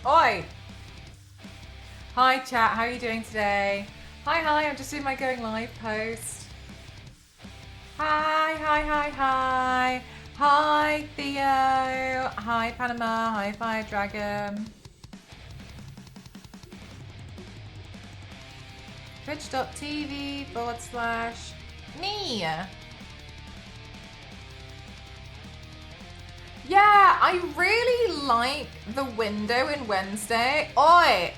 Oi! Hi chat, how are you doing today? Hi, I'm just doing my going live post. Hi. Hi Theo. Hi Panama. Hi Fire Dragon. Twitch.tv/me. Yeah, I really like the window in Wednesday. Oi!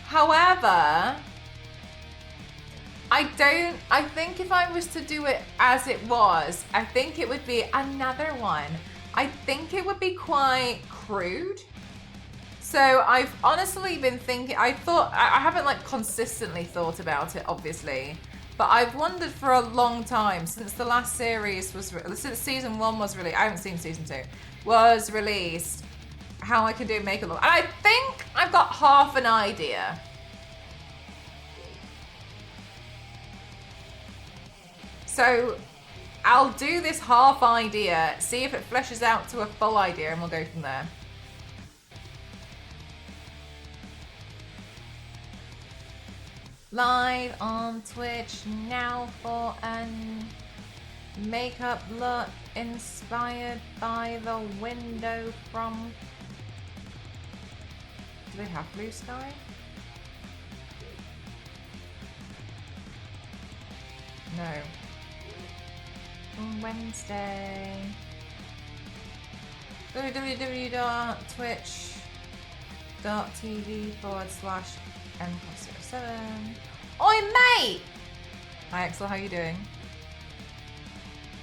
However, I think if I was to do it as it was, I think it would be another one. I think it would be quite crude. So I've honestly been thinking, I haven't like consistently thought about it, obviously. But I've wondered for a long time since the last series was, since season 1 was released, I haven't seen season 2, was released, how I can do make it look. And I think I've got half an idea. So I'll do this half idea, see if it fleshes out to a full idea, and we'll go from there. Live on Twitch now for an makeup look inspired by the window from... Do they have blue sky? No. On Wednesday. www.twitch.tv/mposter7. Oi, mate! Hi, Axel, how you doing?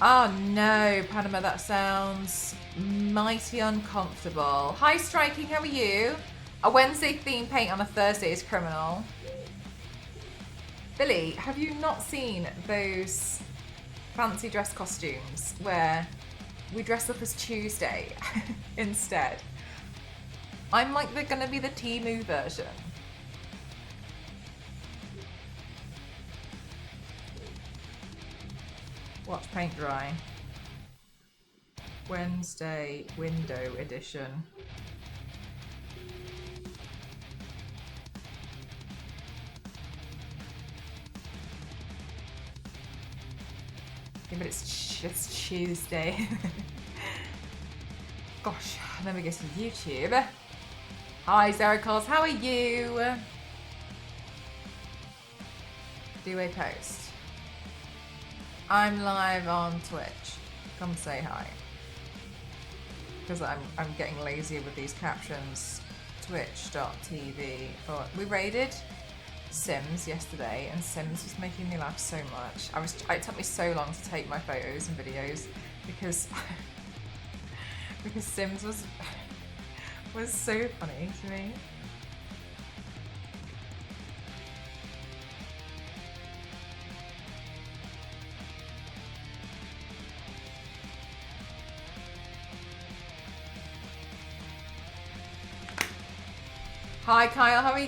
Oh no, Panama, that sounds mighty uncomfortable. Hi, Striking, how are you? A Wednesday theme paint on a Thursday is criminal. Billy, have you not seen those fancy dress costumes where we dress up as Tuesday instead? I'm like, they're gonna be the Temu version. Watch paint dry. Wednesday window edition. Yeah, but it's just Tuesday. Gosh, let me go to YouTube. Hi, Zeracos, how are you? Do a post. I'm live on Twitch. Come say hi. Because I'm getting lazy with these captions. Twitch.tv. We raided Sims yesterday, and Sims was making me laugh so much. It took me so long to take my photos and videos because because Sims was so funny to me. Hi Kyle, how are you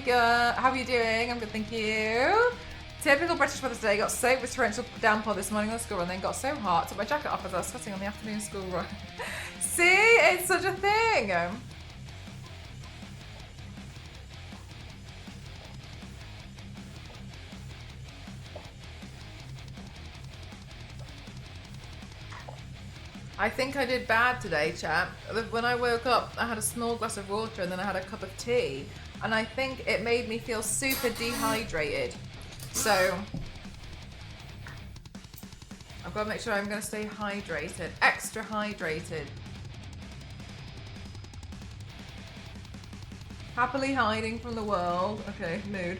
doing? I'm good, thank you. Typical British Mother's Day, got soaked with torrential downpour this morning on the school run, then got so hot, took my jacket off as I was sweating on the afternoon school run. See, it's such a thing. I think I did bad today, chap. When I woke up, I had a small glass of water and then I had a cup of tea. And I think it made me feel super dehydrated. So I've got to make sure I'm going to stay hydrated, extra hydrated. Happily hiding from the world. Okay, mood.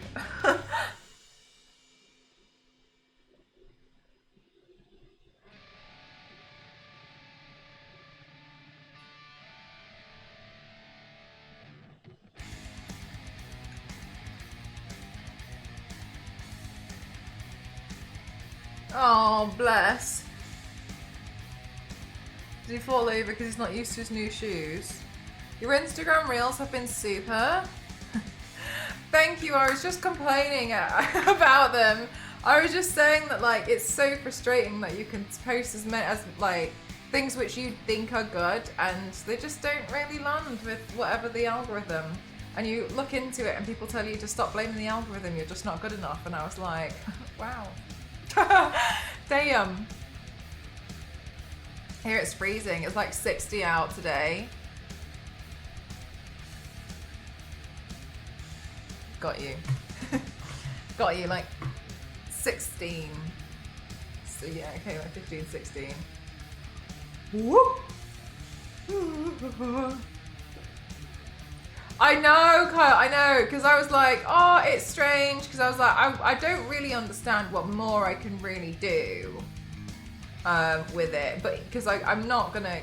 Oh, bless. Did he fall over because he's not used to his new shoes? Your Instagram reels have been super. Thank you. I was just complaining about them. I was just saying that like it's so frustrating that you can post as many as like things which you think are good, and they just don't really land with whatever the algorithm. And you look into it and people tell you to stop blaming the algorithm, you're just not good enough. And I was like, wow. Damn. Here it's freezing. It's like 60 out today. Got you. Got you, like 16. So yeah, okay, like 15, 16. Whoop! I know, Kyle, I know, because I was like, oh, it's strange, because I was like, I don't really understand what more I can really do with it, but because I'm not gonna,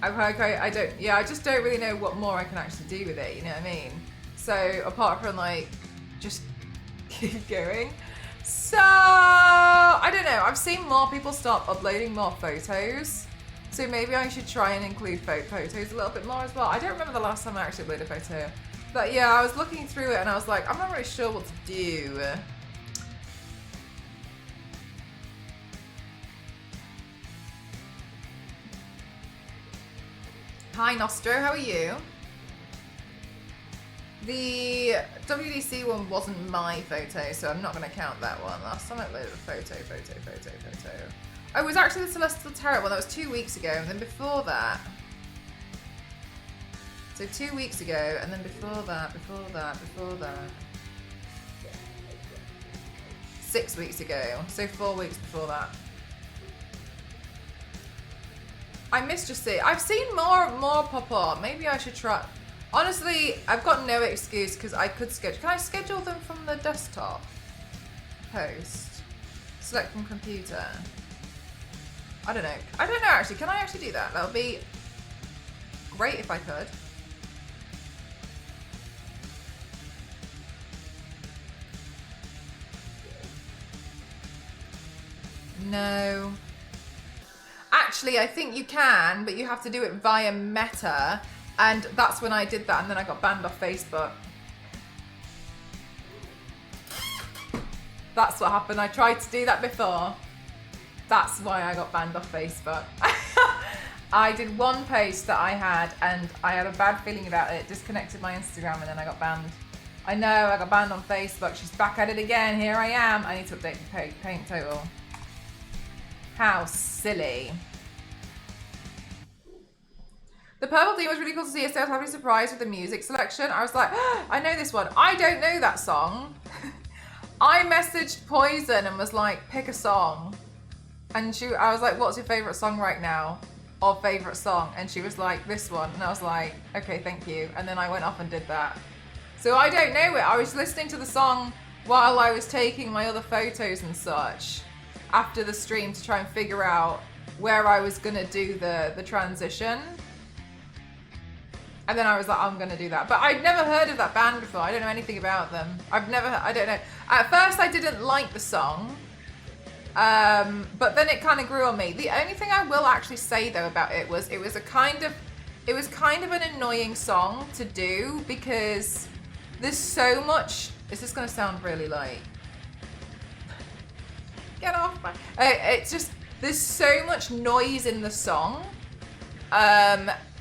I just don't really know what more I can actually do with it, you know what I mean? So apart from like, just keep going. So, I don't know, I've seen more people start uploading more photos. So maybe I should try and include photos a little bit more as well. I don't remember the last time I actually uploaded a photo. But yeah, I was looking through it and I was like, I'm not really sure what to do. Hi Nostro, how are you? The WDC one wasn't my photo, so I'm not going to count that one. Last time I uploaded a photo. Oh, it was actually the Celestial Tarot one. That was 2 weeks ago, and then before that. So 2 weeks ago, and then before that. 6 weeks ago. So 4 weeks before that. I missed just it. I've seen more pop up. Maybe I should try. Honestly, I've got no excuse because I could schedule. Can I schedule them from the desktop? Post. Select from computer. I don't know. I don't know actually. Can I actually do that? That would be great if I could. No. Actually, I think you can, but you have to do it via Meta. And that's when I did that, and then I got banned off Facebook. That's what happened. I tried to do that before. That's why I got banned off Facebook. I did one post that I had, and I had a bad feeling about it. Disconnected my Instagram, and then I got banned. I know, I got banned on Facebook. She's back at it again. Here I am. I need to update the paint total. How silly. The Purple Theme was really cool to see. I was having a surprise with the music selection. I was like, oh, I know this one. I don't know that song. I messaged Poison and was like, pick a song. And I was like, what's your favorite song right now? Or favorite song? And she was like, this one. And I was like, okay, thank you. And then I went off and did that. So I don't know it. I was listening to the song while I was taking my other photos and such after the stream to try and figure out where I was going to do the transition. And then I was like, I'm going to do that. But I'd never heard of that band before. I don't know anything about them. I don't know. At first I didn't like the song. But then it kind of grew on me. The only thing I will actually say though about it was kind of an annoying song to do because there's so much, is this going to sound really like, get off my, it's just, there's so much noise in the song.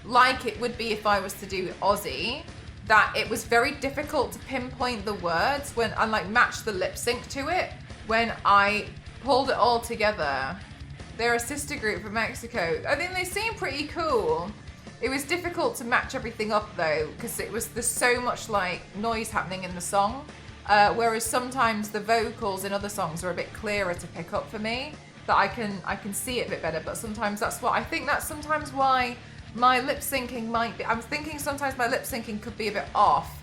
Like it would be if I was to do Aussie, that it was very difficult to pinpoint the words and like match the lip sync to it when I pulled it all together. They're a sister group from Mexico. I think they seem pretty cool. It was difficult to match everything up though, because there's so much like noise happening in the song. Whereas sometimes the vocals in other songs are a bit clearer to pick up for me, that I can see it a bit better. But sometimes that's sometimes why my lip syncing might be. I'm thinking sometimes my lip syncing could be a bit off.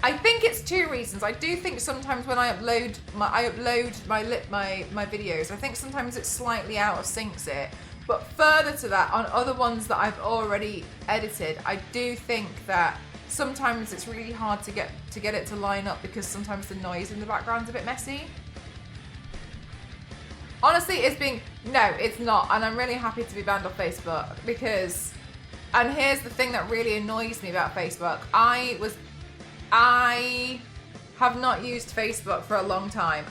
I think it's two reasons. I do think sometimes when I upload my videos, I think sometimes it slightly out of syncs it. But further to that, on other ones that I've already edited, I do think that sometimes it's really hard to get it to line up because sometimes the noise in the background's a bit messy. Honestly, no, it's not, and I'm really happy to be banned off Facebook because, and here's the thing that really annoys me about Facebook. I have not used Facebook for a long time.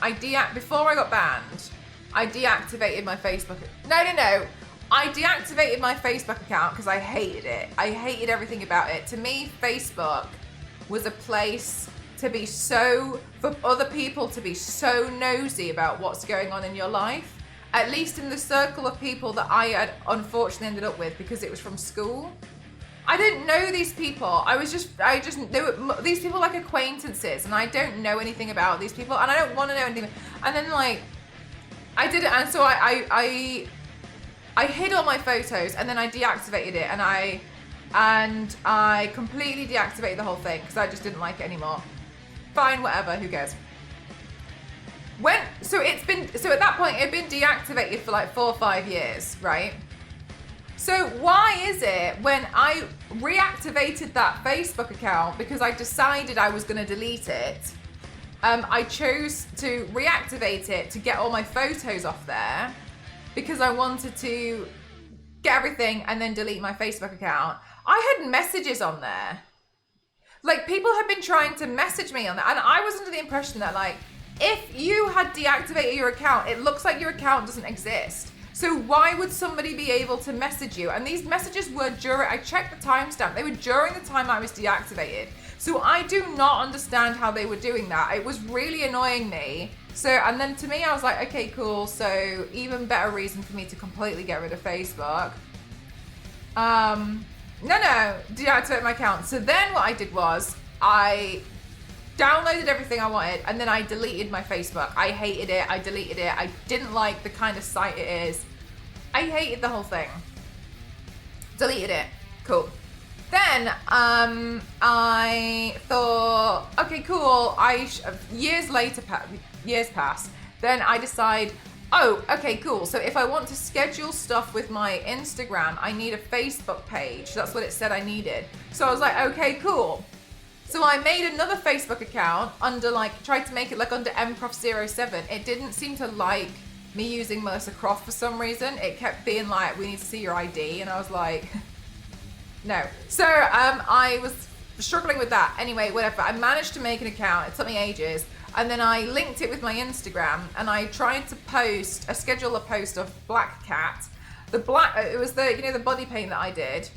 Before I got banned, I deactivated my Facebook. No. I deactivated my Facebook account because I hated it. I hated everything about it. To me, Facebook was a place to be for other people to be so nosy about what's going on in your life. At least in the circle of people that I had unfortunately ended up with because it was from school. I didn't know these people. I just knew these people like acquaintances, and I don't know anything about these people, and I don't want to know anything. And then like, I did it, and so I hid all my photos, and then I deactivated it, and I completely deactivated the whole thing because I just didn't like it anymore. Fine, whatever, who cares? So at that point it had been deactivated for like 4 or 5 years, right? So why is it when I reactivated that Facebook account because I decided I was going to delete it, I chose to reactivate it to get all my photos off there because I wanted to get everything and then delete my Facebook account. I had messages on there. Like, people had been trying to message me on that, and I was under the impression that, like, if you had deactivated your account, it looks like your account doesn't exist. So why would somebody be able to message you? And these messages were I checked the timestamp, they were during the time I was deactivated. So I do not understand how they were doing that. It was really annoying me. So, and then to me, I was like, okay, cool. So even better reason for me to completely get rid of Facebook. No, deactivate my account. So then what I did was I downloaded everything I wanted, and then I deleted my Facebook. I hated it. I deleted it. I didn't like the kind of site it is. I hated the whole thing. Deleted it. Cool. Then I thought, okay, cool. Years pass. Then I decide, oh, okay, cool. So if I want to schedule stuff with my Instagram, I need a Facebook page. That's what it said I needed. So I was like, okay, cool. So I made another Facebook account tried to make it like under mprof07. It didn't seem to like me using Melissa Croft for some reason. It kept being like, we need to see your ID. And I was like, no. So I was struggling with that. Anyway, whatever. I managed to make an account. It took me ages. And then I linked it with my Instagram, and I tried to schedule a post of Black Cat. It was the body paint that I did.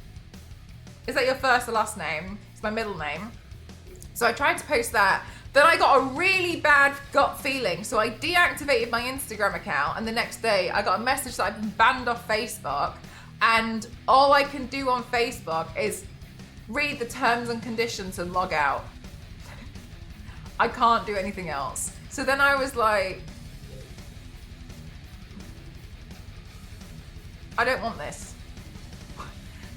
Is that your first or last name? It's my middle name. So I tried to post that. Then I got a really bad gut feeling. So I deactivated my Instagram account, and the next day I got a message that I've been banned off Facebook. And all I can do on Facebook is read the terms and conditions and log out. I can't do anything else. So then I was like, I don't want this.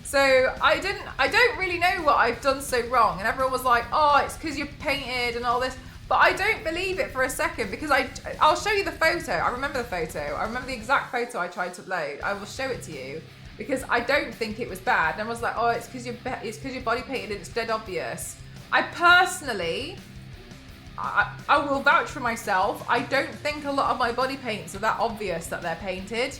So I don't really know what I've done so wrong. And everyone was like, oh, it's because you're painted and all this. But I don't believe it for a second, because I'll show you the photo. I remember the photo. I remember the exact photo I tried to upload. I will show it to you, because I don't think it was bad. And I was like, oh, it's because you're body painted and it's dead obvious. I personally, I will vouch for myself. I don't think a lot of my body paints are that obvious that they're painted.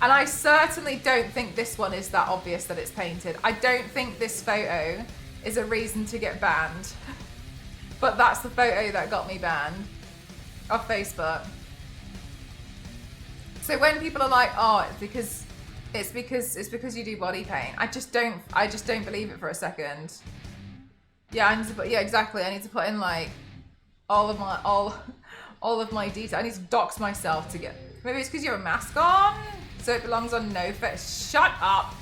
And I certainly don't think this one is that obvious that it's painted. I don't think this photo is a reason to get banned. But that's the photo that got me banned off Facebook. So when people are like, oh, it's because you do body paint, I just don't believe it for a second. Yeah, exactly. I need to put in like all of my details. I need to dox myself to get. Maybe it's because you have a mask on, so it belongs on no face. Shut up.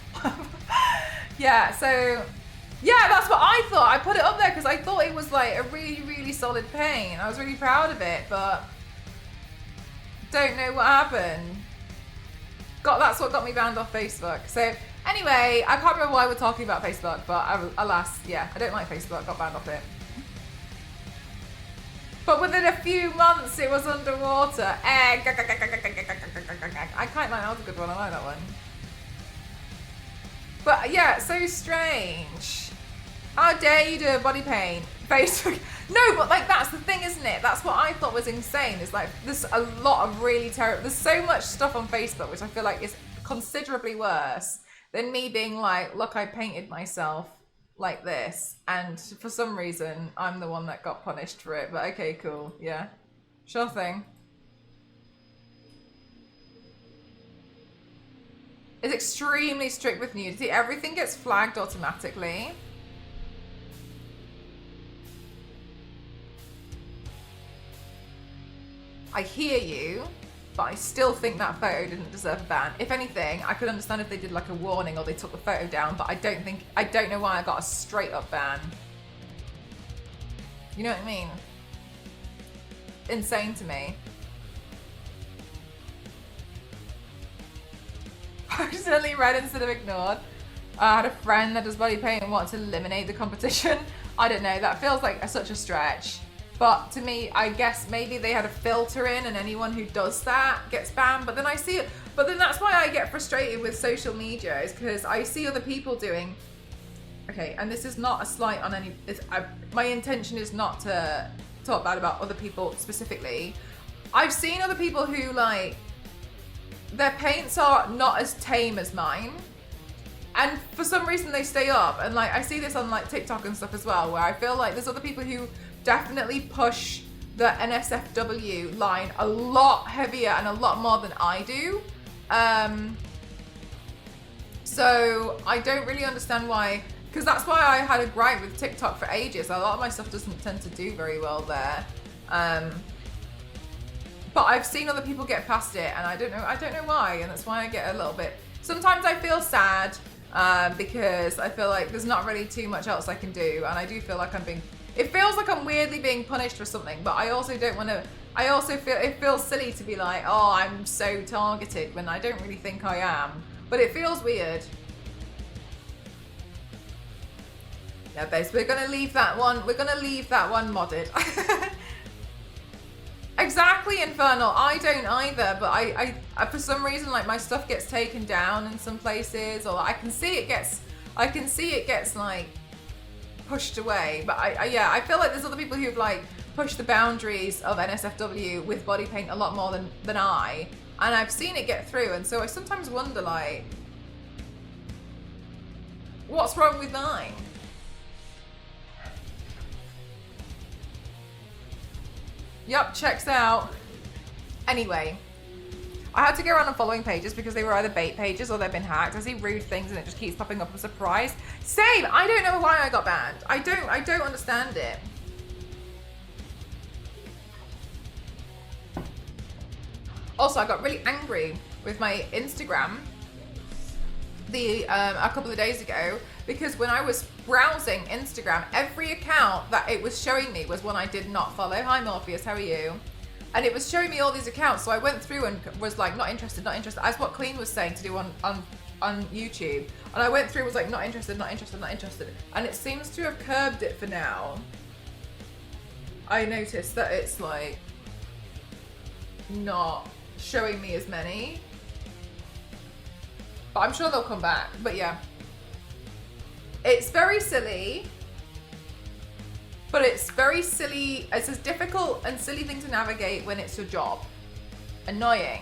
Yeah. So. Yeah, that's what I thought. I put it up there because I thought it was like a really, really solid paint. I was really proud of it, but don't know what happened. That's what got me banned off Facebook. So anyway, I can't remember why we're talking about Facebook, but alas, yeah, I don't like Facebook. Got banned off it. But within a few months, it was underwater. I quite like that was a good one. I like that one. But yeah, so strange. How dare you do a body paint? Facebook. No, but like that's the thing, isn't it? That's what I thought was insane. Is like there's a lot of really terrible. There's so much stuff on Facebook which I feel like is considerably worse than me being like, look, I painted myself like this, and for some reason I'm the one that got punished for it. But okay, cool, yeah, sure thing. It's extremely strict with nudity. Everything gets flagged automatically. I hear you, but I still think that photo didn't deserve a ban. If anything, I could understand if they did like a warning or they took the photo down, but I don't know why I got a straight up ban. You know what I mean? Insane to me. Accidentally read instead of ignored. I had a friend that does body paint and wanted to eliminate the competition. I don't know, that feels like such a stretch. But to me, I guess maybe they had a filter in and anyone who does that gets banned. But then I see it, but then that's why I get frustrated with social media, is because I see other people doing, okay, and this is not a slight on any, my intention is not to talk bad about other people specifically. I've seen other people who like, their paints are not as tame as mine. And for some reason they stay up. And like, I see this on like TikTok and stuff as well, where I feel like there's other people who definitely push the NSFW line a lot heavier and a lot more than I do. So I don't really understand why, because that's why I had a gripe with TikTok for ages. A lot of my stuff doesn't tend to do very well there. But I've seen other people get past it, and I don't know why, and that's why I get a little bit, sometimes I feel sad, because I feel like there's not really too much else I can do, and I do feel like it feels like I'm weirdly being punished for something, but I also don't want to, I also feel, it feels silly to be like, oh, I'm so targeted, when I don't really think I am, but it feels weird. Yeah, babes, we're gonna leave that one modded. Exactly, Infernal. I don't either, but I for some reason like my stuff gets taken down in some places, or I can see it gets like pushed away. But yeah, I feel like there's other people who've like pushed the boundaries of NSFW with body paint a lot more than I, and I've seen it get through, and so I sometimes wonder like, what's wrong with mine? Yup, checks out. Anyway, I had to go around and following pages because they were either bait pages or they've been hacked. I see rude things and it just keeps popping up. I'm surprised. Same. I don't know why I got banned. I don't understand it. Also, I got really angry with my Instagram a couple of days ago, because when I was browsing Instagram, every account that it was showing me was one I did not follow. Hi Morpheus, how are you? And it was showing me all these accounts, so I went through and was like, not interested, not interested, as what Clean was saying to do on YouTube. And I went through, was like, not interested, not interested, not interested. And it seems to have curbed it for now. I noticed that it's like not showing me as many. But I'm sure they'll come back. But yeah. It's very silly. But it's very silly. It's a difficult and silly thing to navigate when it's your job. Annoying.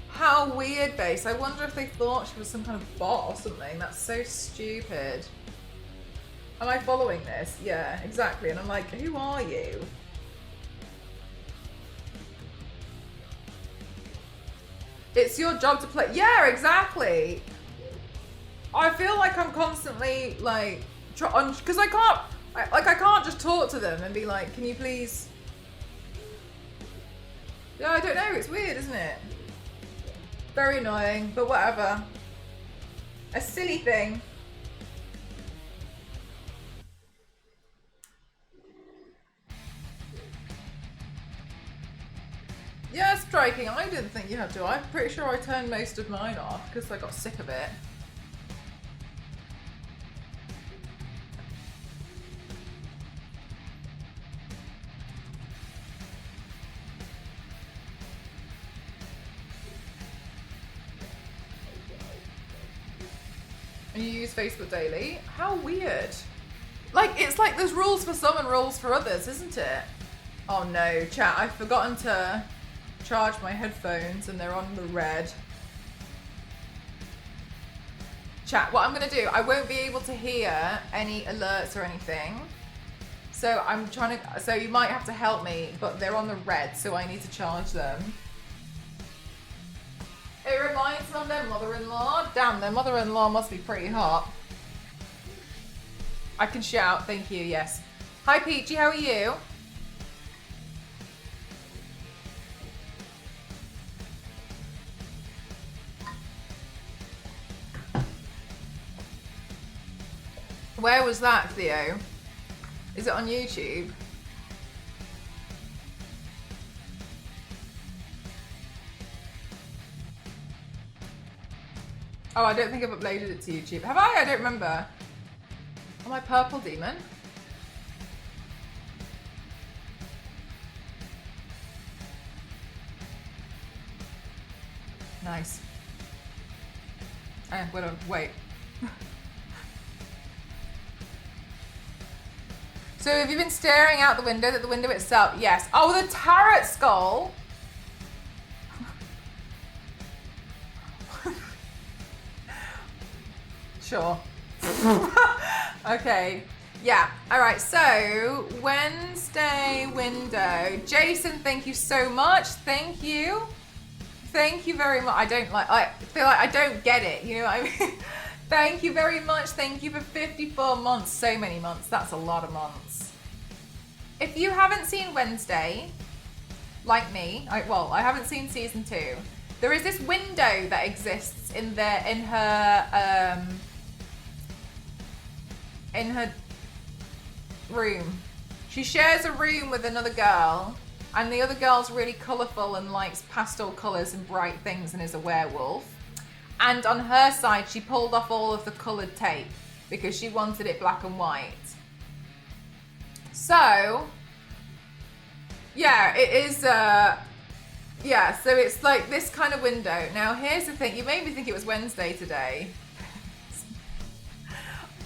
How weird, Base. I wonder if they thought she was some kind of bot or something. That's so stupid. Am I following this? Yeah, exactly. And I'm like, who are you? It's your job to play. Yeah, exactly. I feel like I'm constantly like, because I can't just talk to them and be like, can you please? Yeah, I don't know. It's weird, isn't it? Very annoying, but whatever. A silly thing. Yeah, striking. I didn't think you had to. I'm pretty sure I turned most of mine off because I got sick of it. And you use Facebook daily? How weird. Like, it's like there's rules for some and rules for others, isn't it? Oh no, chat, I've forgotten to charge my headphones and they're on the red. Chat, what I'm gonna do, I won't be able to hear any alerts or anything. So I'm trying to, so you might have to help me, but they're on the red, so I need to charge them. It reminds me of their mother-in-law. Damn, their mother-in-law must be pretty hot. I can shout, thank you, yes. Hi Peachy, how are you? Where was that, Theo? Is it on YouTube? Oh, I don't think I've uploaded it to YouTube. Have I? I don't remember. Am I Purple Demon? Nice. Wait. So have you been staring out the window, at the window itself? Yes. Oh, the turret skull. Sure. Okay. Yeah. All right. So Wednesday window. Jason, thank you so much. Thank you. Thank you very much. I feel like I don't get it. You know what I mean? Thank you very much. Thank you for 54 months. So many months. That's a lot of months. If you haven't seen Wednesday, like me, I haven't seen season 2. There is this window that exists in her room. She shares a room with another girl, and the other girl's really colourful and likes pastel colours and bright things and is a werewolf. And on her side, she pulled off all of the coloured tape because she wanted it black and white. So, yeah, it is, yeah, so it's like this kind of window. Now, here's the thing. You made me think it was Wednesday today.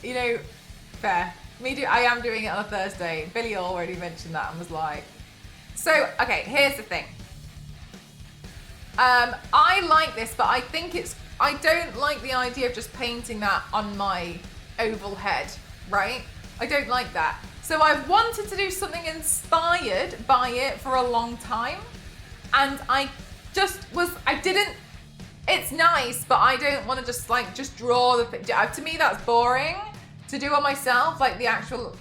You know, fair. I am doing it on a Thursday. Billy already mentioned that and was like... So, okay, here's the thing. I like this, but I think I don't like the idea of just painting that on my oval head, right? I don't like that. So I've wanted to do something inspired by it for a long time. And it's nice, but I don't want to just draw the picture. To me, that's boring to do on myself, like the actual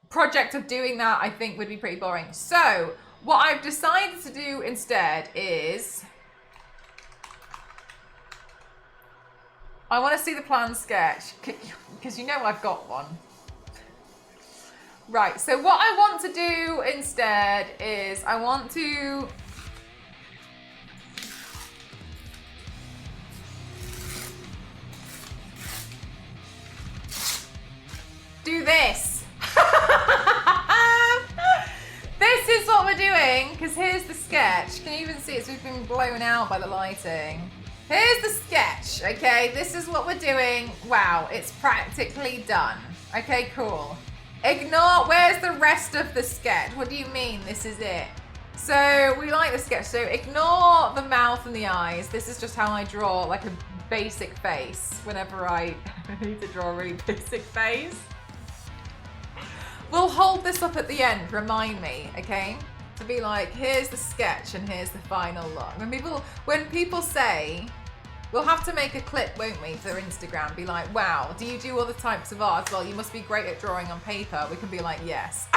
project of doing that, I think would be pretty boring. So what I've decided to do instead is, I want to see the plan sketch, because you know I've got one. Right, so what I want to do instead is I want to do this. This is what we're doing, because here's the sketch. Can you even see it? So we've been blown out by the lighting. Here's the sketch, okay? This is what we're doing. Wow, it's practically done. Okay, cool. Ignore, where's the rest of the sketch? What do you mean this is it? So we like the sketch, so ignore the mouth and the eyes. This is just how I draw like a basic face whenever I need to draw a really basic face. We'll hold this up at the end, remind me, okay? To be like, here's the sketch and here's the final look. When people say, we'll have to make a clip, won't we, for Instagram, be like, wow, do you do all the types of art? Well, you must be great at drawing on paper. We can be like, yes.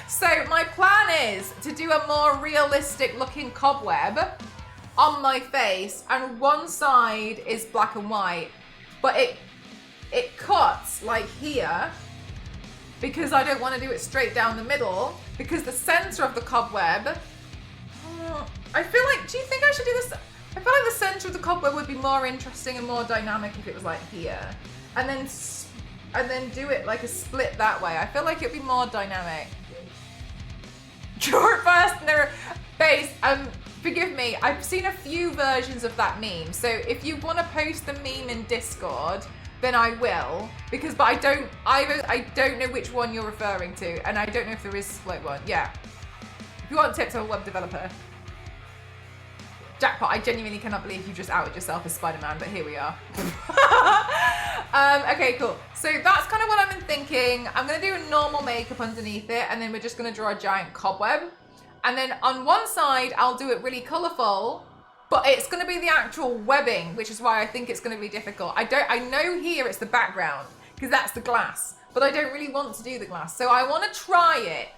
So my plan is to do a more realistic looking cobweb on my face, and one side is black and white, but it cuts like here, because I don't want to do it straight down the middle, because the center of the cobweb, I feel like, do you think I should do this? I feel like the center of the cobweb would be more interesting and more dynamic if it was like here, and then do it like a split that way. I feel like it'd be more dynamic. Draw it first and then base. forgive me, I've seen a few versions of that meme. So if you want to post the meme in Discord, then I will. But I don't know which one you're referring to, and I don't know if there is like one. Yeah. If you want tips, I'm a web developer. Jackpot, I genuinely cannot believe you just outed yourself as Spider-Man, but here we are. Okay, cool. So that's kind of what I've been thinking. I'm gonna do a normal makeup underneath it, and then we're just gonna draw a giant cobweb. And then on one side, I'll do it really colorful, but it's gonna be the actual webbing, which is why I think it's gonna be difficult. I know here it's the background, because that's the glass, but I don't really want to do the glass. So I wanna try it.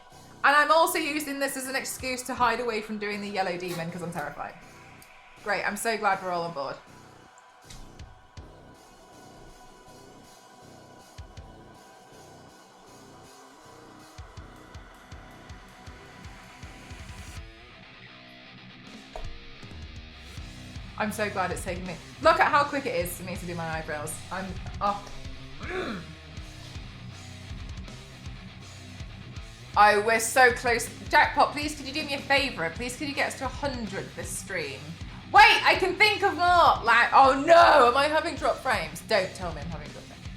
And I'm also using this as an excuse to hide away from doing the yellow demon, because I'm terrified. Great, I'm so glad we're all on board. I'm so glad it's taking me. Look at how quick it is for me to do my eyebrows. Oh, we're so close. Jackpot, please could you do me a favor? Please could you get us to 100 this stream? Wait, I can think of more. Like, oh no, am I having drop frames? Don't tell me I'm having drop frames.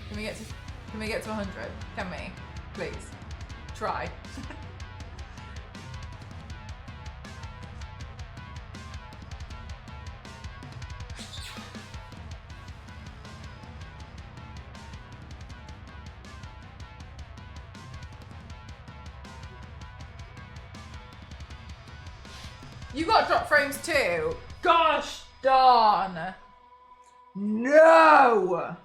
Can we get to 100? Can we? Please. Try. You got drop frames too? Gosh darn. No!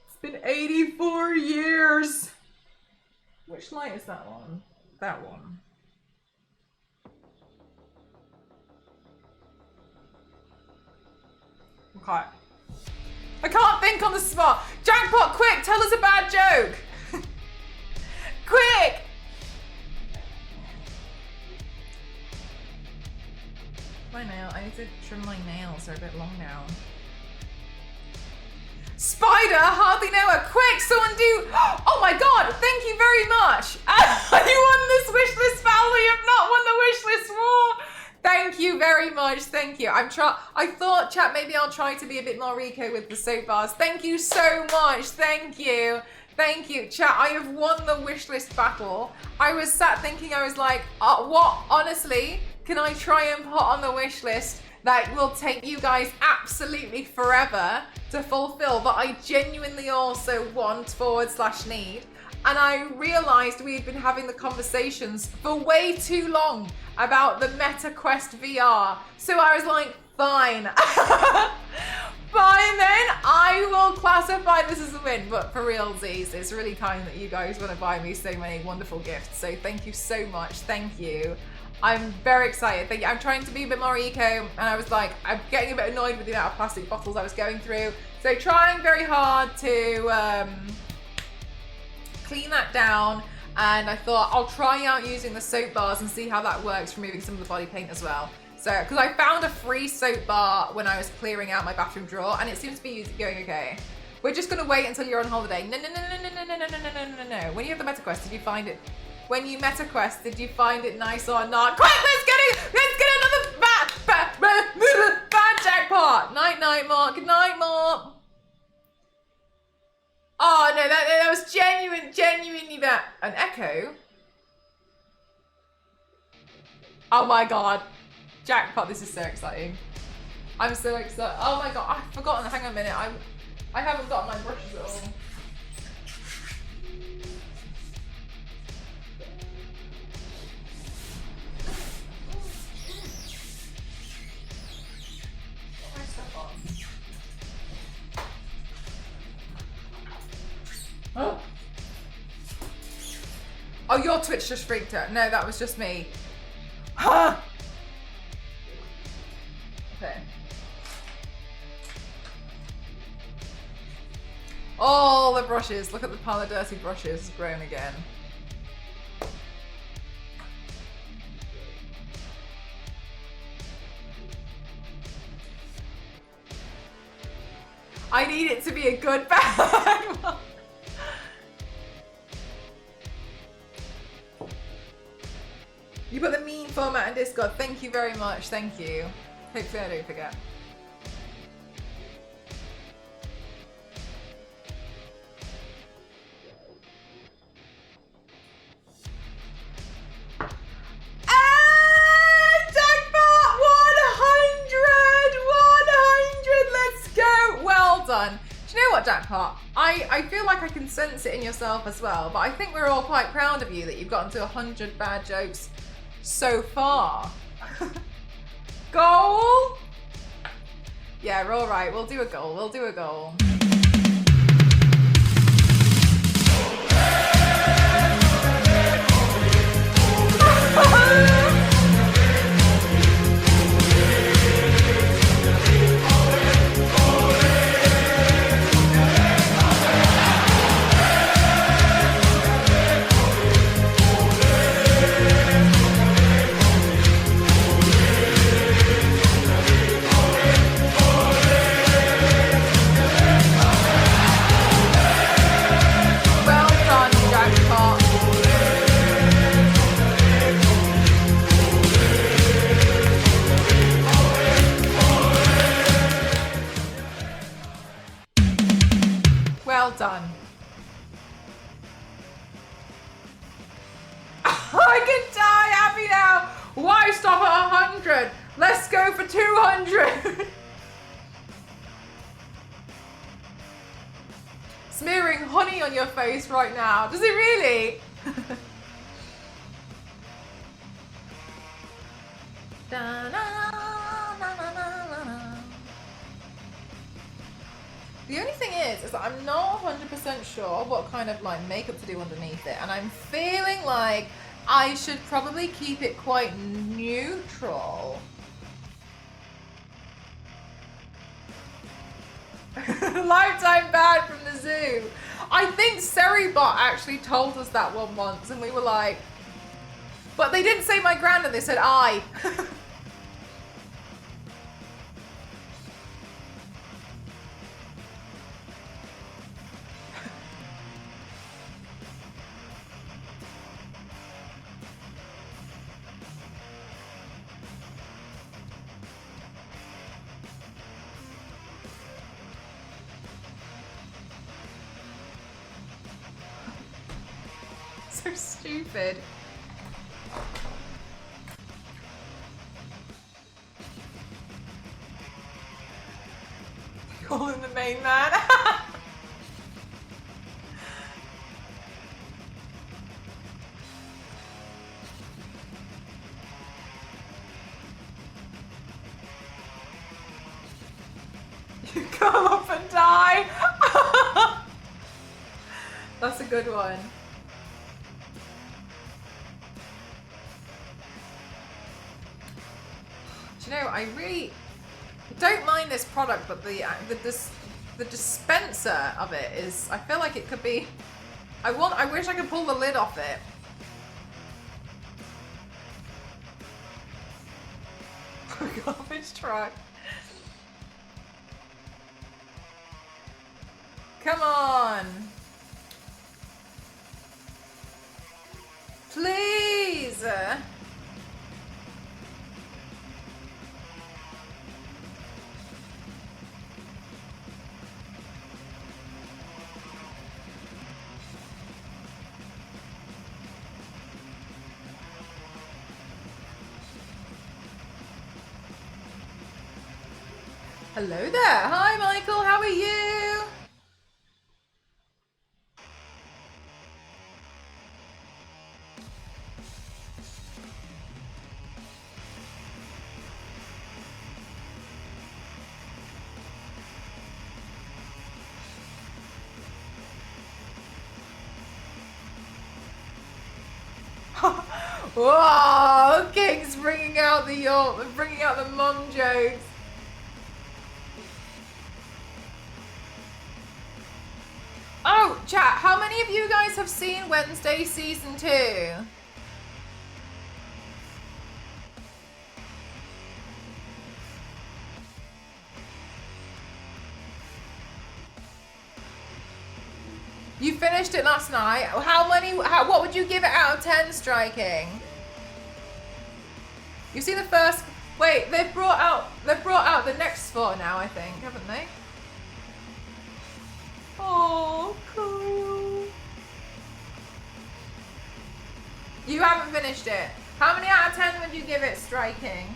It's been 84 years. Which light is that one? That one. Okay. I can't think on the spot. Jackpot, quick, tell us a bad joke. Quick! My nail. I need to trim my nails. They're a bit long now. Spider, hardly know her. Quick, someone do. Oh my god, thank you very much. You won this wishlist battle. You have not won the wishlist war. Thank you very much. Thank you. I thought, chat, maybe I'll try to be a bit more Rico with the soap bars. Thank you so much. Thank you. Thank you. Chat, I have won the wishlist battle. I was sat thinking, I was like, what? Honestly, can I try and put on the wish list that will take you guys absolutely forever to fulfill, but I genuinely also want / need. And I realized we had been having the conversations for way too long about the Meta Quest VR. So I was like, fine. Fine then, I will classify this as a win. But for realsies, it's really kind that you guys want to buy me so many wonderful gifts. So thank you so much. Thank you. I'm very excited. Thank you. I'm trying to be a bit more eco, and I was like, I'm getting a bit annoyed with the amount of plastic bottles I was going through. So trying very hard to clean that down. And I thought I'll try out using the soap bars and see how that works, removing some of the body paint as well. So, because I found a free soap bar when I was clearing out my bathroom drawer, and it seems to be going okay. We're just gonna wait until you're on holiday. No. When you have the Meta Quest, did you find it? When you Meta Quest, did you find it nice or not? Quick, let's get another bad jackpot. Night, Mark. Good night, Mark. Oh no, that was genuinely that. An echo? Oh my god. Jackpot, this is so exciting. I'm so excited. Oh my god, I've forgotten. Hang on a minute. I haven't got my brushes at all. Oh, your Twitch just freaked out. No, that was just me. Huh? Okay. All the brushes. Look at the pile of dirty brushes grown again. I need it to be a good bag. Discord. Thank you very much. Thank you. Hopefully I don't forget. Jackpot! 100! Let's go! Well done. Do you know what, Jackpot? I feel like I can sense it in yourself as well, but I think we're all quite proud of you that you've gotten to 100 bad jokes so far. Goal? Yeah, we're all right. We'll do a goal. We'll do a goal. Well done. I can die happy now. Why stop at 100? Let's go for 200. Smearing honey on your face right now. Does it really? The only thing is that I'm not 100% sure what kind of like makeup to do underneath it, and I'm feeling like I should probably keep it quite neutral. Lifetime ban from the zoo. I think Seribot actually told us that one once, and we were like, but they didn't say my granddad, they said I. So stupid. Calling the main man. You come up and die. That's a good one. Do you know, I really don't mind this product, but the dispenser of it is, I feel like it could be, I wish I could pull the lid off it. Garbage truck. Come on. Please. Hello there. Hi, Michael. How are you? Whoa, King's bringing out the mum jokes. Oh, chat, how many of you guys have seen Wednesday season 2? You finished it last night. What would you give it out of 10 striking? You've seen the first. Wait, they've brought out the next 4 now, I think, haven't they? Oh, cool. You haven't finished it. How many out of 10 would you give it striking?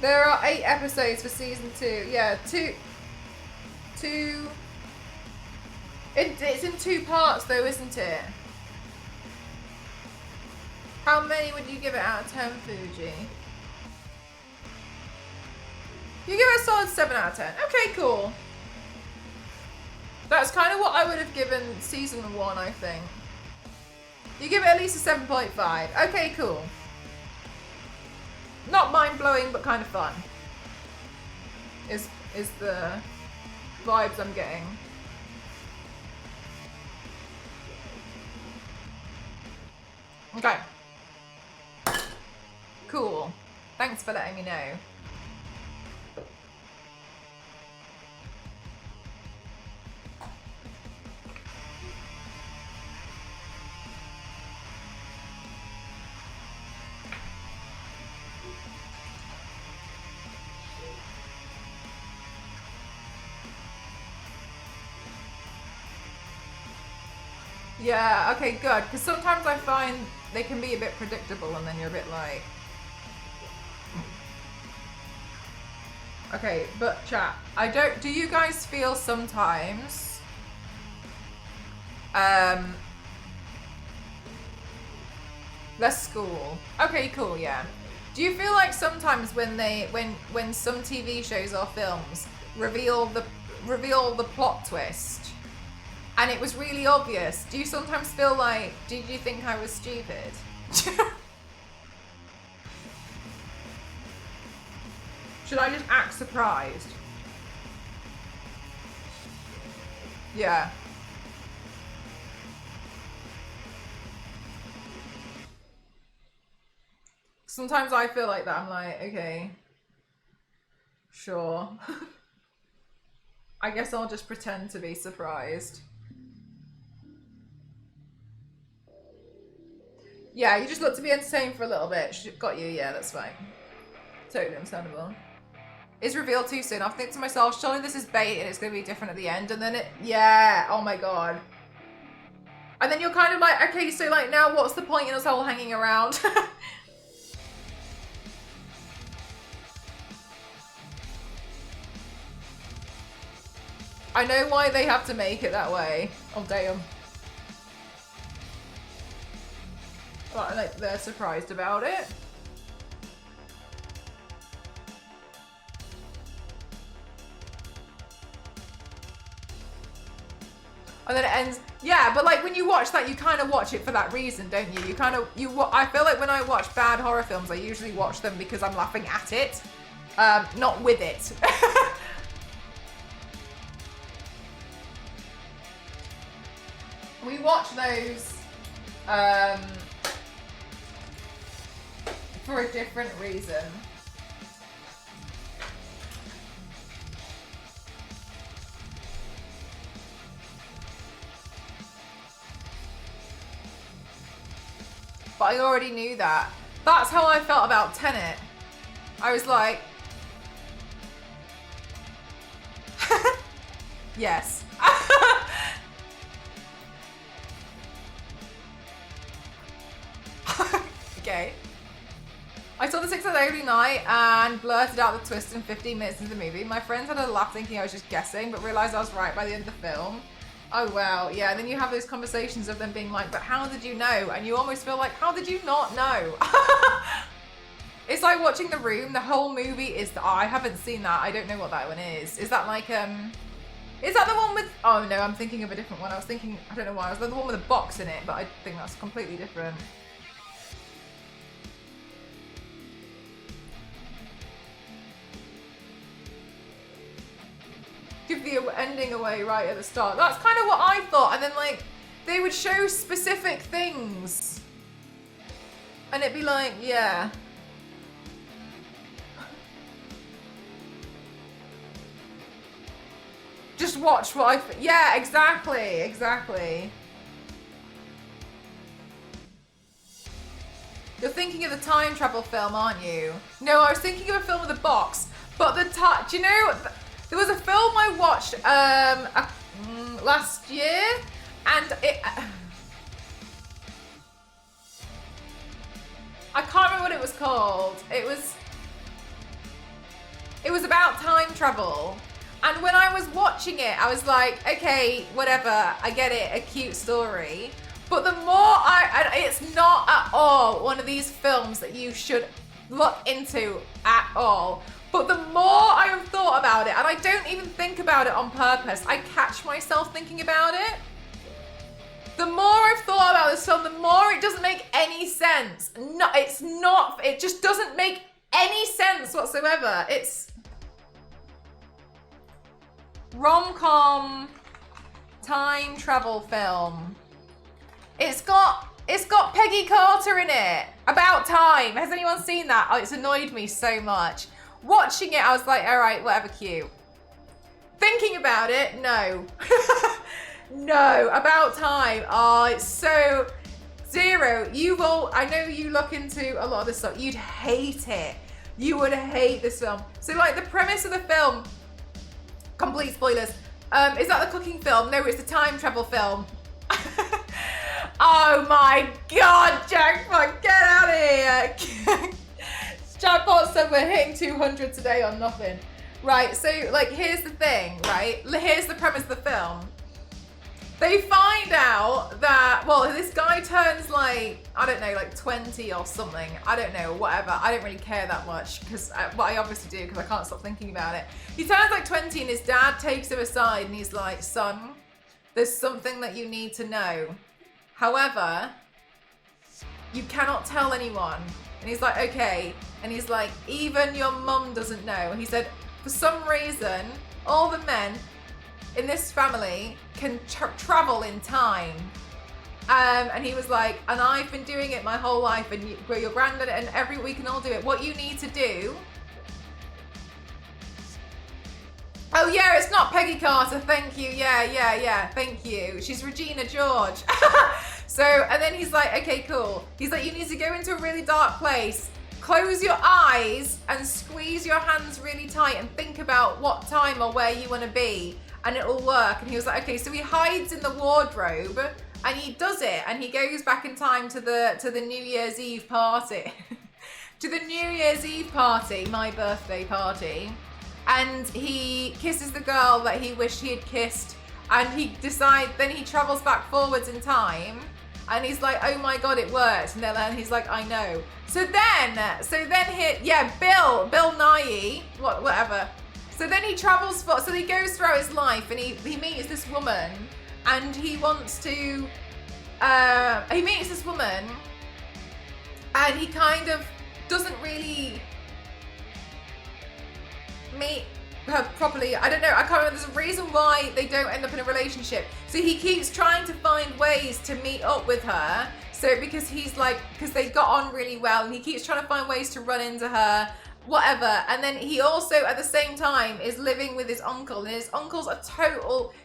There are 8 episodes for season 2. Yeah, two. It's in 2 parts though, isn't it? How many would you give it out of 10, Fuji? You give it a solid 7 out of 10. Okay, cool. That's kind of what I would have given season 1, I think. You give it at least a 7.5. Okay, cool. Not mind-blowing, but kind of fun. Is the vibes I'm getting. Okay. Cool. Thanks for letting me know. Yeah, okay, good. Because sometimes I find they can be a bit predictable and then you're a bit like... Okay, but chat, do you guys feel sometimes... less school. Okay, cool, yeah. Do you feel like sometimes when some TV shows or films reveal the plot twist, and it was really obvious, do you sometimes feel like, did you think I was stupid? Should I just act surprised? Yeah. Sometimes I feel like that. I'm like, okay, sure. I guess I'll just pretend to be surprised. Yeah, you just look to be entertained for a little bit. Got you, yeah, that's fine. Totally understandable. Is revealed too soon. I think to myself, surely this is bait and it's going to be different at the end. And then yeah, oh my god. And then you're kind of like, okay, so like now what's the point in us all hanging around? I know why they have to make it that way. Oh, damn. Like, they're surprised about it. And then it ends. Yeah, but like when you watch that, you kind of watch it for that reason, don't you? I feel like when I watch bad horror films, I usually watch them because I'm laughing at it, not with it. We watch those for a different reason. But I already knew that. That's how I felt about Tenet. I was like, yes. Okay. I saw the 6 early night and blurted out the twist in 15 minutes into the movie. My friends had a laugh thinking I was just guessing, but realised I was right by the end of the film. Oh wow, yeah, and then you have those conversations of them being like, but how did you know? And you almost feel like, how did you not know? It's like watching The Room. The whole movie is I haven't seen that. I don't know what that one is. Is that like, is that the one with, oh no, I'm thinking of a different one. I was thinking, I don't know why, I was the one with a box in it, but I think that's completely different. Give the ending away right at the start. That's kind of what I thought. And then like, they would show specific things. And it'd be like, yeah. Just watch what yeah, exactly. You're thinking of the time travel film, aren't you? No, I was thinking of a film with a box. But do you know, there was a film I watched last year, and I can't remember what it was called. It was about time travel. And when I was watching it, I was like, okay, whatever, I get it, a cute story. But the more it's not at all one of these films that you should look into at all. But the more I have thought about it, and I don't even think about it on purpose, I catch myself thinking about it. The more I've thought about this film, the more it doesn't make any sense. No, it just doesn't make any sense whatsoever. It's rom-com time travel film. It's got Peggy Carter in it. About Time. Has anyone seen that? Oh, it's annoyed me so much. Watching it, I was like, all right, whatever, cute. Thinking about it, no. No, About Time. Oh, it's so zero. I know you look into a lot of this stuff. You'd hate it. You would hate this film. So like the premise of the film, complete spoilers. Is that the cooking film? No, it's the time travel film. Oh my God, Jackpot, get out of here. Jackpot said we're hitting 200 today on nothing. Right, so like here's the thing, right? Here's the premise of the film. They find out that, well, this guy turns like, I don't know, like 20 or something. I don't know, whatever. I don't really care that much, because I obviously do, because I can't stop thinking about it. He turns like 20 and his dad takes him aside and he's like, son, there's something that you need to know. However, you cannot tell anyone. And he's like, okay. And he's like, even your mum doesn't know. And he said, for some reason, all the men in this family can travel in time. And he was like, and I've been doing it my whole life, and we're your granddad, and we can all do it. What you need to do. Oh yeah, it's not Peggy Carter, thank you. Yeah, thank you. She's Regina George. So, and then he's like, okay, cool. He's like, you need to go into a really dark place, close your eyes and squeeze your hands really tight and think about what time or where you want to be, and it'll work. And he was like, okay, so he hides in the wardrobe and he does it, and he goes back in time to the New Year's Eve party. To the New Year's Eve party, my birthday party. And he kisses the girl that he wished he had kissed, and then he travels back forwards in time, and he's like, oh my God, it worked. And then he's like, I know. So then Bill Nighy, whatever. So then he travels so he goes throughout his life, and he meets this woman, and he meets this woman, and he kind of doesn't really meet her properly. I don't know, I can't remember. There's a reason why they don't end up in a relationship. So he keeps trying to find ways to meet up with her. So because they got on really well, and he keeps trying to find ways to run into her, whatever. And then he also at the same time is living with his uncle, and his uncle's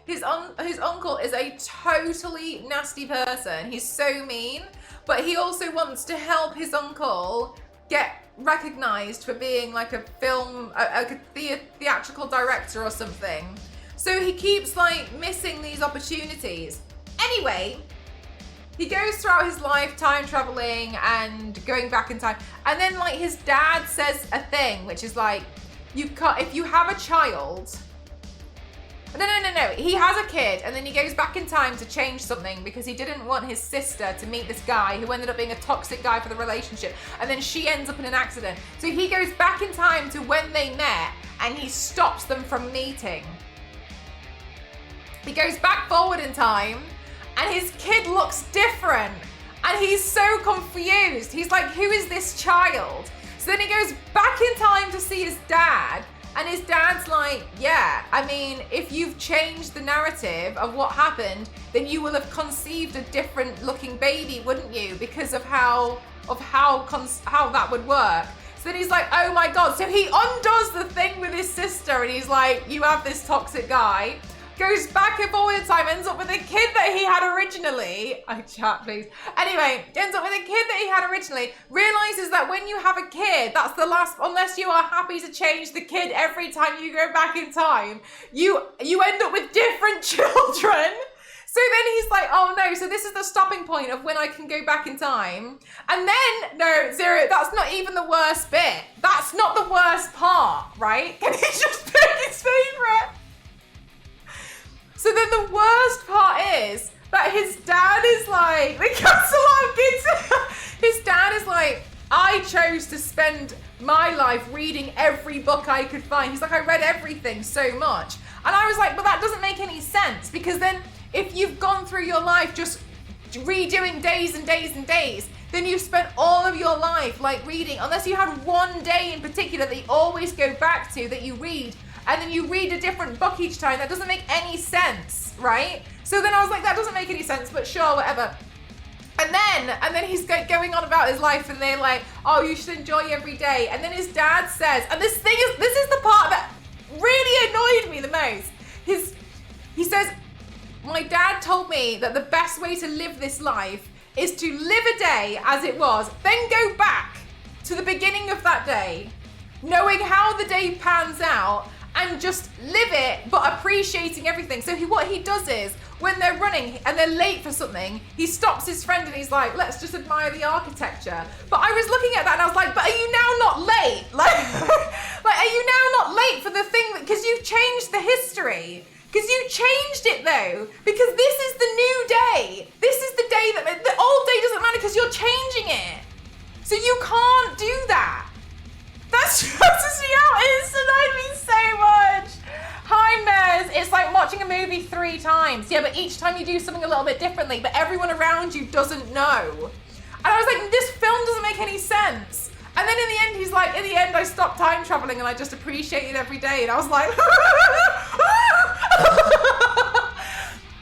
his uncle is a totally nasty person. He's so mean, but he also wants to help his uncle get recognized for being like a theatrical director or something. So he keeps like missing these opportunities. Anyway, he goes throughout his life time traveling and going back in time, and then like his dad says a thing which is like, if you have a child. No. He has a kid, and then he goes back in time to change something because he didn't want his sister to meet this guy who ended up being a toxic guy for the relationship, and then she ends up in an accident. So he goes back in time to when they met, and he stops them from meeting. He goes back forward in time, and his kid looks different, and he's so confused. He's like, who is this child? So then he goes back in time to see his dad, and his dad's like, yeah, I mean, if you've changed the narrative of what happened, then you will have conceived a different looking baby, wouldn't you? Because of how that would work. So then he's like, oh my God. So he undoes the thing with his sister, and he's like, you have this toxic guy. goes back and forward in time, ends up with a kid that he had originally. Oh, chat, please. Anyway, ends up with a kid that he had originally, realizes that when you have a kid, that's the last, unless you are happy to change the kid every time you go back in time, you end up with different children. So then he's like, oh no, so this is the stopping point of when I can go back in time. And then, no, Zero, that's not even the worst bit. That's not the worst part, right? Can he just pick his favorite? So then the worst part is that his dad is like, because a lot of kids, his dad is like, I chose to spend my life reading every book I could find. He's like, I read everything so much. And I was like, but that doesn't make any sense, because then if you've gone through your life just redoing days and days and days, then you've spent all of your life like reading, unless you had one day in particular that you always go back to that you read, and then you read a different book each time. That doesn't make any sense, right? So then I was like, that doesn't make any sense, but sure, whatever. And then he's going on about his life, and they're like, oh, you should enjoy every day. And then his dad says, and this is the part that really annoyed me the most. He says, my dad told me that the best way to live this life is to live a day as it was, then go back to the beginning of that day, knowing how the day pans out, and just live it, but appreciating everything. So what he does is, when they're running and they're late for something, he stops his friend and he's like, let's just admire the architecture. But I was looking at that and I was like, but are you now not late? Like, are you now not late for the thing because you've changed the history? Because you changed it though, because this is the new day. This is the day that, the old day doesn't matter because you're changing it. So you can't do that. That's just how it annoyed me so much. Hi, Mez. It's like watching a movie 3 times. Yeah, but each time you do something a little bit differently, but everyone around you doesn't know. And I was like, this film doesn't make any sense. And then in the end, he's like, in the end, I stopped time traveling and I just appreciated every day. And I was like,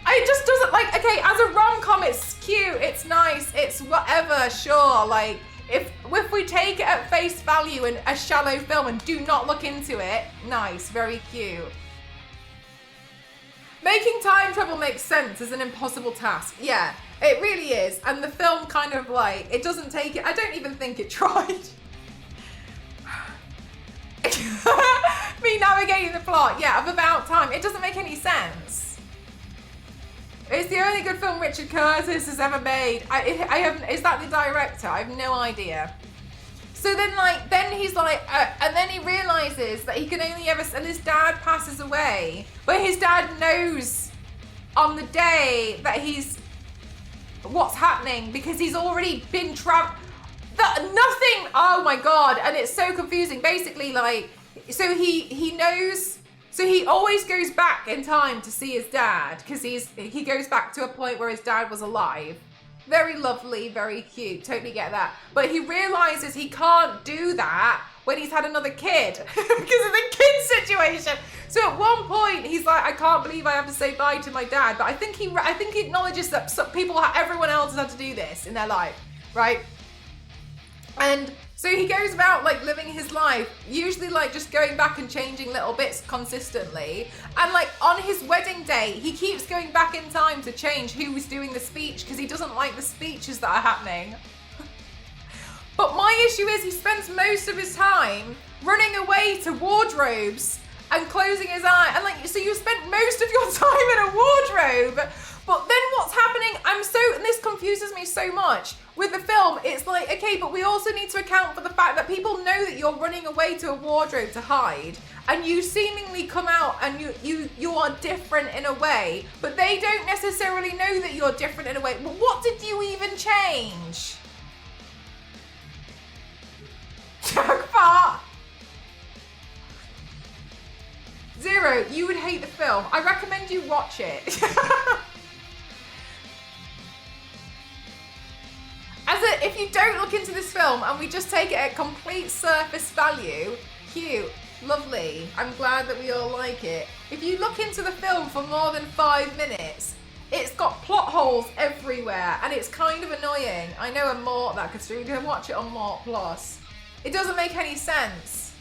it just doesn't, like, okay, as a rom-com, it's cute, it's nice, it's whatever, sure. Like, if we take it at face value and a shallow film and do not look into it, nice, very cute. Making time travel make sense is an impossible task. Yeah, it really is. And the film kind of like, it doesn't take it, I don't even think it tried. Me navigating the plot, yeah, of About Time. It doesn't make any sense. It's the only good film Richard Curtis has ever made. I haven't, is that the director? I have no idea. So then he's like, and then he realizes that he can only ever, and his dad passes away, but his dad knows on the day that what's happening because he's already been nothing, oh my God, and it's so confusing. Basically, like, so he knows, so he always goes back in time to see his dad because he goes back to a point where his dad was alive. Very lovely, very cute, totally get that. But he realizes he can't do that when he's had another kid because of the kid situation. So at one point he's like, I can't believe I have to say bye to my dad. But I think he acknowledges that some everyone else has had to do this in their life, right? And so he goes about like living his life, usually like just going back and changing little bits consistently. And like on his wedding day, he keeps going back in time to change who was doing the speech because he doesn't like the speeches that are happening. But my issue is he spends most of his time running away to wardrobes and closing his eye. And like, so you spent most of your time in a wardrobe. But then what's happening, and this confuses me so much. With the film, it's like, okay, but we also need to account for the fact that people know that you're running away to a wardrobe to hide, and you seemingly come out and you are different in a way, but they don't necessarily know that you're different in a way. But what did you even change? Jackpot! Zero, you would hate the film. I recommend you watch it. If you don't look into this film and we just take it at complete surface value, cute, lovely, I'm glad that we all like it. If you look into the film for more than 5 minutes, it's got plot holes everywhere and it's kind of annoying. I know a Mort that could stream, you can watch it on Mort Plus. It doesn't make any sense.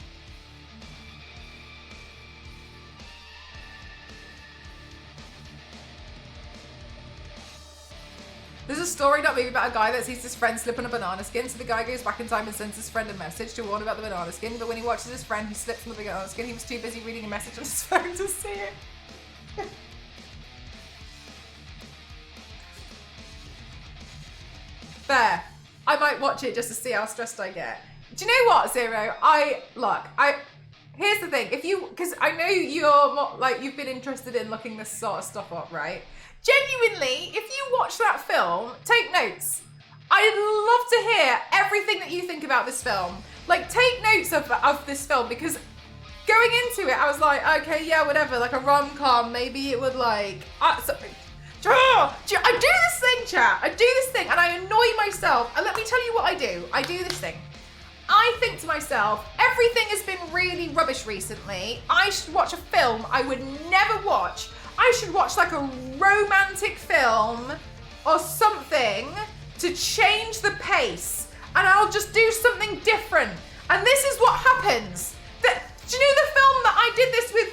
There's a story, not maybe, about a guy that sees his friend slip on a banana skin, so the guy goes back in time and sends his friend a message to warn about the banana skin, but when he watches his friend who slips on the banana skin, he was too busy reading a message on his phone to see it. Fair. I might watch it just to see how stressed I get. Do you know what, Zero? Here's the thing. Because I know you're more, like, you've been interested in looking this sort of stuff up, right? Genuinely, if you watch that film, take notes. I'd love to hear everything that you think about this film. Like, take notes of this film, because going into it, I was like, okay, yeah, whatever, like a rom-com, maybe it would like... I do this thing, chat. I do this thing, and I annoy myself. And let me tell you what I do. I do this thing. I think to myself, everything has been really rubbish recently. I should watch a film I would never watch. I should watch like a romantic film or something to change the pace. And I'll just do something different. And this is what happens. Do you know the film that I did this with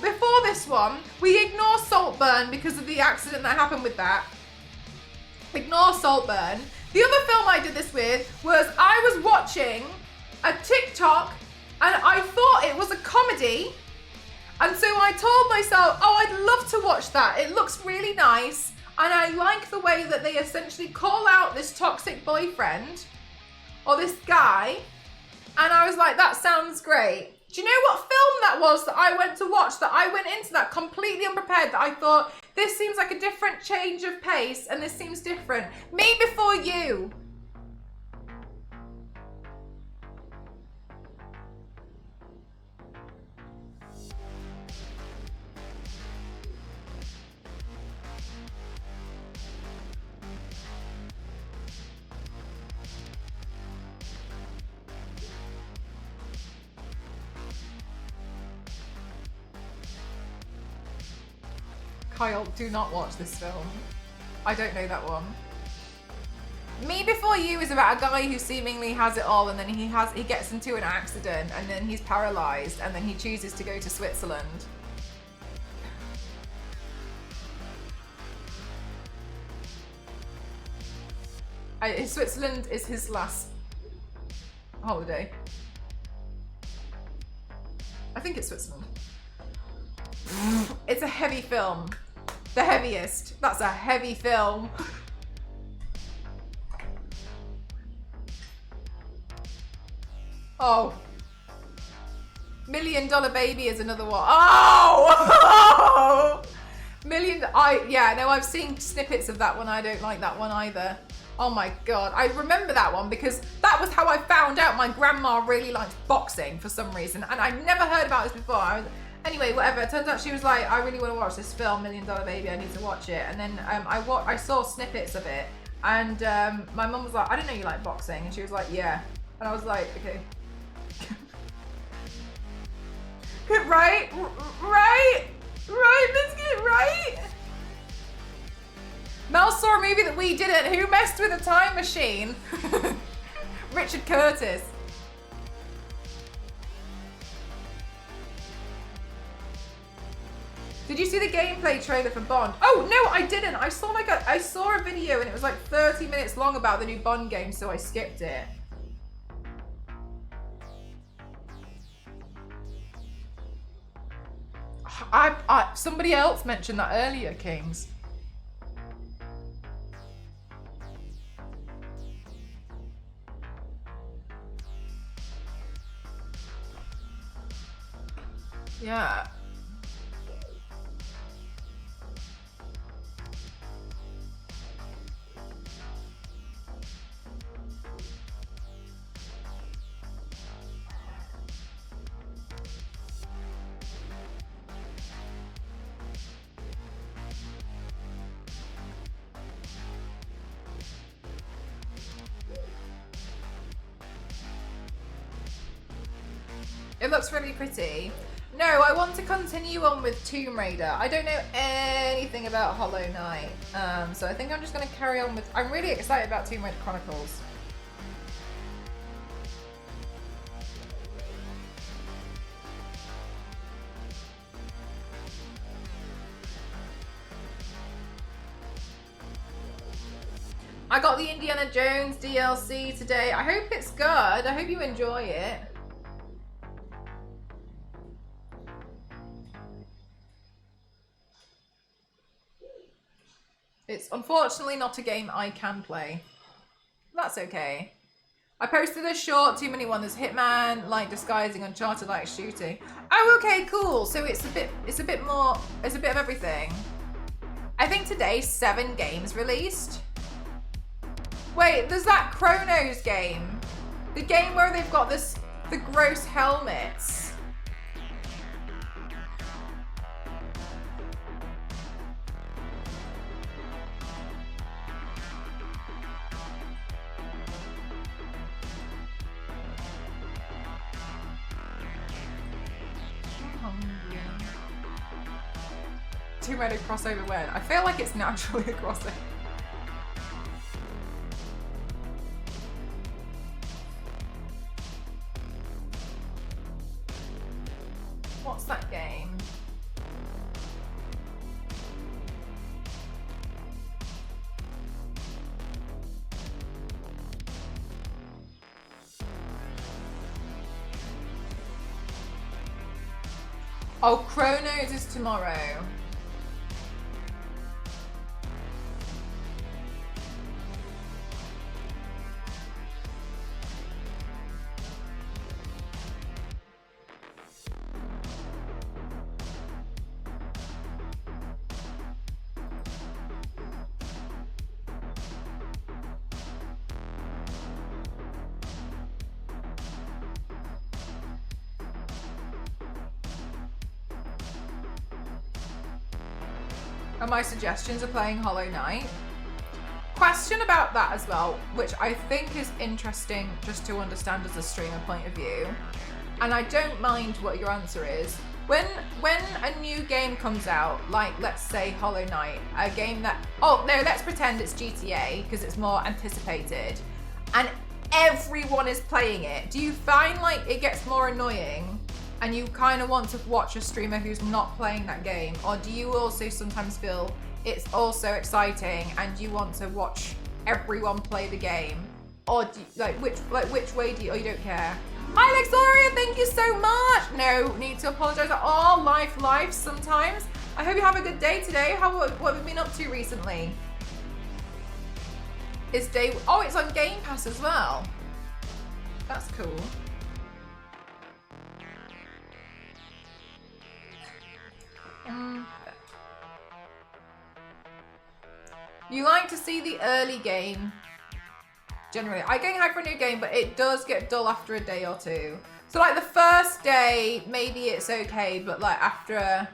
before this one? We ignore Saltburn because of the accident that happened with that. Ignore Saltburn. The other film I did this with was I was watching a TikTok and I thought it was a comedy. And so I told myself, oh, I'd love to watch that. It looks really nice. And I like the way that they essentially call out this toxic boyfriend or this guy. And I was like, that sounds great. Do you know what film that was that I went to watch, that I went into that completely unprepared, that I thought, this seems like a different change of pace and this seems different? Me Before You. Kyle, do not watch this film. I don't know that one. Me Before You is about a guy who seemingly has it all, and then he gets into an accident, and then he's paralyzed, and then he chooses to go to Switzerland. Switzerland is his last holiday. I think it's Switzerland. It's a heavy film. The heaviest. That's a heavy film. Oh. $1 Million Baby is another one. Oh! I've seen snippets of that one. I don't like that one either. Oh my God. I remember that one because that was how I found out my grandma really liked boxing for some reason. And I'd never heard about this before. Anyway, whatever. It turns out she was like, I really want to watch this film, $1 Million Baby. I need to watch it. And then I saw snippets of it. And my mum was like, I didn't know you like boxing. And she was like, yeah. And I was like, okay. Right? Biscuit, right? Mel saw a movie that we didn't. Who messed with a time machine? Richard Curtis. Did you see the gameplay trailer for Bond? Oh, no, I didn't. I saw a video and it was like 30 minutes long about the new Bond game, so I skipped it. Somebody else mentioned that earlier, Kings. Yeah. It looks really pretty. No, I want to continue on with Tomb Raider. I don't know anything about Hollow Knight. So I think I'm just going to carry on with... I'm really excited about Tomb Raider Chronicles. I got the Indiana Jones DLC today. I hope it's good. I hope you enjoy it. It's unfortunately not a game I can play. That's okay. I posted a short, too many one. There's Hitman, like disguising, Uncharted, like shooting. Oh, okay, cool. So it's a bit more, it's a bit of everything. I think today 7 games released. Wait, there's that Chronos game. The game where they've got the gross helmets. Too many crossover when? I feel like it's naturally a crossover. What's that game? Oh, Chronos is tomorrow. And my suggestions are playing Hollow Knight. Question about that as well, which I think is interesting just to understand as a streamer point of view. And I don't mind what your answer is. When a new game comes out, like let's say Hollow Knight, a game that, oh no, let's pretend it's GTA because it's more anticipated, and everyone is playing it, do you find like it gets more annoying and you kind of want to watch a streamer who's not playing that game? Or do you also sometimes feel it's also exciting and you want to watch everyone play the game? Or do you, which way do you, or you don't care? Hi Lexoria, thank you so much. No need to apologize at all. Life sometimes. I hope you have a good day today. What have you been up to recently? It's on Game Pass as well. That's cool. You like to see the early game. Generally, I get hyped for a new game, but it does get dull after a day or two. So like the first day, maybe it's okay, but like after,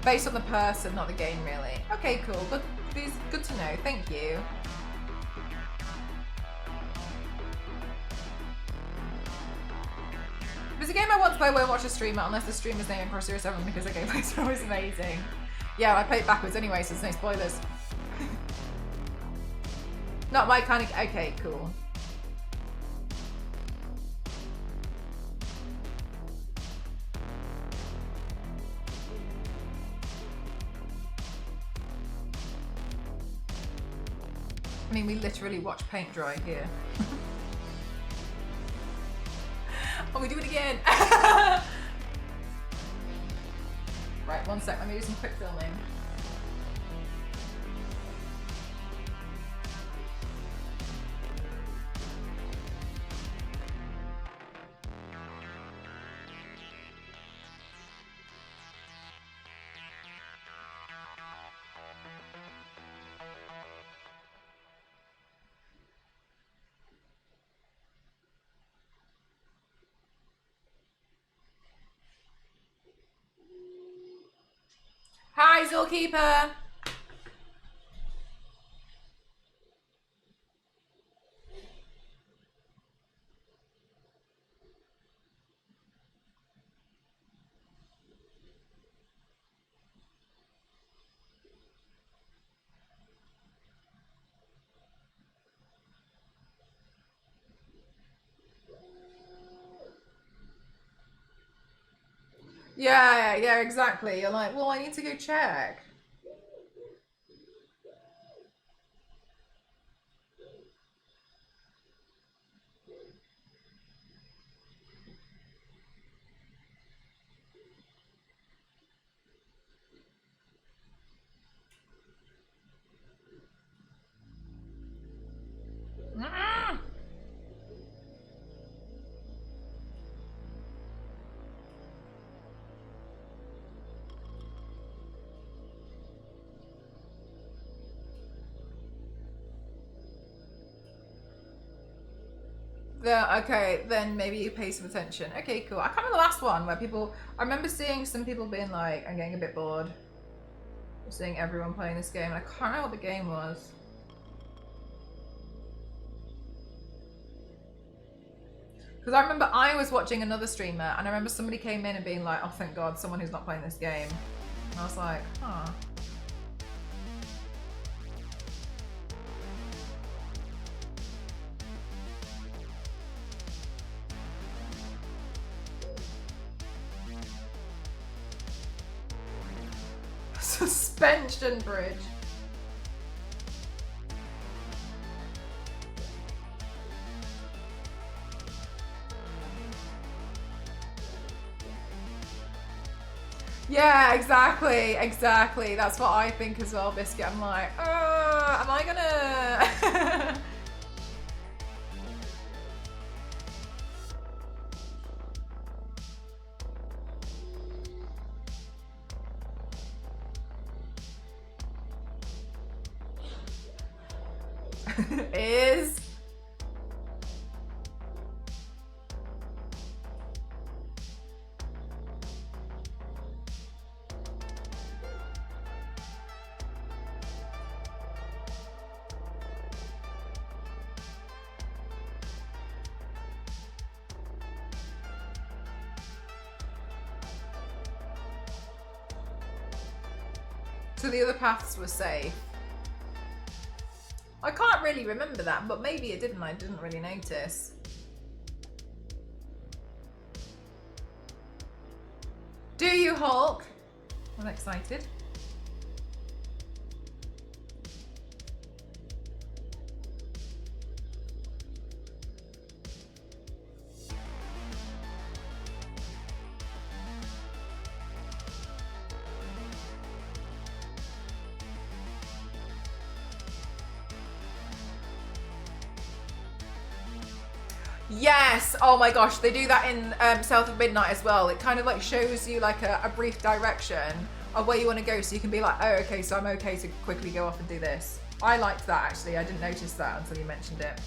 based on the person, not the game really. Okay, cool, good to know, thank you. If it's a game I want to play, I won't watch a streamer unless the streamer's name in Cross 07 because the gameplays are always amazing. Yeah, I played backwards anyway, so there's no spoilers. Not my kind of, okay, cool. I mean, we literally watch paint dry here. Oh, we do it again. Right, one sec, let me do some quick filming. Hi, Zookeeper. Yeah, exactly. You're like, well, I need to go check. Okay, then maybe you pay some attention. Okay, cool. I can't remember the last one where people. I remember seeing some people being like, "I'm getting a bit bored." Seeing everyone playing this game, and I can't remember what the game was. Because I remember I was watching another streamer, and I remember somebody came in and being like, "Oh, thank God, someone who's not playing this game." And I was like, "Huh." Suspension bridge. Yeah, exactly. That's what I think as well, Biscuit. I'm like, am I gonna? Is. So the other paths were safe. I can't really remember that, but maybe it didn't. I didn't really notice. Do you, Hulk? I'm excited. Yes! Oh my gosh, they do that in South of Midnight as well. It kind of like shows you like a brief direction of where you want to go, so you can be like, oh, okay, so I'm okay to quickly go off and do this. I liked that actually. I didn't notice that until you mentioned it.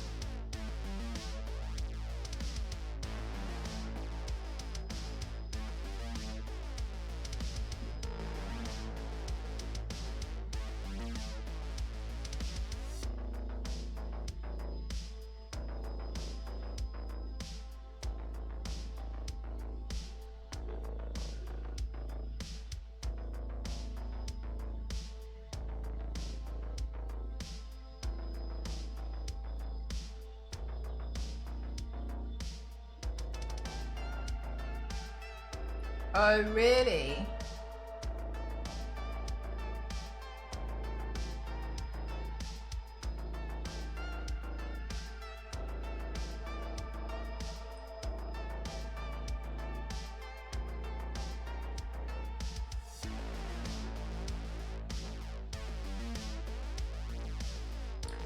Oh, really?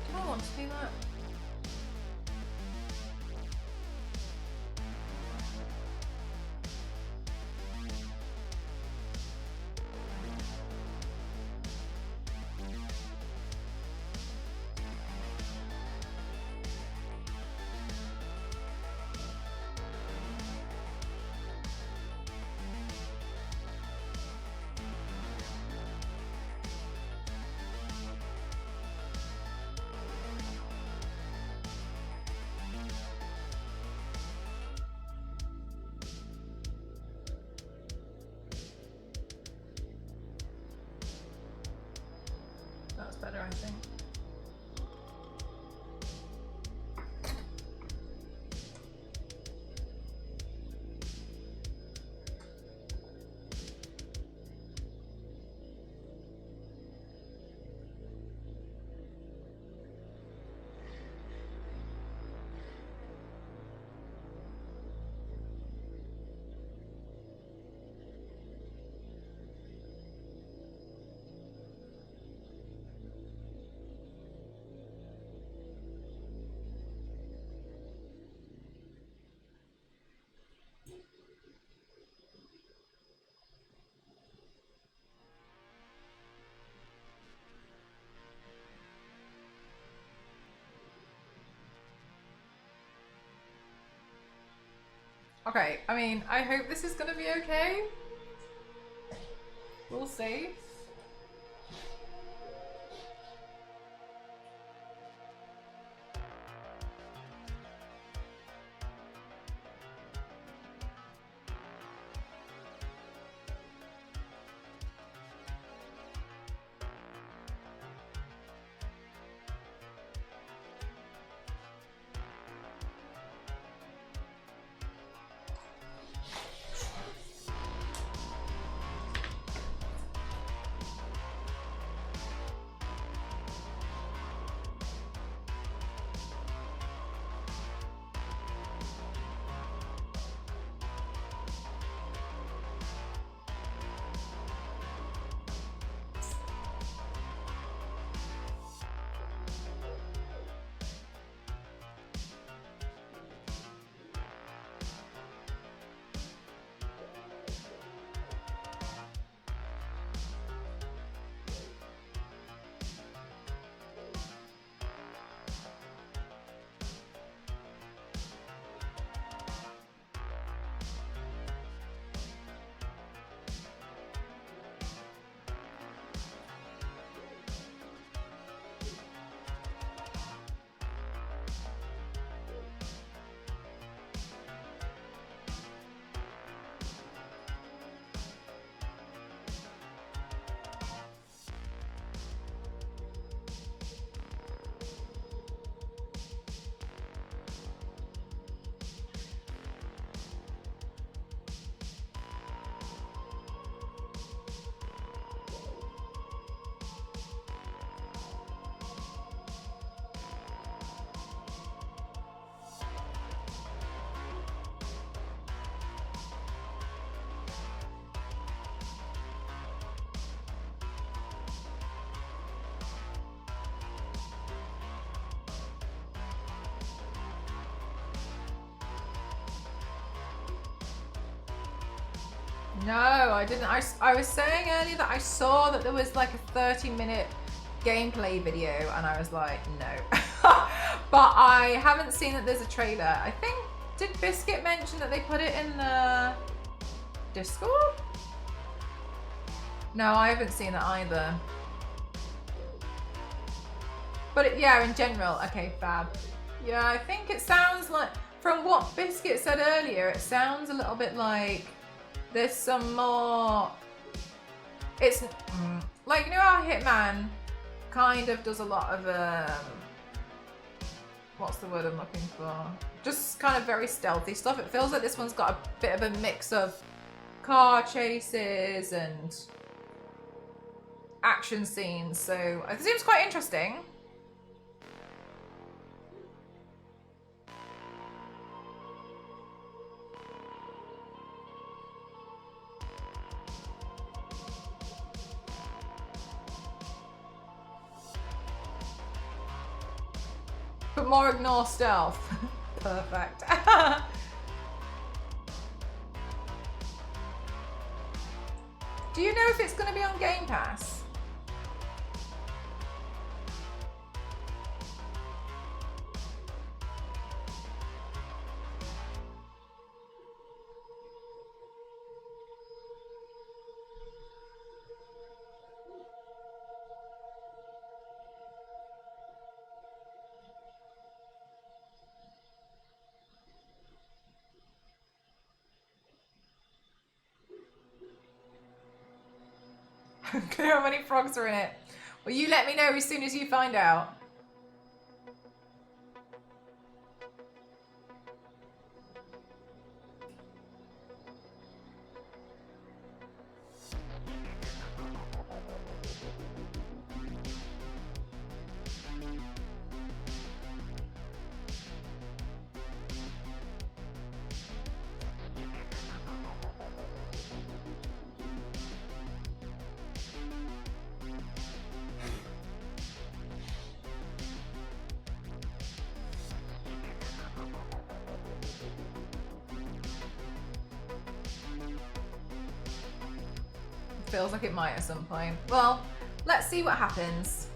Do I want to do that? That's better, I think. Okay, I mean, I hope this is gonna be okay. We'll see. No, I didn't. I was saying earlier that I saw that there was like a 30-minute gameplay video and I was like, no. But I haven't seen that there's a trailer. I think, did Biscuit mention that they put it in the Discord? No, I haven't seen it either. But yeah, in general, okay, fab. Yeah, I think it sounds like, from what Biscuit said earlier, it sounds a little bit like there's some more, it's like, you know how Hitman kind of does a lot of, what's the word I'm looking for? Just kind of very stealthy stuff. It feels like this one's got a bit of a mix of car chases and action scenes, so it seems quite interesting. But more ignore stealth. Perfect. Do you know if it's going to be on Game Pass? How many frogs are in it? Well, you let me know as soon as you find out. Feels like it might at some point. Well, let's see what happens.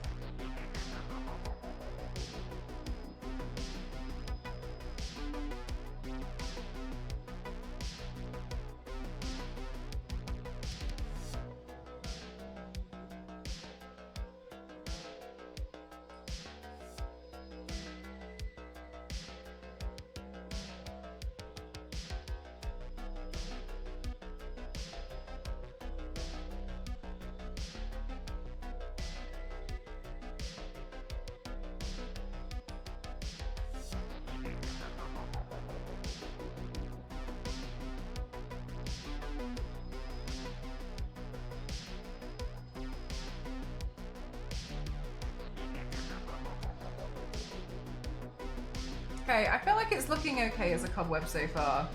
Okay, I feel like it's looking okay as a cobweb so far.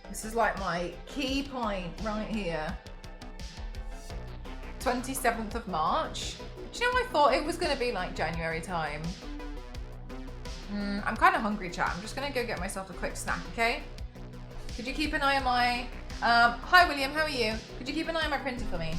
This is like my key point right here. 27th of March. Do you know, I thought it was going to be like January time. I'm kind of hungry, chat. I'm just going to go get myself a quick snack, okay? Could you keep an eye on my... hi, William. How are you? Could you keep an eye on my printer for me?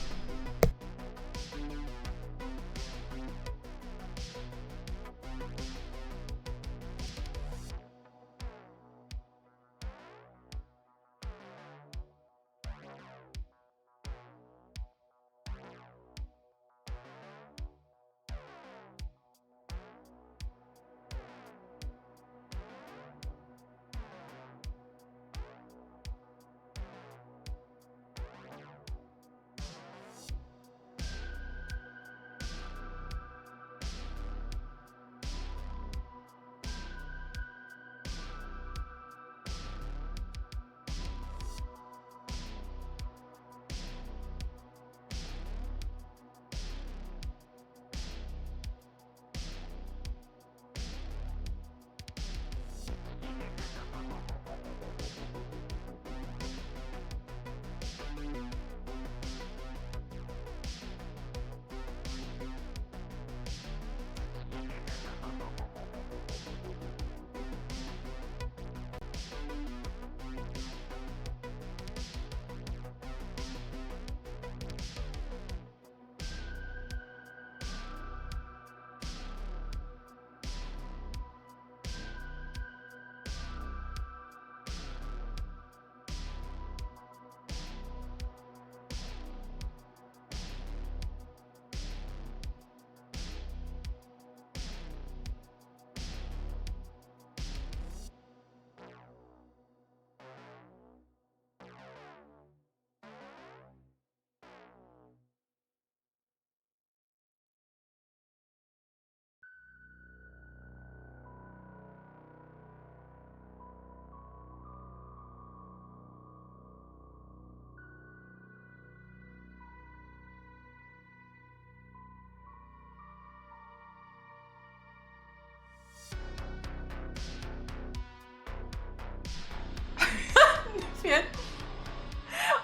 Yeah.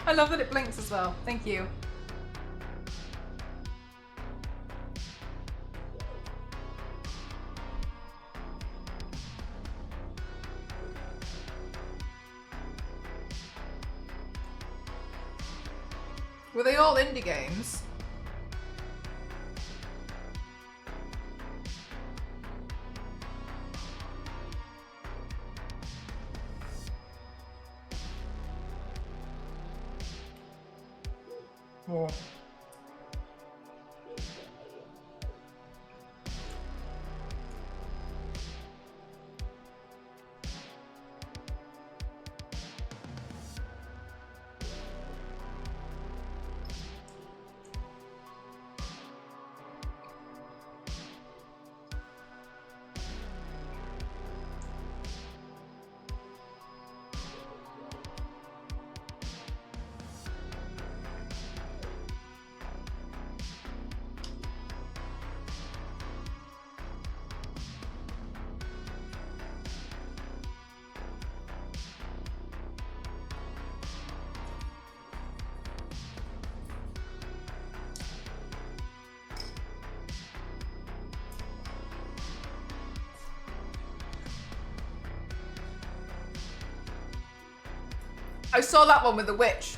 I love that it blinks as well. Thank you. Were they all indie games? Oh. I saw that one with the witch.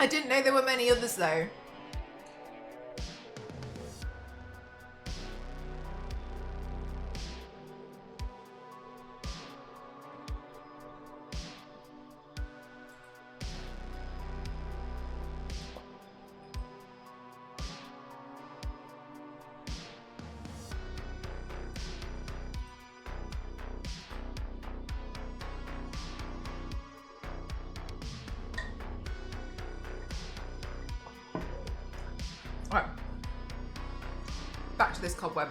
I didn't know there were many others though. All right. Back to this cobweb.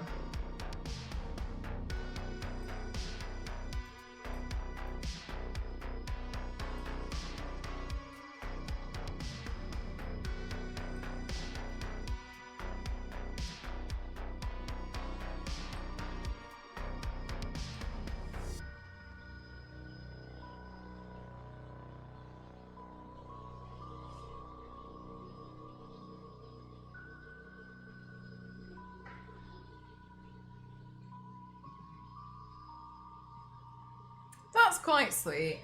That's quite sweet.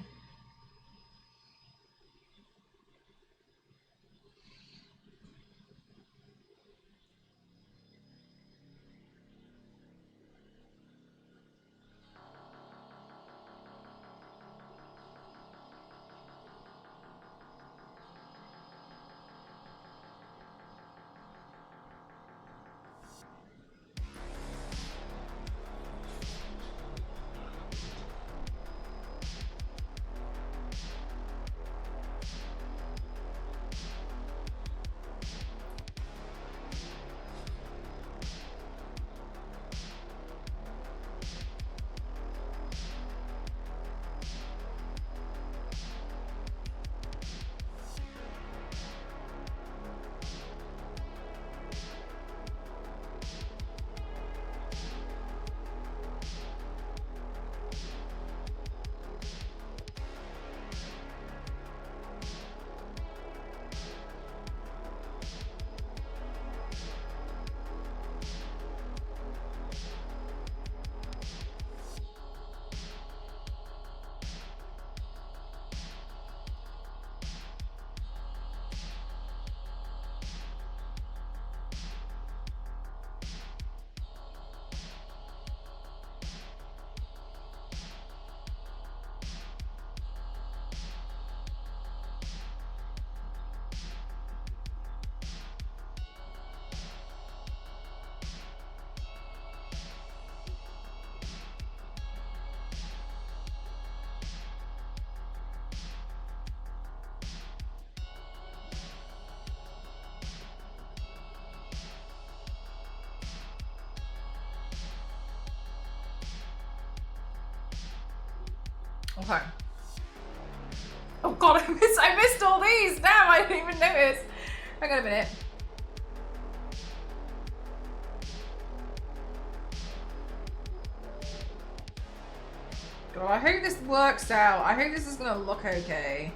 Okay. Oh god, I missed all these! Damn, I didn't even notice. Hang on a minute. God, I hope this works out. I hope this is gonna look okay.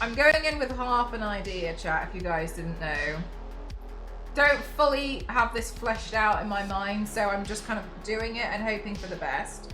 I'm going in with half an idea, chat, if you guys didn't know. Don't fully have this fleshed out in my mind, so I'm just kind of doing it and hoping for the best.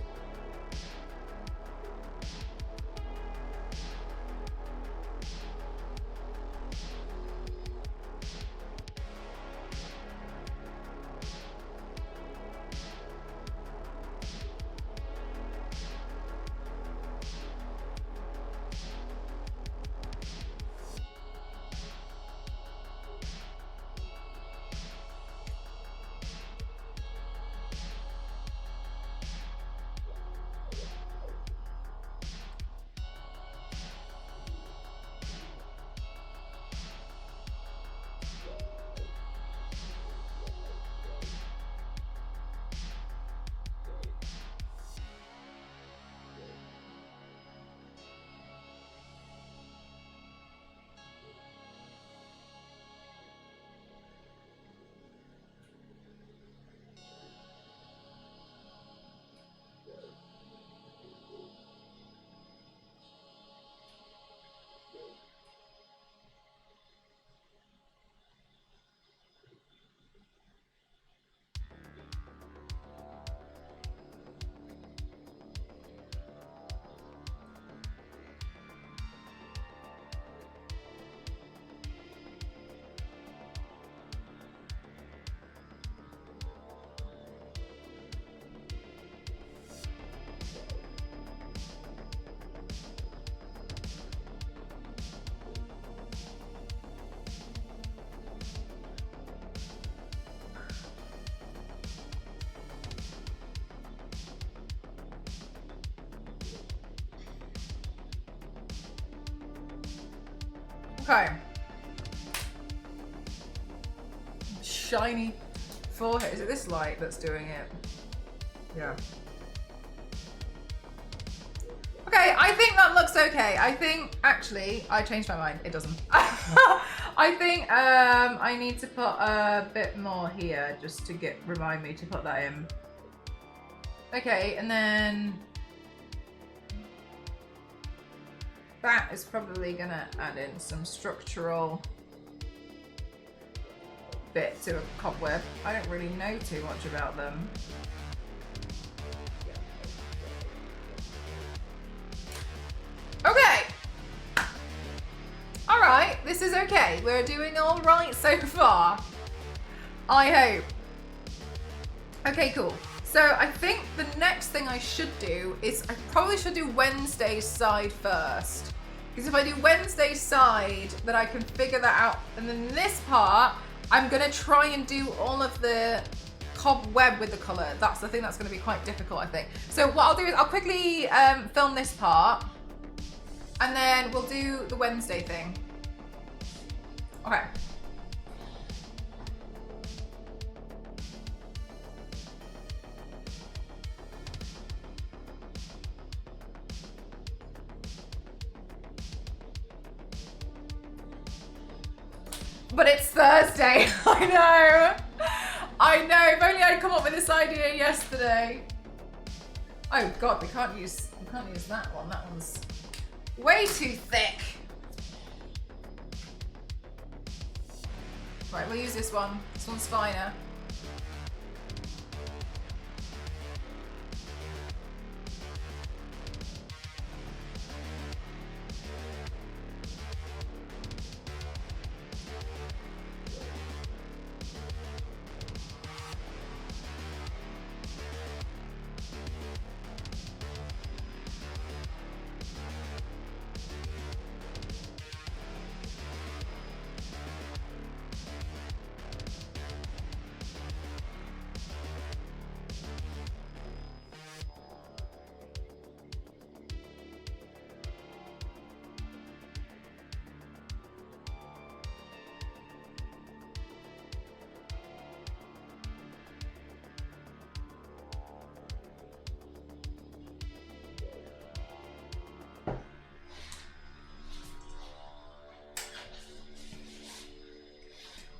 Okay. shiny forehead. Is it this light that's doing it? Yeah. Okay, I think that looks okay. I think, actually, I changed my mind. It doesn't. I think I need to put a bit more here just to remind me to put that in. Okay, and then that is probably gonna add in some structural bit to a cobweb. I don't really know too much about them. Okay. All right, this is okay. We're doing all right so far. I hope. Okay, cool. So I think the next thing I should do is I probably should do Wednesday's side first. Because if I do Wednesday's side, then I can figure that out. And then this part, I'm gonna try and do all of the cobweb with the color. That's the thing that's gonna be quite difficult, I think. So what I'll do is I'll quickly film this part and then we'll do the Wednesday thing. Okay. But it's Thursday. I know. I know. If only I'd come up with this idea yesterday. Oh God, we can't use that one. That one's way too thick. Right, we'll use this one. This one's finer.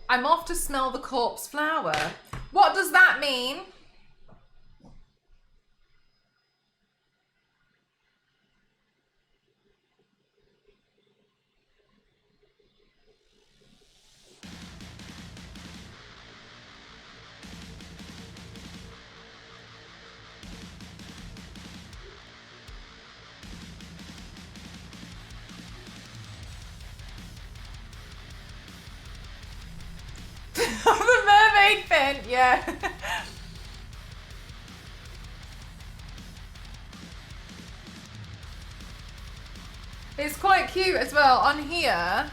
I'm off to smell the corpse flower. What does that mean? The mermaid fin, yeah. It's quite cute as well. On here,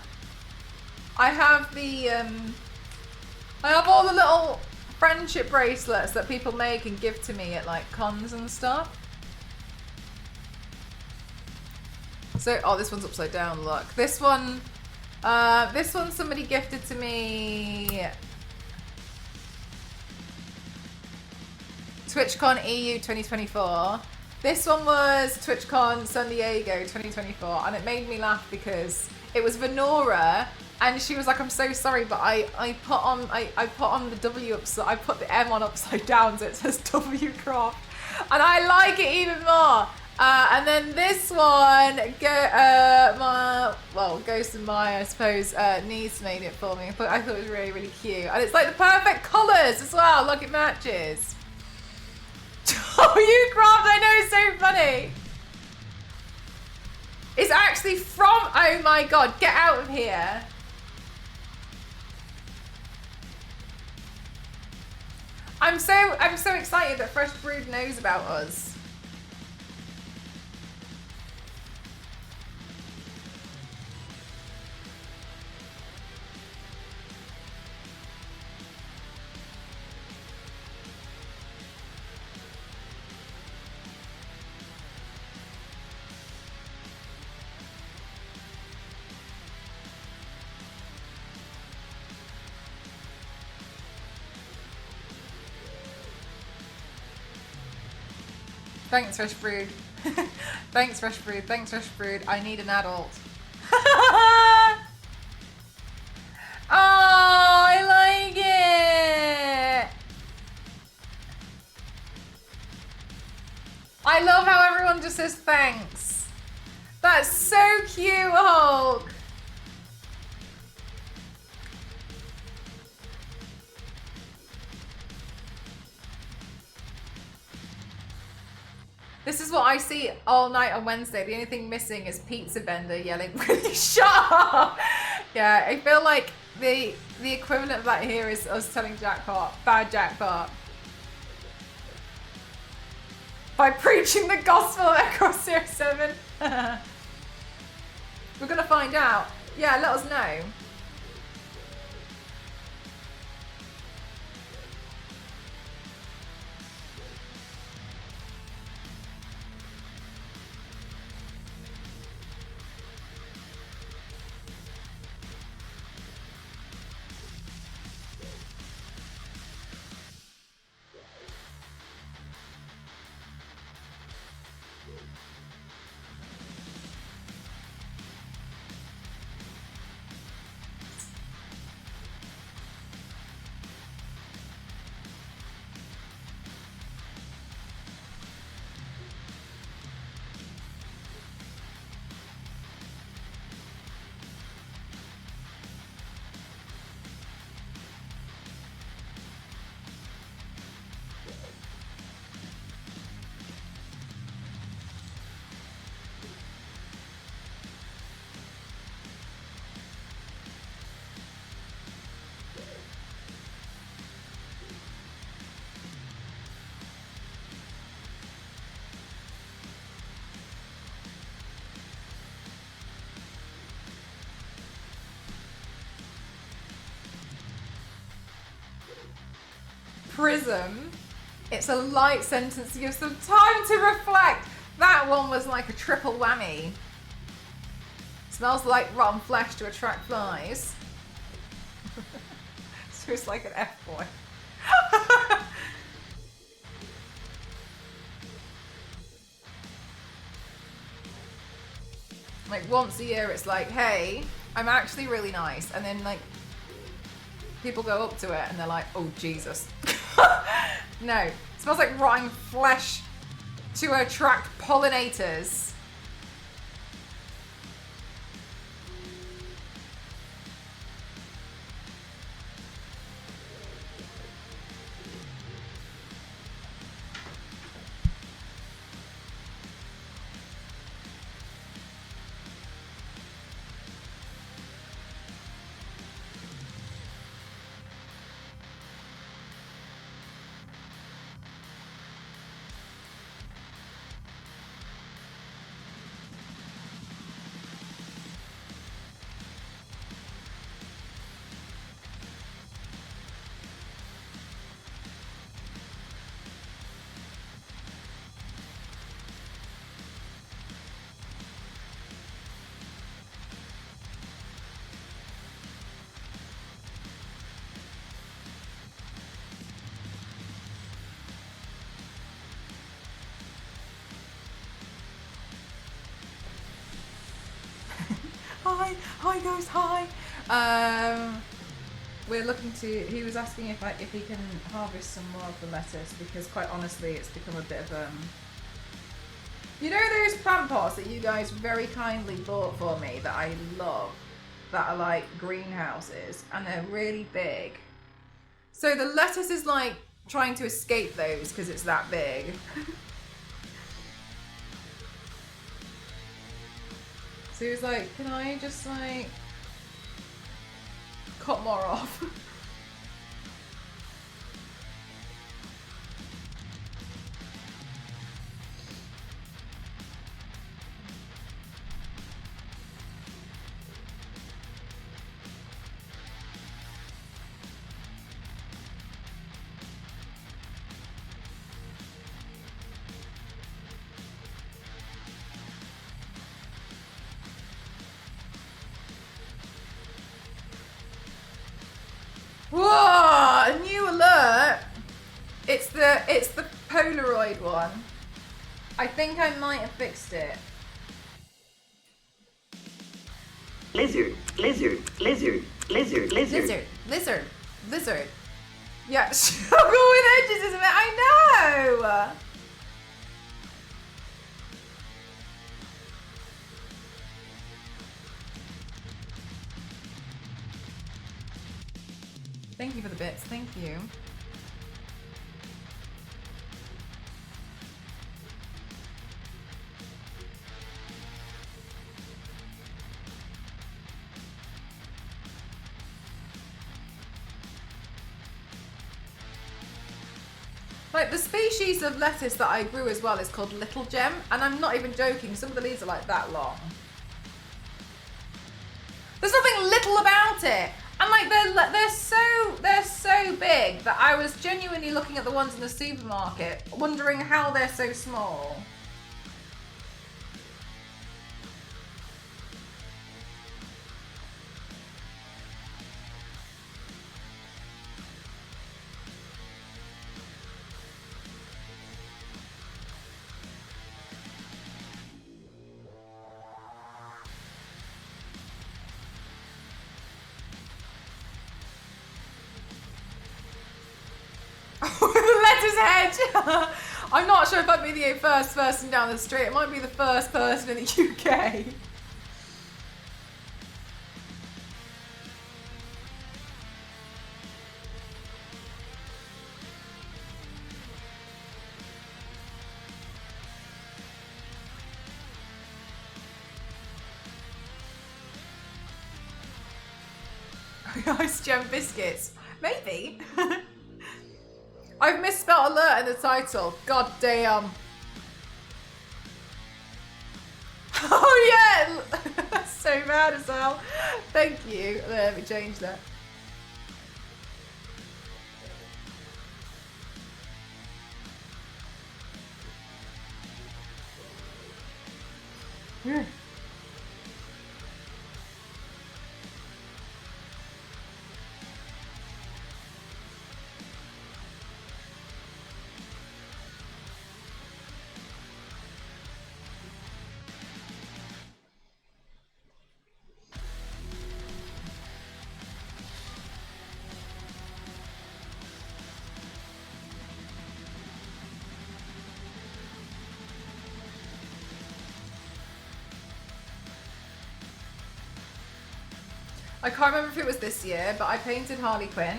I have I have all the little friendship bracelets that people make and give to me at like cons and stuff. So, oh, this one's upside down. Look, this one somebody gifted to me. TwitchCon EU 2024. This one was TwitchCon San Diego 2024, and it made me laugh because it was Venora, and she was like, "I'm so sorry, but I put on the W upside, I put the M on upside down, so it says W Craft," and I like it even more. And then this one, Ghost and Maya, I suppose, niece made it for me. I thought it was really, really cute, and it's like the perfect colours as well. Look, it matches. Oh, you Craft, I know, it's so funny. It's actually from, oh my God, get out of here. I'm so excited that Fresh Brood knows about us. Thanks, Fresh Brood. Thanks, Fresh Brood. Thanks, Fresh Brood. I need an adult. Oh, I like it. I love how everyone just says thanks. That's so cute, Hulk. This is what I see all night on Wednesday. The only thing missing is Pizza Bender yelling, "Really shut up!" Yeah, I feel like the equivalent of that here is us telling Jackpot, bad Jackpot, by preaching the gospel across 07. We're gonna find out. Yeah, let us know. Prism. It's a light sentence to give some time to reflect. That one was like a triple whammy. Smells like rotten flesh to attract flies. So it's like an F-boy. Like once a year it's like, hey, I'm actually really nice. And then like people go up to it and they're like, oh Jesus. No, it smells like rotting flesh to attract pollinators. Hi guys, hi. We're looking to. He was asking if he can harvest some more of the lettuce because, quite honestly, it's become a bit of You know those plant pots that you guys very kindly bought for me that I love, that are like greenhouses and they're really big. So the lettuce is like trying to escape those because it's that big. So he was like, can I just like cut more off? Whoa! A new alert! It's the Polaroid one. I think I might have fixed it. Lizard, lizard, lizard, lizard, lizard. Lizard, lizard, lizard. Yeah, struggle with edges, isn't it? I know! Thank you for the bits, thank you. Like, the species of lettuce that I grew as well is called Little Gem, and I'm not even joking, some of the leaves are like that long. There's nothing little about it! And like, they're so big that I was genuinely looking at the ones in the supermarket, wondering how they're so small. Lettuce hedge! I'm not sure if I'd be the first person down the street. It might be the first person in the UK. Ice gem biscuits. Maybe. I've misspelled alert in the title. God damn. Oh yeah! That's so bad as well. Thank you. Let me change that. I can't remember if it was this year, but I painted Harley Quinn,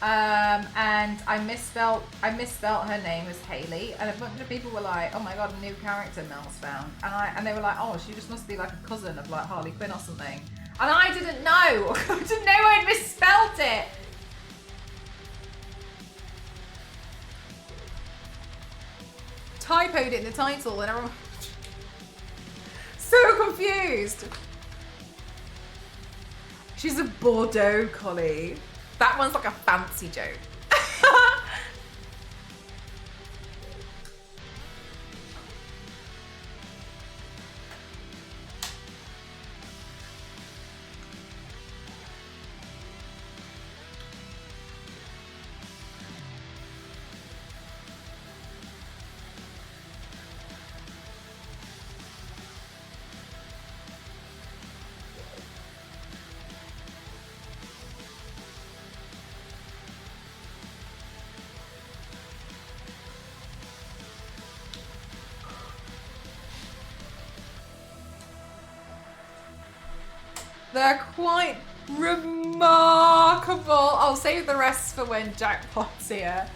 and I misspelt her name as Haley, and a bunch of people were like, "Oh my god, a new character Mel's found," and they were like, "Oh, she just must be like a cousin of like Harley Quinn or something," and I didn't know. I didn't know I'd misspelt it. Typoed it in the title, and everyone so confused. She's a Bordeaux collie. That one's like a fancy joke. They're quite remarkable. I'll save the rest for when Jackpot's here.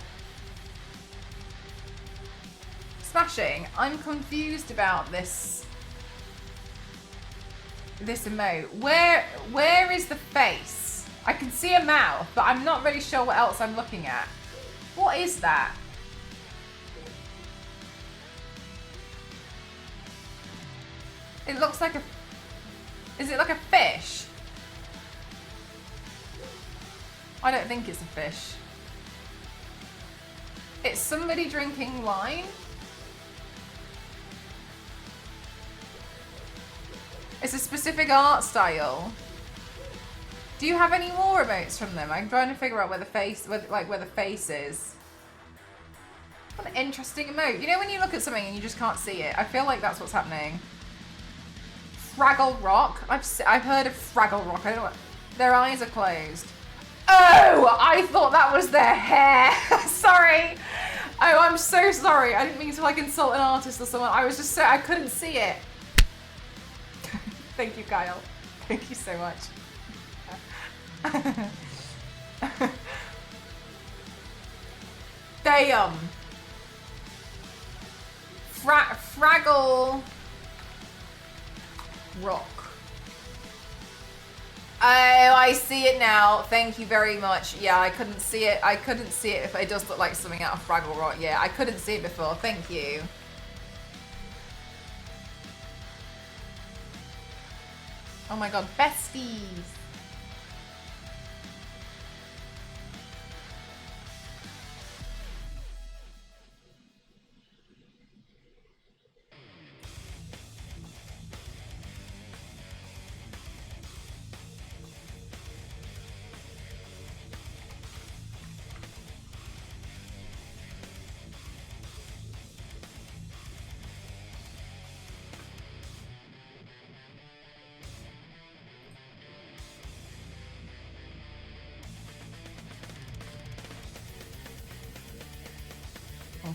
Smashing. I'm confused about this emote. Where is the face? I can see a mouth, but I'm not really sure what else I'm looking at. What is that? It looks like a... Is it like a fish? I don't think it's a fish. It's somebody drinking wine. It's a specific art style. Do you have any more emotes from them? I'm trying to figure out where the face, where the face is. What an interesting emote. You know when you look at something and you just can't see it? I feel like that's what's happening. Fraggle Rock. I've heard of Fraggle Rock. I don't know what... Their eyes are closed. Oh, I thought that was their hair. Sorry. Oh, I'm so sorry. I didn't mean to like insult an artist or someone. I was just so... I couldn't see it. Thank you, Kyle. Thank you so much. Damn. Fraggle Rock. Oh, I see it now. Thank you very much. Yeah, I couldn't see it. I couldn't see it if it does look like something out of Fraggle Rock. Yeah, I couldn't see it before. Thank you. Oh my god, besties.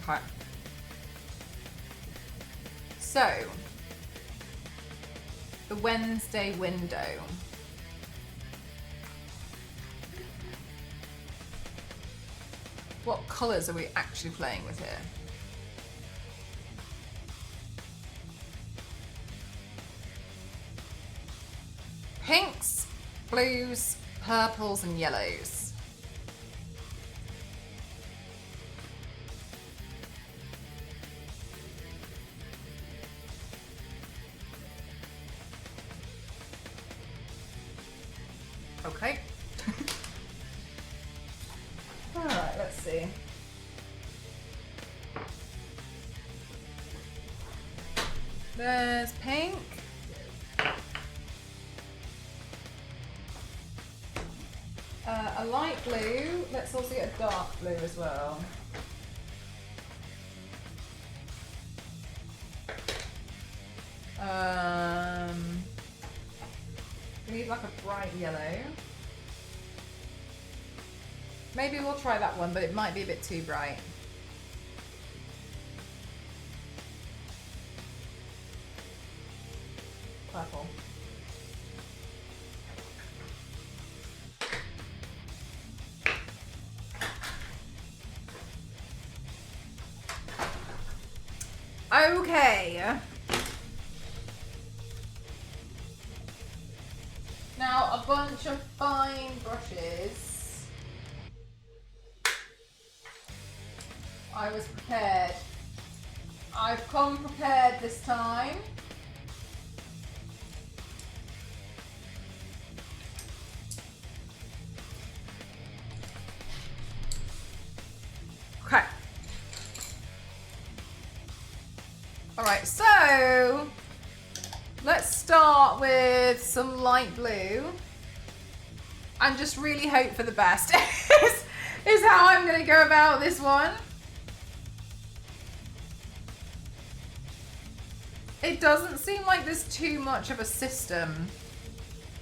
Okay. So, the Wednesday window. What colours are we actually playing with here? Pinks, blues, purples and yellows. Okay. All right, let's see. There's pink. A light blue. Let's also get a dark blue as well. We need like a bright yellow. Maybe we'll try that one, but it might be a bit too bright. Purple. Okay. Now a bunch of fine brushes. I was prepared. I've come prepared this time. Okay. All right, so let's start with some light blue and just really hope for the best is how I'm going to go about this one. It doesn't seem like there's too much of a system.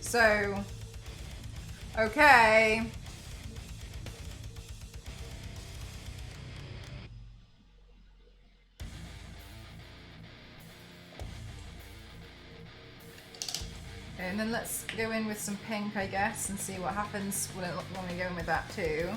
So, okay. And then let's go in with some pink, I guess, and see what happens when we go in with that too.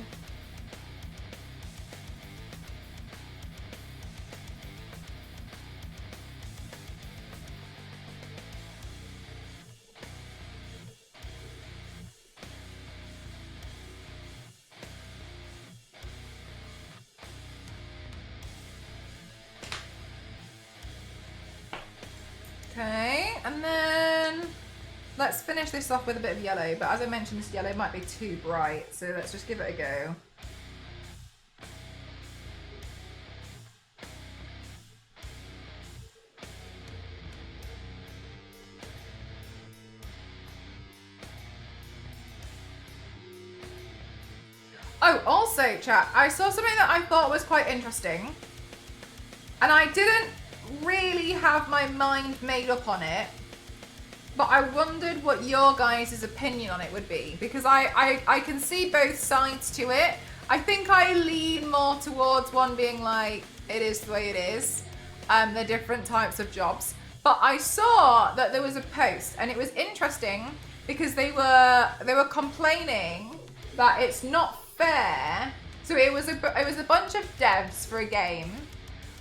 Okay, and then let's finish this off with a bit of yellow, but as I mentioned, this yellow might be too bright, so let's just give it a go. Oh, also, chat, I saw something that I thought was quite interesting. And I didn't really have my mind made up on it, but I wondered what your guys' opinion on it would be, because I can see both sides to it. I think I lean more towards one being like, it is the way it is. They're different types of jobs. But I saw that there was a post, and it was interesting because they were complaining that it's not fair. So it was a bunch of devs for a game,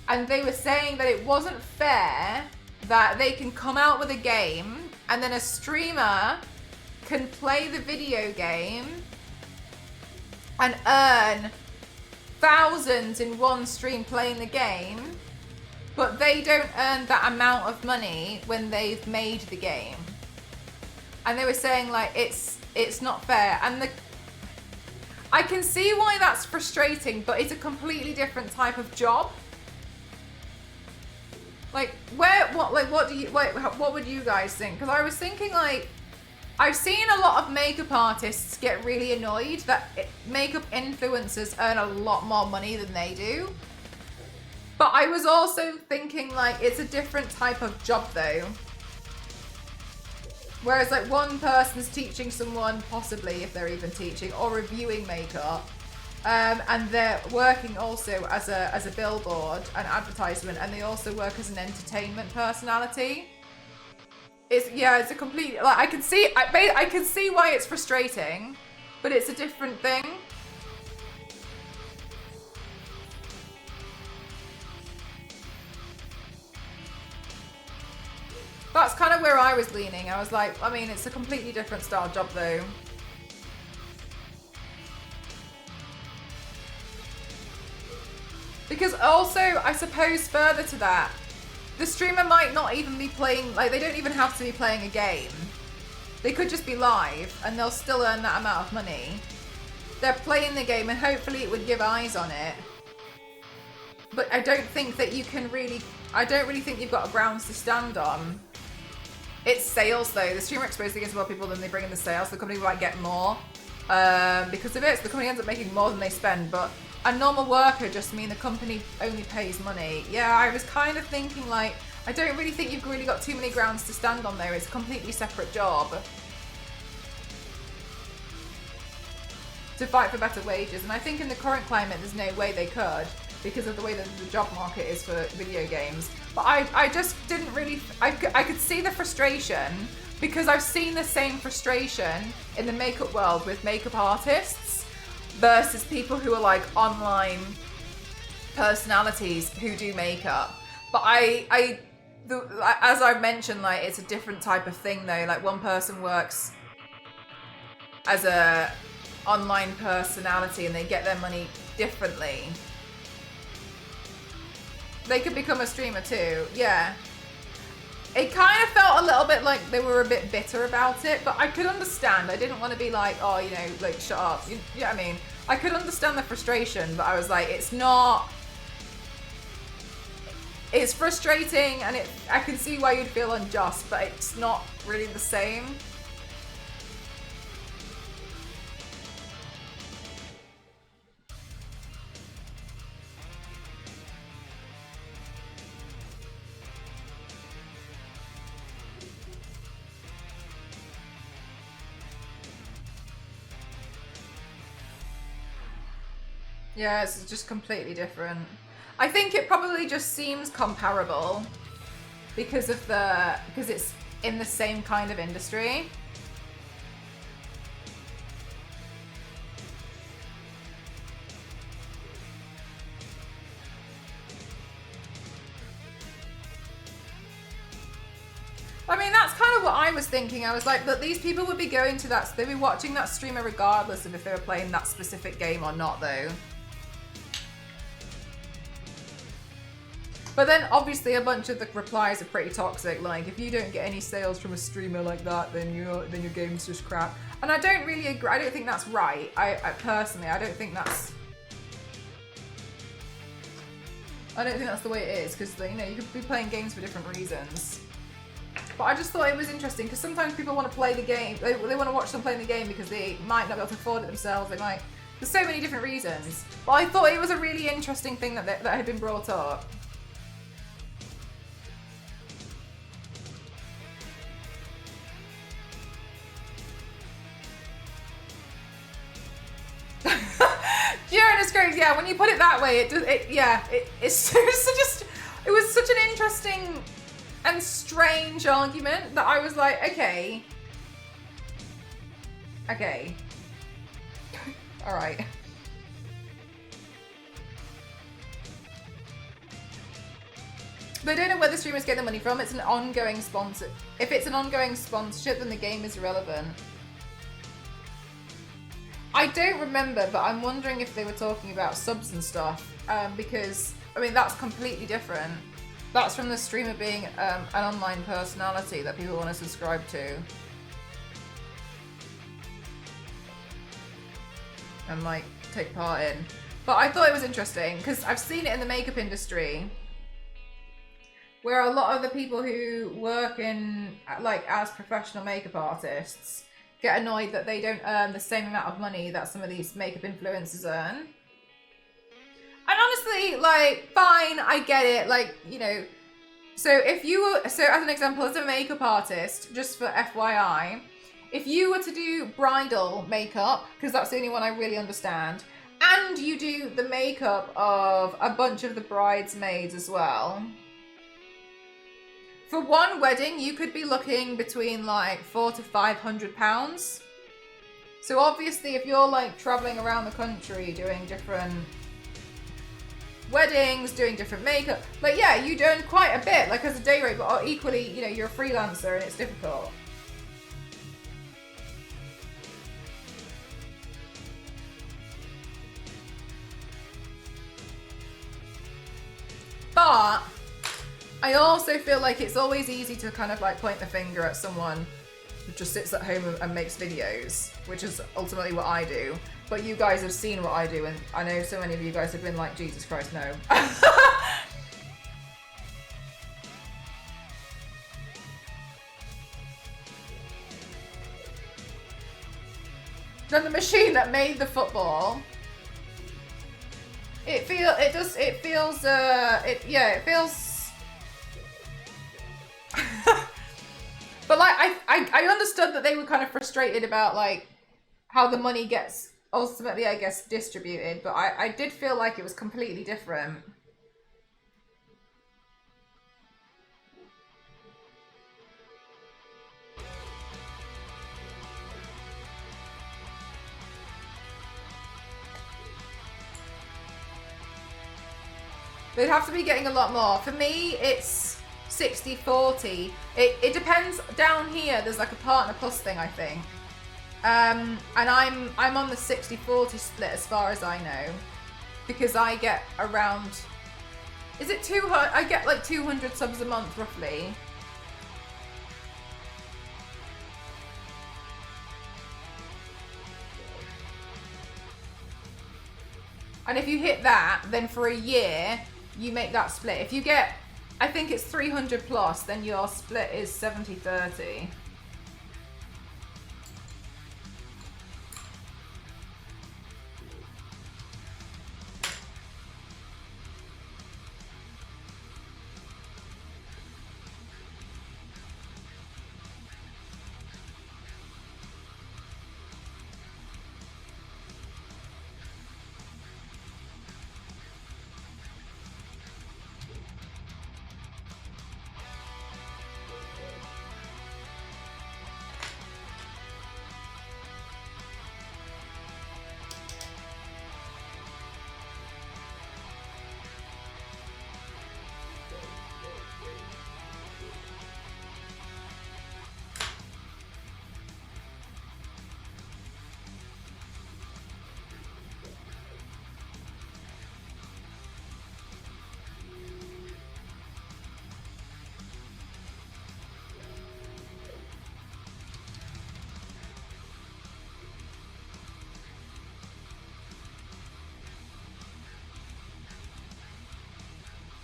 and they were saying that it wasn't fair that they can come out with a game and then a streamer can play the video game and earn thousands in one stream playing the game, but they don't earn that amount of money when they've made the game. And they were saying like it's not fair, and I can see why that's frustrating, but it's a completely different type of job. Like what would you guys think? Because I was thinking like, I've seen a lot of makeup artists get really annoyed that makeup influencers earn a lot more money than they do. But I was also thinking like, it's a different type of job though. Whereas like one person's teaching someone, possibly if they're even teaching, or reviewing makeup. And they're working also as a billboard, an advertisement, and they also work as an entertainment personality. It's a complete, like I can see why it's frustrating, but it's a different thing. That's kind of where I was leaning. I was like, I mean, it's a completely different style job though. Because also, I suppose further to that, the streamer might not even be playing, like they don't even have to be playing a game. They could just be live and they'll still earn that amount of money. They're playing the game and hopefully it would give eyes on it. But I don't think that you can really, I don't really think you've got a grounds to stand on. It's sales though. The streamer exposes against more people than they bring in the sales. The company might get more because of it. So the company ends up making more than they spend, but a normal worker just mean the company only pays money. Yeah, I was kind of thinking like, I don't really think you've really got too many grounds to stand on there. It's a completely separate job. To fight for better wages. And I think in the current climate, there's no way they could because of the way that the job market is for video games. But I just didn't really, I could see the frustration because I've seen the same frustration in the makeup world with makeup artists versus people who are like online personalities who do makeup. But as I've mentioned, like it's a different type of thing though. Like one person works as a online personality and they get their money differently. They could become a streamer too, yeah. It kind of felt a little bit like they were a bit bitter about it, but I could understand. I didn't want to be like, oh, you know, like shut up. You know what I mean? I could understand the frustration, but I was like, it's frustrating and I can see why you'd feel unjust, but it's not really the same. Yeah, it's just completely different. I think it probably just seems comparable because it's in the same kind of industry. I mean, that's kind of what I was thinking. I was like, that these people would be going to that, they'd be watching that streamer regardless of if they were playing that specific game or not, though. But then obviously a bunch of the replies are pretty toxic. Like, if you don't get any sales from a streamer like that, then your game's just crap. And I don't really agree. I don't think that's right. I personally, I don't think that's the way it is, because you know, you could be playing games for different reasons. But I just thought it was interesting because sometimes people want to play the game. They want to watch them playing the game because they might not be able to afford it themselves. There's so many different reasons. But I thought it was a really interesting thing that had been brought up. yeah, when you put it that way, it does. It was such an interesting and strange argument that I was like, okay, all right. But I don't know where the streamers get the money from. It's an ongoing sponsor. If it's an ongoing sponsorship, then the game is irrelevant. I don't remember, but I'm wondering if they were talking about subs and stuff, because, I mean, that's completely different. That's from the streamer being an online personality that people want to subscribe to. And, like, take part in. But I thought it was interesting, because I've seen it in the makeup industry, where a lot of the people who work in, like, as professional makeup artists get annoyed that they don't earn the same amount of money that some of these makeup influencers earn. And honestly, like, fine, I get it, like, you know, so if you were, so as an example, as a makeup artist, just for FYI, if you were to do bridal makeup, because that's the only one I really understand, and you do the makeup of a bunch of the bridesmaids as well, for one wedding, you could be looking between like £400 to £500. So obviously, if you're like traveling around the country doing different weddings, doing different makeup, like yeah, you earn quite a bit, like as a day rate, but equally, you know, you're a freelancer and it's difficult. But I also feel like it's always easy to kind of like point the finger at someone who just sits at home and makes videos, which is ultimately what I do. But you guys have seen what I do, and I know so many of you guys have been like, Jesus Christ, no. Then the machine that made the football, it feels. But like I understood that they were kind of frustrated about like how the money gets ultimately, I guess, distributed, but I did feel like it was completely different. They'd have to be getting a lot more. For me, it's 60-40. It depends. Down here, there's like a partner plus thing, I think. And I'm on the 60-40 split as far as I know, because I get around, is it 200? I get like 200 subs a month roughly. And if you hit that, then for a year, you make that split. If you get, I think it's 300 plus, then your split is 70-30.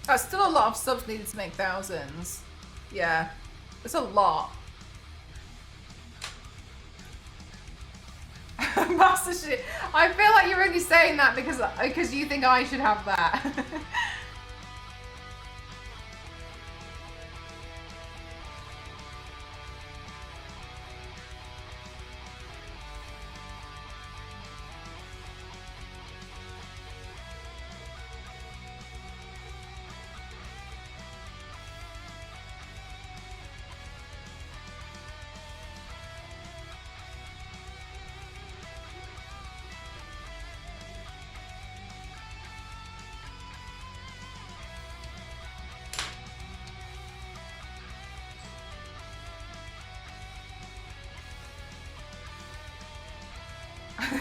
That's still a lot of subs needed to make thousands. Yeah, it's a lot. Master shit. I feel like you're only saying that because you think I should have that.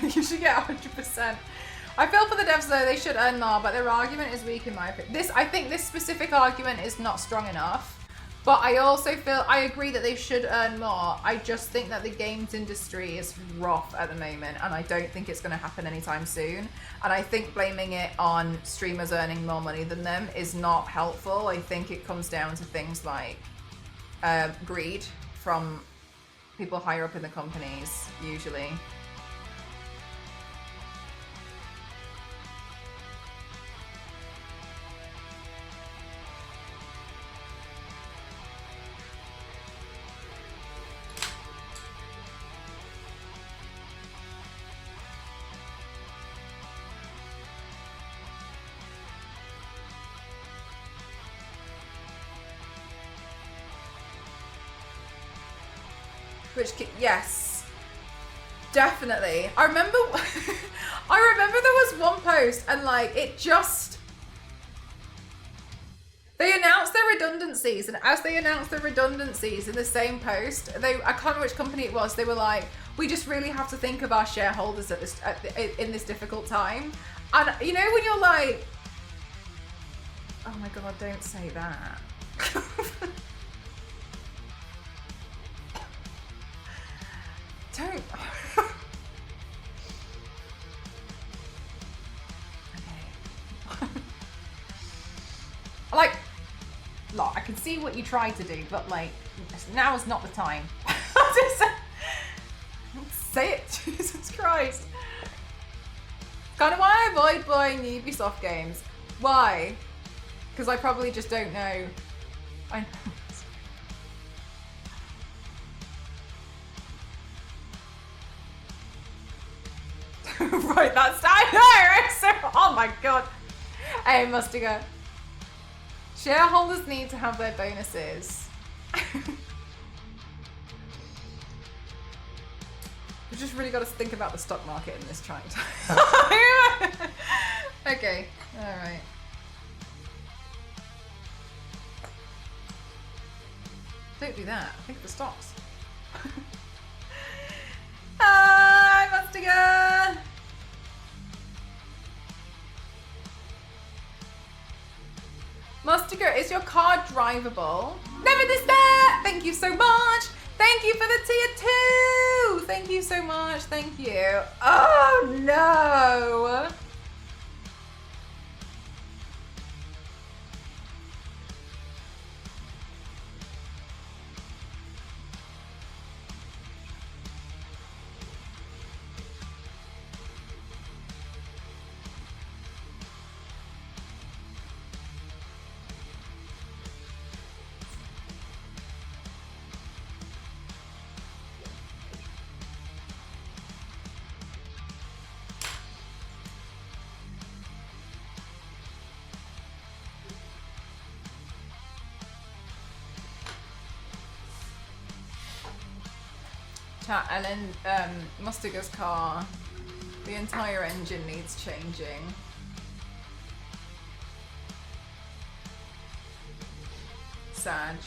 You should get 100%. I feel for the devs though, they should earn more, but their argument is weak in my opinion. I think this specific argument is not strong enough. But I also feel, I agree that they should earn more. I just think that the games industry is rough at the moment, and I don't think it's going to happen anytime soon. And I think blaming it on streamers earning more money than them is not helpful. I think it comes down to things like greed from people higher up in the companies, usually. Yes, definitely. I remember there was one post and like it just, they announced their redundancies, and as they announced their redundancies in the same post, I can't remember which company it was, they were like, we just really have to think of our shareholders in this difficult time. And you know when you're like, oh my god, don't say that. Don't. Okay. Like, look, I can see what you tried to do, but like, now is not the time. Just say it, Jesus Christ. Kind of why I avoid buying the Ubisoft games. Why? Because I probably just don't know. I know. Right, that's I know. So, oh my god. Hey, Mustiga. Shareholders need to have their bonuses. We've just really got to think about the stock market in this trying time. Okay, all right. Don't do that. Think of the stocks. Hi, Mustiga. Mustiga, is your car drivable? Never despair! Thank you so much! Thank you for the tier 2! Thank you so much, thank you. Oh no! And then Mustiga's car, the entire engine needs changing. Sad.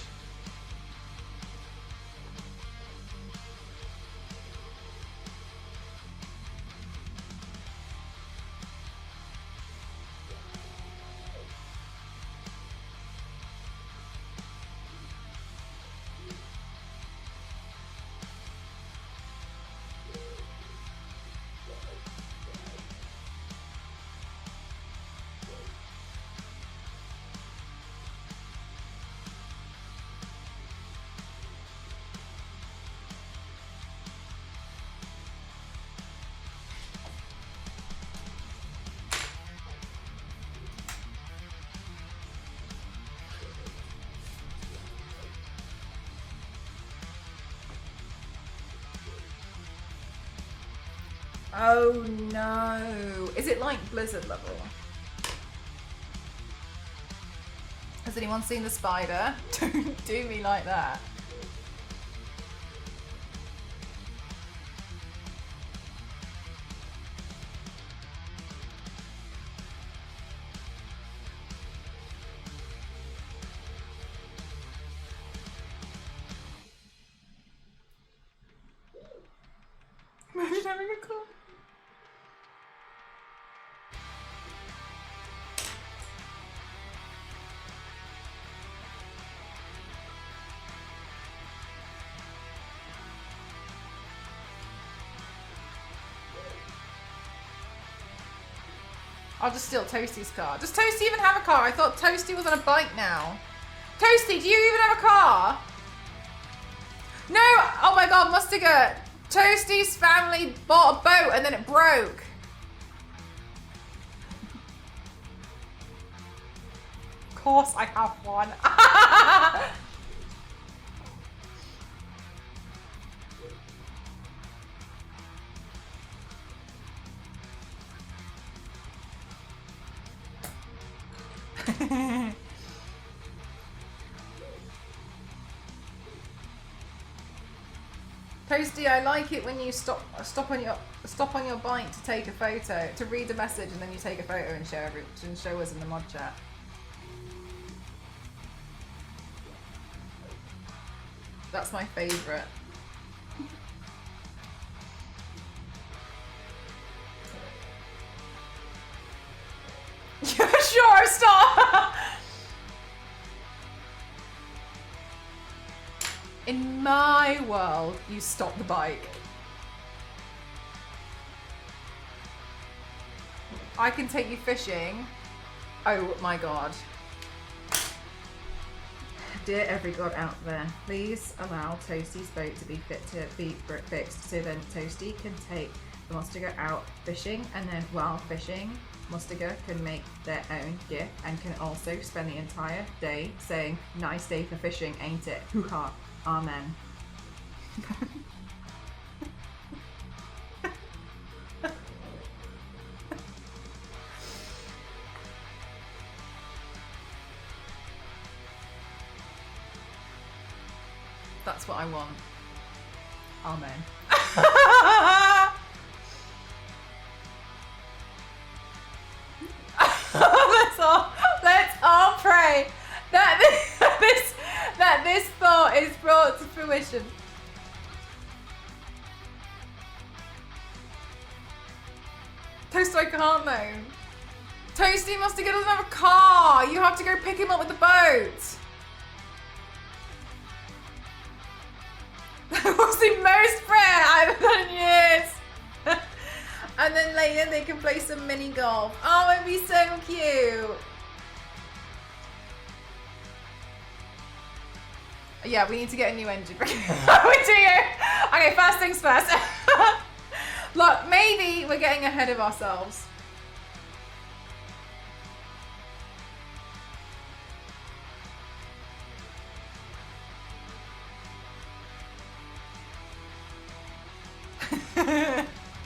Oh no. Is it like Blizzard level? Has anyone seen the spider? Don't do me like that. Imagine having a call. I'll just steal Toasty's car. Does Toasty even have a car? I thought Toasty was on a bike now. Toasty, do you even have a car? No! Oh my god, Mustiga! Toasty's family bought a boat and then it broke. Of course I have one. Toasty, I like it when you stop on your bike to take a photo, to read the message, and then you take a photo and show us in the mod chat. That's my favourite. Yeah, sure, stop! In my world, you stop the bike. I can take you fishing. Oh my god. Dear every god out there, please allow Toasty's boat to be fit to be fixed so then Toasty can take the Mustiga out fishing, and then while fishing, Mustiga can make their own gift and can also spend the entire day saying, "Nice day for fishing, ain't it? Hoo-ha. Amen." That's what I want. Amen. let's all pray that this thought is brought to fruition. Toast, I can't though. Toasty Mustiga doesn't have a car. You have to go pick him up with the boat. That was the most prayer I've done in years. And then later they can play some mini golf. Oh, it'd be so cute. Yeah, we need to get a new engine. We do. Okay, first things first. Look, maybe we're getting ahead of ourselves.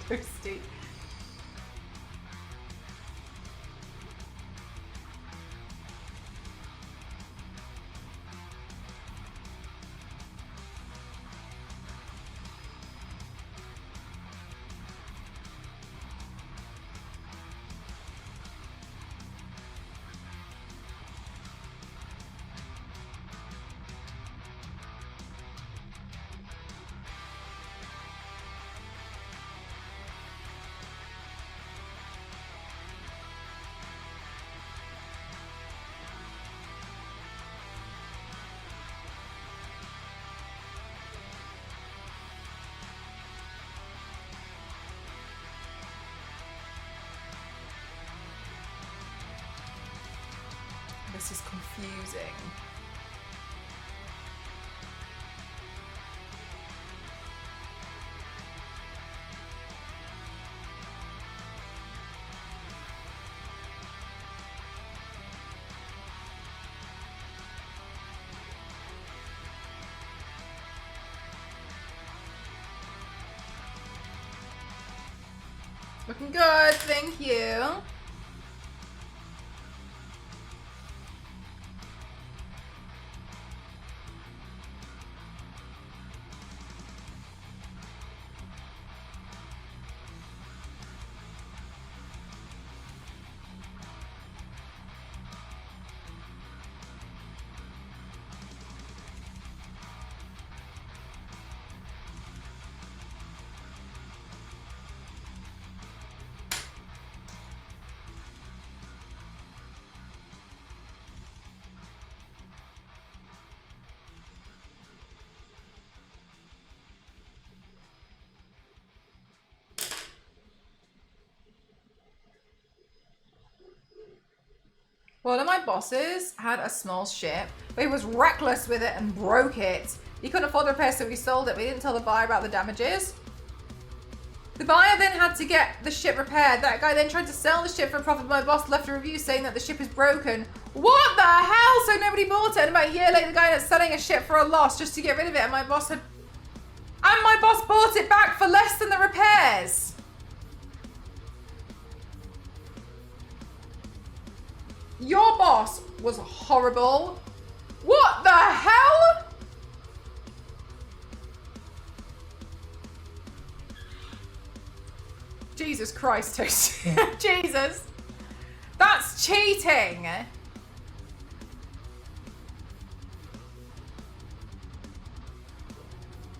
Toasty. This is confusing. Looking good, thank you. One of my bosses had a small ship, but he was reckless with it and broke it. He couldn't afford the repair, so he sold it, but he didn't tell the buyer about the damages. The buyer then had to get the ship repaired. That guy then tried to sell the ship for a profit. My boss left a review saying that the ship is broken. What the hell? So nobody bought it. And about a year later, the guy that's selling a ship for a loss just to get rid of it. And my boss bought it back for less than the repairs. Your boss was horrible. What the hell? Jesus Christ, Toast. Jesus. That's cheating.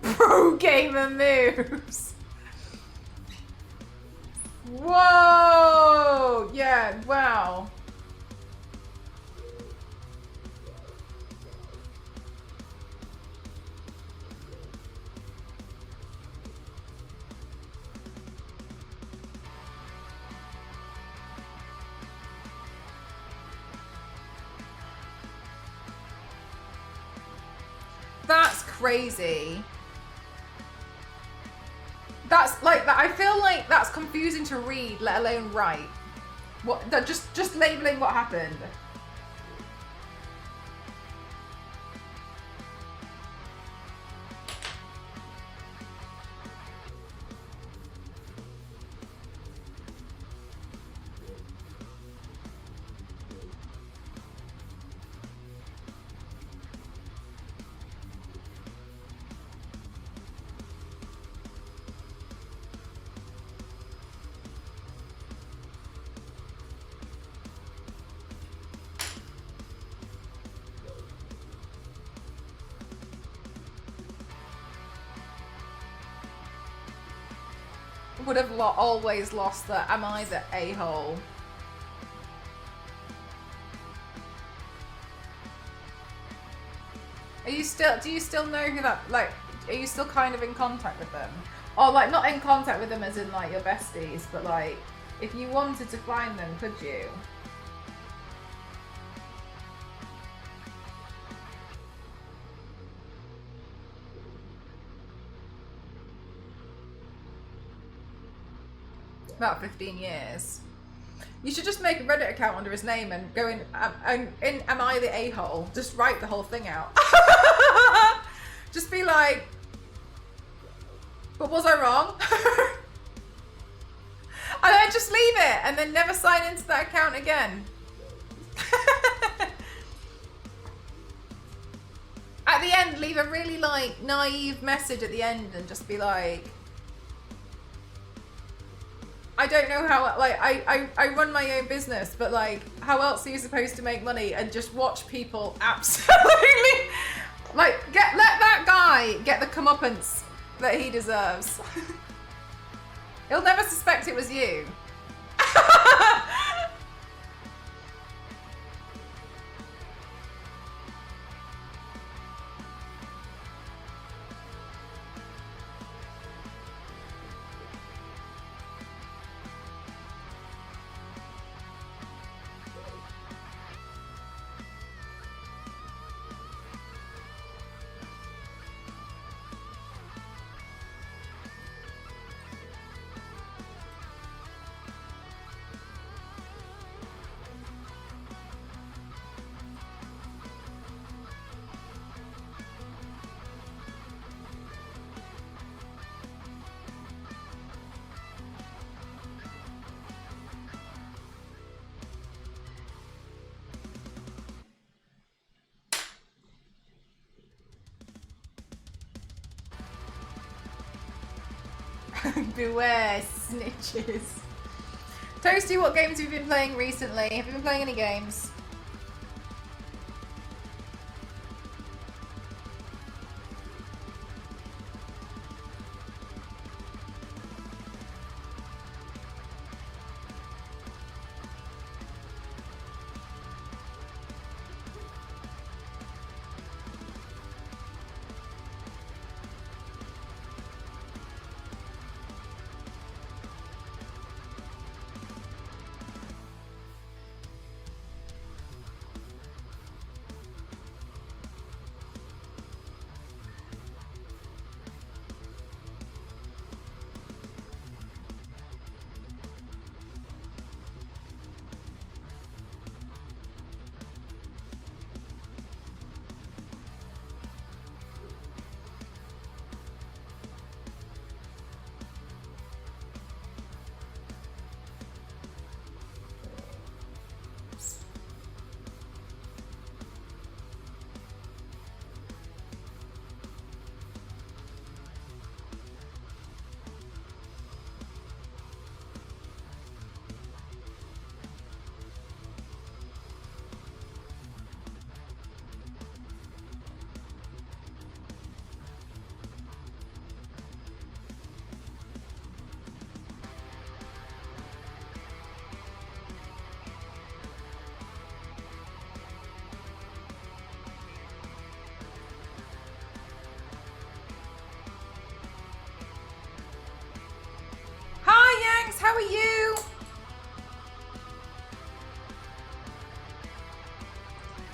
Pro gamer moves. Whoa. Yeah, wow. That's crazy. That's like that. I feel like that's confusing to read, let alone write. What? Just labeling what happened. Would have always lost the am I the a-hole? Do you still know who that, like, are you still kind of in contact with them? Or like not in contact with them as in like your besties, but like if you wanted to find them, could you? About 15 years. You should just make a Reddit account under his name and go in Am I the a-hole? Just write the whole thing out. Just be like, but was I wrong? And then just leave it and then never sign into that account again. At the end, leave a really like naive message at the end and just be like, I don't know how, like, I run my own business, but like, how else are you supposed to make money? And just watch people absolutely, like, let that guy get the comeuppance that he deserves. He'll never suspect it was you. Beware snitches. Toasty, what games have you been playing recently? Have you been playing any games? How are you?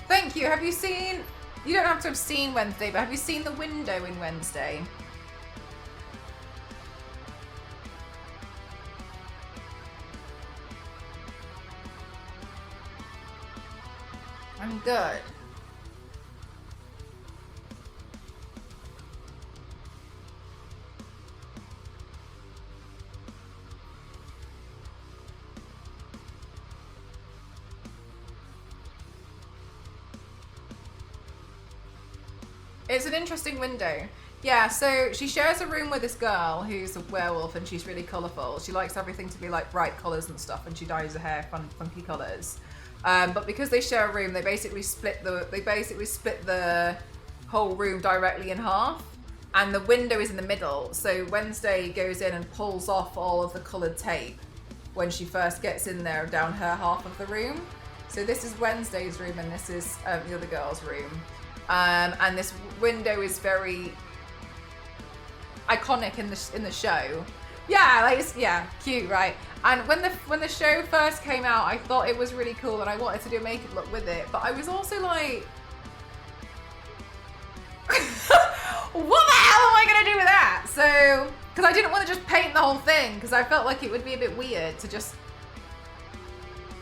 Thank you. Have you seen... You don't have to have seen Wednesday, but have you seen the window in Wednesday? I'm good. It's an interesting window. Yeah, so she shares a room with this girl who's a werewolf and she's really colourful. She likes everything to be like bright colours and stuff, and she dyes her hair funky colours. But because they share a room, they basically split the whole room directly in half, and the window is in the middle. So Wednesday goes in and pulls off all of the coloured tape when she first gets in there down her half of the room. So this is Wednesday's room, and this is the other girl's room. And this window is very iconic in the show. Yeah, like yeah, cute, right? And when the show first came out, I thought it was really cool, and I wanted to do a makeup look with it. But I was also like, what the hell am I gonna do with that? So, because I didn't want to just paint the whole thing, because I felt like it would be a bit weird to just.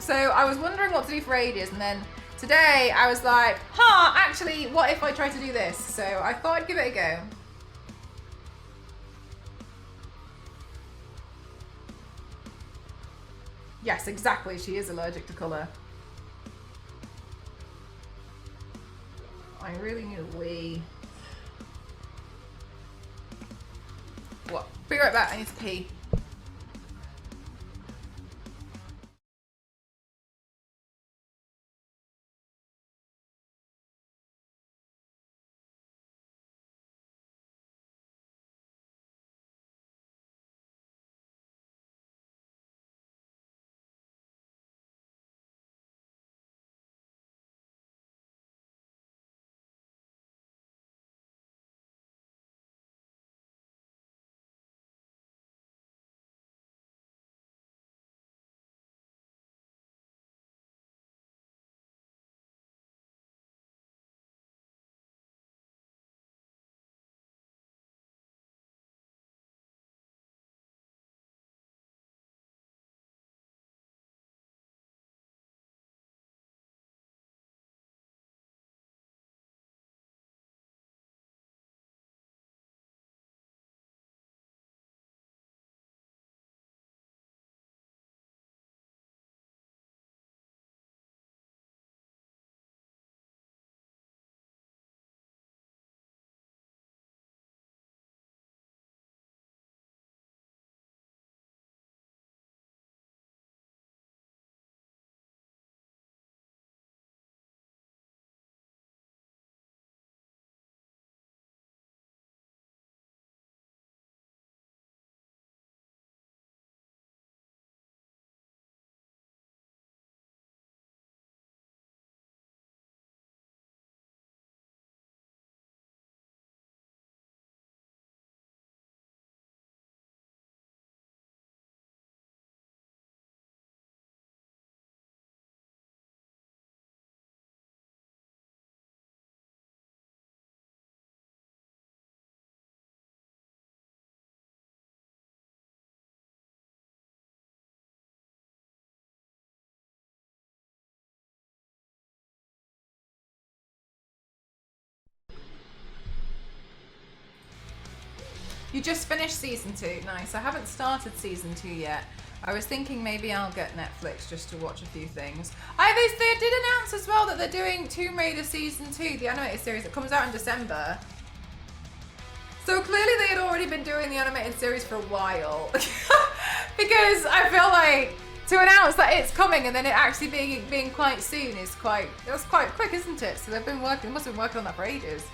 So I was wondering what to do for ages, and then today I was like, actually, what if I try to do this? So I thought I'd give it a go. Yes, exactly. She is allergic to colour. I really need a wee. What? Be right back. I need to pee. You just finished season 2. Nice. I haven't started season 2 yet. I was thinking maybe I'll get Netflix just to watch a few things. They did announce as well that they're doing Tomb Raider season 2, the animated series that comes out in December. So clearly they had already been doing the animated series for a while. Because I feel like to announce that it's coming and then it actually being quite soon is quite quick, isn't it? So they must have been working on that for ages.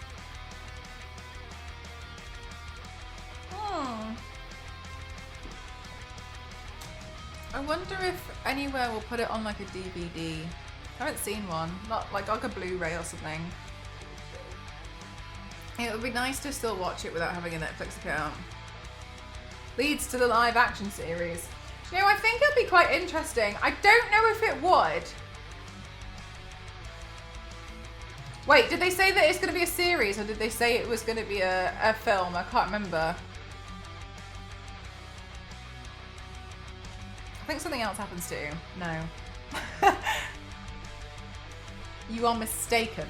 I wonder if anywhere will put it on like a DVD. I haven't seen one. Not like a Blu-ray or something. It would be nice to still watch it without having a Netflix account. Leads to the live action series. You know, I think it'd be quite interesting. I don't know if it would. Wait, did they say that it's going to be a series or did they say it was going to be a film? I can't remember. I think something else happens too. No. You are mistaken.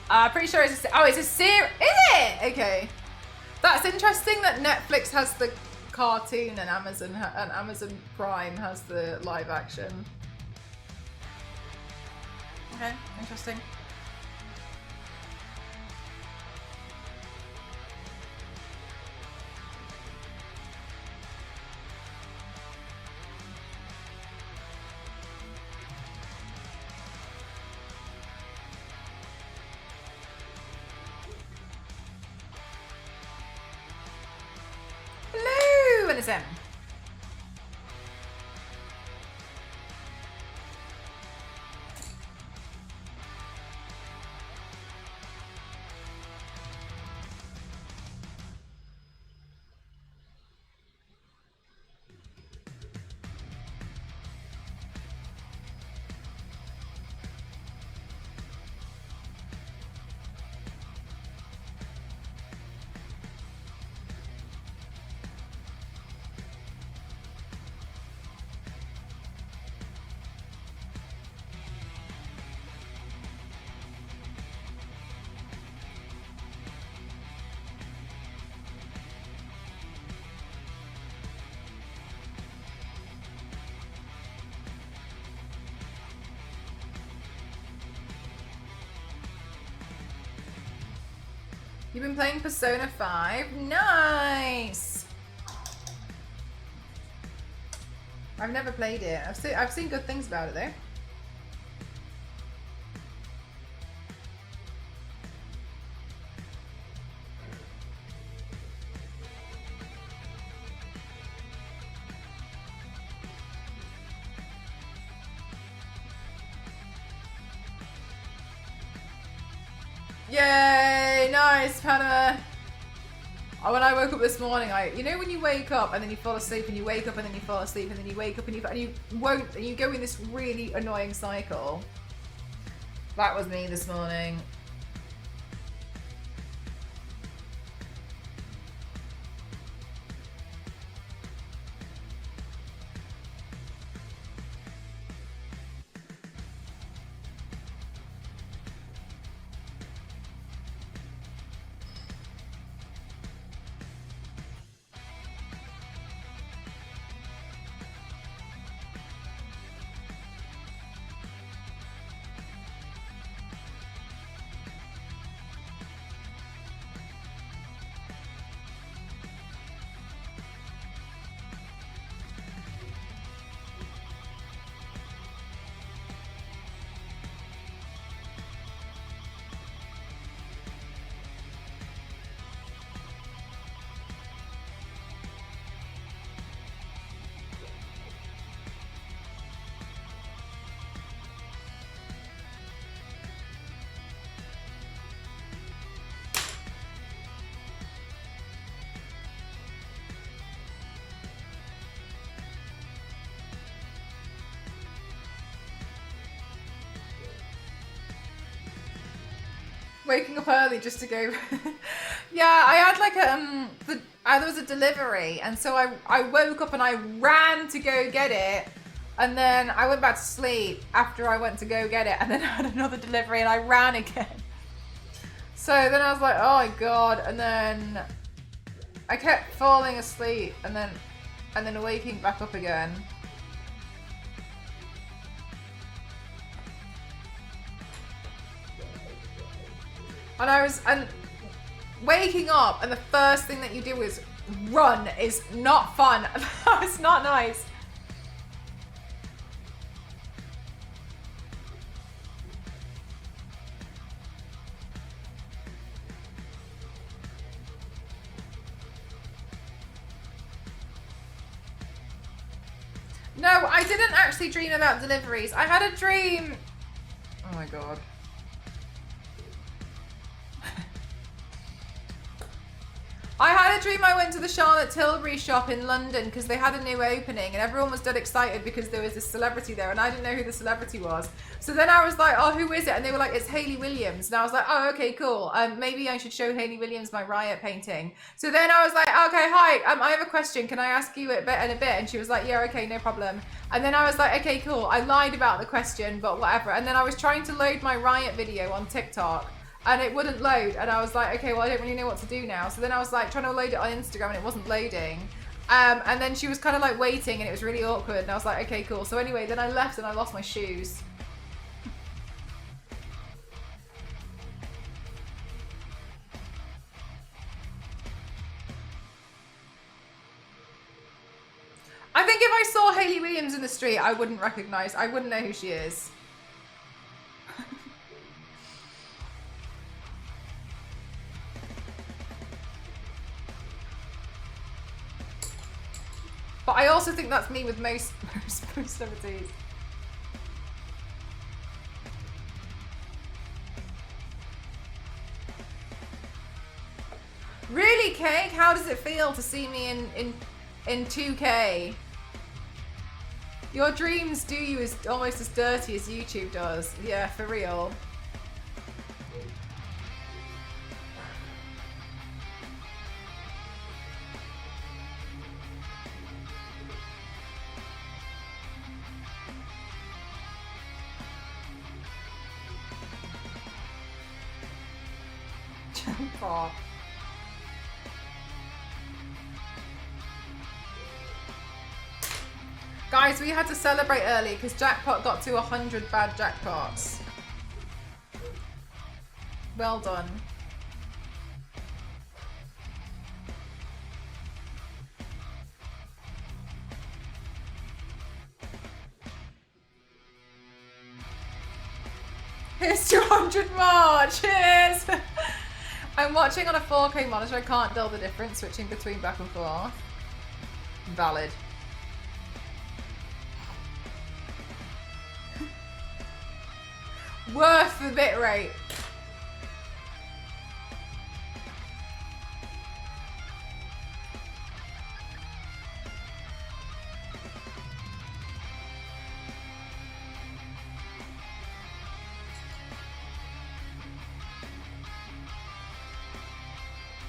I'm pretty sure it's a series. Is it? Okay. That's interesting that Netflix has the cartoon and Amazon Prime has the live action. Okay, interesting. Hello, Innocent. You've been playing Persona 5? Nice! I've never played it. I've seen good things about it though. Yay! Nice, Panama. Oh, when I woke up this morning, you know when you wake up and then you fall asleep and you wake up and then you fall asleep and then you wake up and you go in this really annoying cycle. That was me this morning. Waking up early just to go. Yeah, I had like there was a delivery, and so I woke up and I ran to go get it, and then I went back to sleep after I went to go get it, and then I had another delivery and I ran again. So then I was like, oh my god, and then I kept falling asleep and then waking back up again. And waking up and the first thing that you do is run is not fun. It's not nice. No, I didn't actually dream about deliveries. I had a dream. Oh my god. I had had a dream I went to the Charlotte Tilbury shop in London because they had a new opening and everyone was dead excited because there was this celebrity there and I didn't know who the celebrity was. So then I was like, oh, who is it? And they were like, it's Hayley Williams. And I was like, oh, okay, cool. Maybe I should show Hayley Williams my Riot painting. So then I was like, okay, hi, I have a question. Can I ask you in a bit? And she was like, yeah, okay, no problem. And then I was like, okay, cool. I lied about the question, but whatever. And then I was trying to load my Riot video on TikTok. And it wouldn't load, and I was like, okay, well, I don't really know what to do now. So then I was like trying to load it on Instagram, and it wasn't loading. And then she was kind of like waiting, and it was really awkward. And I was like, okay, cool. So anyway, then I left, and I lost my shoes. I think if I saw Hayley Williams in the street, I wouldn't know who she is. But I also think that's me with most celebrities. Really, Cake? How does it feel to see me in 2K? Your dreams do you as almost as dirty as YouTube does. Yeah, for real. Jump off. Guys, we had to celebrate early because Jackpot got to 100 bad jackpots. Well done. Here's 200 more. Cheers. I'm watching on a 4K monitor. I can't tell the difference switching between back and forth. Valid. Worth the bitrate.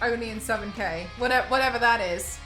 Only in 7K. Whatever that is.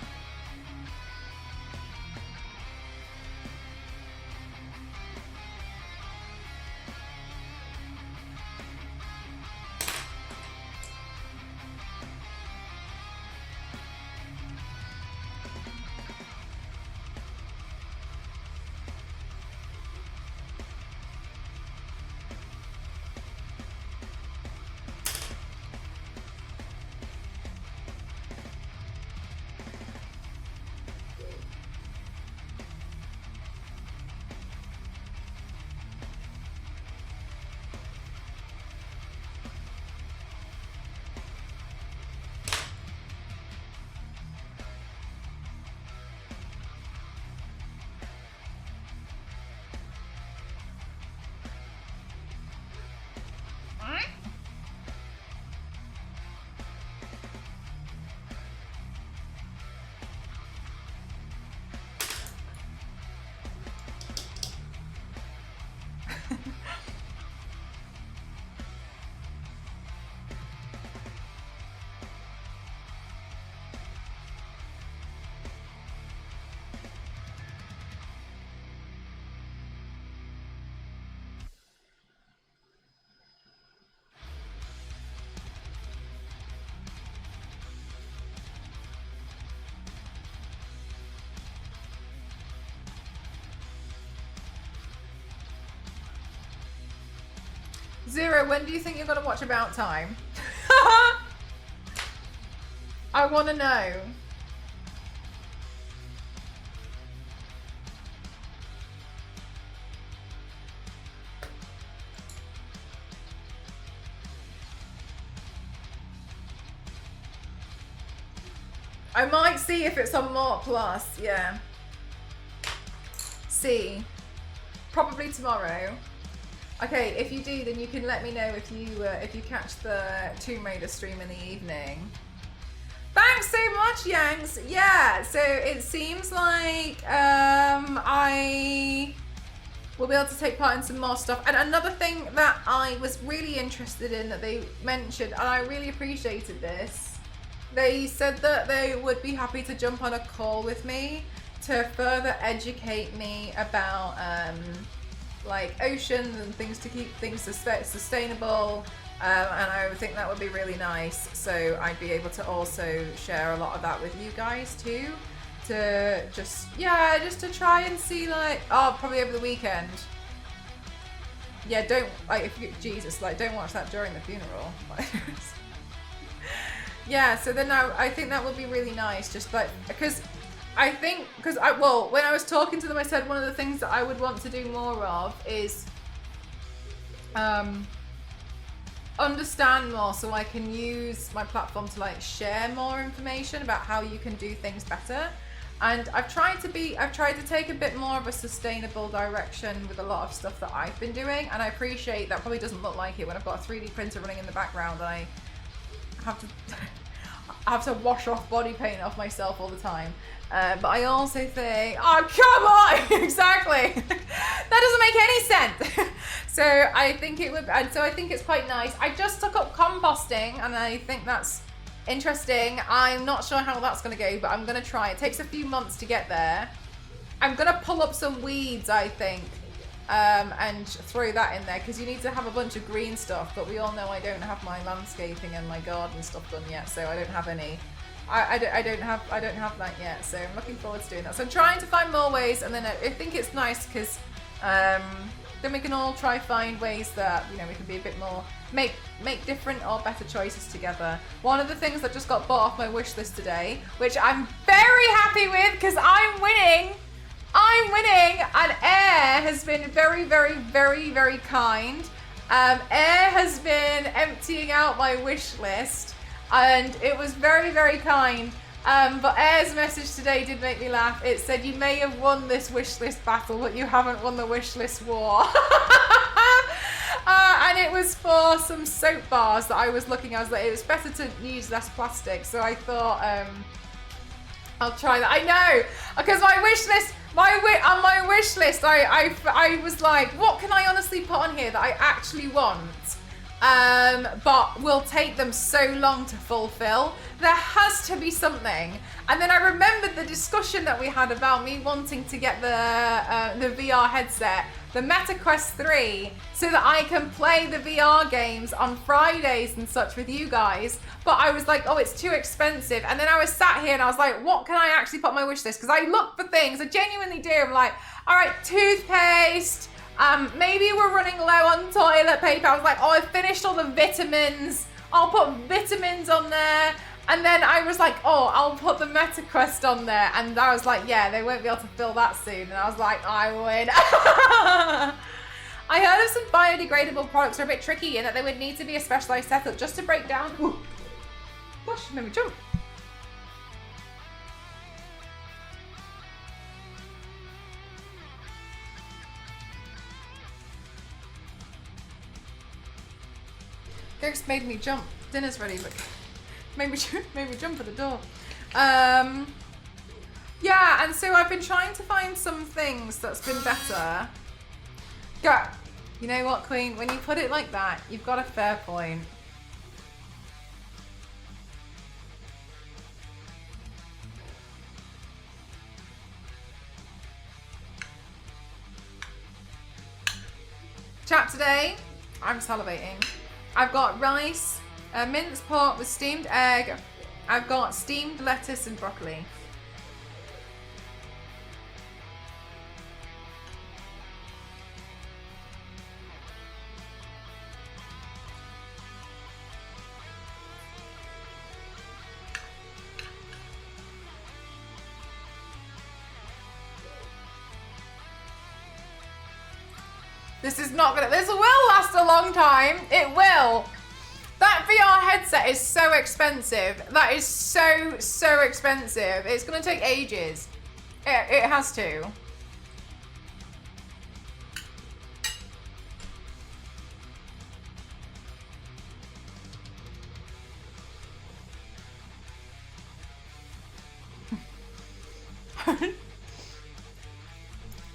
Zero, when do you think you're going to watch About Time? I want to know. I might see if it's on Mort Plus, yeah. See. Probably tomorrow. Okay, if you do, then you can let me know if you catch the Tomb Raider stream in the evening. Thanks so much, Yanks. Yeah, so it seems like I will be able to take part in some more stuff. And another thing that I was really interested in that they mentioned, and I really appreciated this, they said that they would be happy to jump on a call with me to further educate me about like oceans and things to keep things sustainable. And I would think that would be really nice. So I'd be able to also share a lot of that with you guys too. To just to try and see, like, probably over the weekend. Yeah, don't, like, if you, Jesus, like, don't watch that during the funeral. Yeah, so then I think that would be really nice, just like, when I was talking to them, I said one of the things that I would want to do more of is understand more, so I can use my platform to like share more information about how you can do things better. And I've tried to take a bit more of a sustainable direction with a lot of stuff that I've been doing, and I appreciate that probably doesn't look like it when I've got a 3D printer running in the background and I have to wash off body paint off myself all the time. But I also think, oh, come on! Exactly! That doesn't make any sense! So I think it would, and so I think it's quite nice. I just took up composting, and I think that's interesting. I'm not sure how that's going to go, but I'm going to try. It takes a few months to get there. I'm going to pull up some weeds, I think, and throw that in there, because you need to have a bunch of green stuff, but we all know I don't have my landscaping and my garden stuff done yet, so I don't have any. I don't have that yet, so I'm looking forward to doing that. So I'm trying to find more ways, and then I think it's nice because then we can all try find ways that, you know, we can be a bit more, make different or better choices together. One of the things that just got bought off my wish list today, which I'm very happy with because I'm winning, and Air has been very, very, very, very kind. Air has been emptying out my wish list, and it was very, very kind. But Air's message today did make me laugh. It said, you may have won this wish list battle, but you haven't won the wish list war. And it was for some soap bars that I was looking at. I was like, it was better to use less plastic. So I thought, I'll try that. I know, because my wish list, on my wish list, I was like, what can I honestly put on here that I actually want? But will take them so long to fulfill. There has to be something. And then I remembered the discussion that we had about me wanting to get the VR headset, the MetaQuest 3, so that I can play the VR games on Fridays and such with you guys. But I was like, oh, it's too expensive. And then I was sat here and I was like, what can I actually put on my wish list? Because I look for things, I genuinely do. I'm like, all right, toothpaste. Maybe we're running low on toilet paper. I was like, oh, I finished all the vitamins. I'll put vitamins on there. And then I was like, oh, I'll put the MetaQuest on there. And I was like, yeah, they won't be able to fill that soon. And I was like, I win. I heard of some biodegradable products are a bit tricky in that they would need to be a specialized setup just to break down. Ooh. Gosh, made me jump. Ghost made me jump. Dinner's ready, but made me jump at the door. Yeah, and so I've been trying to find some things that's been better. Go. You know what, Queen? When you put it like that, you've got a fair point. Chat today, I'm salivating. I've got rice, minced pork with steamed egg. I've got steamed lettuce and broccoli. This is not gonna, this will last a long time. It will. That VR headset is so expensive. That is so, so expensive. It's gonna take ages. It has to.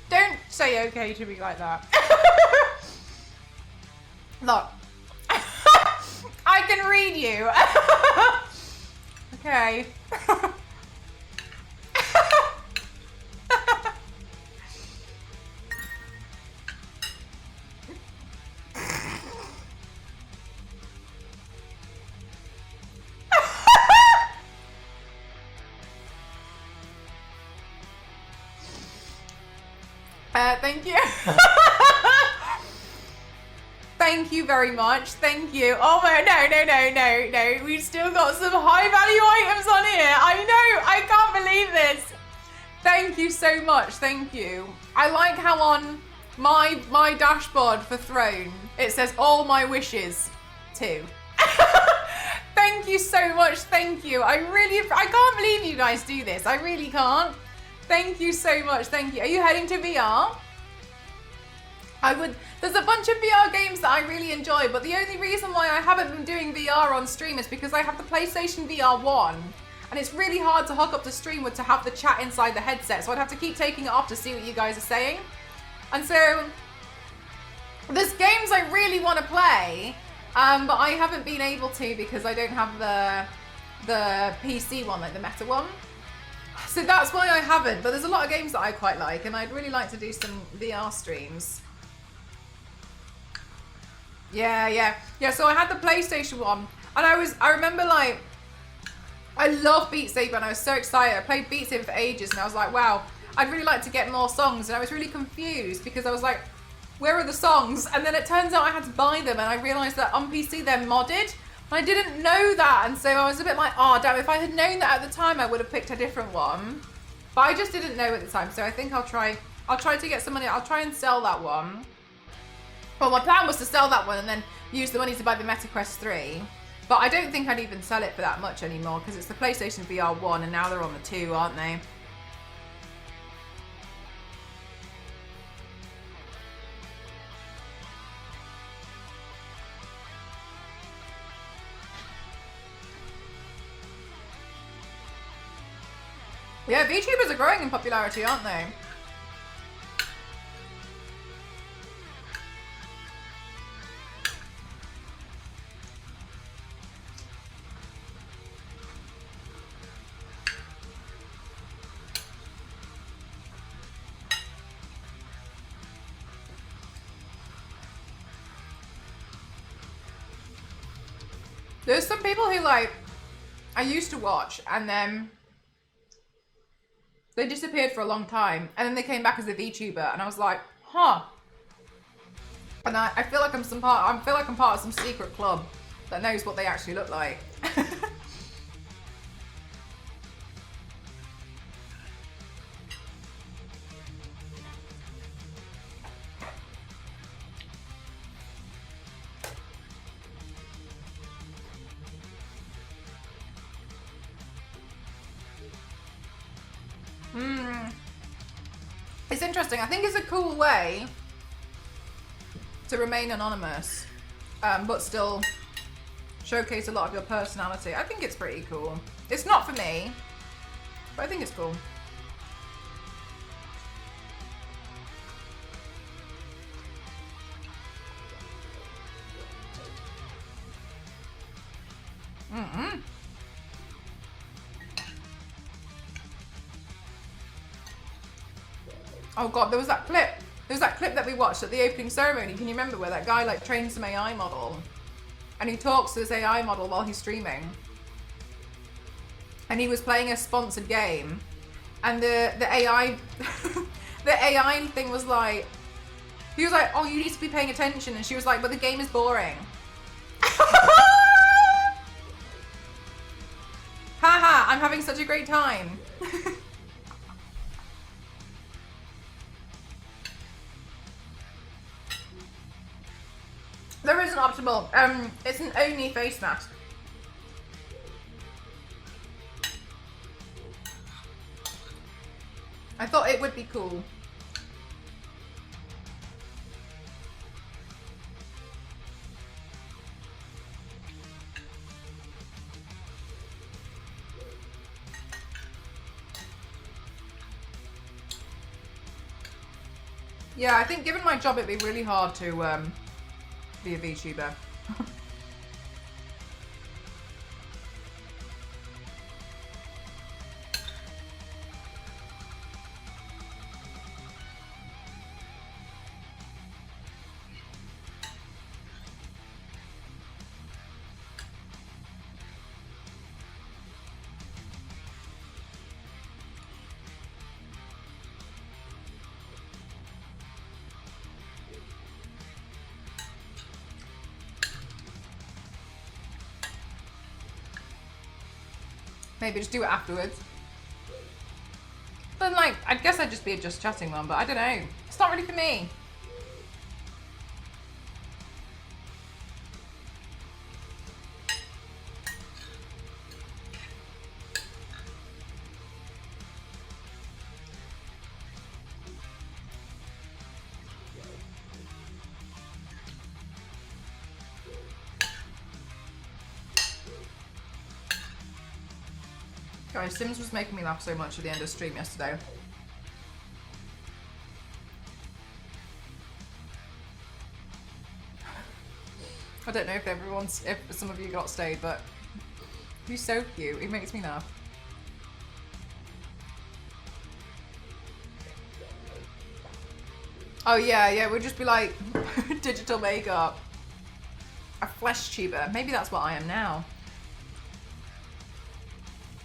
Don't say okay to me like that. Look. I can read you. Okay. Thank you. Thank you very much. Thank you. Oh my, no. We've still got some high value items on here. I know. I can't believe this. Thank you so much. Thank you. I like how on my dashboard for Throne, it says all my wishes too. Thank you so much. Thank you. I can't believe you guys do this. I really can't. Thank you so much. Thank you. Are you heading to VR? There's a bunch of VR games that I really enjoy, but the only reason why I haven't been doing VR on stream is because I have the PlayStation VR 1, and it's really hard to hook up to stream with to have the chat inside the headset, so I'd have to keep taking it off to see what you guys are saying. And so, there's games I really want to play, but I haven't been able to because I don't have the PC one, like the Meta one. So that's why I haven't, but there's a lot of games that I quite like, and I'd really like to do some VR streams. Yeah, so I had the PlayStation one, and I remember, like, I love Beat Saber, and I was so excited. I played Beat Saber for ages, and I was like, wow, I'd really like to get more songs, and I was really confused, because I was like, where are the songs? And then it turns out I had to buy them, and I realized that on PC they're modded, and I didn't know that, and so I was a bit like, oh damn, if I had known that at the time, I would have picked a different one, but I just didn't know at the time, so I think I'll try to get some money. I'll try and sell that one. Well, my plan was to sell that one and then use the money to buy the MetaQuest 3. But I don't think I'd even sell it for that much anymore because it's the PlayStation VR 1 and now they're on the 2, aren't they? Yeah, VTubers are growing in popularity, aren't they? There's some people who, like, I used to watch and then they disappeared for a long time and then they came back as a VTuber and I was like, huh. And I feel like I'm part of some secret club that knows what they actually look like. It's interesting. I think it's a cool way to remain anonymous, but still showcase a lot of your personality. I think it's pretty cool. It's not for me, but I think it's cool. Oh god, there was that clip. There was that clip that we watched at the opening ceremony. Can you remember where that guy like trains some AI model? And he talks to this AI model while he's streaming. And he was playing a sponsored game. And the AI the AI thing was like, he was like, oh, you need to be paying attention. And she was like, but the game is boring. Haha, I'm having such a great time. There is an optimal, it's an Oni face mask. I thought it would be cool. Yeah, I think given my job, it'd be really hard to be a VTuber. Maybe just do it afterwards. Then, like, I guess I'd just be a just chatting one, but I don't know. It's not really for me. Guys, Sims was making me laugh so much at the end of stream yesterday. I don't know if some of you got stayed, but he's so cute. He makes me laugh. Oh yeah, we'd just be like digital makeup. A flesh tuber. Maybe that's what I am now.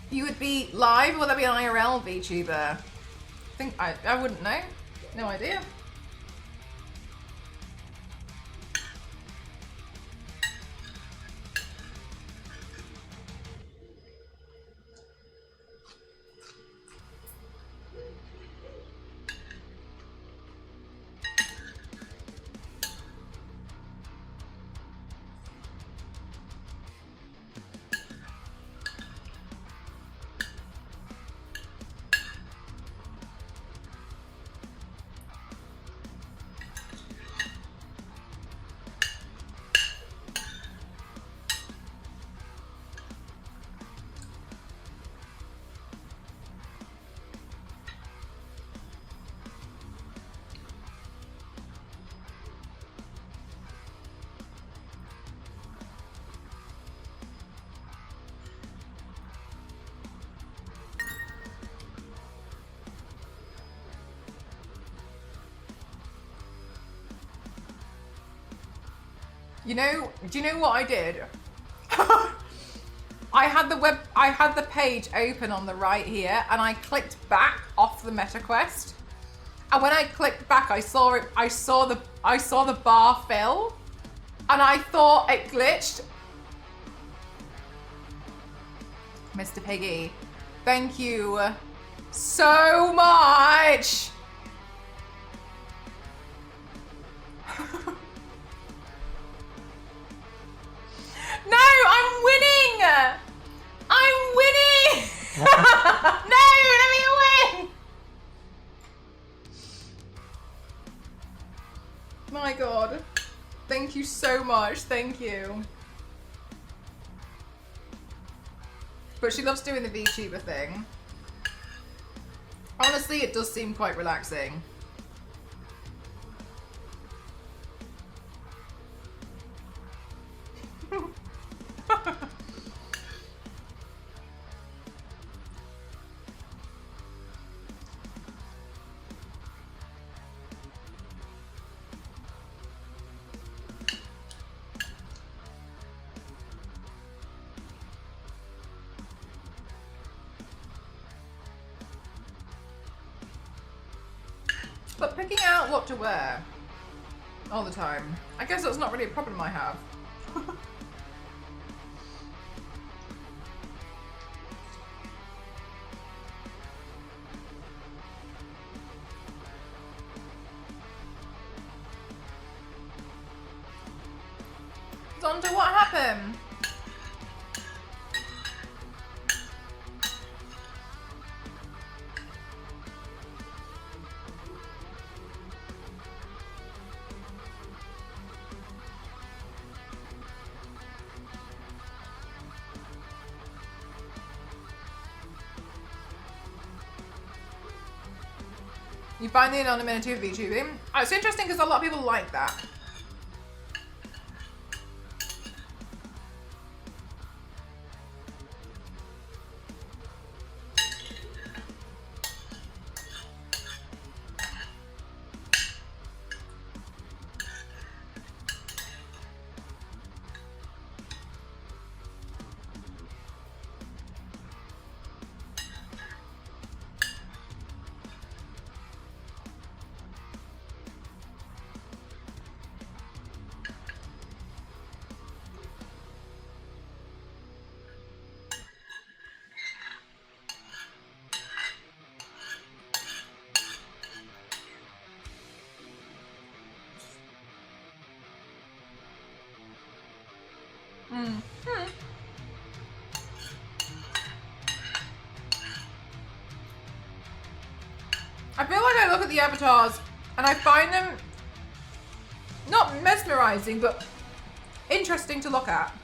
You would be live or would that be an IRL VTuber? I wouldn't know. No idea. You know, do you know what I did? I had the page open on the right here, and I clicked back off the MetaQuest. And when I clicked back, I saw the bar fill, and I thought it glitched. Mr. Piggy, thank you so much. No, I'm winning! I'm winning! No, let me win! My God. Thank you so much, thank you. But she loves doing the VTuber thing. Honestly, it does seem quite relaxing. But picking out what to wear all the time, I guess that's not really a problem I have. Zonda, what happened? You find the anonymity of VTubing. Oh, it's interesting because a lot of people like that. I feel like I look at the avatars and I find them not mesmerizing, but interesting to look at.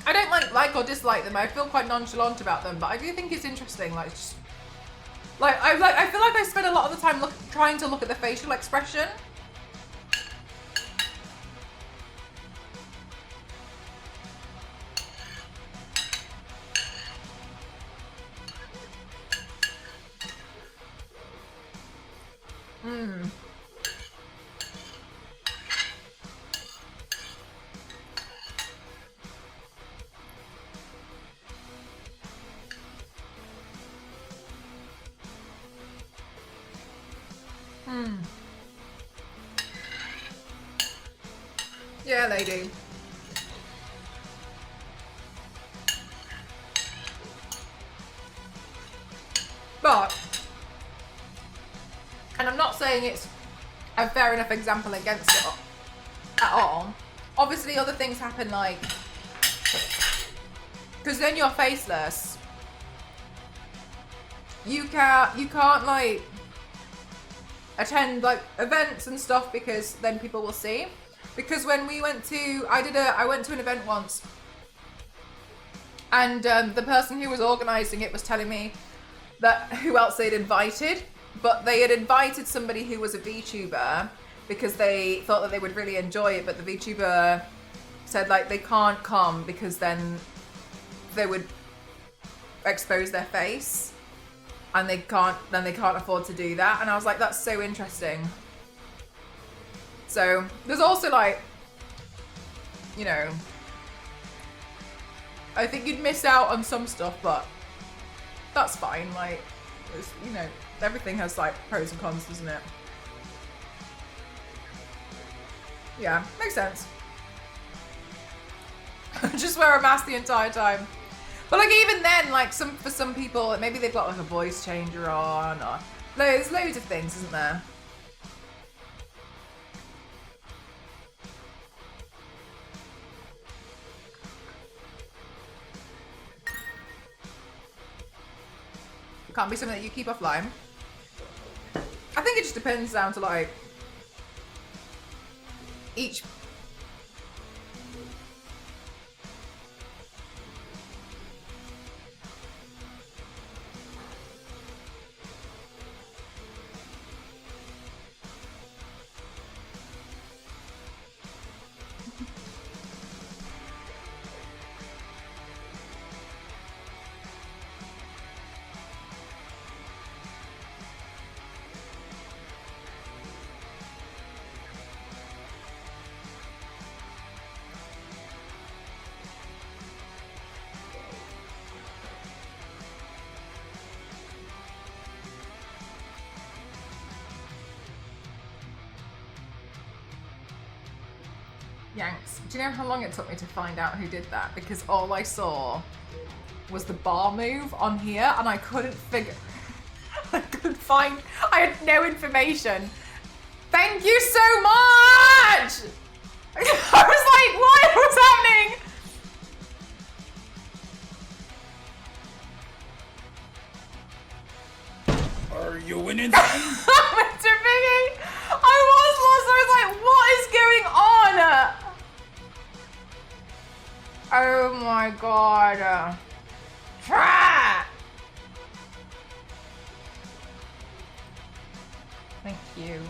I don't like or dislike them. I feel quite nonchalant about them, but I do think it's interesting. Like, just, I feel like I spend a lot of the time trying to look at the facial expression. Yeah, lady. But, and I'm not saying it's a fair enough example against it at all. Obviously other things happen, like, because then you're faceless. You can't like attend like events and stuff because then people will see. Because when we went to, I went to an event once, and the person who was organising it was telling me that who else they'd invited, but they had invited somebody who was a VTuber because they thought that they would really enjoy it, but the VTuber said like they can't come because then they would expose their face, and they can't afford to do that. And I was like, that's so interesting. So there's also like, you know, I think you'd miss out on some stuff, but that's fine. Like, it's, you know, everything has like pros and cons, doesn't it? Yeah, makes sense. Just wear a mask the entire time. But like even then, like for some people, maybe they've got like a voice changer on, or there's loads of things, isn't there? Can't be something that you keep offline. I think it just depends down to like each. Yanks. Do you know how long it took me to find out who did that? Because all I saw was the bar move on here, and I couldn't figure. I couldn't find. I had no information. Thank you so much! I was like, what was happening? Are you winning then? Mr. Biggie, I was lost. I was like, what is going on? Oh my god. Try! Thank you.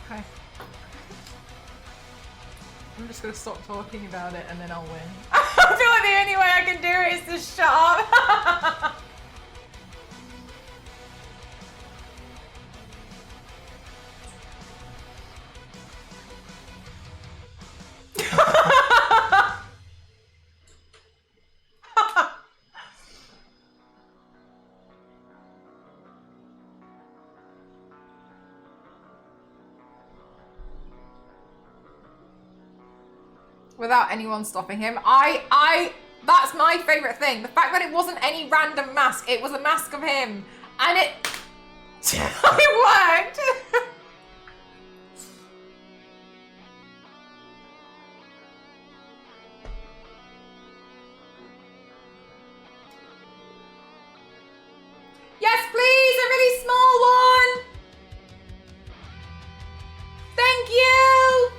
Okay. I'm just gonna stop talking about it and then I'll win. I feel like the only way I can do it is to shut up. Without anyone stopping him. That's my favorite thing. The fact that it wasn't any random mask, it was a mask of him. And it worked. Yes, please, a really small one. Thank you.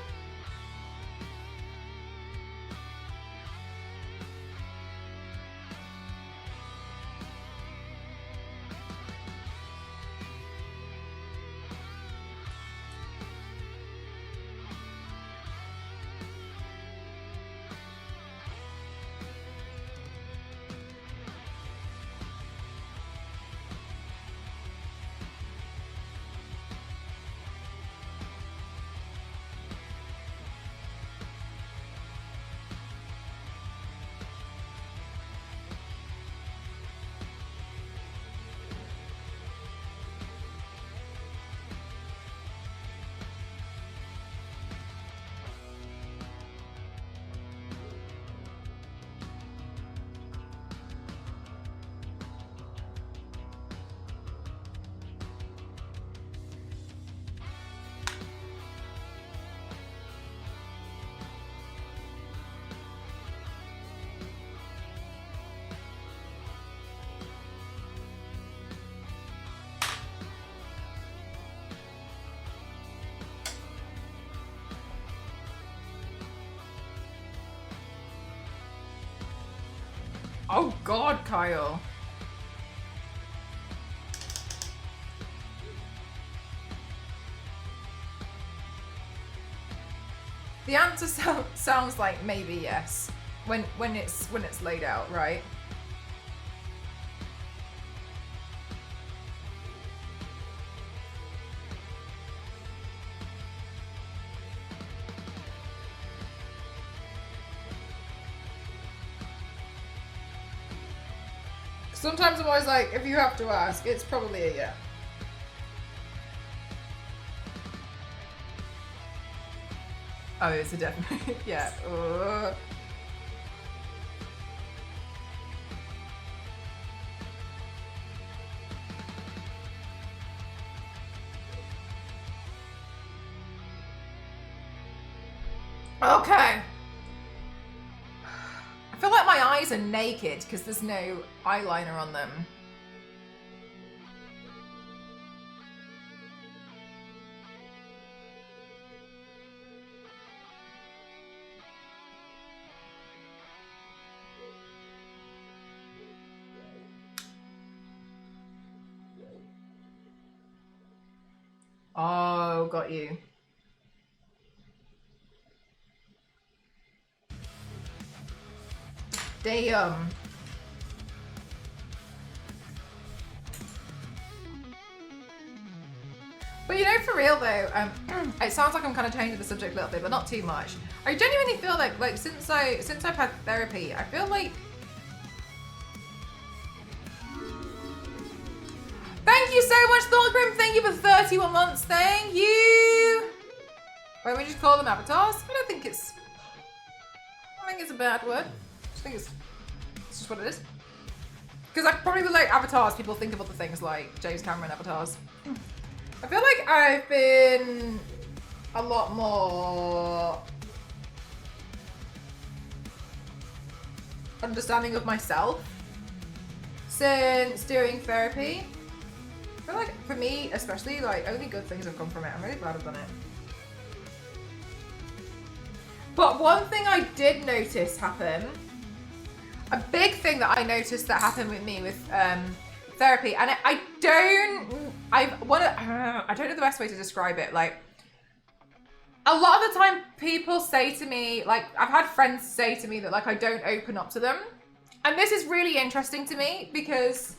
Oh God, Kyle. The answer sounds like maybe yes when it's laid out, right? Sometimes I'm always like, if you have to ask, it's probably a yeah. Oh, it's a definite, yeah. Okay. I feel like my eyes are naked because there's no eyeliner on them. Oh, got you. Damn. But you know, for real though, it sounds like I'm kind of changing the subject a little bit, but not too much. I genuinely feel like since I've had therapy, I feel like. Thank you so much, Thorgrim. Thank you for 31 months. Thank you. Why don't we just call them avatars? I don't think it's. I think it's a bad word. I think it's just what it is. Because I probably would like avatars. People think of other things like James Cameron avatars. I feel like I've been a lot more understanding of myself since doing therapy. I feel like for me, especially, like only good things have come from it. I'm really glad I've done it. But one thing I did notice happen, a big thing that I noticed that happened with me with therapy, and I don't know the best way to describe it. Like, a lot of the time people say to me, like, I've had friends say to me that, like, I don't open up to them. And this is really interesting to me because,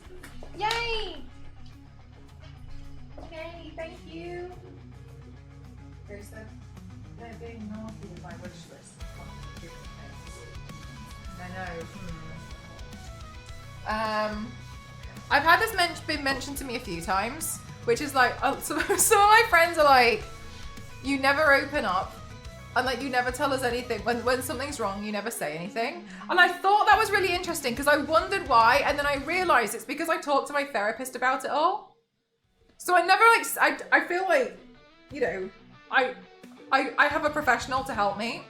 yay! Yay, thank you. They're being naughty with my wish list. I know. I've had this been mentioned to me a few times, which is like, some of my friends are like, you never open up, and like you never tell us anything. When something's wrong, you never say anything. And I thought that was really interesting because I wondered why, and then I realized it's because I talked to my therapist about it all. So I never like, I feel like, you know, I have a professional to help me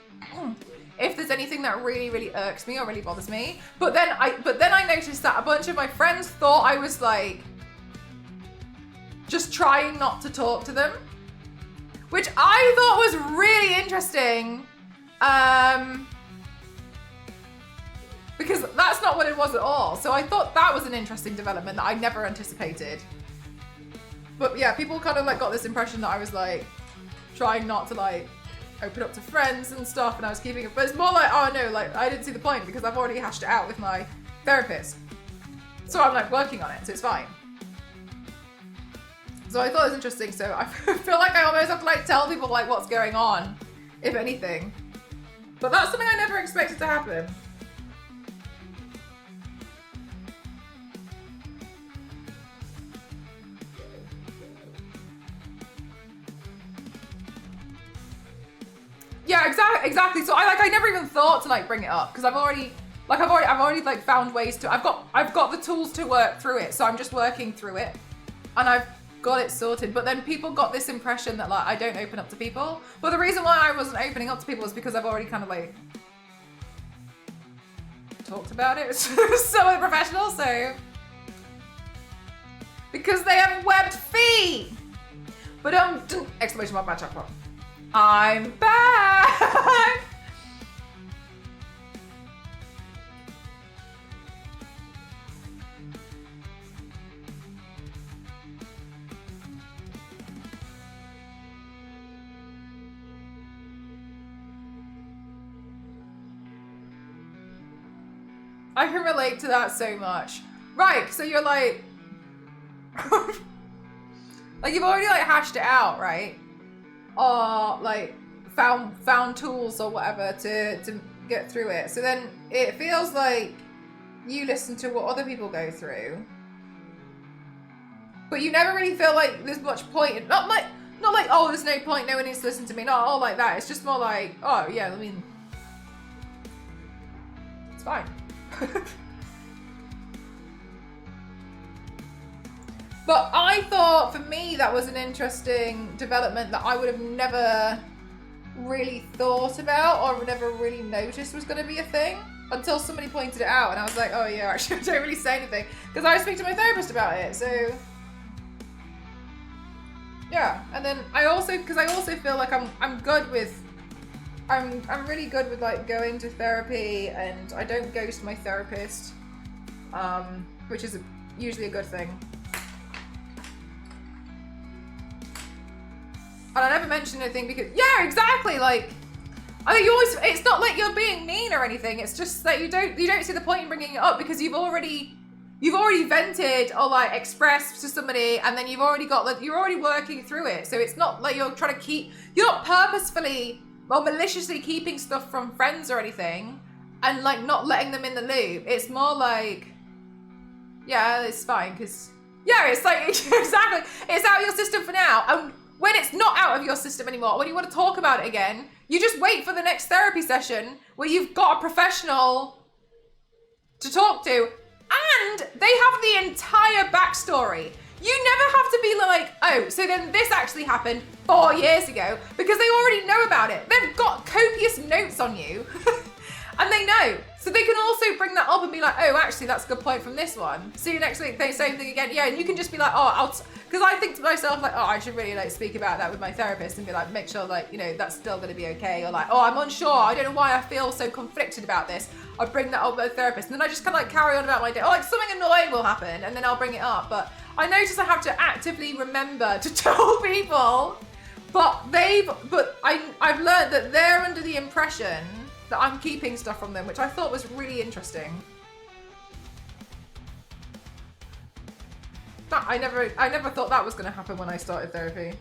if there's anything that really, really irks me or really bothers me. But then I noticed that a bunch of my friends thought I was like just trying not to talk to them, which I thought was really interesting. Because that's not what it was at all. So I thought that was an interesting development that I never anticipated. But yeah, people kind of like got this impression that I was like trying not to like open up to friends and stuff, and I was keeping it, but it's more like, oh no, like I didn't see the point because I've already hashed it out with my therapist. So I'm like working on it, so it's fine. So I thought it was interesting, so I feel like I almost have to like tell people like what's going on, if anything. But that's something I never expected to happen. Yeah, exactly. So I never even thought to like bring it up because I've already like found ways to. I've got the tools to work through it, so I'm just working through it, and I've got it sorted. But then people got this impression that like I don't open up to people. But the reason why I wasn't opening up to people is because I've already kind of like talked about it with some of the professionals. So because they have webbed feet. But exclamation mark, match up. I'm back! I can relate to that so much. Right, so you're like... like you've already like hashed it out, right? Or like found tools or whatever to get through it. So then it feels like you listen to what other people go through, but you never really feel like there's much point in, not like oh there's no point, no one needs to listen to me, not all like that. It's just more like, oh yeah, I mean it's fine. But I thought for me that was an interesting development that I would have never really thought about or never really noticed was going to be a thing until somebody pointed it out, and I was like, oh yeah, actually I don't really say anything because I speak to my therapist about it. So yeah, and then I also feel like I'm good with I'm really good with like going to therapy, and I don't ghost my therapist, which is usually a good thing. And I never mention anything because, yeah, exactly. Like, I think it's not like you're being mean or anything. It's just that you don't see the point in bringing it up because you've already vented or like expressed to somebody, and then you're already working through it. So it's not like you're not purposefully or maliciously keeping stuff from friends or anything and like not letting them in the loop. It's more like, yeah, it's fine because, yeah, it's like, exactly. It's out of your system for now. And when it's not out of your system anymore, when you want to talk about it again, you just wait for the next therapy session where you've got a professional to talk to, and they have the entire backstory. You never have to be like, oh, so then this actually happened 4 years ago, because they already know about it. They've got copious notes on you. And they know. So they can also bring that up and be like, oh, actually, that's a good point from this one. See you next week. Same thing again. Yeah, and you can just be like, oh, because I think to myself, like, oh, I should really like speak about that with my therapist and be like, make sure like, you know, that's still going to be okay. Or like, oh, I'm unsure. I don't know why I feel so conflicted about this. I'll bring that up with a therapist. And then I just kind of like carry on about my day. Oh, like something annoying will happen and then I'll bring it up. But I notice I have to actively remember to tell people. But I've learned that they're under the impression that I'm keeping stuff from them, which I thought was really interesting. I never thought that was going to happen when I started therapy.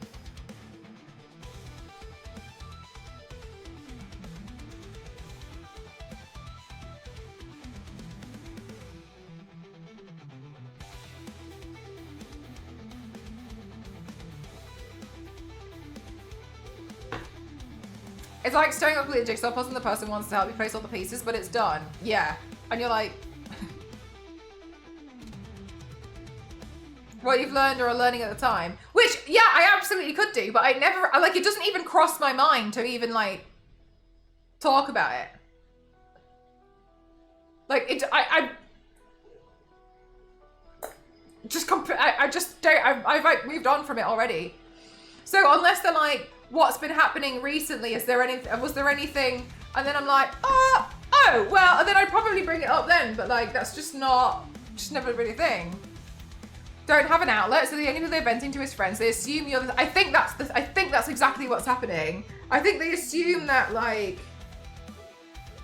It's like staring at a jigsaw puzzle and the person wants to help you place all the pieces, but it's done. Yeah. And you're like, what you've learned or are learning at the time. Which, yeah, I absolutely could do, but it doesn't even cross my mind to even, like, talk about it. Like, I've like moved on from it already. So unless they're like, what's been happening recently? Was there anything? And then I'm like, oh, well, and then I'd probably bring it up then, but like, that's just never really a thing. Don't have an outlet, so the only people they're venting to is friends. They assume you're I think that's exactly what's happening. I think they assume that like,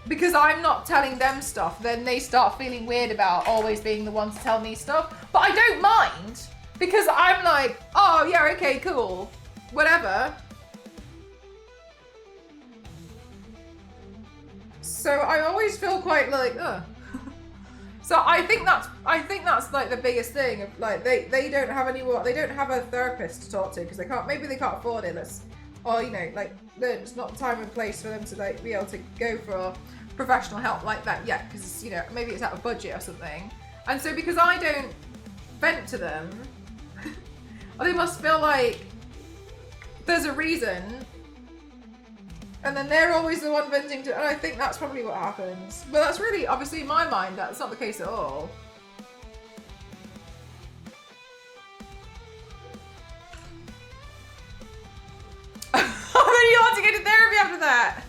because I'm not telling them stuff, then they start feeling weird about always being the one to tell me stuff. But I don't mind, because I'm like, oh yeah, okay, cool, whatever. So I always feel quite like, ugh. So I think that's like the biggest thing of like they don't have they don't have a therapist to talk to because they can't afford it. Or you know, like there's not time and place for them to like be able to go for professional help like that yet because you know maybe it's out of budget or something. And so because I don't vent to them, they must feel like there's a reason. And then they're always the one venting to, and I think that's probably what happens. But that's really, obviously in my mind, that's not the case at all. And then you want to get to therapy after that.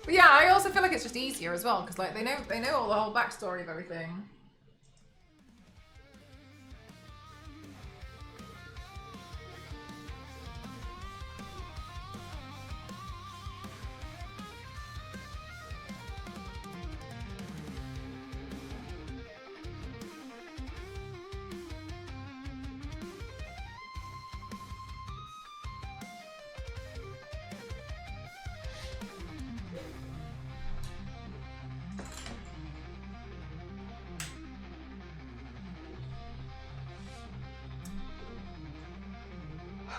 But yeah, I also feel like it's just easier as well because like they know all the whole backstory of everything.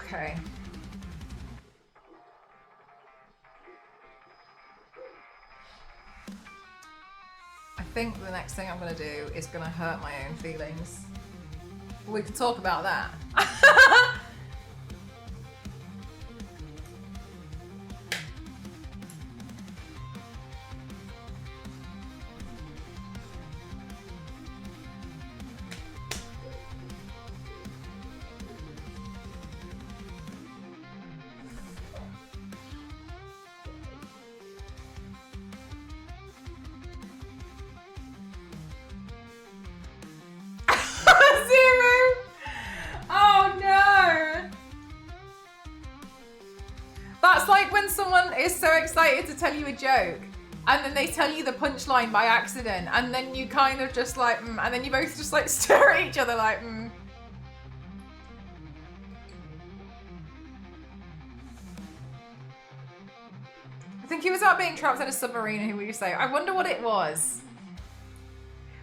Okay. I think the next thing I'm going to do is going to hurt my own feelings. We can talk about that. Excited to tell you a joke and then they tell you the punchline by accident and then you kind of just like and then you both just like stare at each other like I think he was out being trapped in a submarine. Who will you say? I wonder what it was.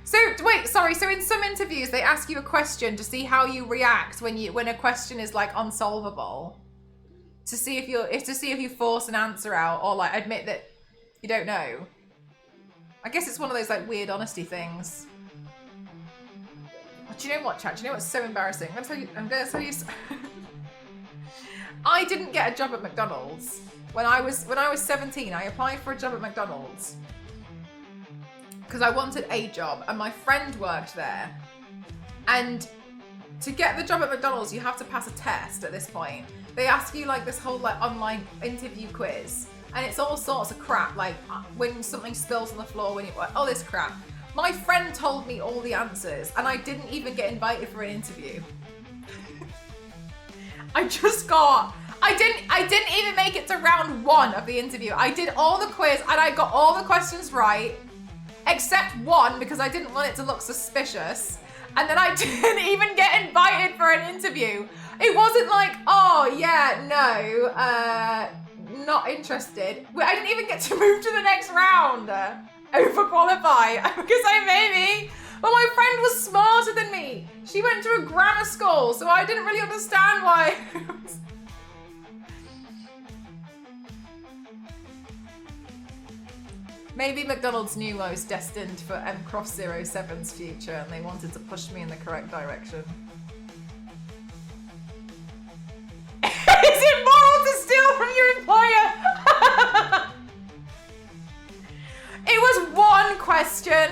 So wait, sorry, so in some interviews they ask you a question to see how you react when a question is like unsolvable. To see if you force an answer out or like admit that you don't know. I guess it's one of those like weird honesty things. Do you know what, chat? Do you know what's so embarrassing? I'm gonna tell you. I didn't get a job at McDonald's. When I was 17, I applied for a job at McDonald's because I wanted a job, and my friend worked there. And to get the job at McDonald's, you have to pass a test at this point. They ask you like this whole like online interview quiz, and it's all sorts of crap, like when something spills on the floor, when you all this crap. My friend told me all the answers, and I didn't even get invited for an interview. I didn't even make it to round 1 of the interview. I did all the quiz and I got all the questions right, except one because I didn't want it to look suspicious. And then I didn't even get invited for an interview. It wasn't like, oh yeah, no, not interested. I didn't even get to move to the next round. Overqualify because I'm Amy. But my friend was smarter than me. She went to a grammar school, so I didn't really understand why. Maybe McDonald's knew I was destined for MCroft07's future and they wanted to push me in the correct direction. Is it moral to steal from your employer? It was one question.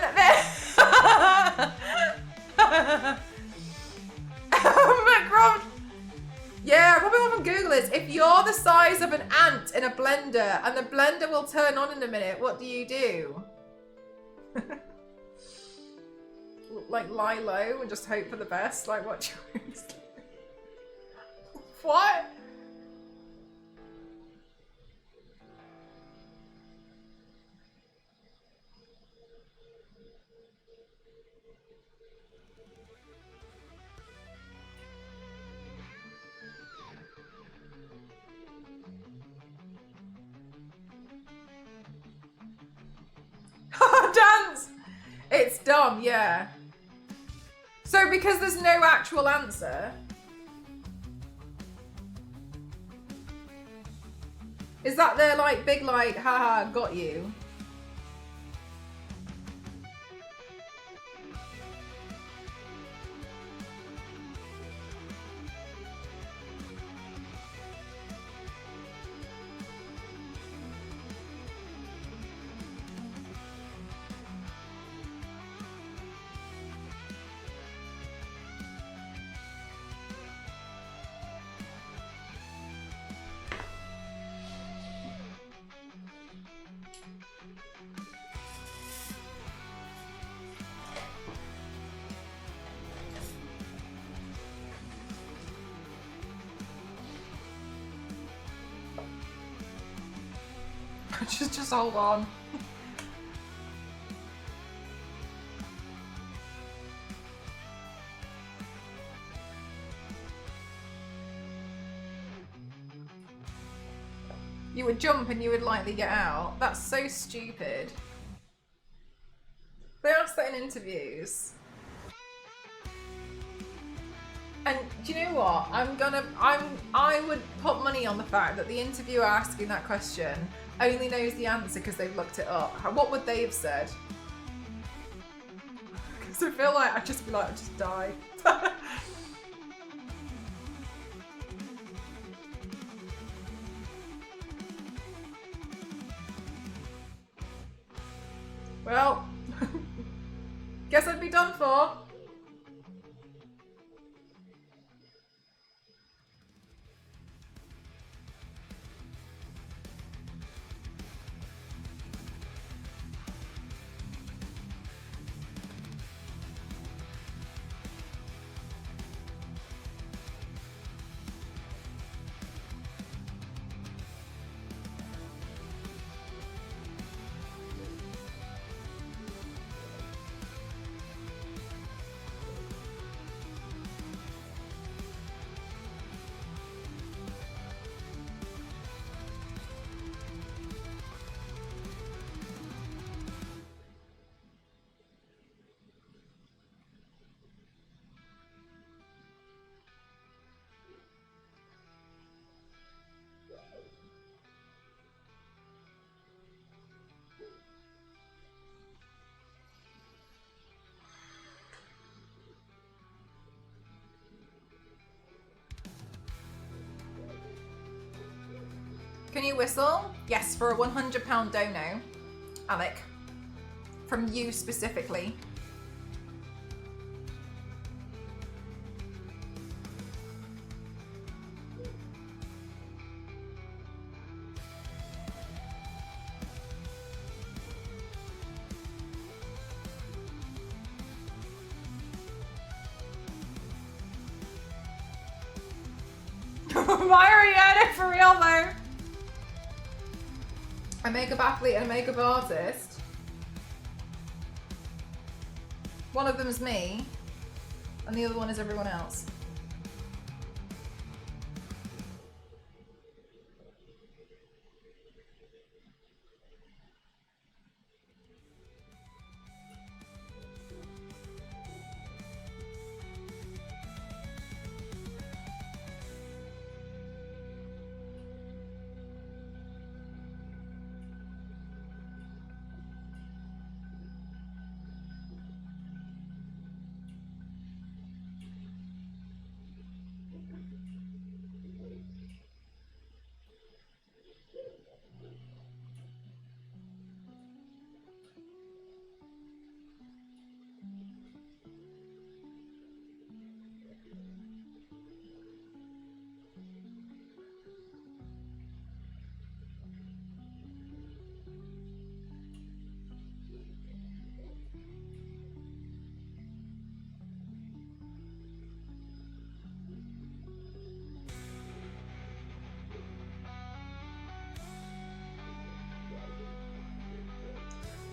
McCroft. Yeah, probably one from Google is, if you're the size of an ant in a blender and the blender will turn on in a minute, what do you do? Like lie low and just hope for the best? Like what choice? What? Dance! It's dumb, yeah. So because there's no actual answer, is that their like big like, haha, got you? Just hold on. You would jump and you would likely get out. That's so stupid. They ask that in interviews. And do you know what? I would put money on the fact that the interviewer asking that question only knows the answer because they've looked it up. What would they have said? Because I feel like I'd just be like, I'd just die. Well, guess I'd be done for. new whistle. Yes, for a £100 dono, Alec. From you specifically. Mariana, for real though. A makeup athlete and a makeup artist. One of them is me, and the other one is everyone else.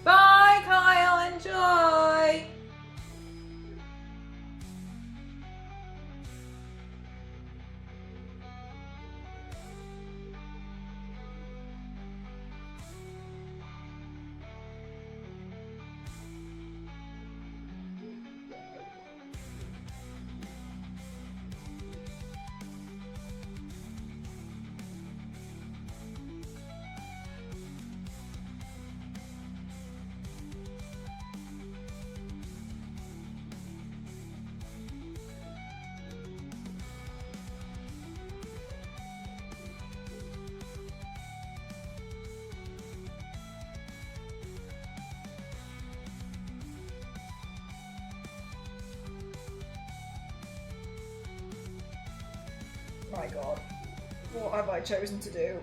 Bye, Kyle. Enjoy. My God, what have I chosen to do?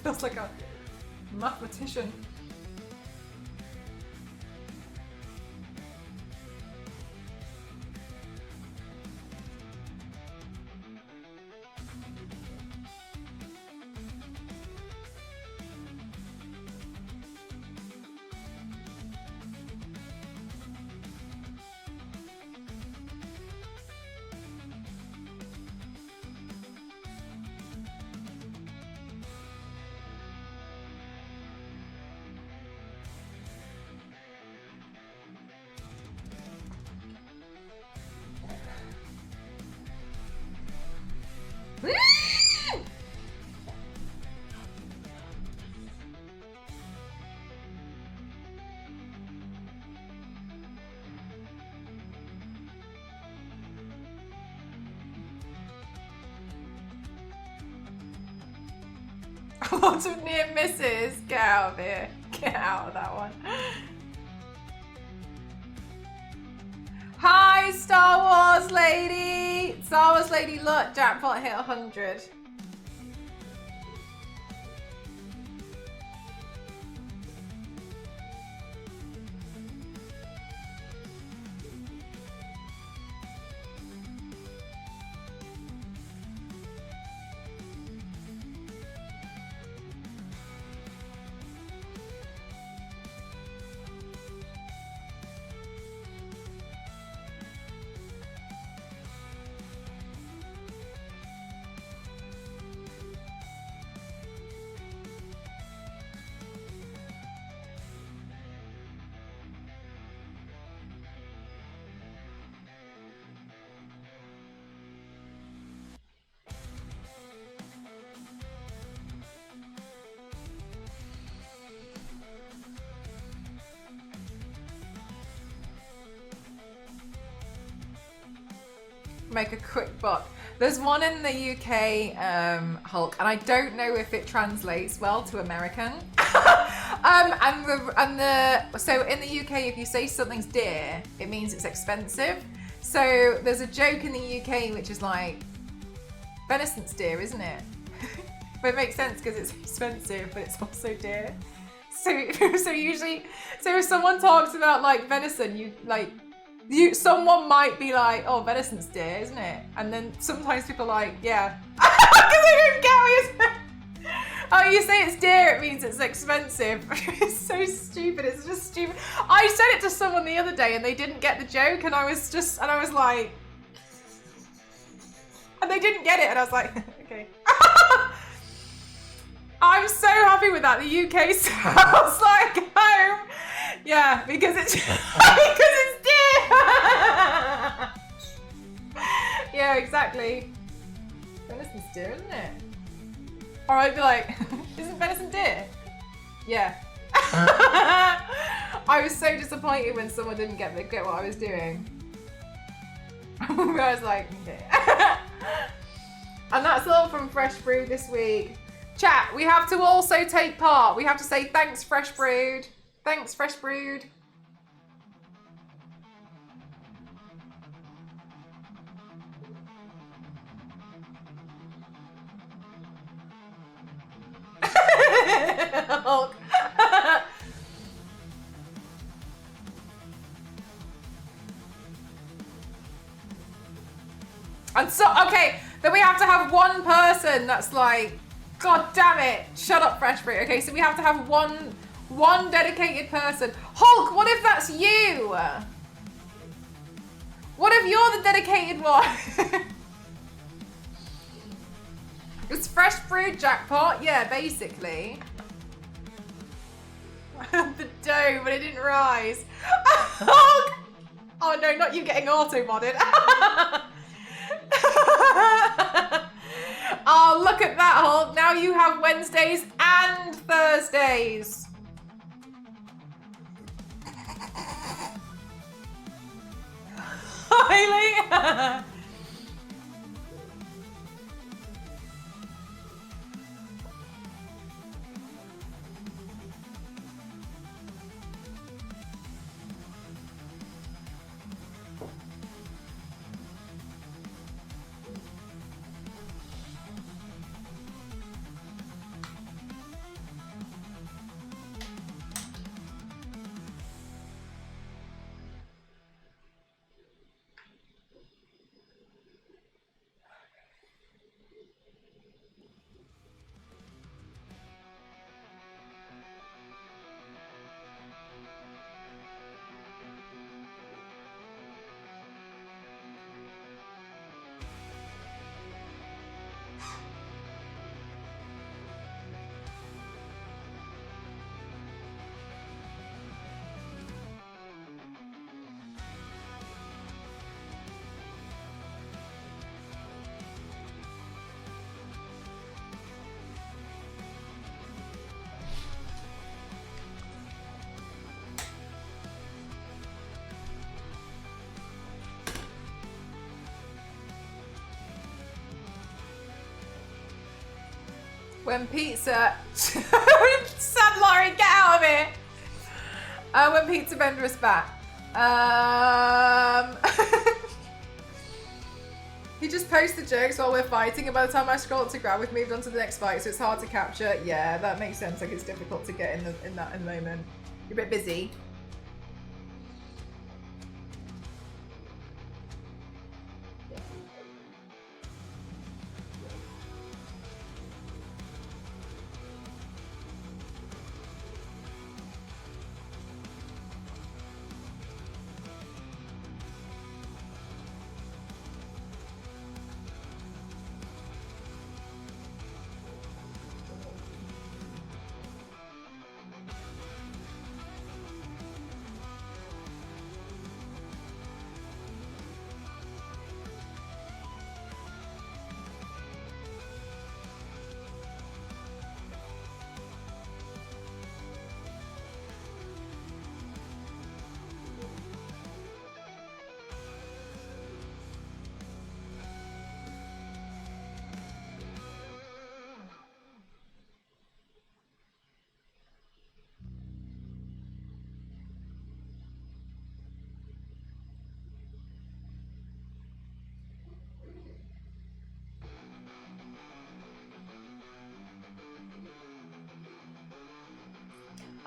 Feels like a mathematician. Lots of near misses. Get out of here. Get out of that one. Hi, Star Wars lady. Star Wars lady, look, jackpot hit 100. make a quick buck. There's one in the UK, Hulk, and I don't know if it translates well to American. So in the UK, if you say something's dear, it means it's expensive. So there's a joke in the UK which is like, venison's dear, isn't it? But it makes sense because it's expensive, but it's also dear. So usually, if someone talks about like venison, someone might be like, oh, venison's dear, isn't it? And then sometimes people are like, yeah, because they don't get what you're saying. Oh, you say it's dear, it means it's expensive. It's so stupid. It's just stupid. I said it to someone the other day and they didn't get the joke, and I was like, and they didn't get it, and I was like, okay. I'm so happy with that. The UK sounds like home. Yeah, because it's dear. Yeah, exactly. Venison's dear, isn't it? Or I'd be like, isn't venison dear? Yeah. I was so disappointed when someone didn't get what I was doing. I was like, okay. And that's all from Fresh Brew this week. Chat, we have to also take part. We have to say thanks, Fresh Brewed. Thanks, Fresh Brewed. Hulk. And so, okay, then we have to have one person that's like, God damn it, shut up, Fresh Fruit. Okay, so we have to have one dedicated person. Hulk, what if that's you? What if you're the dedicated one? It's Fresh Fruit jackpot? Yeah, basically. The dough, but it didn't rise. Hulk! Oh no, not you getting auto-modded. Oh, look at that, Hulk. Now you have Wednesdays and Thursdays. Hayley. When pizza... Sad Laurie, get out of here! When Pizza Bender is back. He just posts the jokes while we're fighting, and by the time I scroll up to grab, we've moved on to the next fight, so it's hard to capture. Yeah, that makes sense. Like, it's difficult to get in the moment. You're a bit busy.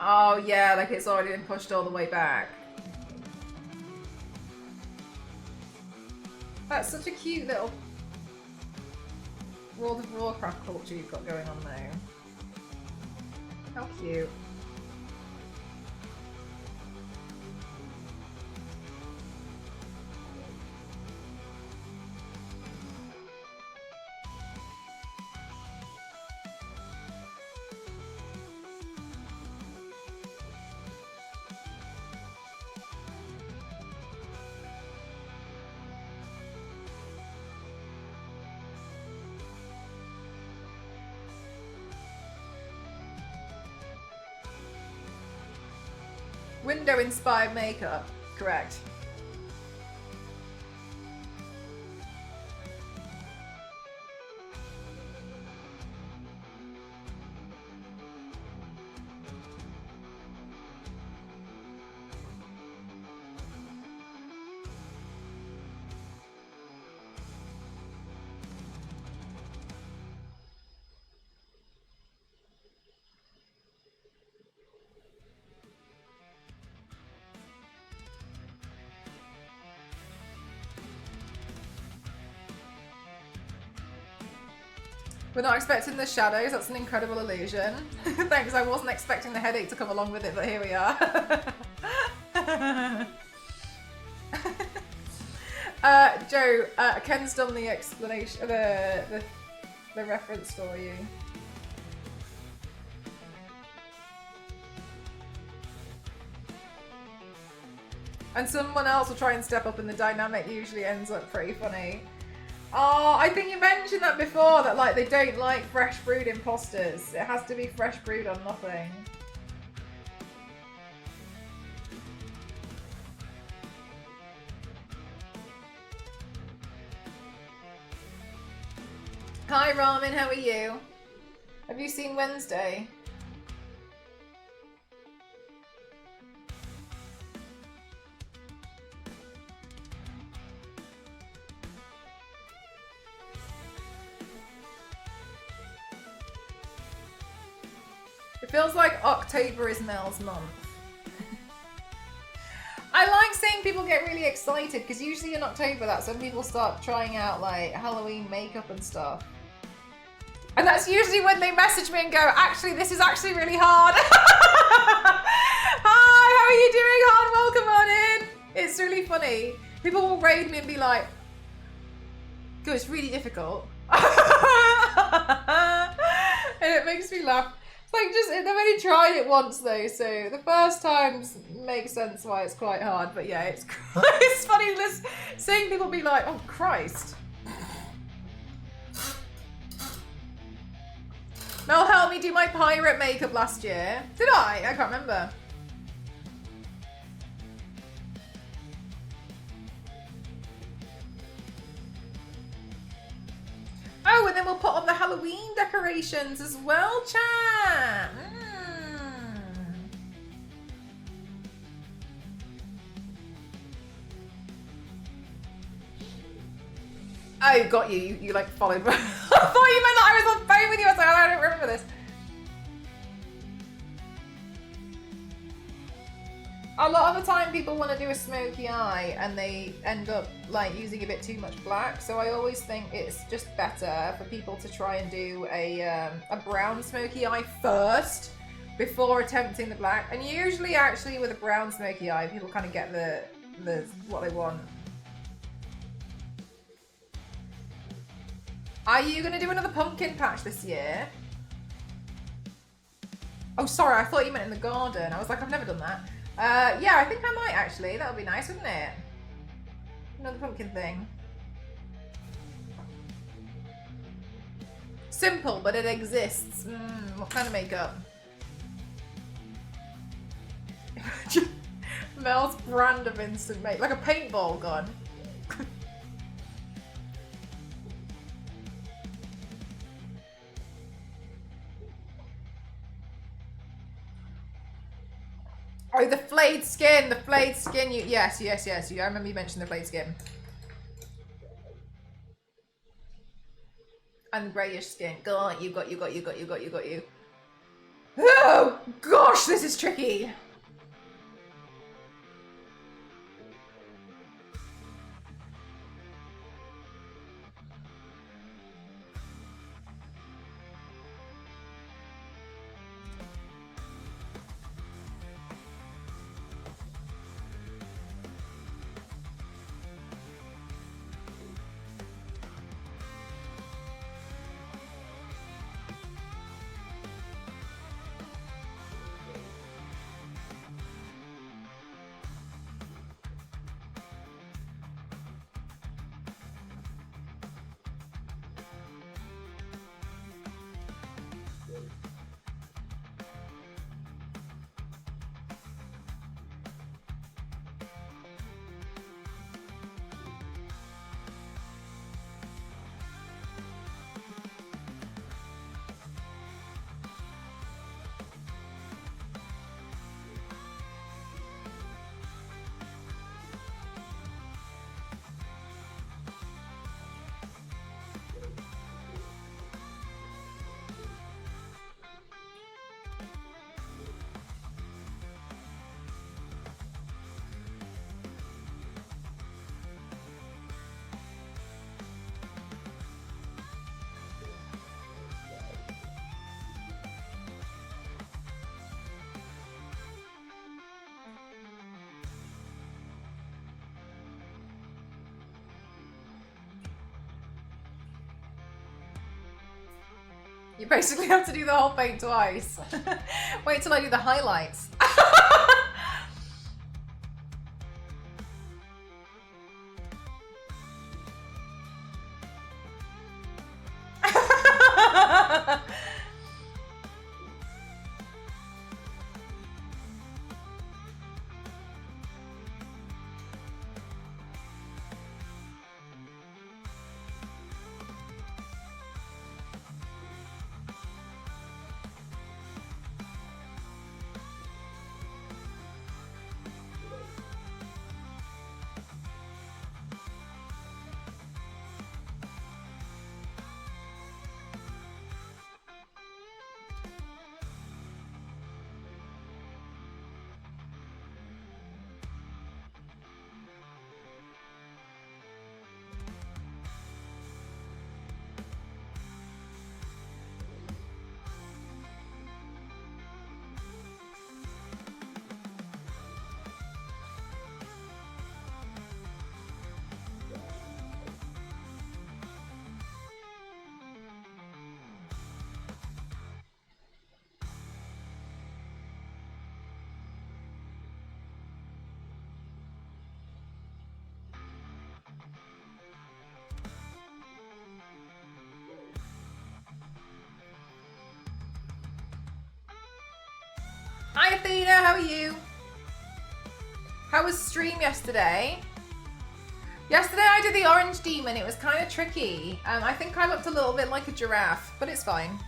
Oh yeah, like it's already been pushed all the way back. That's such a cute little World of Warcraft culture you've got going on there. How cute. Window-inspired makeup, correct. We're not expecting the shadows, that's an incredible illusion. Thanks, I wasn't expecting the headache to come along with it, but here we are. Joe, Ken's done the explanation, the reference for you. And someone else will try and step up and the dynamic usually ends up pretty funny. Oh, I think you mentioned that before, that like they don't like fresh brewed imposters. It has to be fresh brewed on nothing. Hi Ramen, how are you? Have you seen Wednesday? It feels like October is Mel's month. I like seeing people get really excited because usually in October that's when people start trying out like Halloween makeup and stuff. And that's usually when they message me and go, actually, this is actually really hard. Hi, how are you doing, hon? Welcome on in. It's really funny. People will raid me and be like, go, it's really difficult. And it makes me laugh. It's like they've only tried it once though, so the first times makes sense why it's quite hard. But yeah, it's it's funny seeing people be like, oh Christ. Mel helped me do my pirate makeup last year. Did I? I can't remember. Oh, and then we'll put on the Halloween decorations as well, chat. Oh, got you. You like followed. I thought you meant that I was on phone with you. I was like, I don't remember this. A lot of the time people want to do a smoky eye and they end up like using a bit too much black. So I always think it's just better for people to try and do a brown smoky eye first before attempting the black. And usually actually with a brown smoky eye, people kind of get the what they want. Are you going to do another pumpkin patch this year? Oh, sorry, I thought you meant in the garden. I was like, I've never done that. Yeah, I think I might actually. That would be nice, wouldn't it? Another pumpkin thing. Simple, but it exists. What kind of makeup? Mel's brand of instant make, like a paintball gun. Oh, the flayed skin, yes. I remember you mentioned the flayed skin. And the greyish skin. Got you. Oh, gosh, this is tricky. You basically have to do the whole paint twice. Wait till I do the highlights. Hi Athena, how are you? How was stream yesterday? Yesterday I did the orange demon. It was kind of tricky. I think I looked a little bit like a giraffe, but it's fine.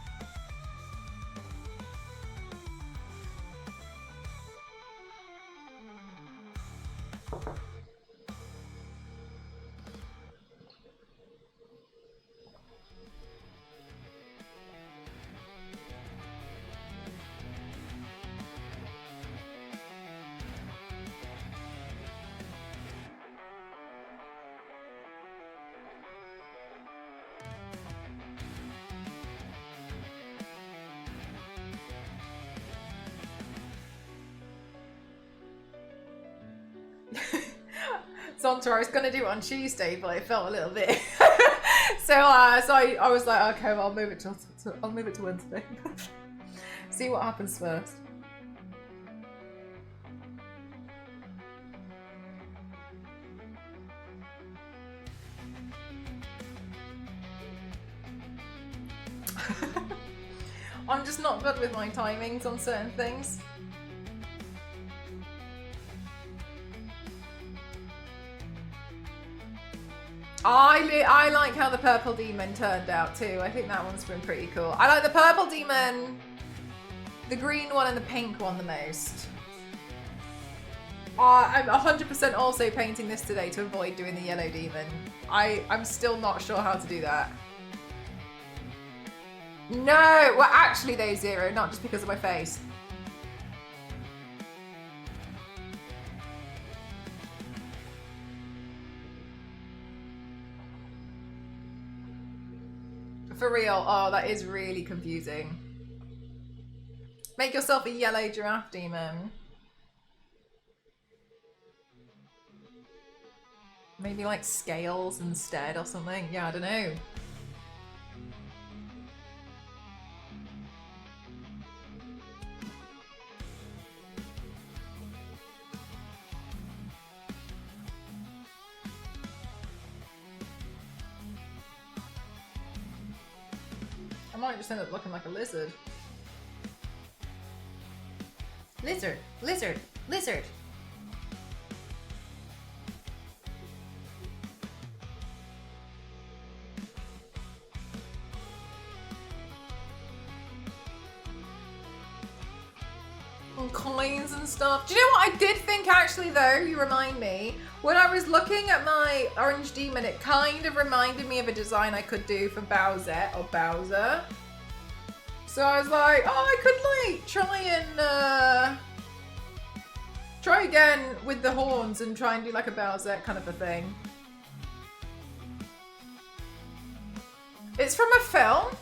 Zonta, I was going to do it on Tuesday, but it felt a little bit. so I was like, okay, well, I'll move it to Wednesday. See what happens first. I'm just not good with my timings on certain things. I like how the purple demon turned out too. I think that one's been pretty cool. I like the purple demon, the green one, and the pink one the most. I'm 100% also painting this today to avoid doing the yellow demon. I'm still not sure how to do that. No, well, actually, though, Zero, not just because of my face. For real. Oh, that is really confusing. Make yourself a yellow giraffe demon. Maybe like scales instead or something. Yeah, I don't know. I might just end up looking like a lizard. Lizard, lizard, lizard. And coins and stuff. Do you know what I did think actually though? You remind me. When I was looking at my orange demon, it kind of reminded me of a design I could do for Bowser or Bowser. So I was like, oh, I could like try again with the horns and try and do like a Bowser kind of a thing. It's from a film.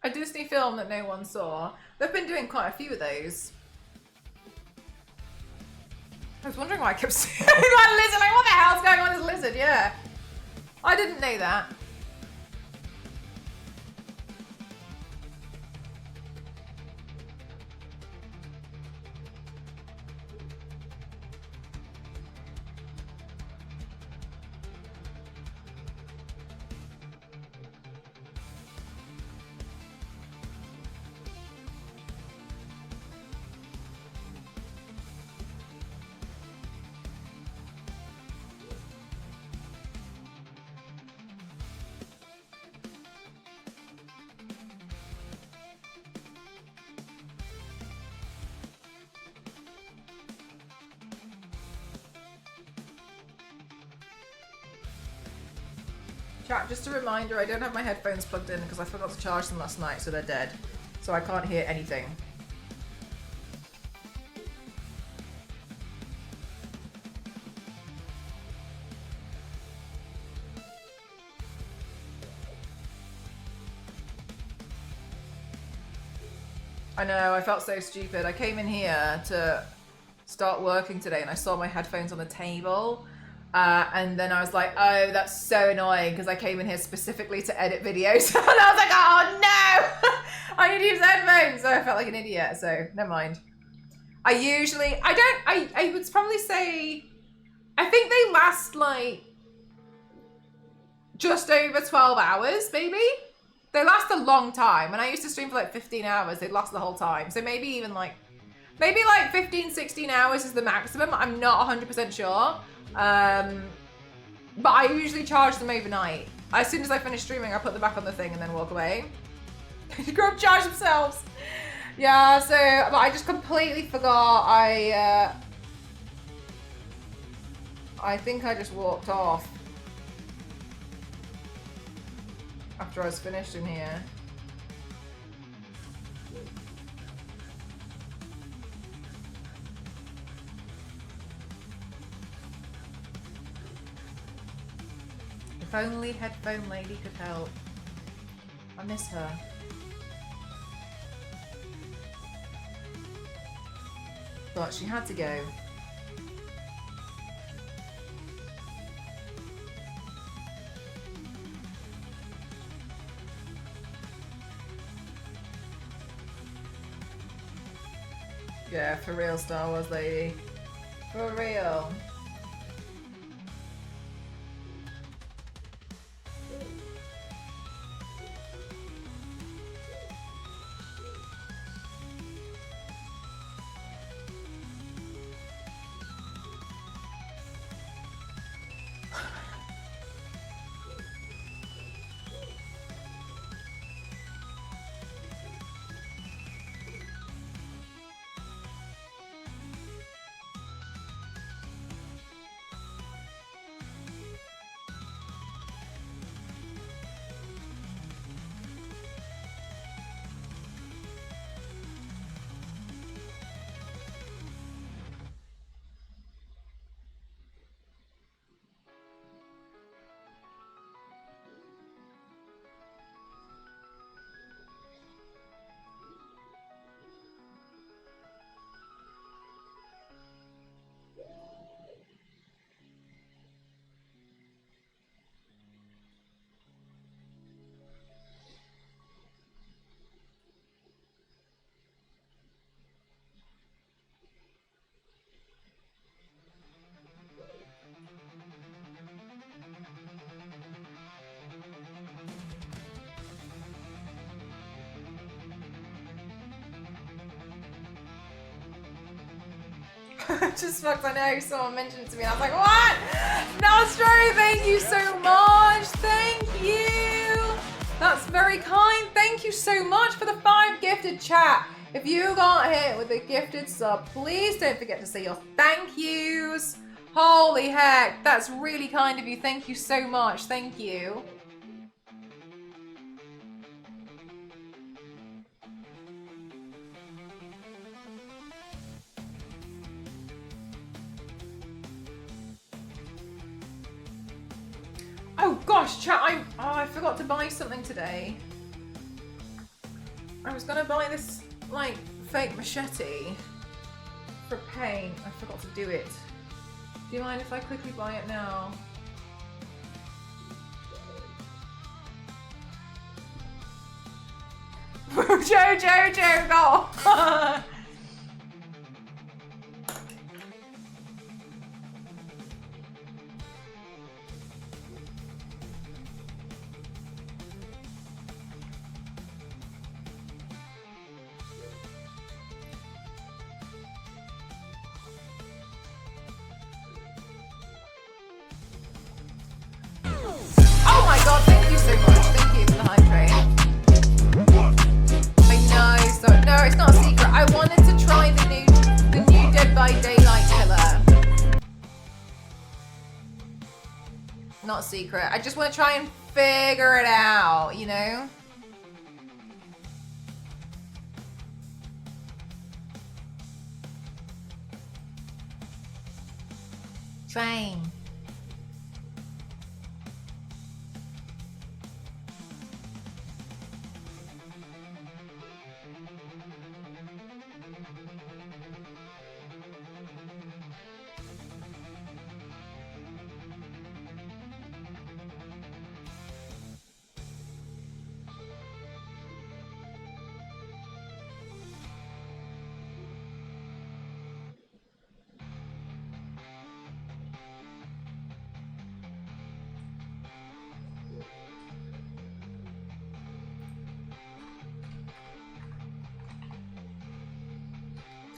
A Disney film that no one saw. They've been doing quite a few of those. I was wondering why I kept saying that lizard. Like, what the hell's going on with this lizard? Yeah. I didn't know that. Chat, just a reminder, I don't have my headphones plugged in because I forgot to charge them last night, so they're dead. So I can't hear anything. I know, I felt so stupid. I came in here to start working today and I saw my headphones on the table. And then I was like, oh, that's so annoying because I came in here specifically to edit videos. And I was like, oh no, I need to use headphones. So I felt like an idiot. So never mind. I would probably say, I think they last like just over 12 hours, maybe. They last a long time. When I used to stream for like 15 hours, they'd last the whole time. So maybe even like, 15, 16 hours is the maximum. I'm not 100% sure. But I usually charge them overnight. As soon as I finish streaming, I put them back on the thing and then walk away. Go up, charge themselves. Yeah, so, but I just completely forgot. I think I just walked off after I was finished in here. If only Headphone Lady could help. I miss her. But she had to go. Yeah, for real, Star Wars Lady. For real. Just fucked. I know someone mentioned it to me. And I was like, what? Nostro, thank you so much. Thank you. That's very kind. Thank you so much for the 5 gifted, chat. If you got hit with a gifted sub, please don't forget to say your thank yous. Holy heck, that's really kind of you. Thank you so much. Thank you. Oh gosh, chat, I forgot to buy something today. I was gonna buy this, like, fake machete for paint. I forgot to do it. Do you mind if I quickly buy it now? Joe, go! Oh my god, thank you so much. Thank you for the hydrate. I know, so no, it's not a secret. I wanted to try the new Dead by Daylight killer. Not a secret. I just want to try and figure it out, you know? Train.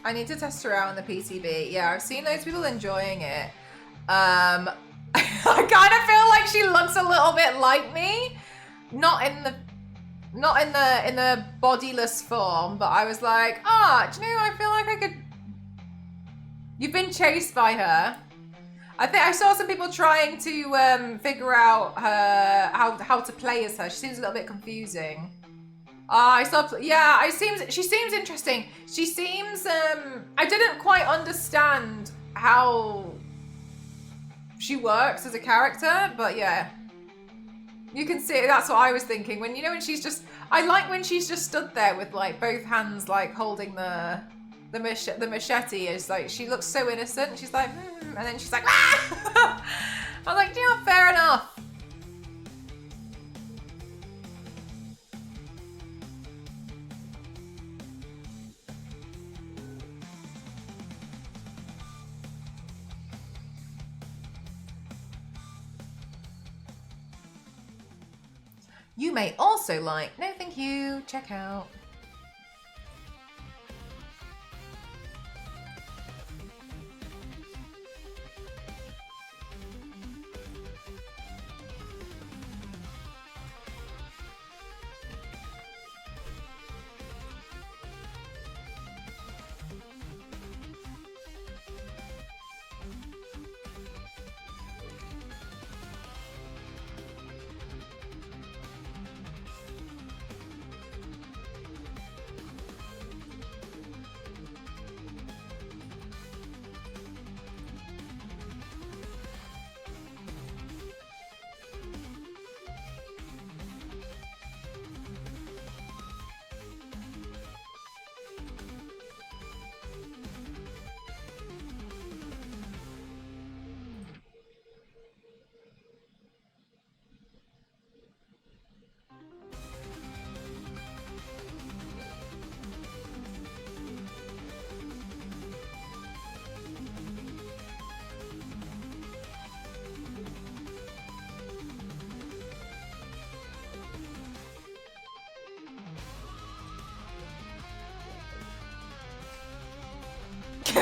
I need to test her out on the PCB. Yeah, I've seen those people enjoying it. I kind of feel like she looks a little bit like me, not in the bodiless form, but I was like, do you know, I feel like I could. You've been chased by her. I think I saw some people trying to figure out her how to play as her. She seems a little bit confusing. She seems interesting. She seems, I didn't quite understand how she works as a character, but yeah. You can see, that's what I was thinking. When she's just, I like when she's just stood there with like both hands like holding the machete. Is like, she looks so innocent. She's like, and then she's like, ah! I was like, yeah, fair enough. You may also like, no thank you, check out.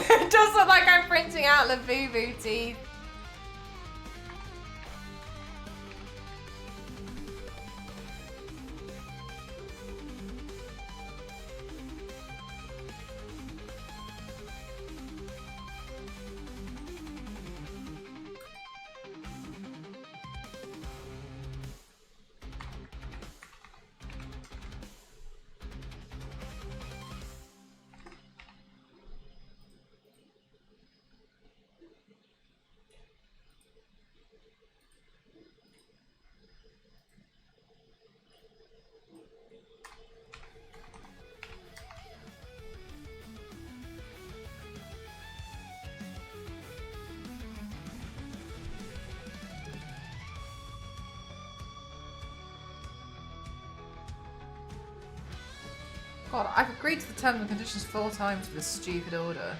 It does look like I'm printing out Labubu teeth. God, I've agreed to the terms and conditions 4 times for this stupid order.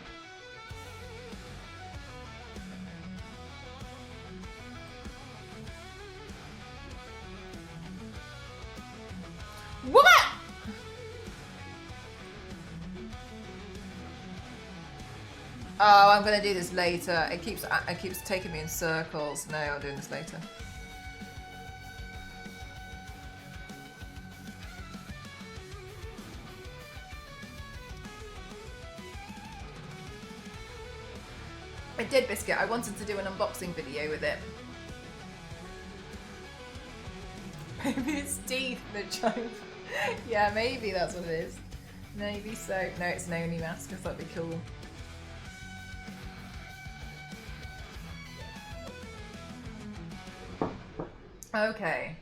What? Oh, I'm gonna do this later. It keeps taking me in circles. No, I'm doing this later. I did, Biscuit. I wanted to do an unboxing video with it. Maybe it's teeth that chime. Yeah, maybe that's what it is. Maybe so. No, it's an Oni mask. I thought it'd be cool. Okay.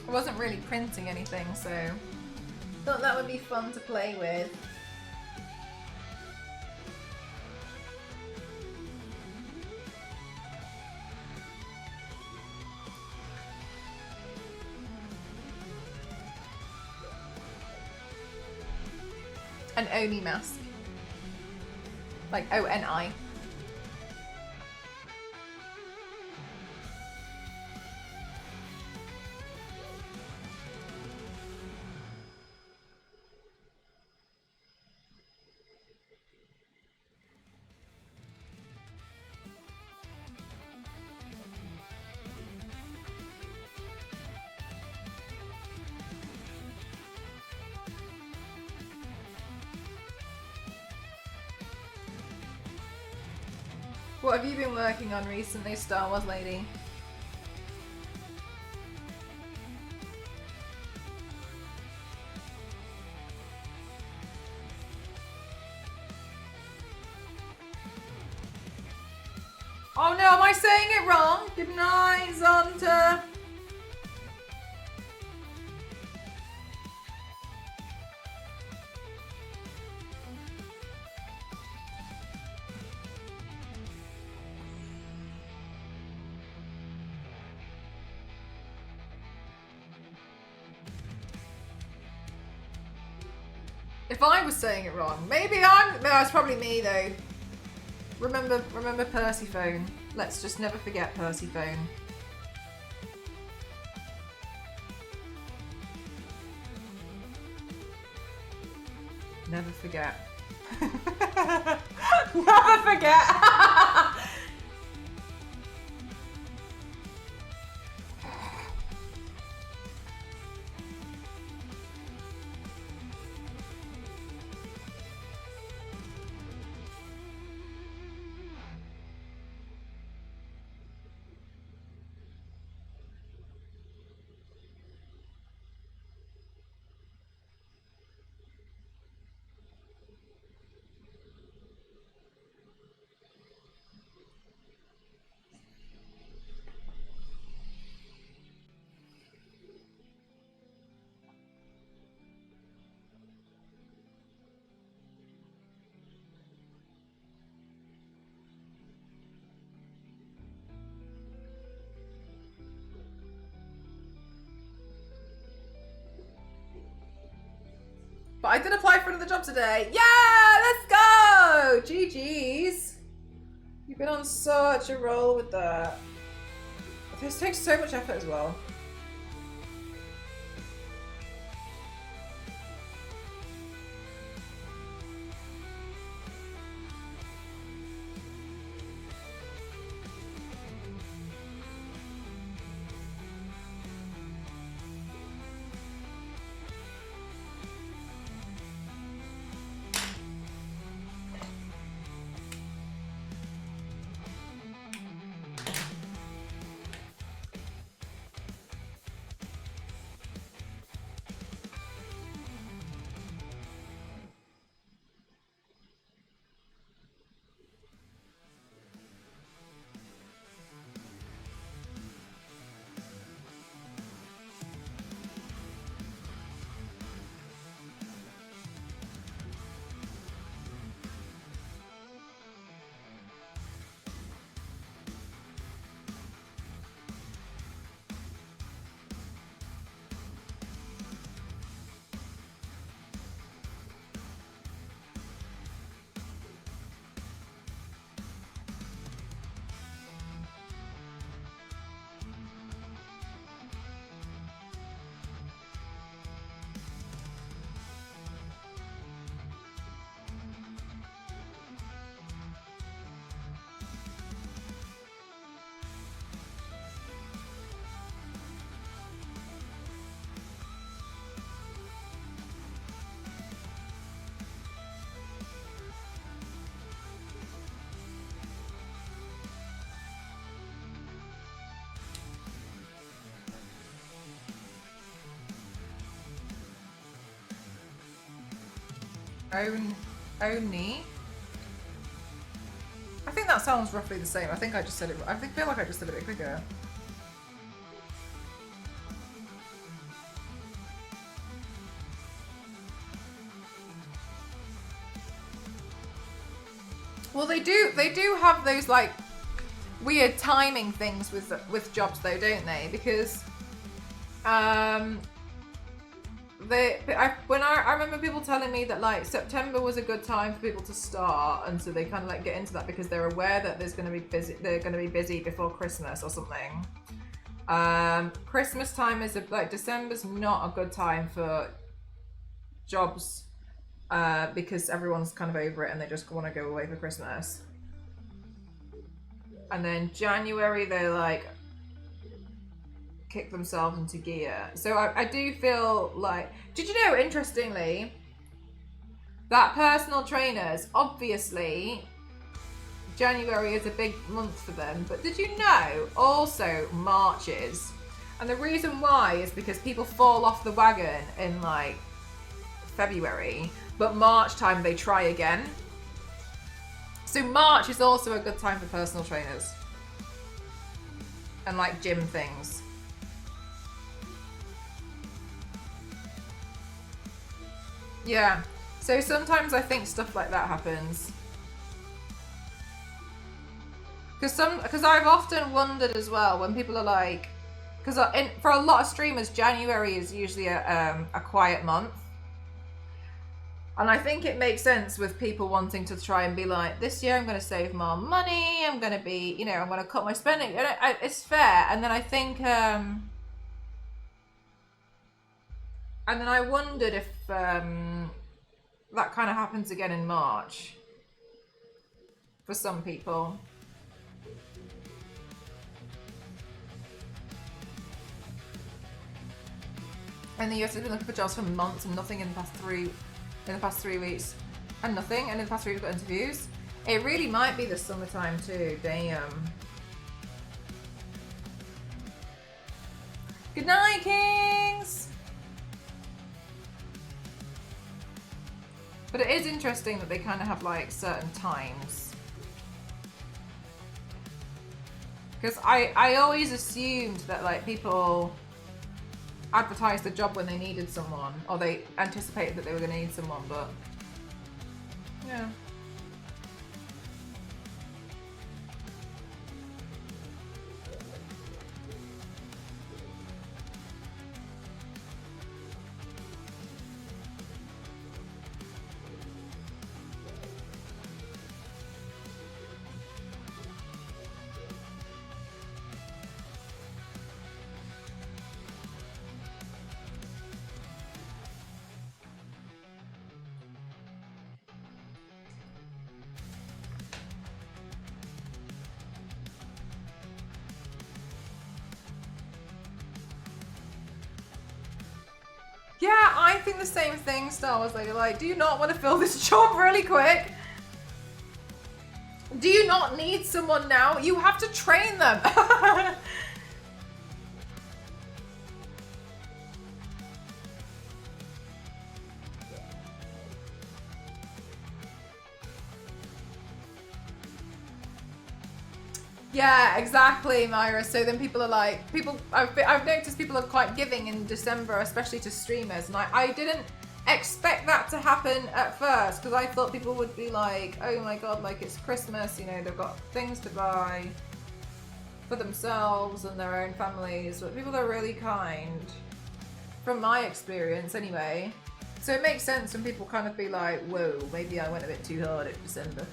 I wasn't really printing anything, so thought that would be fun to play with. An Oni mask. Like O-N-I. What have you been working on recently, Star Wars lady? Oh no, am I saying it wrong? Good night, Zonta. If I was saying it wrong, maybe I'm. No, it's probably me though. Remember Persephone. Let's just never forget Persephone. Never forget. Never forget. But I did apply for another job today. Yeah, let's go! GG's. You've been on such a roll with that. This takes so much effort as well. Oni. I think that sounds roughly the same. I think I just said it. Feel like I just said it a bit quicker. Well, they do have those like weird timing things with jobs though, don't they? Because I remember people telling me that like September was a good time for people to start, and so they kind of like get into that because they're aware that there's going to be busy. They're going to be busy before Christmas or something. Christmas time is like December's not a good time for jobs because everyone's kind of over it and they just want to go away for Christmas. And then January they like kick themselves into gear. So I do feel like, did you know, interestingly, that personal trainers, obviously January is a big month for them, but did you know also March is? And the reason why is because people fall off the wagon in like February, but March time they try again. So March is also a good time for personal trainers and like gym things. Yeah, so sometimes I think stuff like that happens. Because I've often wondered as well when people are like, because for a lot of streamers, January is usually a quiet month. And I think it makes sense with people wanting to try and be like, this year I'm going to save more money, I'm going to be, you know, I'm going to cut my spending. It's fair. And then I think, and then I wondered if that kind of happens again in March for some people. And the US has been looking for jobs for months and nothing in the past 3 weeks. And nothing, and in the past 3 weeks we've got interviews. It really might be the summertime too, damn. Good night, Kings! But it is interesting that they kind of have like certain times. Because I always assumed that like people advertised the job when they needed someone, or they anticipated that they were going to need someone, but yeah. Yeah, I think the same thing, Star Wars Lady. Like, do you not want to fill this job really quick? Do you not need someone now? You have to train them. Yeah, exactly, Myra. So then people are like, I've noticed people are quite giving in December, especially to streamers. And I didn't expect that to happen at first because I thought people would be like, oh my God, like it's Christmas, you know, they've got things to buy for themselves and their own families. But people are really kind, from my experience anyway. So it makes sense when people kind of be like, whoa, maybe I went a bit too hard at December.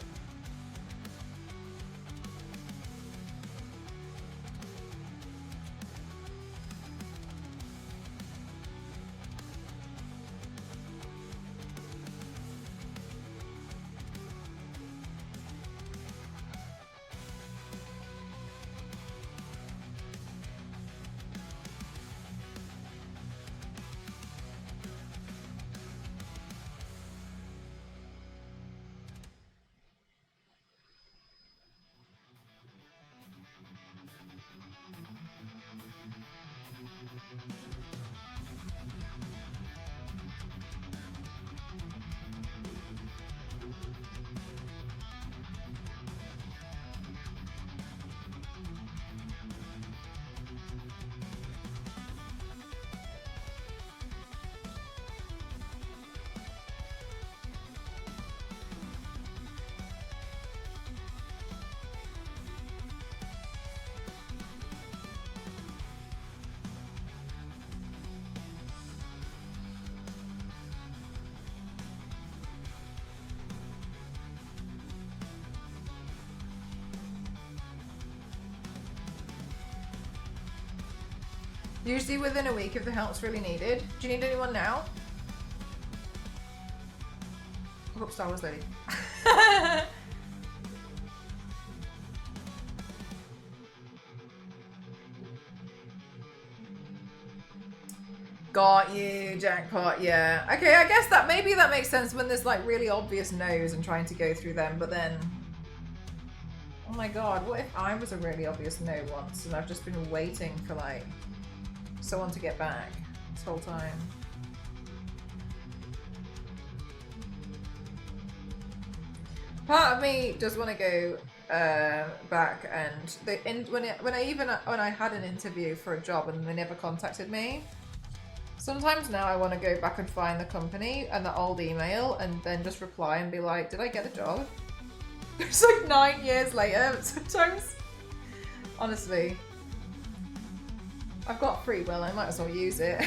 Usually within a week if the help's really needed. Do you need anyone now? I hope Star Wars Lady. Got you, jackpot, yeah. Okay, I guess that maybe that makes sense when there's like really obvious no's and trying to go through them, but then oh my God, what if I was a really obvious no once and I've just been waiting for like someone to get back this whole time? Part of me does want to go back and when I had an interview for a job and they never contacted me. Sometimes now I want to go back and find the company and the old email and then just reply and be like, did I get the job? It's like 9 years later. Sometimes, honestly, I've got free will, I might as well use it.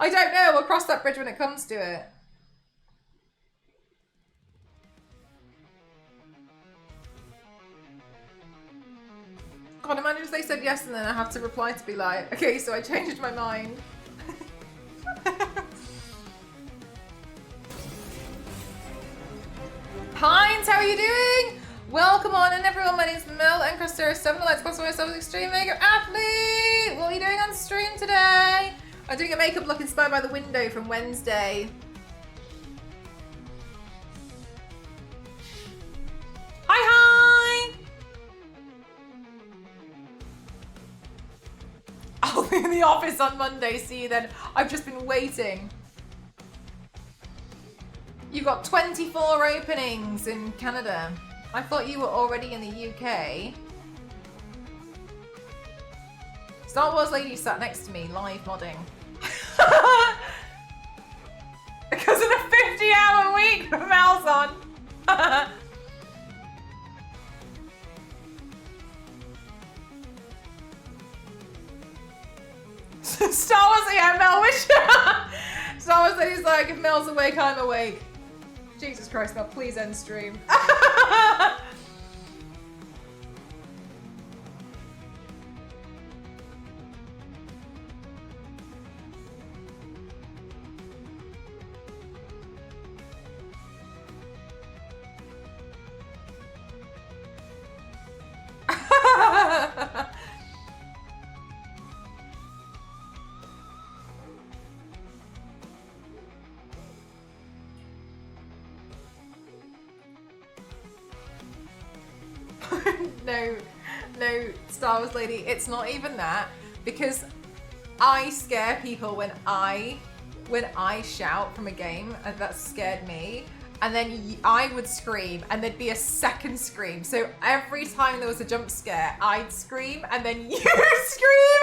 I don't know, we'll cross that bridge when it comes to it. God, imagine if they said yes and then I have to reply to be like, okay, so I changed my mind. Pines, how are you doing? Welcome on in everyone, my name's Mel and Crystera 7 Lights Plus myself Extreme Makeup Athlete. What are you doing on stream today? I'm doing a makeup look inspired by The Window from Wednesday. Hi! I'll be in the office on Monday, see you then. I've just been waiting. You've got 24 openings in Canada. I thought you were already in the UK. Star Wars Lady sat next to me, live modding. Because of the 50-hour week from Malzon. Star Wars, yeah, Mel wish. Star Wars Lady's like, if Mel's awake, I'm awake. Jesus Christ, Mel, please end stream. No, Star Wars Lady, it's not even that, because I scare people when I shout from a game, and that scared me, and then I would scream, and there'd be a second scream. So every time there was a jump scare, I'd scream, and then you scream.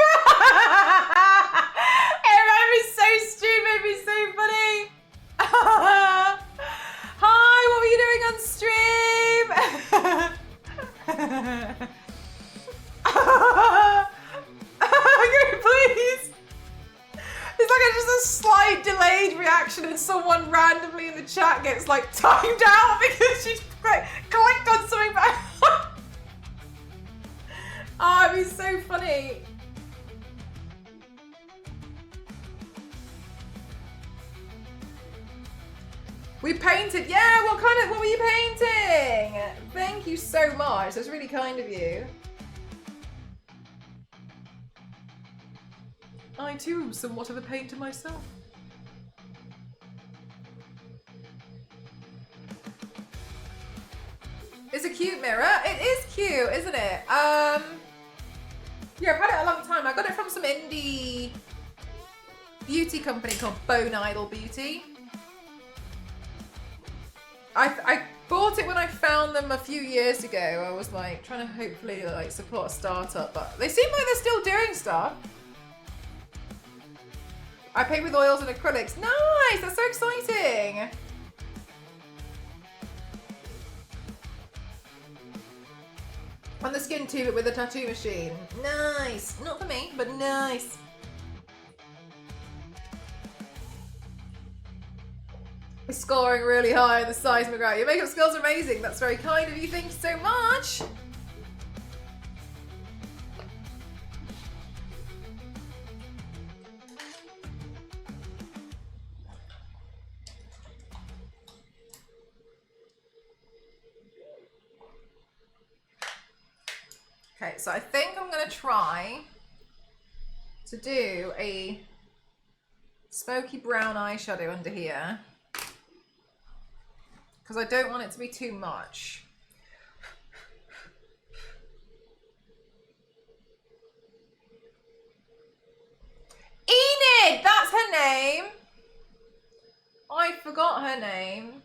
It made me so stupid, it'd be so funny. Hi, what were you doing on stream? Okay, please. It's like just a slight delayed reaction and someone randomly in the chat gets like timed out because she's clicked on something. Oh, it'd be so funny. We painted, yeah, what were you painting? Thank you so much, that's really kind of you. I too am somewhat of a painter myself. It's a cute mirror. It is cute, isn't it? Yeah, I've had it a long time. I got it from some indie beauty company called Bone Idol Beauty. I bought it when I found them a few years ago. I was like trying to hopefully like support a startup, but they seem like they're still doing stuff. I paint with oils and acrylics. Nice, that's so exciting. On the skin too, but with a tattoo machine. Nice, not for me, but nice. Scoring really high in the seismograph. Your makeup skills are amazing. That's very kind of you. Thank you so much. Okay, so I think I'm going to try to do a smoky brown eyeshadow under here. Because I don't want it to be too much. Enid! That's her name! I forgot her name.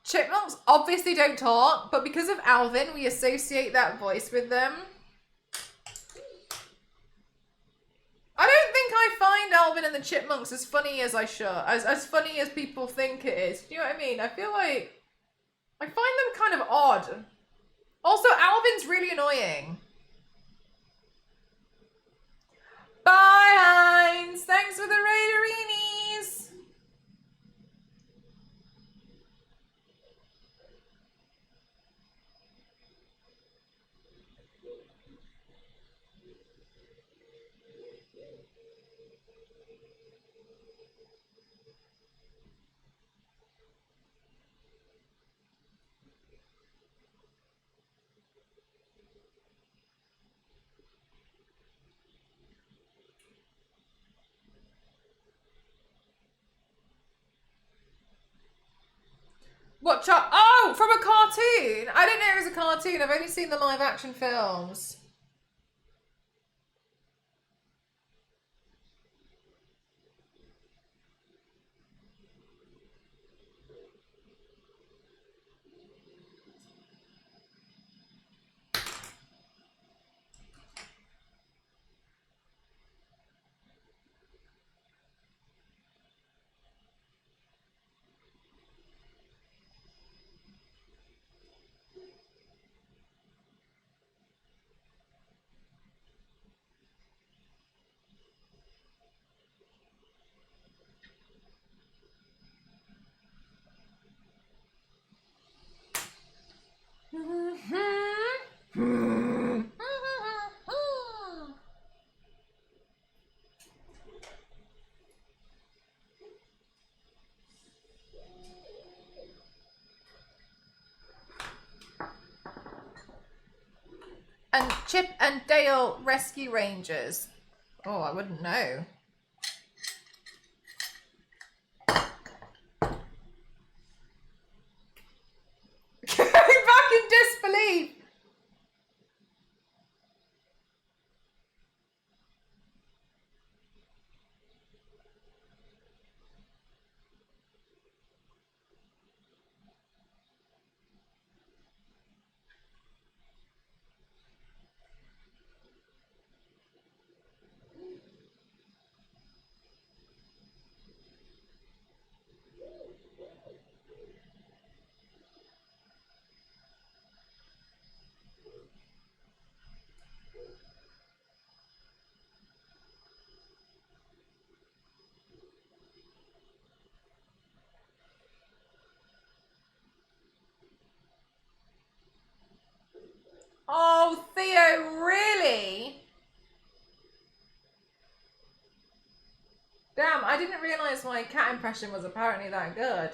Chipmunks obviously don't talk, but because of Alvin, we associate that voice with them. I don't think I find Alvin and the Chipmunks as funny as I should, as funny as people think it is. Do you know what I mean? I feel like I find them kind of odd. Also, Alvin's really annoying. Bye, Heinz. Thanks for the Raiderinis. What oh, from a cartoon? I didn't know it was a cartoon. I've only seen the live action films. And Chip and Dale Rescue Rangers. Oh, I wouldn't know. Going back in disbelief. Oh, Theo, really? Damn, I didn't realise my cat impression was apparently that good.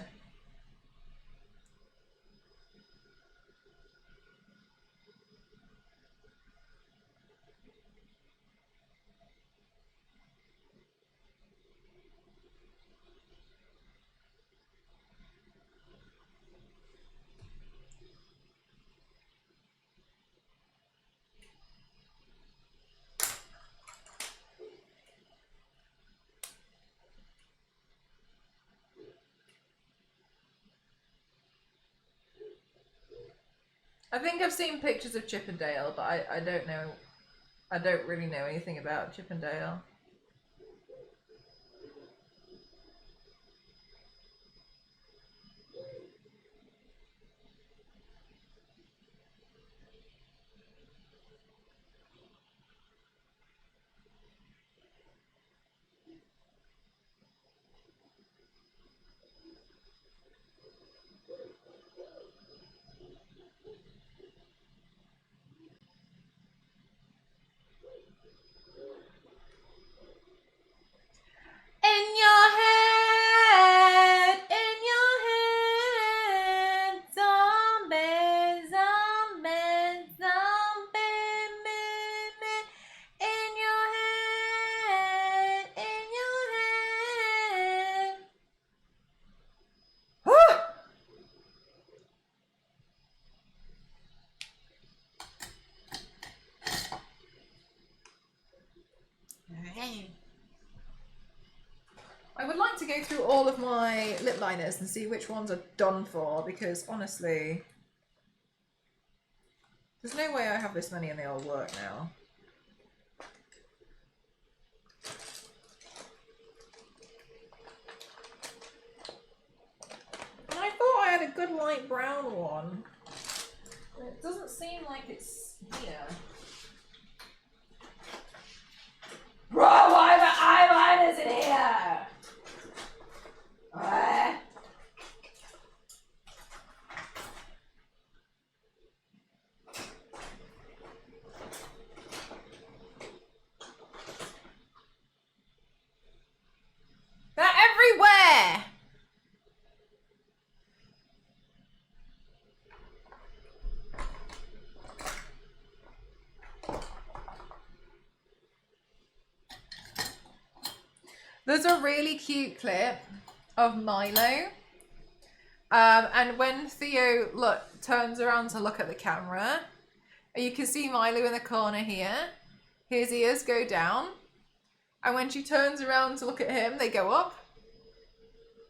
I think I've seen pictures of Chip and Dale, but I don't know. I don't really know anything about Chip and Dale. I would like to go through all of my lip liners and see which ones are done for, because honestly, there's no way I have this many and they all work now. And I thought I had a good light brown one. It doesn't seem like it's here. Bro, why are the eyeliners in here? They're everywhere! There's a really cute clip of Milo. And when Theo turns around to look at the camera, you can see Milo in the corner here. His ears go down. And when she turns around to look at him, they go up.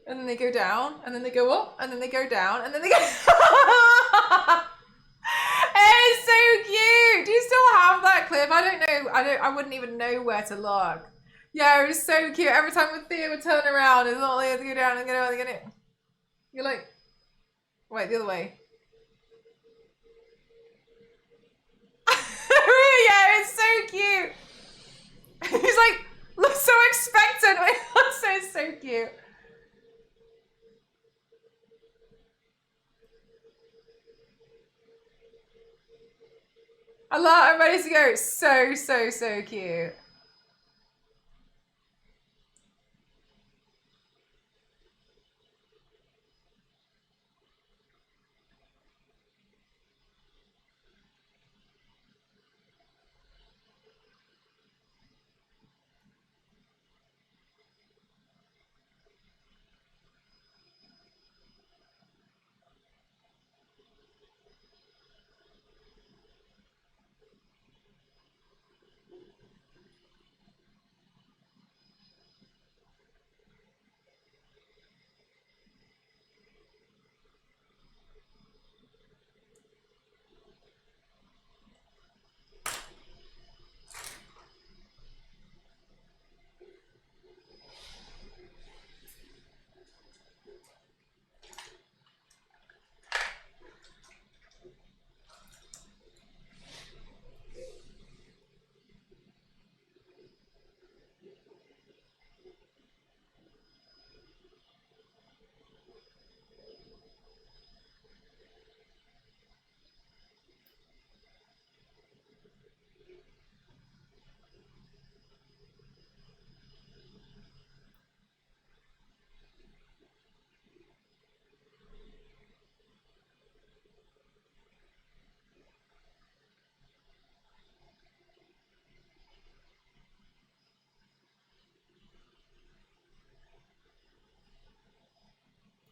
And then they go down. And then they go up. And then they go down. And then they go... It's so cute! Do you still have that clip? I don't know. I wouldn't even know where to look. Yeah, it was so cute. Every time when Theo would turn around, his little ears go down and go down and go. You're like... Wait, the other way. Yeah, it's so cute. He's like, looks so expectant. It's so cute. I love it. I'm ready to go. It's so cute.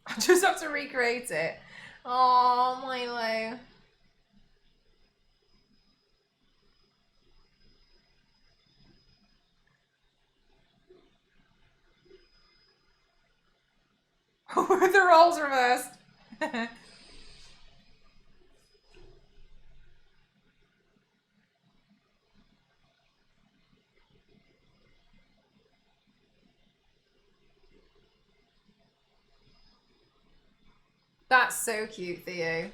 I just have to recreate it. Oh, Milo. The roles reversed. That's so cute, Theo.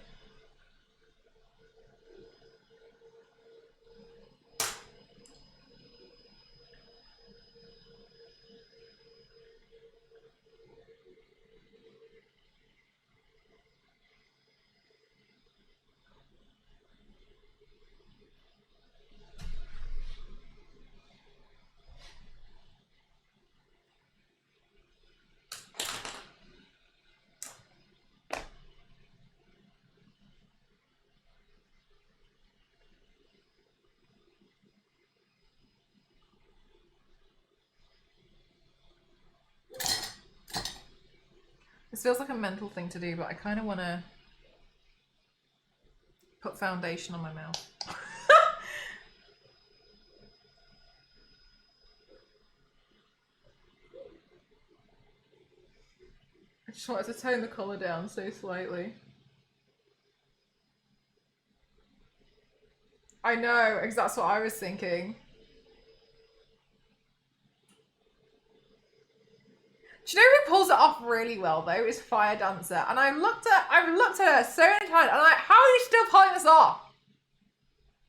This feels like a mental thing to do, but I kind of want to put foundation on my mouth. I just wanted to tone the colour down so slightly. I know, because that's what I was thinking. Do you know who pulls it off really well though? Is Fire Dancer. And I've looked at her so many times and I'm like, how are you still pulling this off?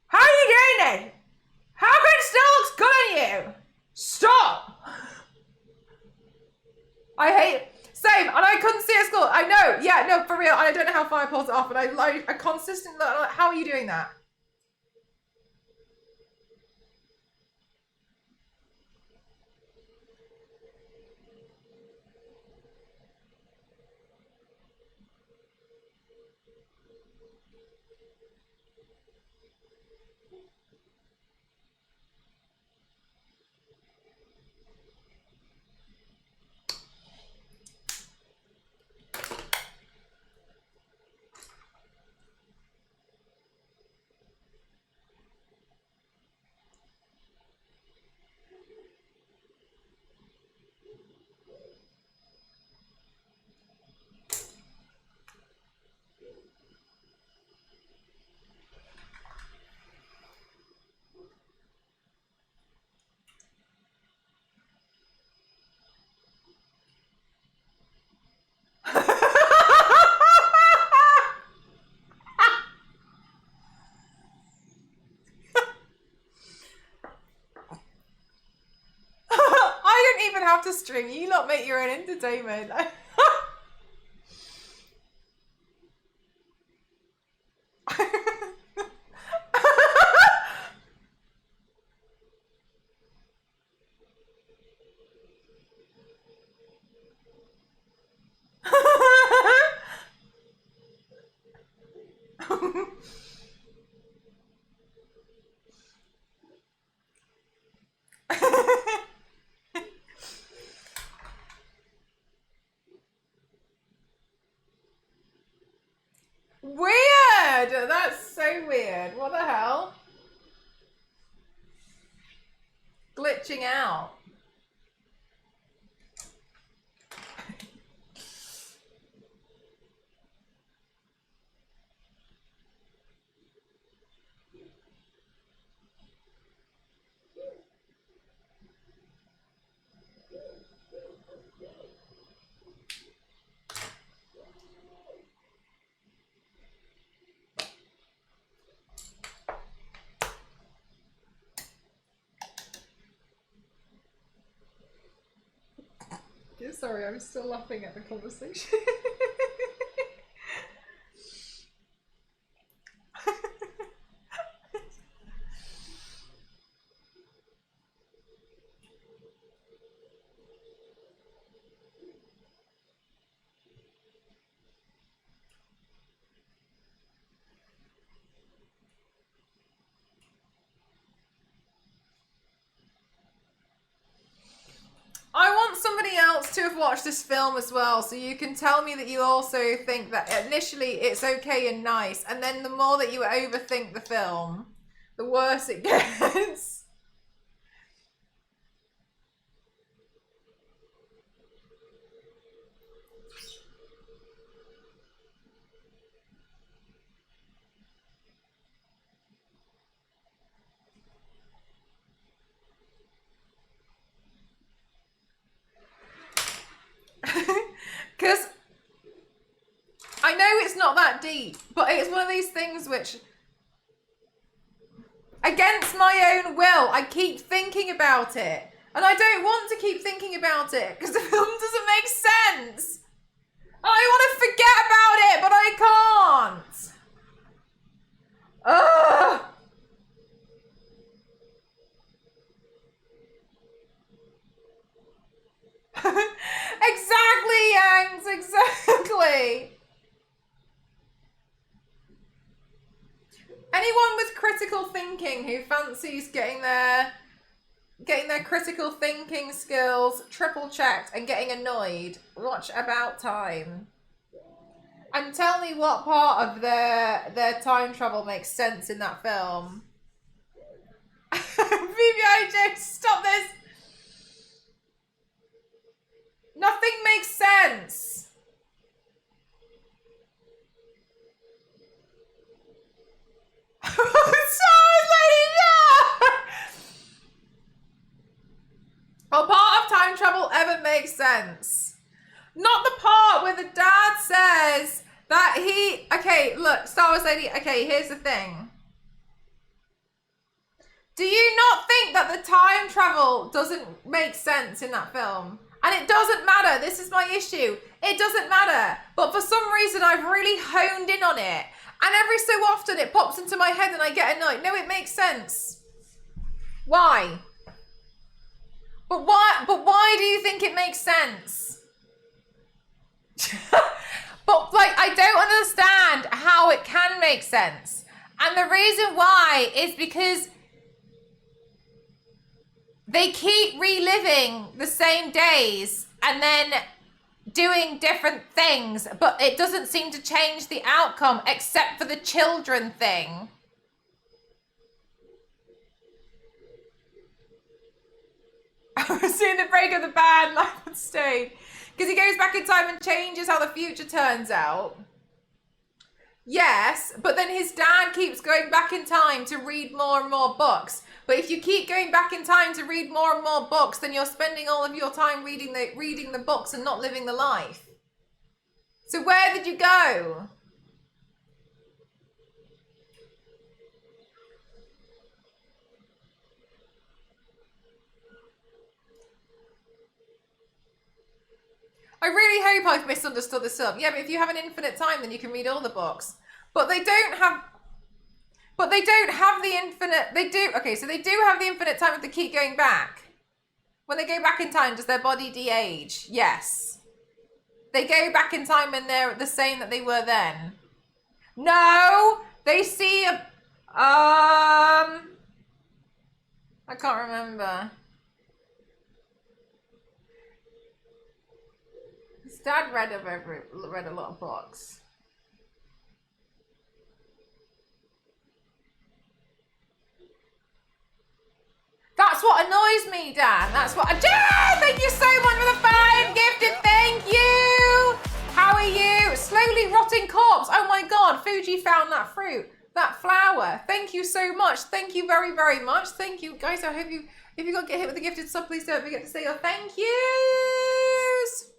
How are you doing it? How come it still looks good on you? Stop! I hate it. Same, and I couldn't see a skull. I know, yeah, no, for real. I don't know how Fire pulls it off, and I consistently look like, how are you doing that? I don't even have to stream. You lot make your own entertainment. Weird! That's so weird. What the hell? Glitching out. Sorry, I'm still laughing at the conversation. I want somebody else to have watched this film as well, so you can tell me that you also think that initially it's okay and nice, and then the more that you overthink the film, the worse it gets. Because I know it's not that deep, but it's one of these things which, against my own will, I keep thinking about it. And I don't want to keep thinking about it because the film doesn't make sense. I want to forget about it, but I can't. Ugh. Exactly, Yangs, exactly. Anyone with critical thinking who fancies getting their critical thinking skills triple checked and getting annoyed, watch About Time. And tell me what part of their time travel makes sense in that film. BBIJ, stop this! Nothing makes sense. time travel ever makes sense? Not the part where the dad says that he... Okay, look, Star Wars lady. Okay, here's the thing. Do you not think that the time travel doesn't make sense in that film? And it doesn't matter. This is my issue. It doesn't matter. But for some reason, I've really honed in on it. And every so often, it pops into my head and I get annoyed. No, it makes sense. Why? But why do you think it makes sense? But like, I don't understand how it can make sense. And the reason why is because they keep reliving the same days and then doing different things, but it doesn't seem to change the outcome except for the children thing. Seeing the break of the band life on stage. Because he goes back in time and changes how the future turns out. Yes, but then his dad keeps going back in time to read more and more books. But if you keep going back in time to read more and more books, then you're spending all of your time reading the books and not living the life. So where did you go? I really hope I've misunderstood this film. Yeah, but if you have an infinite time, then you can read all the books. But they don't have the infinite. They do. Okay, so they do have the infinite time if they keep going back. When they go back in time, does their body de-age? Yes. They go back in time and they're the same that they were then. No, they see a. I can't remember. His dad read a lot of books. That's what annoys me, Dan. That's what. Thank you so much for the 5 gifted. Thank you. How are you? Slowly rotting corpse. Oh my God. Fuji found that fruit, that flower. Thank you so much. Thank you very, very much. Thank you, guys. I hope you, if you got to get hit with the gifted sub, please don't forget to say your thank yous.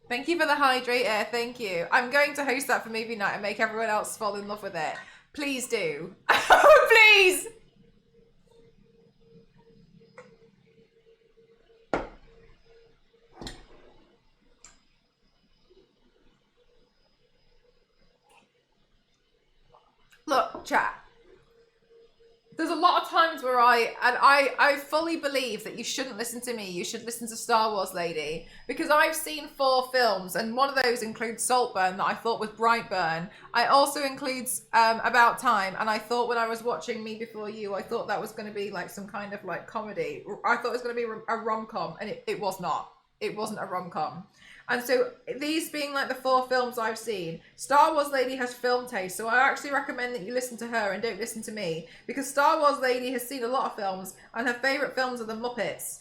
Thank you for the hydrator. Thank you. I'm going to host that for movie night and make everyone else fall in love with it. Please do. Please. Look, chat. There's a lot of times where I fully believe that you shouldn't listen to me. You should listen to Star Wars Lady. Because I've seen 4 films, and one of those includes Saltburn that I thought was Brightburn. I also includes About Time, and I thought when I was watching Me Before You, I thought that was going to be like some kind of like comedy. I thought it was going to be a rom-com, and it was not. It wasn't a rom-com. And so these being like the 4 films I've seen, Star Wars Lady has film taste. So I actually recommend that you listen to her and don't listen to me. Because Star Wars Lady has seen a lot of films and her favourite films are the Muppets.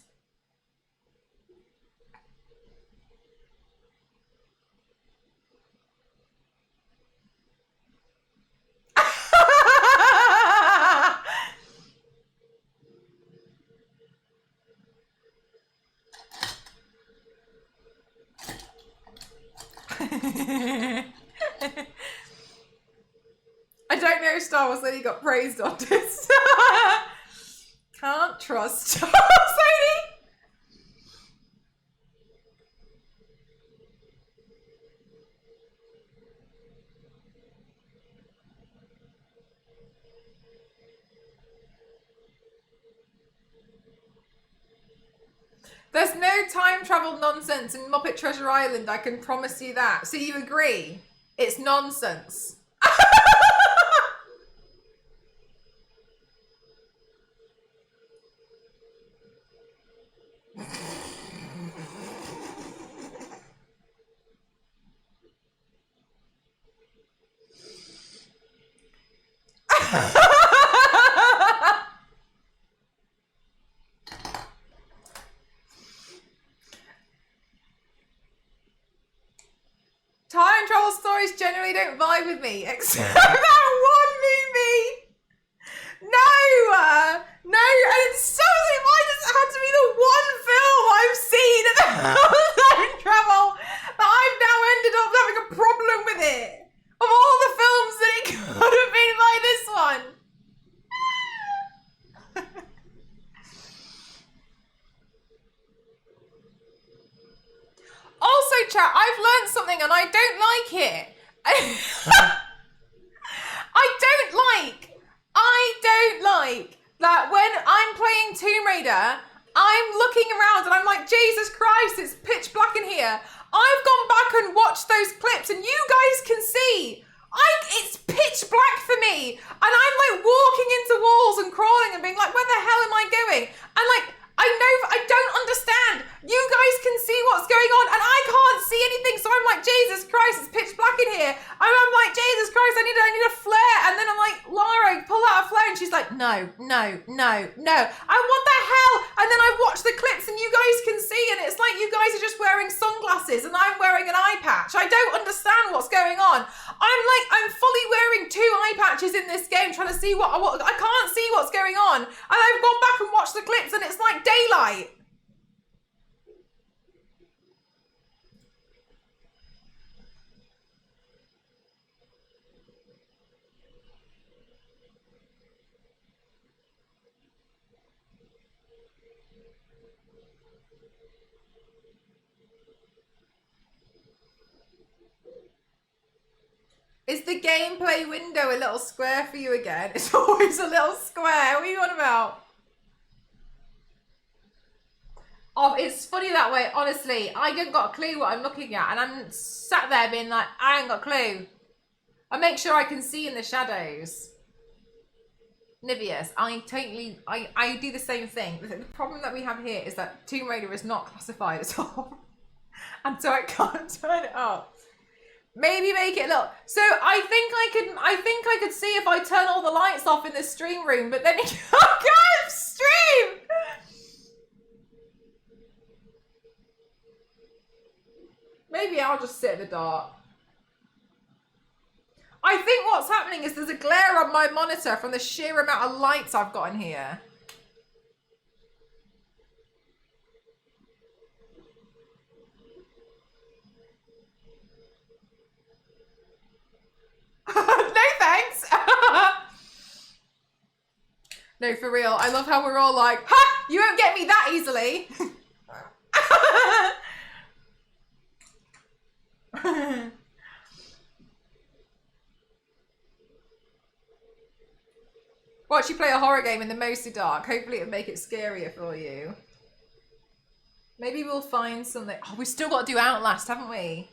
I don't know if Star Wars Lady got praised on this. Can't trust Star Wars Lady. There's no time travel nonsense in Muppet Treasure Island, I can promise you that. So you agree? It's nonsense. Time travel stories generally don't vibe with me, except that one movie. No, and it's so. Why does it have to be the chat, I've learned something and I don't like it. I don't like that when I'm playing Tomb Raider, I'm looking around and I'm like, Jesus Christ, it's pitch black in here. I've gone back and watched those clips and you guys can see, it's pitch black for me. And I'm like walking into walls and crawling and being like, where the hell am I going? And like, I don't understand. You guys can see what's going on and I can't see anything. So I'm like, Jesus Christ, it's pitch black in here. And I'm like, Jesus Christ, I need a flare. And then I'm like, Lara, pull out a flare. And she's like, no. And what the hell? And then I watch the clips and you guys can see and it's like you guys are just wearing sunglasses and I'm wearing an eye patch. I don't understand what's going on. I'm fully wearing 2 eye patches in this game trying to see what I can't see what's going on. And I've gone back and watched the clips and it's like daylight. Is the gameplay window a little square for you again? It's always a little square. What are you on about? Oh, it's funny that way. Honestly, I haven't got a clue what I'm looking at. And I'm sat there being like, I ain't got a clue. I make sure I can see in the shadows. Niveus, I do the same thing. The problem that we have here is that Tomb Raider is not classified at all. And so I can't turn it up. Maybe make it look. So I think I could see if I turn all the lights off in the stream room, but then you can't stream. Maybe I'll just sit in the dark. I think what's happening is there's a glare on my monitor from the sheer amount of lights I've got in here. No thanks. No, for real. I love how we're all like, ha! You won't get me that easily. Watch you play a horror game in the mostly dark. Hopefully it'll make it scarier for you. Maybe we'll find something. Oh, we've still got to do Outlast, haven't we?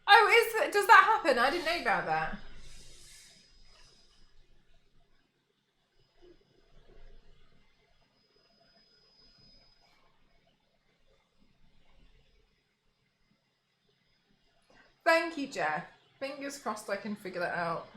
Oh, does that happen? I didn't know about that. Thank you, Jeff. Fingers crossed I can figure that out.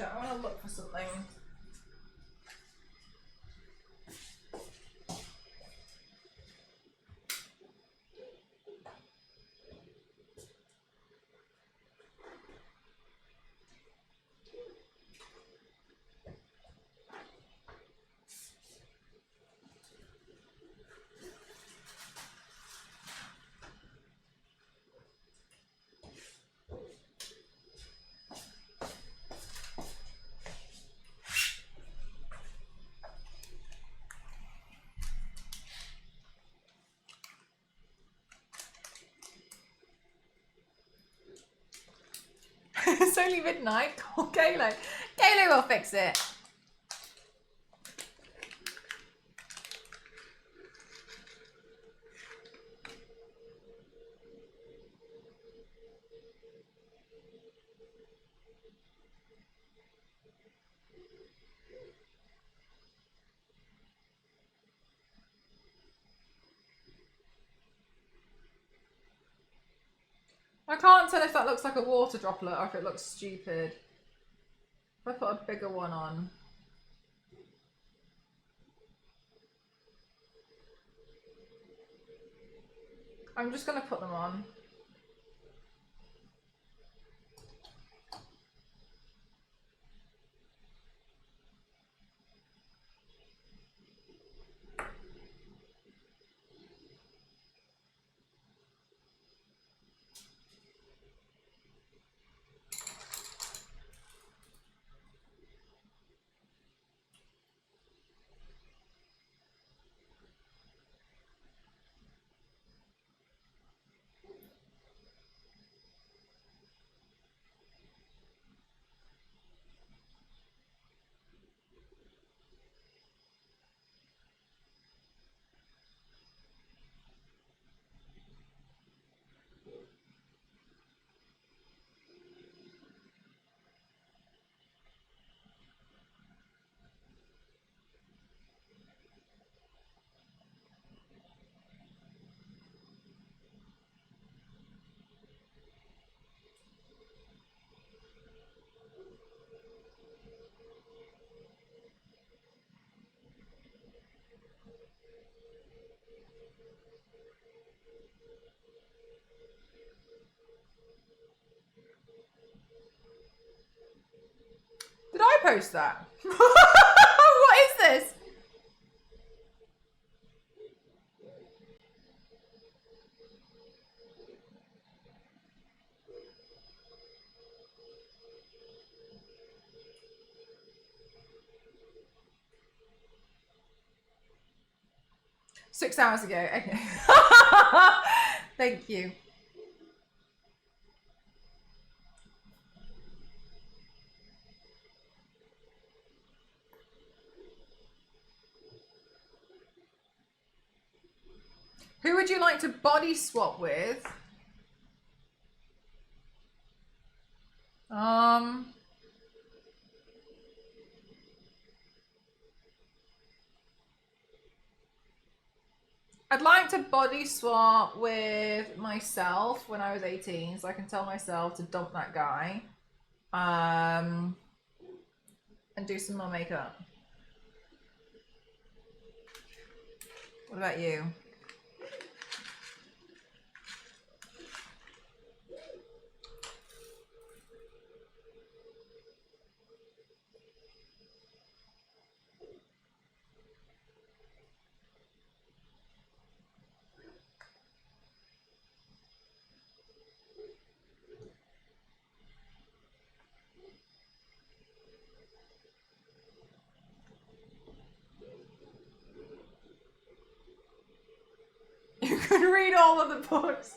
I want to look for something. It's only midnight. Call Kaylo. Kaylo will fix it. I can't tell if that looks like a water droplet or if it looks stupid. If I put a bigger one on. I'm just going to put them on. Did I post that? What is this? Six hours ago. Okay. Thank you. Who would you like to body swap with? I'd like to body swap with myself when I was 18, so I can tell myself to dump that guy. And do some more makeup. What about you? You could read all of the books.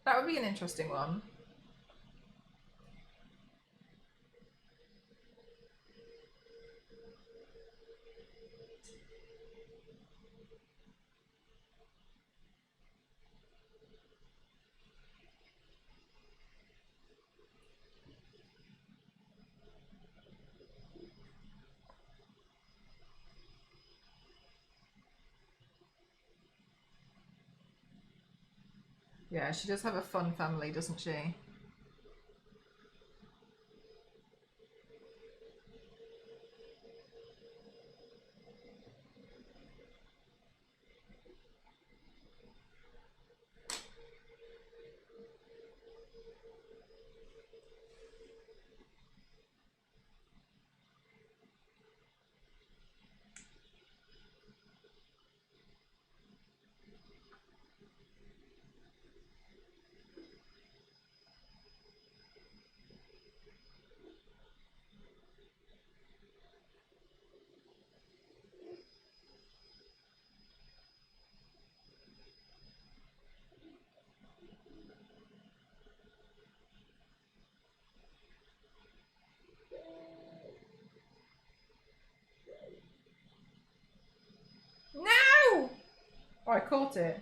That would be an interesting one. Yeah, she does have a fun family, doesn't she? No! Oh, I caught it.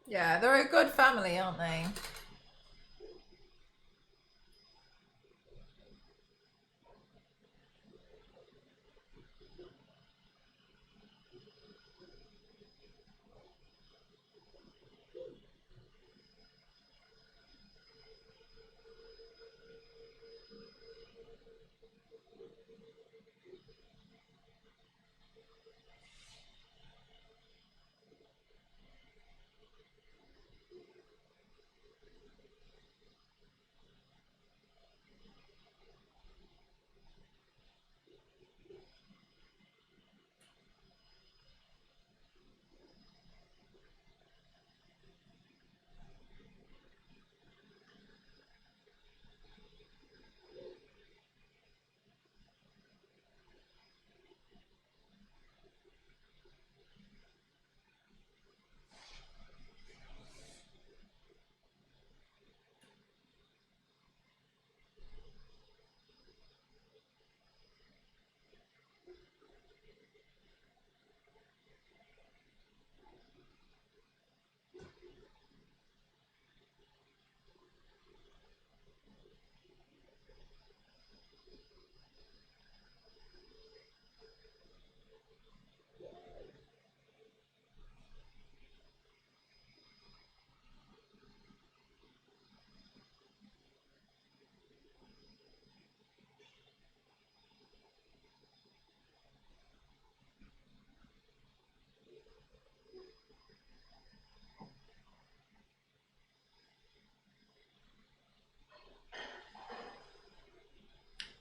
Yeah, they're a good family, aren't they?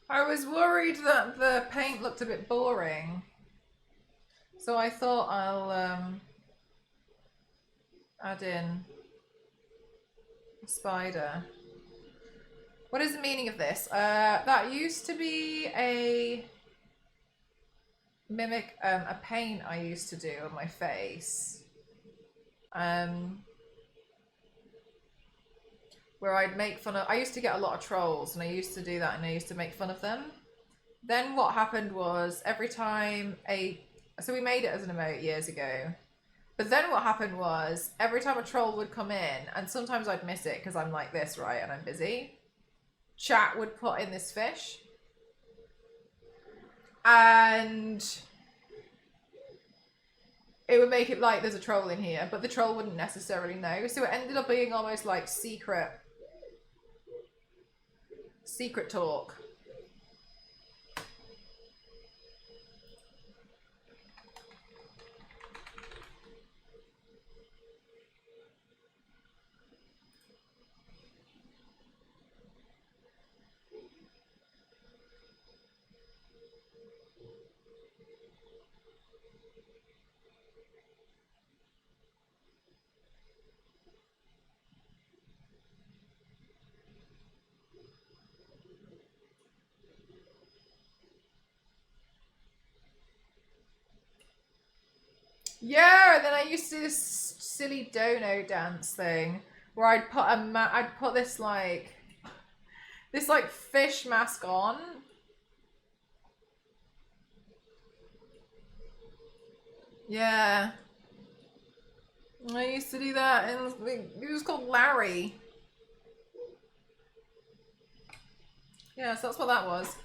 I was worried that the paint looked a bit boring. So I thought I'll add in a spider. What is the meaning of this? That used to be a mimic a paint I used to do on my face. Where I'd make fun of, I used to get a lot of trolls and I used to do that and I used to make fun of them. Then what happened was every time so we made it as an emote years ago. But then what happened was every time a troll would come in, and sometimes I'd miss it because I'm like this, right? And I'm busy. Chat would put in this fish. And it would make it like there's a troll in here, but the troll wouldn't necessarily know. So it ended up being almost like secret talk. Yeah, and then I used to do this silly dono dance thing where I'd put this like fish mask on. Yeah. I used to do that, and it was called Larry. Yeah, so that's what that was.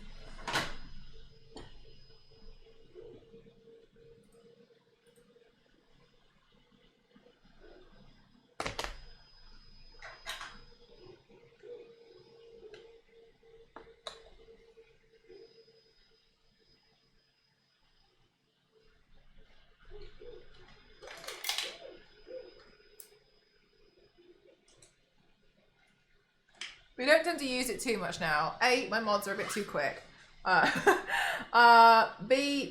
We don't tend to use it too much now. A, my mods are a bit too quick. B,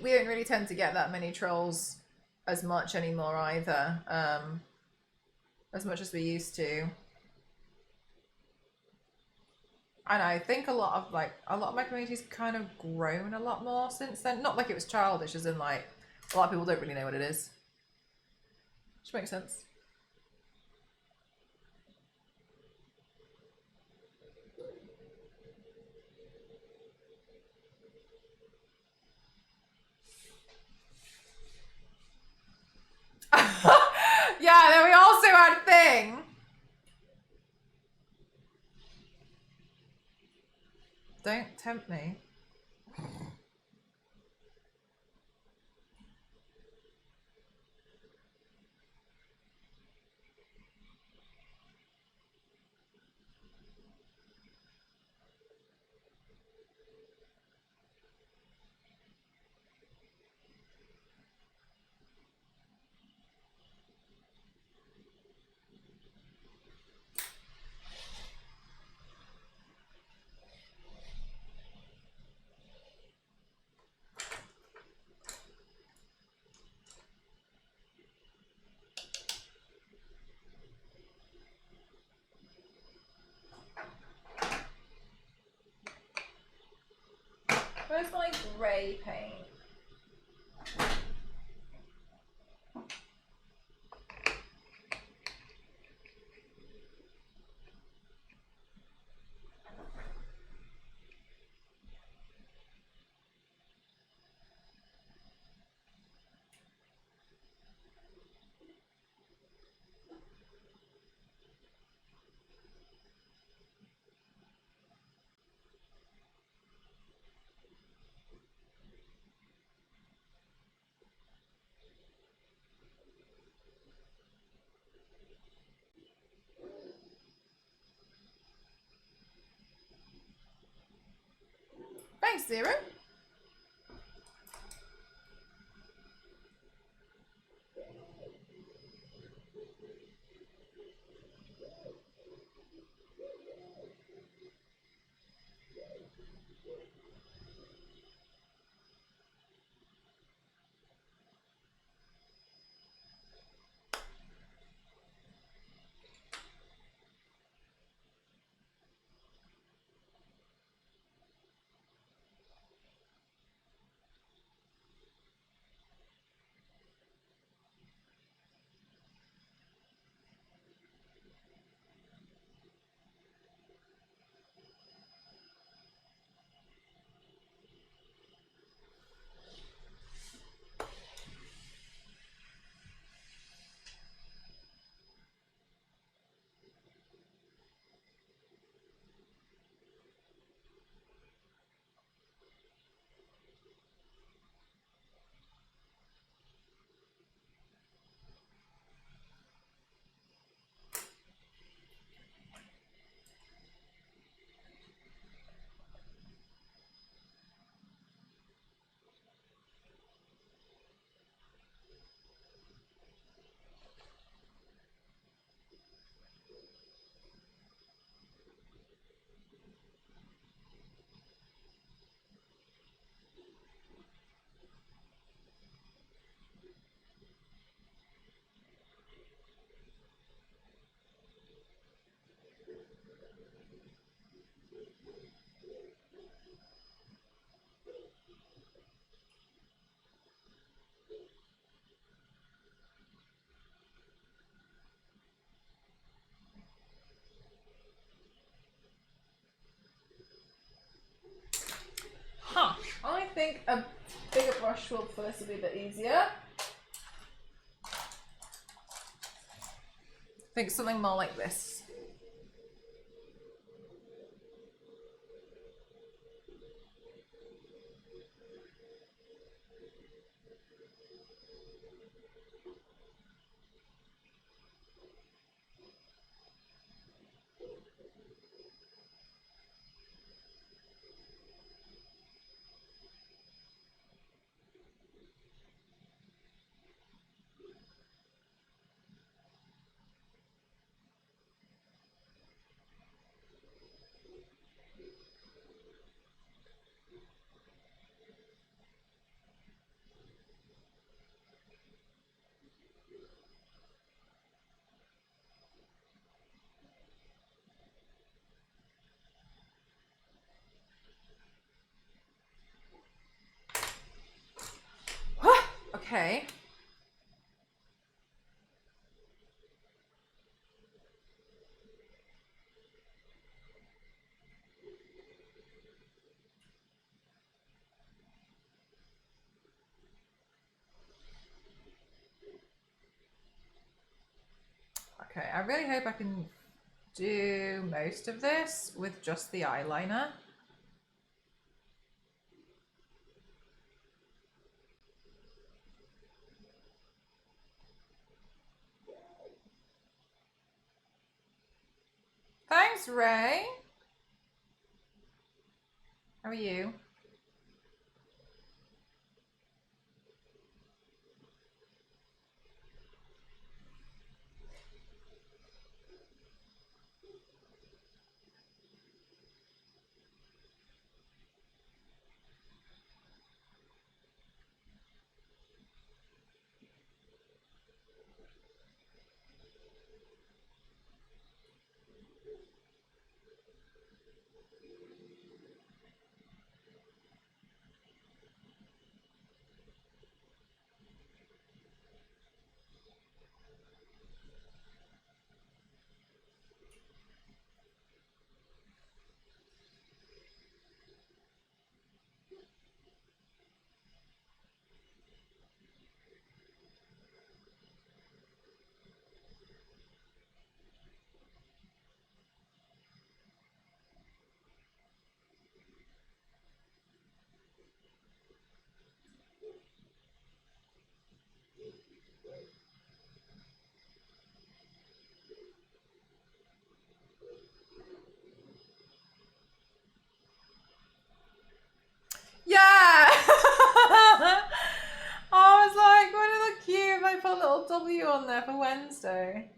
we don't really tend to get that many trolls as much anymore either. As much as we used to. And I think a lot of my community's kind of grown a lot more since then. Not like it was childish, as in like a lot of people don't really know what it is. Which makes sense. Yeah, then we also had Thing. Don't tempt me. Where's my grey paint? Thanks, Zero. brush will first be a bit easier. I think something more like this. Okay. Okay, I really hope I can do most of this with just the eyeliner. Thanks, Ray. How are you? Yeah! I was like, wouldn't it look cute if I put a little W on there for Wednesday?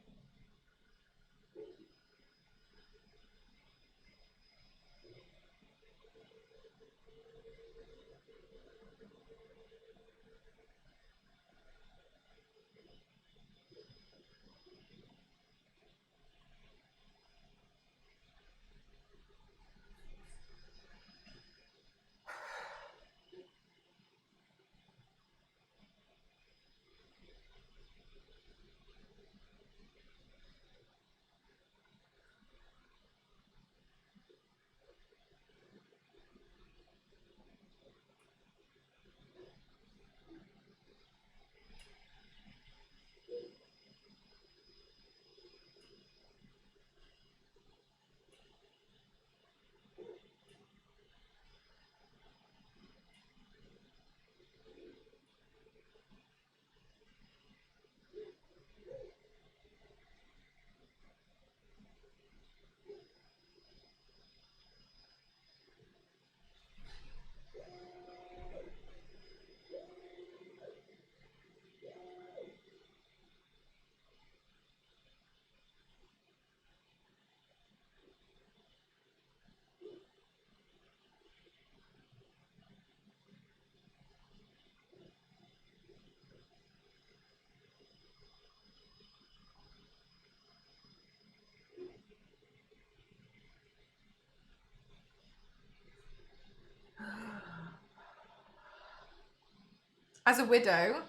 As a widow,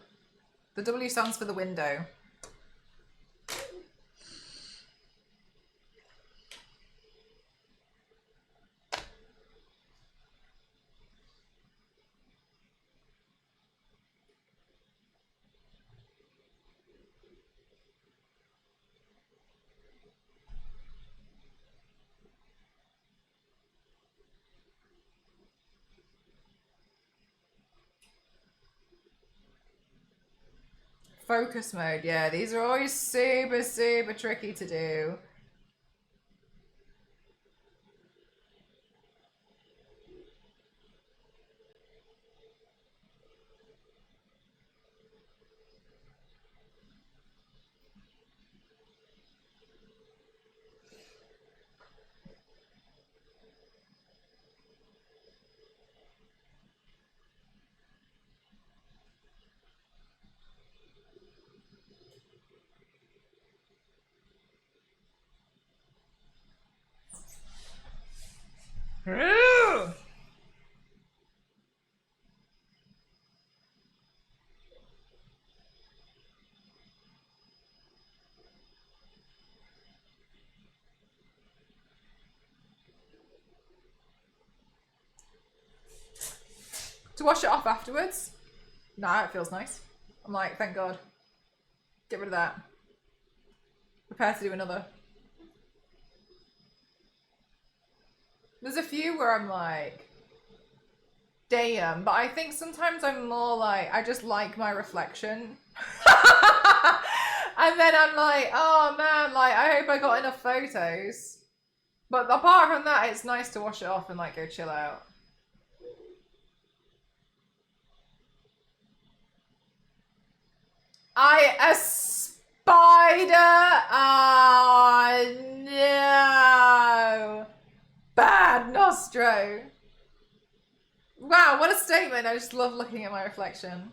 the W stands for the window. Focus mode, yeah. These are always super, super tricky to do. To wash it off afterwards? Nah, it feels nice. I'm like, thank God. Get rid of that. Prepare to do another. There's a few where I'm like, damn, but I think sometimes I'm more like, I just like my reflection. And then I'm like, oh man, like, I hope I got enough photos. But apart from that, it's nice to wash it off and like go chill out. A spider? Oh no. Bad Nostro. Wow, what a statement. I just love looking at my reflection.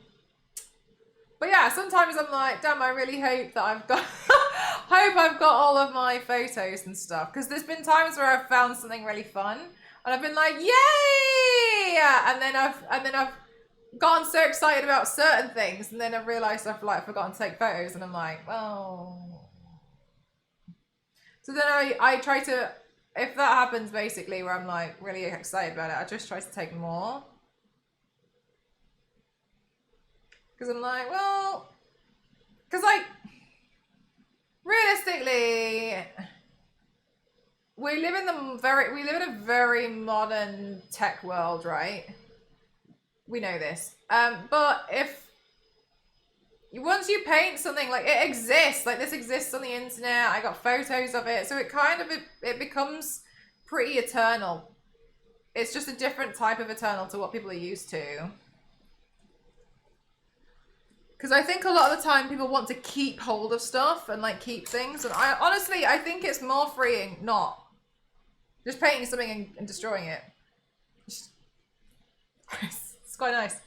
But yeah, sometimes I'm like, damn, I really hope that I've got hope I've got all of my photos and stuff. Because there's been times where I've found something really fun and I've been like, yay! And then I've gotten so excited about certain things and then I've realized I've like forgotten to take photos and I'm like, well. So then I try to, if that happens basically where I'm like really excited about it, I just try to take more. Because I'm like, well, because like, realistically, we live in a very modern tech world, right? We know this. But if once you paint something, like it exists, like this exists on the internet, I got photos of it, so it kind of, it becomes pretty eternal. It's just a different type of eternal to what people are used to. Because I think a lot of the time people want to keep hold of stuff and like keep things. And I honestly, I think it's more freeing not just painting something and destroying it. It's quite nice.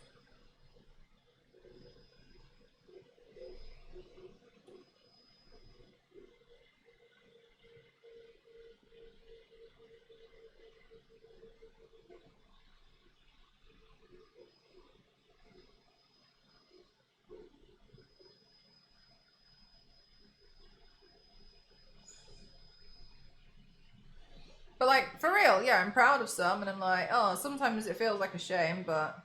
But like, for real, yeah, I'm proud of some, and I'm like, oh, sometimes it feels like a shame, but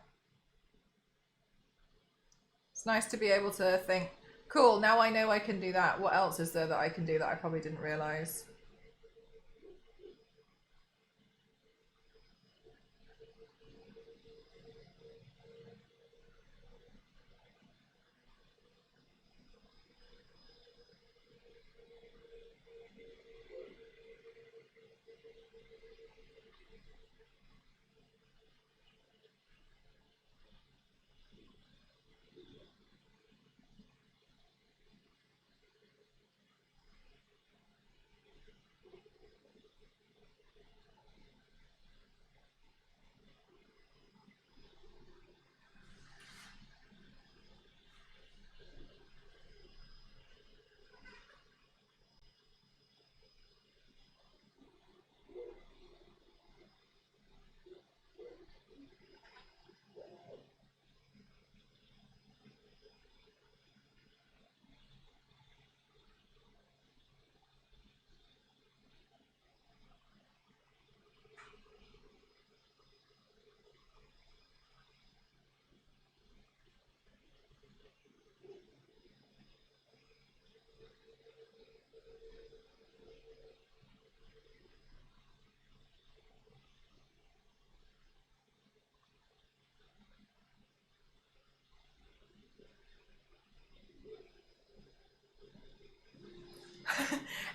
it's nice to be able to think, cool, now I know I can do that. What else is there that I can do that I probably didn't realize?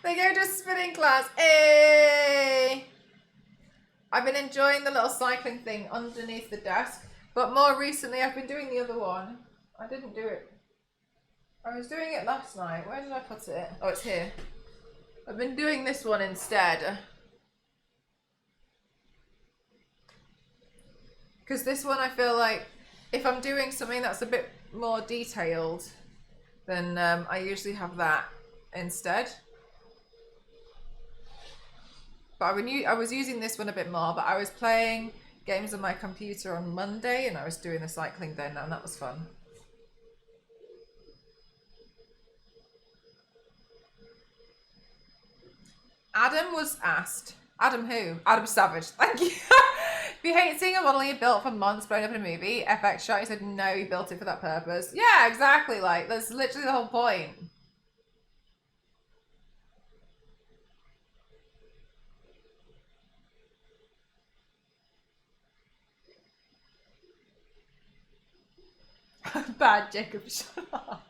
They go to spinning class. Hey! I've been enjoying the little cycling thing underneath the desk, but more recently I've been doing the other one. I didn't do it. I was doing it last night. Where did I put it? Oh, it's here. I've been doing this one instead. Because this one I feel like if I'm doing something that's a bit more detailed, then I usually have that instead. But I was using this one a bit more, but I was playing games on my computer on Monday and I was doing the cycling then, and that was fun. Adam was asked. Adam who? Adam Savage. Thank you. If you hate seeing a model you built for months blown up in a movie, FX shot, he said no, he built it for that purpose. Yeah, exactly. Like, that's literally the whole point. Bad Jacob, shut up.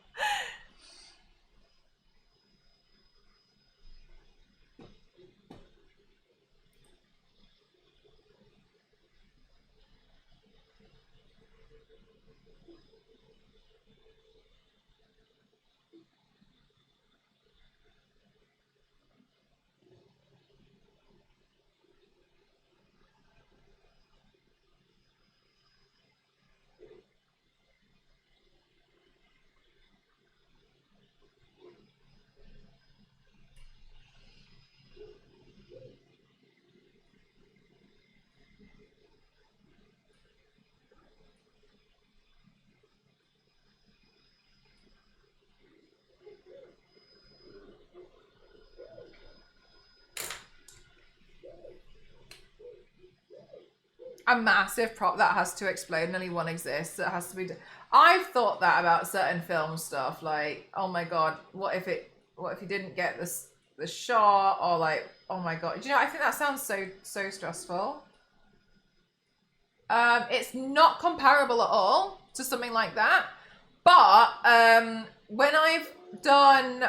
A massive prop that has to explode and only one exists. It has to be. I've thought that about certain film stuff. Like, oh my god, what if you didn't get the shot, or like, oh my god, do you know? I think that sounds so stressful. It's not comparable at all to something like that. But when I've done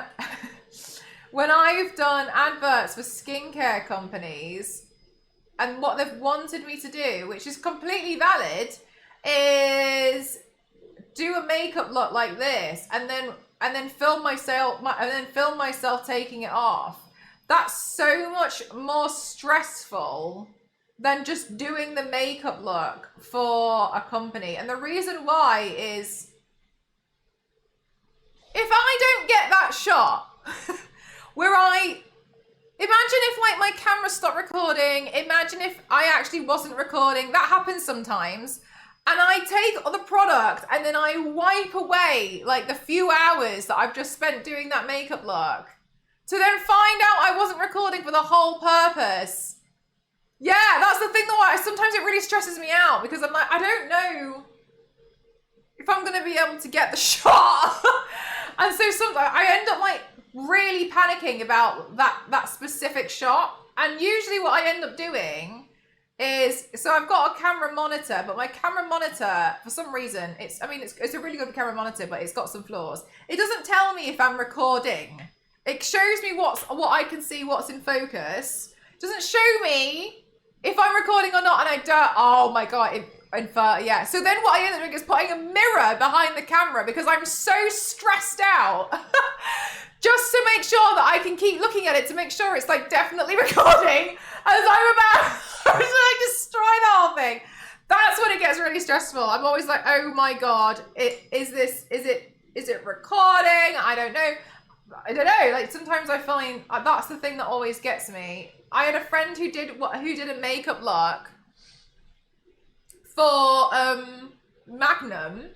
adverts for skincare companies. And what they've wanted me to do, which is completely valid, is do a makeup look like this, and then film myself taking it off. That's so much more stressful than just doing the makeup look for a company. And the reason why is, if I don't get that shot where imagine if like my camera stopped recording, imagine if I actually wasn't recording, that happens sometimes, and I take the product and then I wipe away like the few hours that I've just spent doing that makeup look to then find out I wasn't recording for the whole purpose. Yeah, that's the thing though, sometimes it really stresses me out because I'm like, I don't know if I'm going to be able to get the shot. And so sometimes I end up like really panicking about that specific shot. And usually what I end up doing is, so I've got a camera monitor, but my camera monitor, for some reason, it's a really good camera monitor, but it's got some flaws. It doesn't tell me if I'm recording. It shows me what I can see, what's in focus. It doesn't show me if I'm recording or not, and I don't, oh my god, yeah. So then what I end up doing is putting a mirror behind the camera because I'm so stressed out. Just to make sure that I can keep looking at it to make sure it's like definitely recording as I'm about to like destroy the whole thing. That's when it gets really stressful. I'm always like, oh my god, is it recording? I don't know. Like sometimes I find that's the thing that always gets me. I had a friend who did a makeup look for Magnum,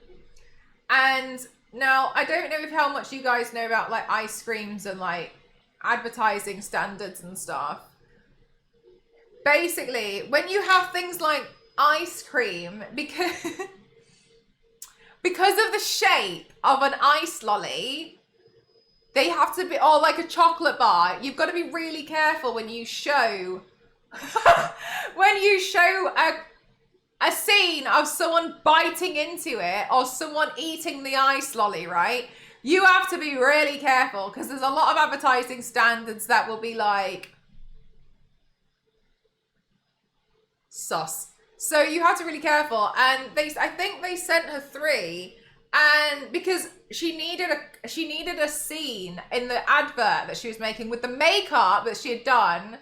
and now I don't know how much you guys know about like ice creams and like advertising standards and stuff. Basically, when you have things like ice cream, because of the shape of an ice lolly, they have to be, or like a chocolate bar, you've got to be really careful when you show a scene of someone biting into it or someone eating the ice lolly, right? You have to be really careful because there's a lot of advertising standards that will be like sus. So you have to be really careful. And I think they sent her 3, and because she needed a scene in the advert that she was making with the makeup that she had done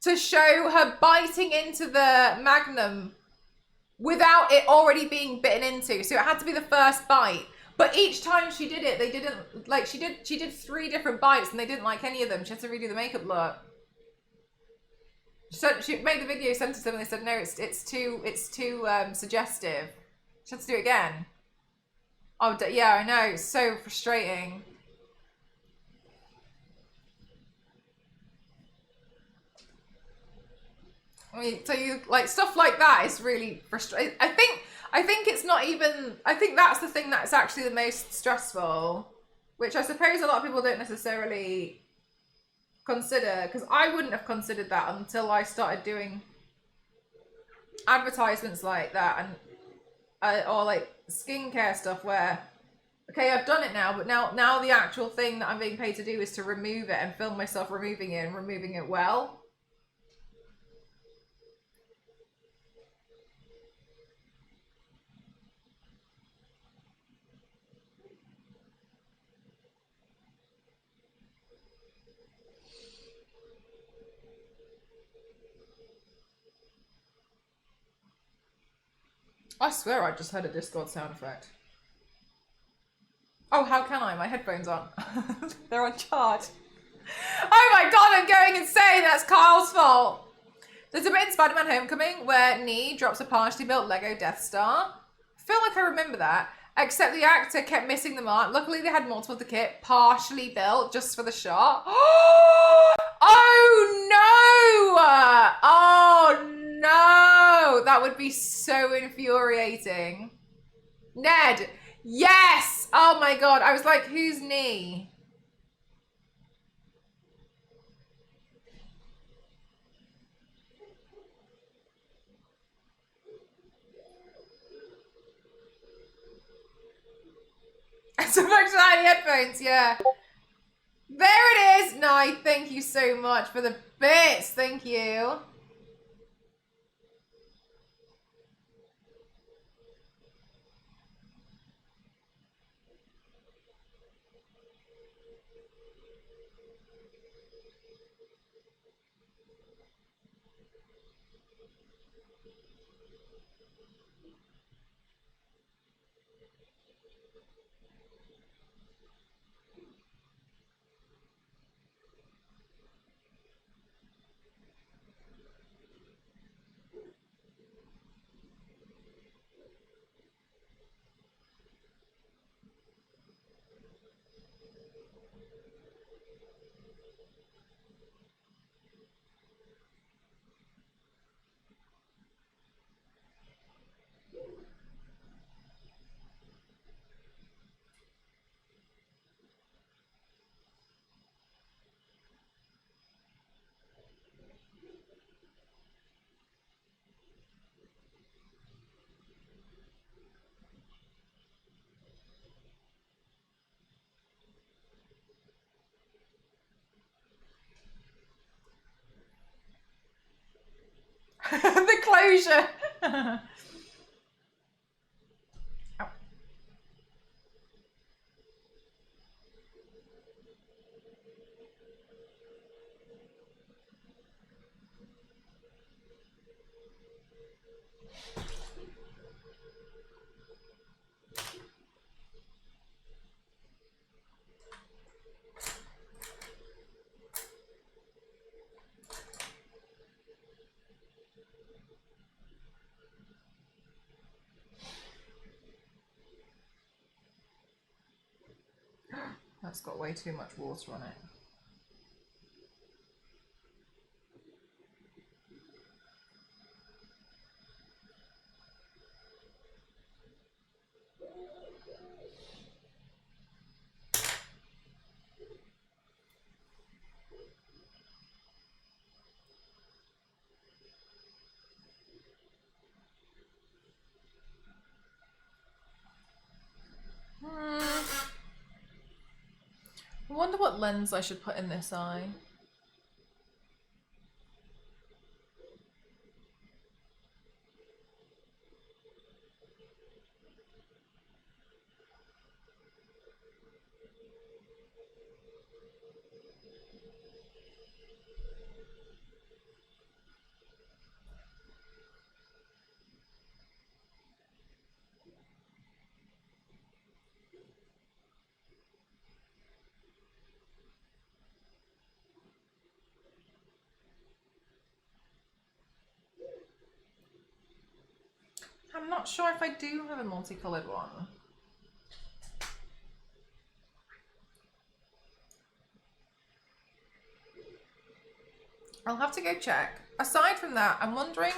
to show her biting into the Magnum without it already being bitten into. So it had to be the first bite. But each time she did it, they didn't like. She did 3 different bites, and they didn't like any of them. She had to redo the makeup look. So she made the video, sent it to them, and they said no, it's too suggestive. She had to do it again. Oh yeah, I know. It's so frustrating. I mean, so you like stuff like that is really frustrating. I think it's not even. I think that's the thing that's actually the most stressful, which I suppose a lot of people don't necessarily consider, because I wouldn't have considered that until I started doing advertisements like that and or like skincare stuff where, okay, I've done it now, but now the actual thing that I'm being paid to do is to remove it and film myself removing it and removing it well. I swear I just heard a Discord sound effect. Oh, how can I? My headphones on. They're on charge. Oh my god, I'm going insane. That's Kyle's fault. There's a bit in Spider-Man Homecoming where Nee drops a partially built Lego Death Star. I feel like I remember that. Except the actor kept missing the mark. Luckily, they had multiple of the kit partially built just for the shot. Oh no! Oh no! That would be so infuriating. Ned! Yes! Oh my god. I was like, who's Nee? Some functionality headphones, yeah. There it is! No, thank you so much for the bits. Thank you. The closure. Oh. That's got way too much water on it. I wonder what lens I should put in this eye. I'm not sure if I do have a multicolored one. I'll have to go check. Aside from that, I'm wondering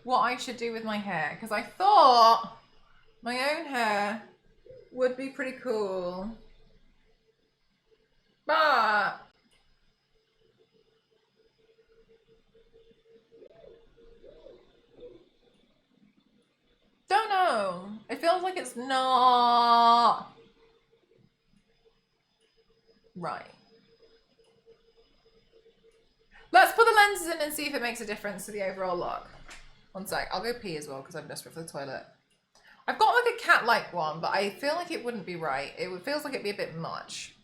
what I should do with my hair, because I thought my own hair would be pretty cool. But don't know. It feels like it's not right. Let's put the lenses in and see if it makes a difference to the overall look. One sec, I'll go pee as well because I'm desperate for the toilet. I've got like a cat-like one, but I feel like it wouldn't be right. It feels like it'd be a bit much.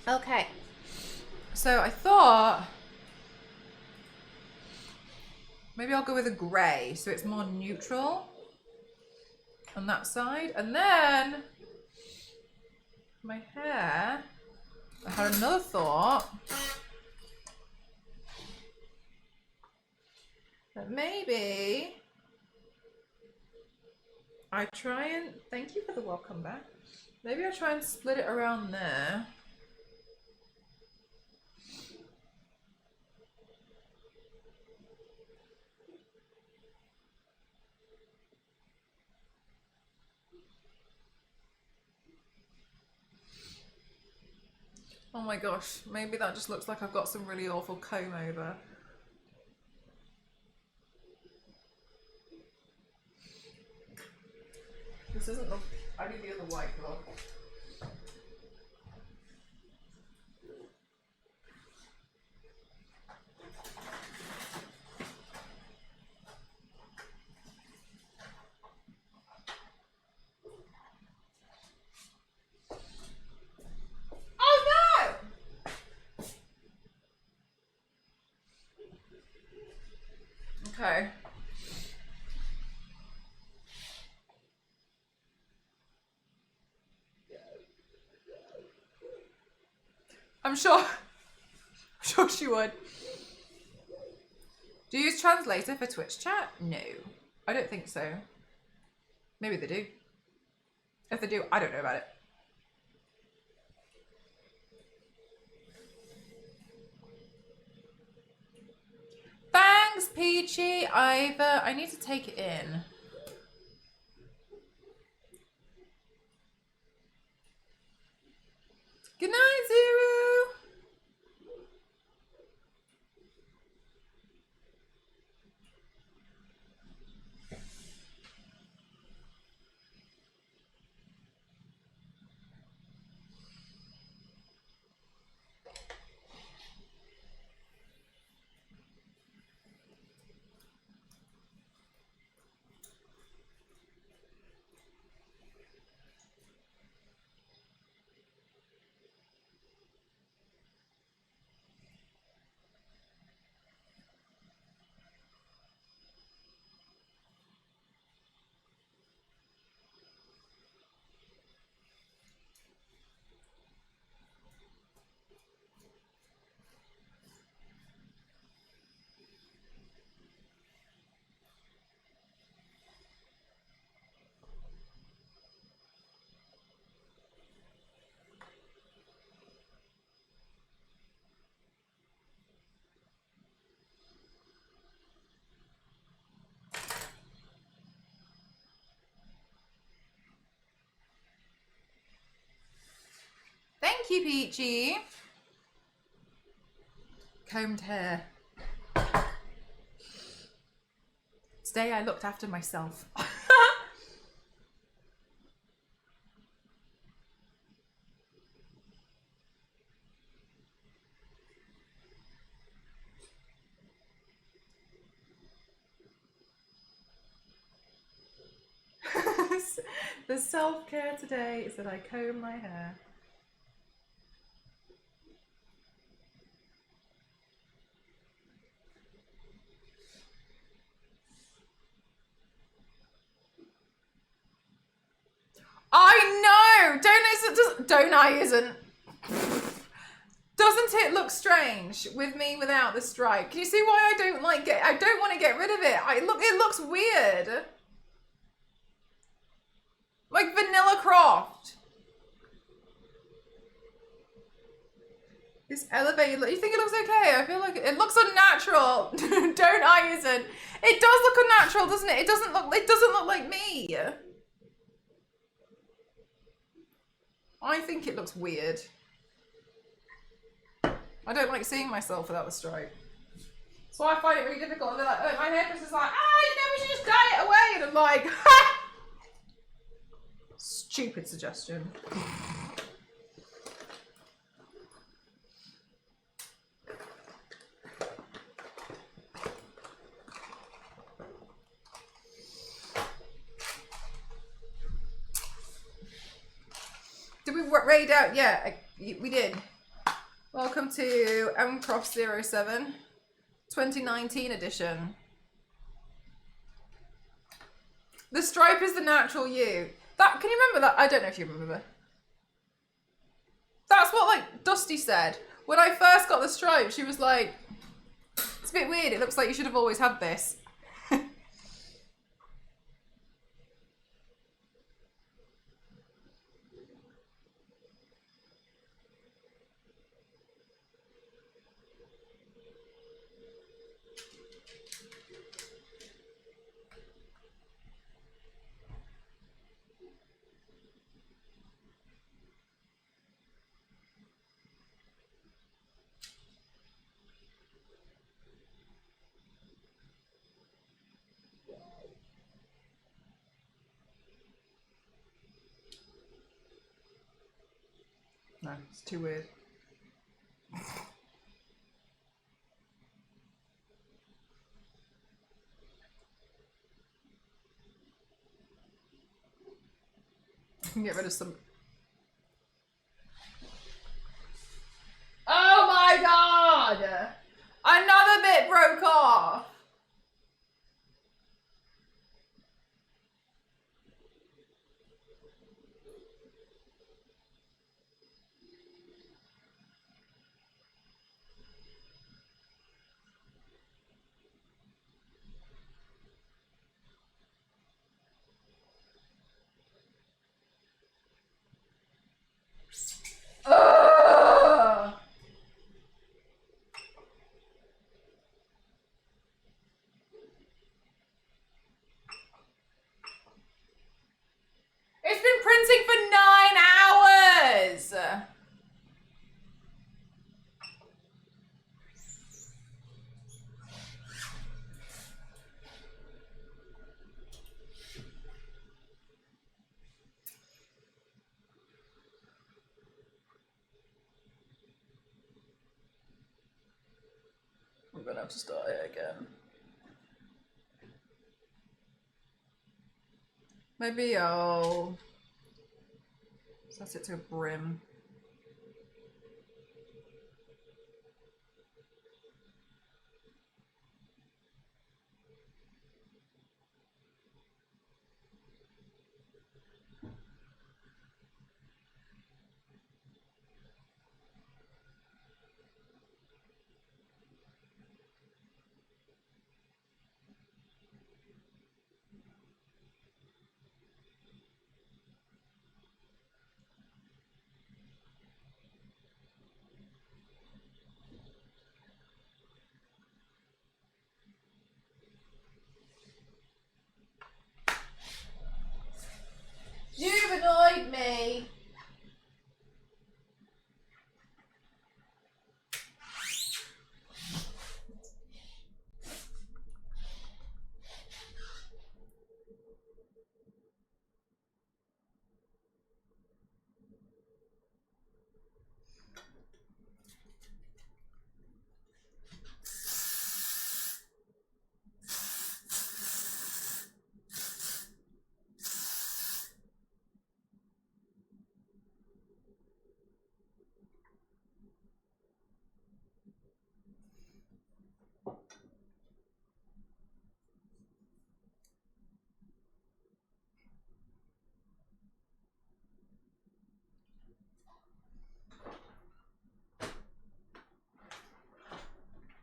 Okay. So I thought maybe I'll go with a grey so it's more neutral on that side. And then my hair, I had another thought that maybe I try and, thank you for the welcome back. Maybe I try and split it around there. Oh my gosh, maybe that just looks like I've got some really awful comb over. This isn't the, I need the other white glove. Oh no! Okay. I'm sure she would. Do you use Translator for Twitch chat? No, I don't think so. Maybe they do. If they do, I don't know about it. Thanks, Peachy. I need to take it in. Good night, Zero. Thank you, Peachy. Combed hair. Today I looked after myself. The self-care today is that I comb my hair. I know! Don't I isn't. Doesn't it look strange with me without the stripe? Can you see why I don't want to get rid of it? It looks weird. Like Vanilla Croft. This elevated look. You think it looks okay? I feel like it looks unnatural. Don't I isn't. It does look unnatural, doesn't it? It doesn't look like me. I think it looks weird. I don't like seeing myself without the stripe. So I find it really difficult. They're like, oh, my hairdresser's like, we should just dye it away. And I'm like, ha! Stupid suggestion. Did we raid out? Yeah, we did. Welcome to mcroft07 2019 edition. The stripe is the natural you. That, can you remember that? I don't know if you remember. That's what like Dusty said. When I first got the stripe, she was like, it's a bit weird. It looks like you should have always had this. No, it's too weird. I can get rid of some. Oh my god! Another bit broke off! Ugh. It's been printing for 9 hours! I'm gonna have to start it again. Maybe I'll set it to a brim. You've annoyed me!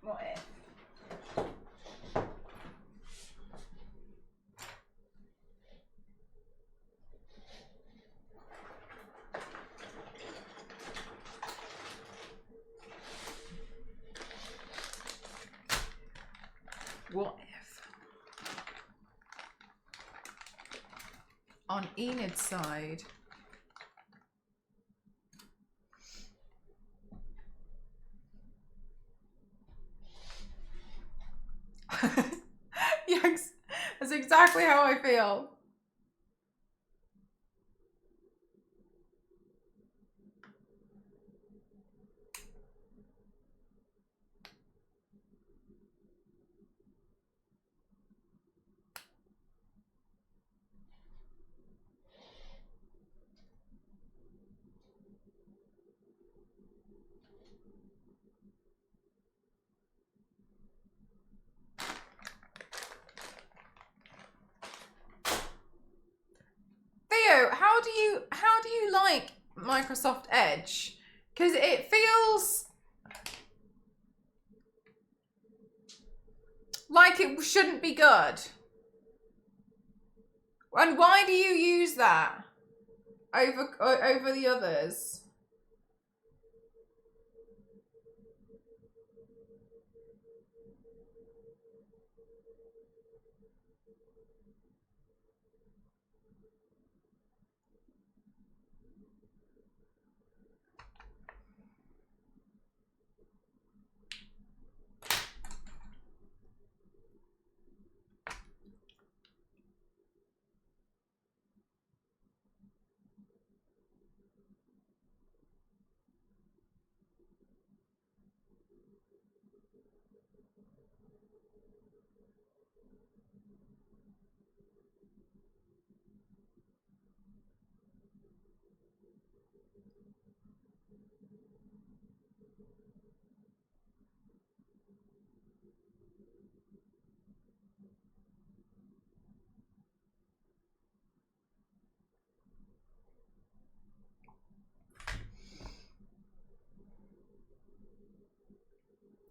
What if? What if? On Enid's side. Yes, that's exactly how I feel. how do you like Microsoft Edge? Because it feels like it shouldn't be good. And why do you use that over the others?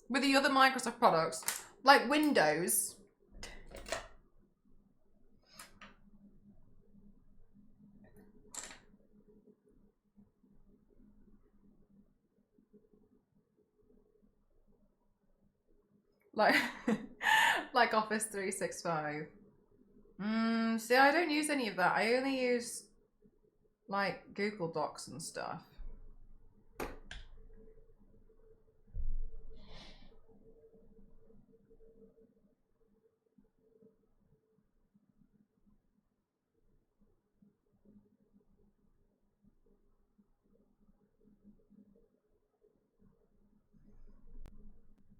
With the other Microsoft products, like Windows. Like, like Office 365. See, I don't use any of that. I only use, like, Google Docs and stuff.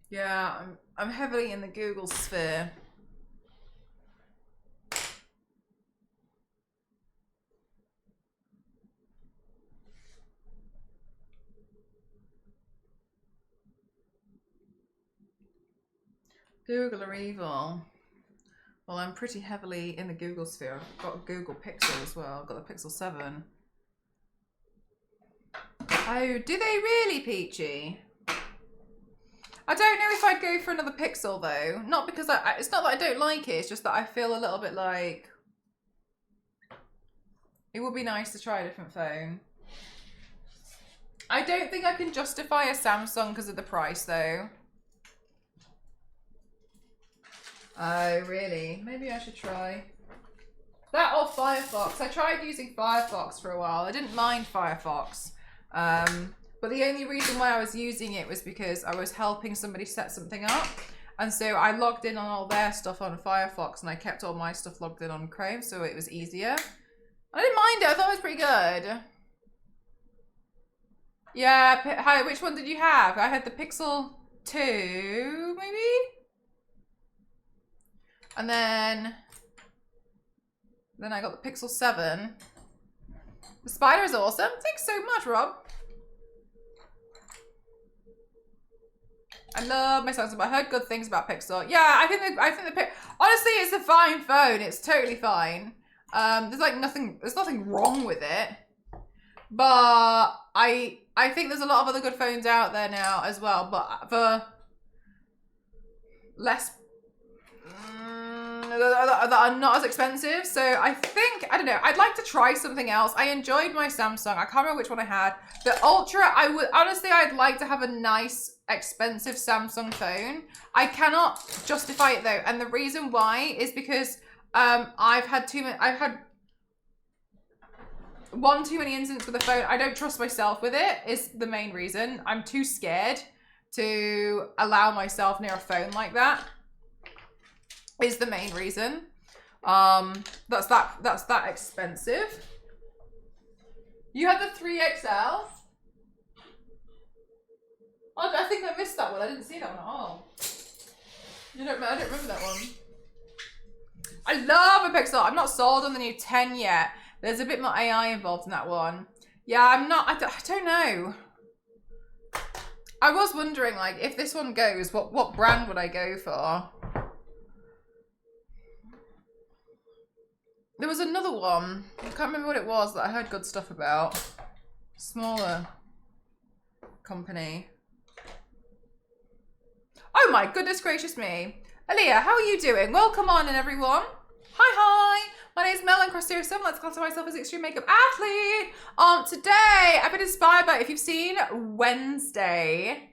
Yeah, I'm heavily in the Google sphere. Google are evil. Well, I'm pretty heavily in the Google sphere. I've got a Google Pixel as well. I've got the Pixel 7. Oh, do they really, Peachy? I don't know if I'd go for another Pixel though. Not because it's not that I don't like it. It's just that I feel a little bit like it would be nice to try a different phone. I don't think I can justify a Samsung because of the price though. Oh, really? Maybe I should try that or Firefox. I tried using Firefox for a while. I didn't mind Firefox. But the only reason why I was using it was because I was helping somebody set something up. And so I logged in on all their stuff on Firefox and I kept all my stuff logged in on Chrome, so it was easier. I didn't mind it. I thought it was pretty good. Yeah, hi, which one did you have? I had the Pixel 2, maybe? And then I got the Pixel 7. The spider is awesome. Thanks so much, Rob. I love my Samsung, but I heard good things about Pixel. Yeah, I think the honestly, it's a fine phone. It's totally fine. There's nothing wrong with it. But I think there's a lot of other good phones out there now as well, but for less that are not as expensive. So I don't know, I'd like to try something else. I enjoyed my Samsung. I can't remember which one I had. The Ultra, I'd like to have a nice expensive Samsung phone. I cannot justify it though, and the reason why is because I've had one too many incidents with the phone. I don't trust myself with it is the main reason. I'm too scared to allow myself near a phone like that is the main reason. That's that expensive. You had the 3XL? Oh, I think I missed that one. I didn't see that one at all. I don't remember that one. I love a Pixel. I'm not sold on the new 10 yet. There's a bit more AI involved in that one. Yeah, I don't know. I was wondering, like, if this one goes, what brand would I go for? There was another one. I can't remember what it was that I heard good stuff about. Smaller company. Oh my goodness gracious me. Aaliyah, how are you doing? Welcome on in, everyone. Hi. My name is Melon Cross07. Let's classify myself as an extreme makeup athlete. Today, I've been inspired by, if you've seen Wednesday,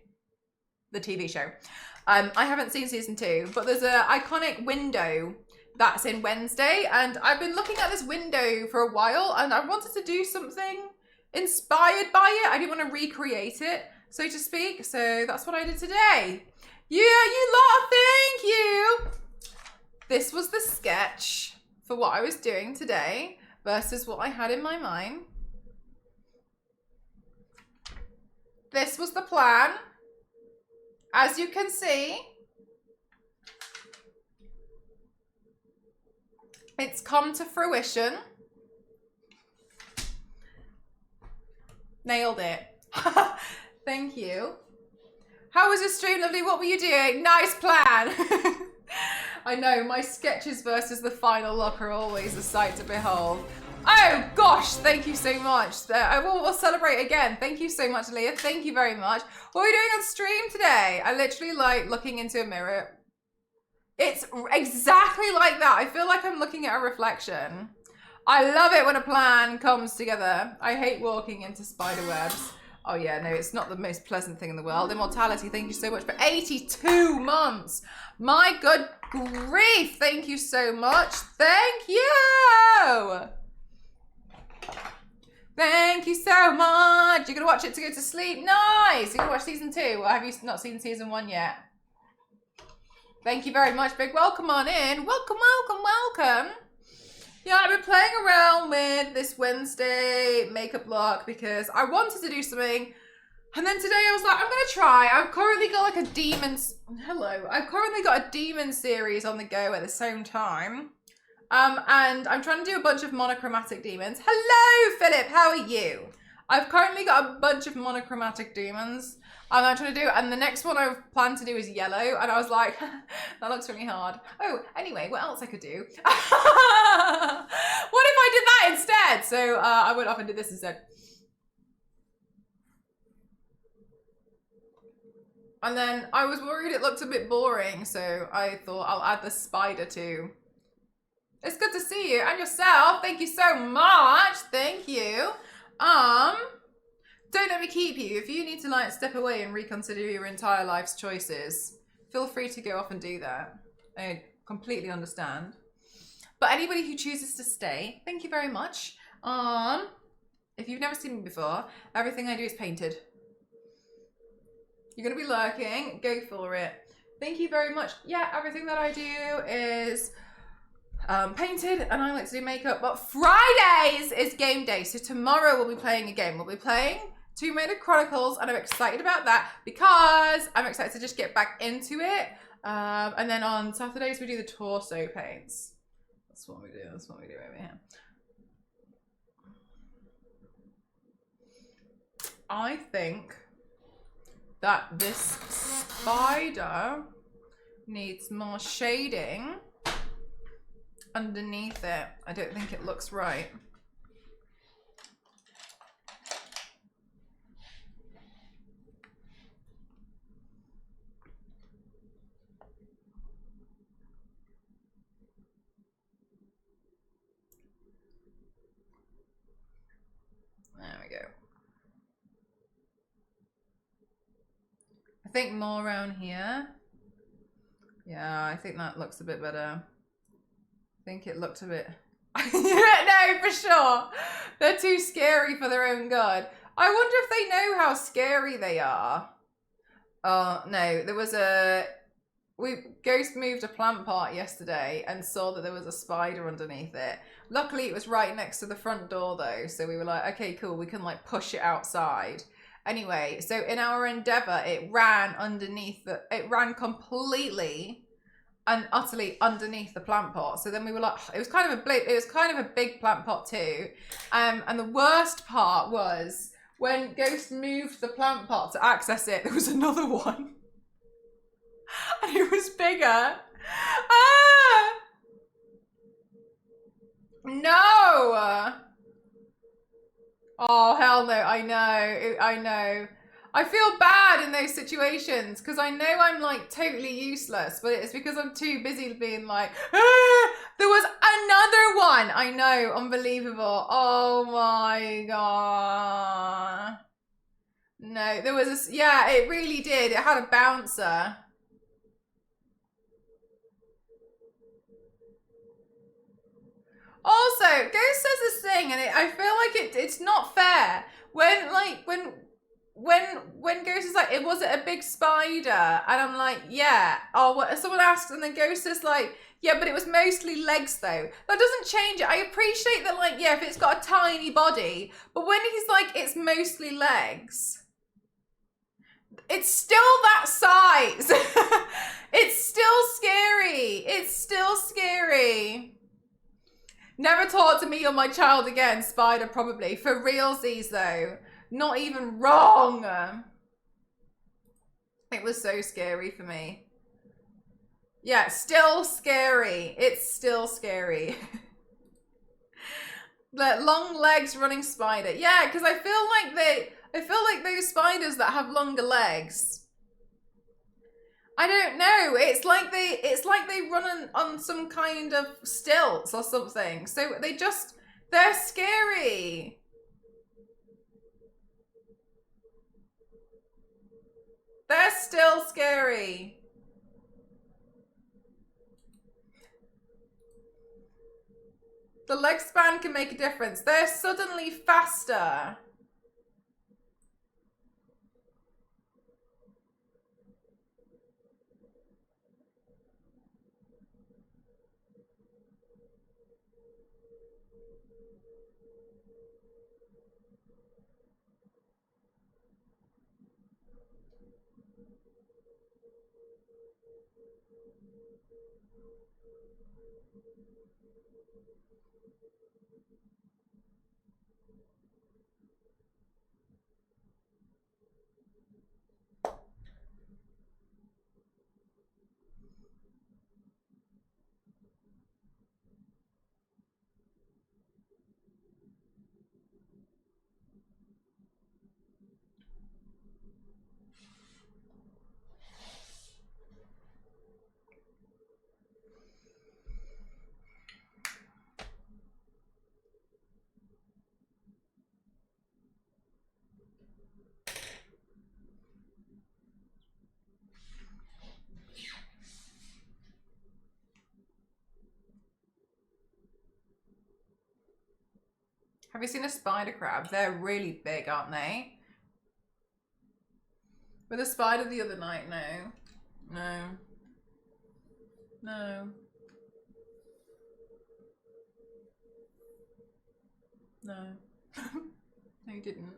the TV show. I haven't seen season 2, but there's an iconic window that's in Wednesday, and I've been looking at this window for a while, and I wanted to do something inspired by it. I didn't want to recreate it, so to speak, so that's what I did today. Yeah, you lot, thank you. This was the sketch for what I was doing today versus what I had in my mind. This was the plan. As you can see, it's come to fruition. Nailed it. Thank you. How was your stream, lovely? What were you doing? Nice plan. I know, my sketches versus the final look are always a sight to behold. Oh gosh, thank you so much. We'll celebrate again. Thank you so much, Leah. Thank you very much. What are we doing on stream today? I literally like looking into a mirror. It's exactly like that. I feel like I'm looking at a reflection. I love it when a plan comes together. I hate walking into spider webs. Oh yeah, no, it's not the most pleasant thing in the world. Immortality, thank you so much for 82 months. My good grief, thank you so much. Thank you. Thank you so much. You're gonna watch it to go to sleep? Nice. You're gonna watch season 2, or have you not seen season 1 yet? Thank you very much. Big welcome on in. Welcome. Yeah, I've been playing around with this Wednesday makeup look because I wanted to do something. And then today I was like, I'm gonna try. I've currently got like a I've currently got a demon series on the go at the same time. And I'm trying to do a bunch of monochromatic demons. Hello, Philip, how are you? I've currently got a bunch of monochromatic demons I'm trying to do, and the next one I plan to do is yellow, and I was like, that looks really hard. Oh, anyway, what else I could do? What if I did that instead? So I went off and did this instead. And then I was worried it looked a bit boring, so I thought I'll add the spider too. It's good to see you and yourself. Thank you so much. Thank you. Don't let me keep you. If you need to like step away and reconsider your entire life's choices, feel free to go off and do that. I completely understand. But anybody who chooses to stay, thank you very much. If you've never seen me before, everything I do is painted. You're gonna be lurking, go for it. Thank you very much. Yeah, everything that I do is painted, and I like to do makeup, but Fridays is game day. So tomorrow we'll be playing a game. We'll be playing Tomb Raider Chronicles, and I'm excited about that because I'm excited to just get back into it. And then on Saturdays we do the torso paints. That's what we do. That's what we do over here. I think that this spider needs more shading underneath it. I don't think it looks right. There we go. I think more around here. Yeah, I think that looks a bit better. I think it looked a bit... No, for sure. They're too scary for their own good. I wonder if they know how scary they are. Oh, no. There was a... Ghost moved a plant pot yesterday and saw that there was a spider underneath it. Luckily, it was right next to the front door, though. So we were like, okay, cool. We can, like, push it outside. Anyway, so in our endeavor, it ran underneath it ran completely and utterly underneath the plant pot. So then we were like, it was kind of a big plant pot too. And the worst part was when Ghost moved the plant pot to access it, there was another one. And it was bigger. Ah! No! Oh, hell no. I know. I know. I feel bad in those situations because I know I'm like totally useless, but it's because I'm too busy being like, ah, there was another one. I know. Unbelievable. Oh my God. No, there was a, yeah, it really did. It had a bouncer. Also, Ghost says this thing, and I feel like it's not fair when Ghost is like, it was it a big spider, and I'm like, yeah. Oh, what? Someone asks, and then Ghost is like, yeah, but it was mostly legs though. That doesn't change it. I appreciate that, like, yeah, if it's got a tiny body, but when he's like, it's mostly legs, it's still that size. It's still scary. It's still scary. Never talk to me or my child again, Spider, probably. For realsies, though. Not even wrong. It was so scary for me. Yeah, still scary. It's still scary. The long legs running spider. Yeah, because I feel like those spiders that have longer legs, I don't know. It's like they run on some kind of stilts or something. So they're scary. They're still scary. The leg span can make a difference. They're suddenly faster. Have you seen a spider crab? They're really big, aren't they? With a spider the other night, no. No. No. No. No, you didn't.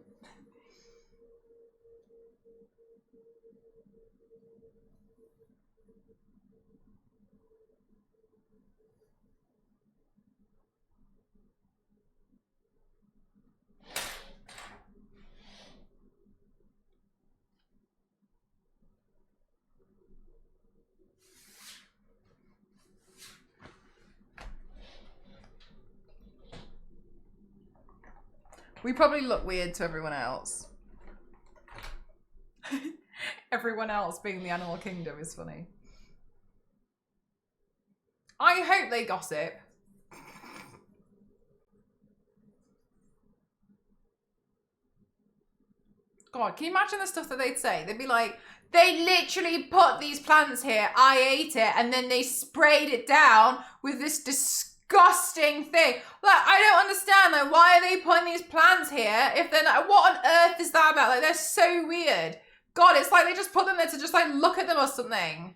We probably look weird to everyone else. Everyone else being the animal kingdom is funny. I hope they gossip. God, can you imagine the stuff that they'd say? They'd be like, they literally put these plants here, I ate it, and then they sprayed it down with this disgusting thing. Like, I don't understand, like, why are they putting these plants here if they're like, what on earth is that about? Like, they're so weird. God, it's like they just put them there to just, like, look at them or something.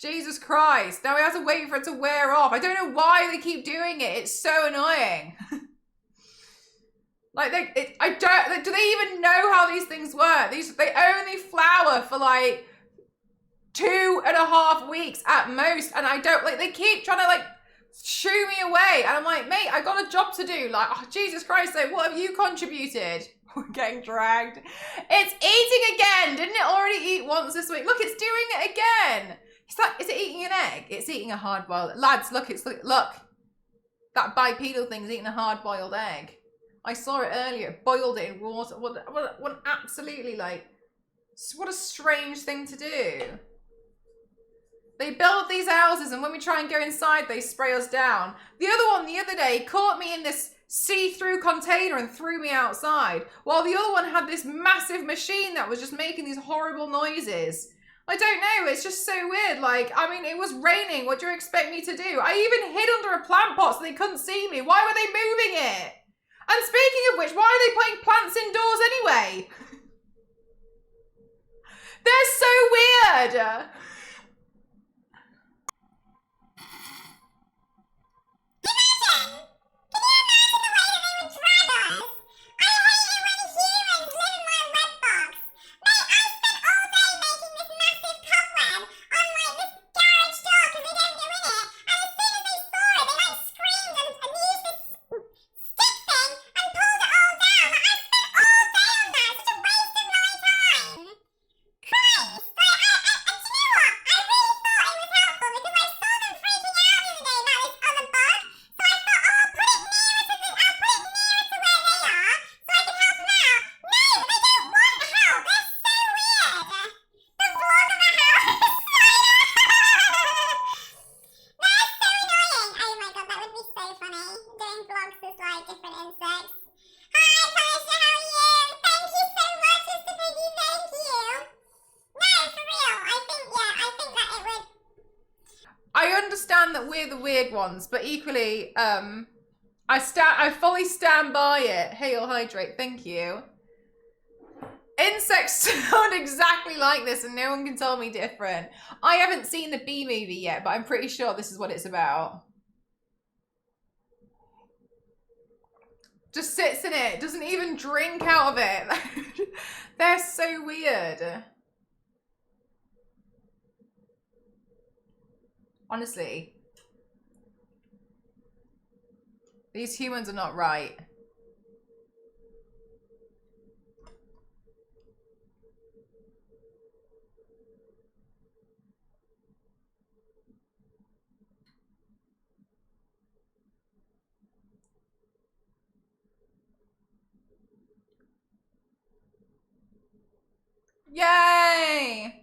Jesus Christ. Now we have to wait for it to wear off. I don't know why they keep doing it. It's so annoying. Like, do they even know how these things work? They only flower for like 2.5 weeks at most. And I don't, like, they keep trying to like shoo me away. And I'm like, mate, I got a job to do. Like, oh, Jesus Christ, like, what have you contributed? We're getting dragged. It's eating again. Didn't it already eat once this week? Look, it's doing it again. Is it eating an egg? It's eating a hard-boiled. Lads, look, look. That bipedal thing's eating a hard-boiled egg. I saw it earlier, boiled it in water. What absolutely, like, what a strange thing to do. They build these houses, and when we try and go inside, they spray us down. The other one the other day caught me in this see-through container and threw me outside, while the other one had this massive machine that was just making these horrible noises. I don't know, it's just so weird. Like, I mean, it was raining. What do you expect me to do? I even hid under a plant pot so they couldn't see me. Why were they moving it? And speaking of which, why are they putting plants indoors anyway? They're so weird. Ones, but equally, I fully stand by it. Hail hydrate, thank you. Insects sound exactly like this, and no one can tell me different. I haven't seen the Bee movie yet, but I'm pretty sure this is what it's about. Just sits in it, doesn't even drink out of it. They're so weird. Honestly. These humans are not right. Yay!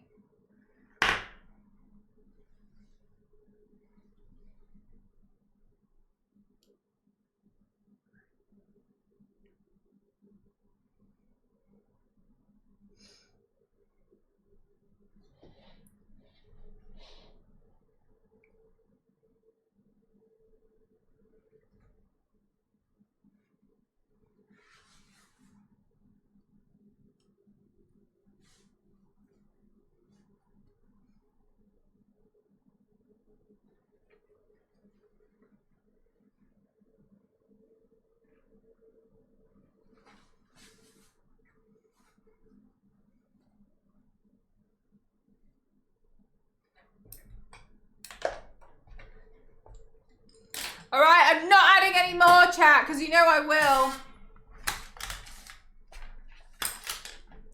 All right, I'm not adding any more chat because you know I will.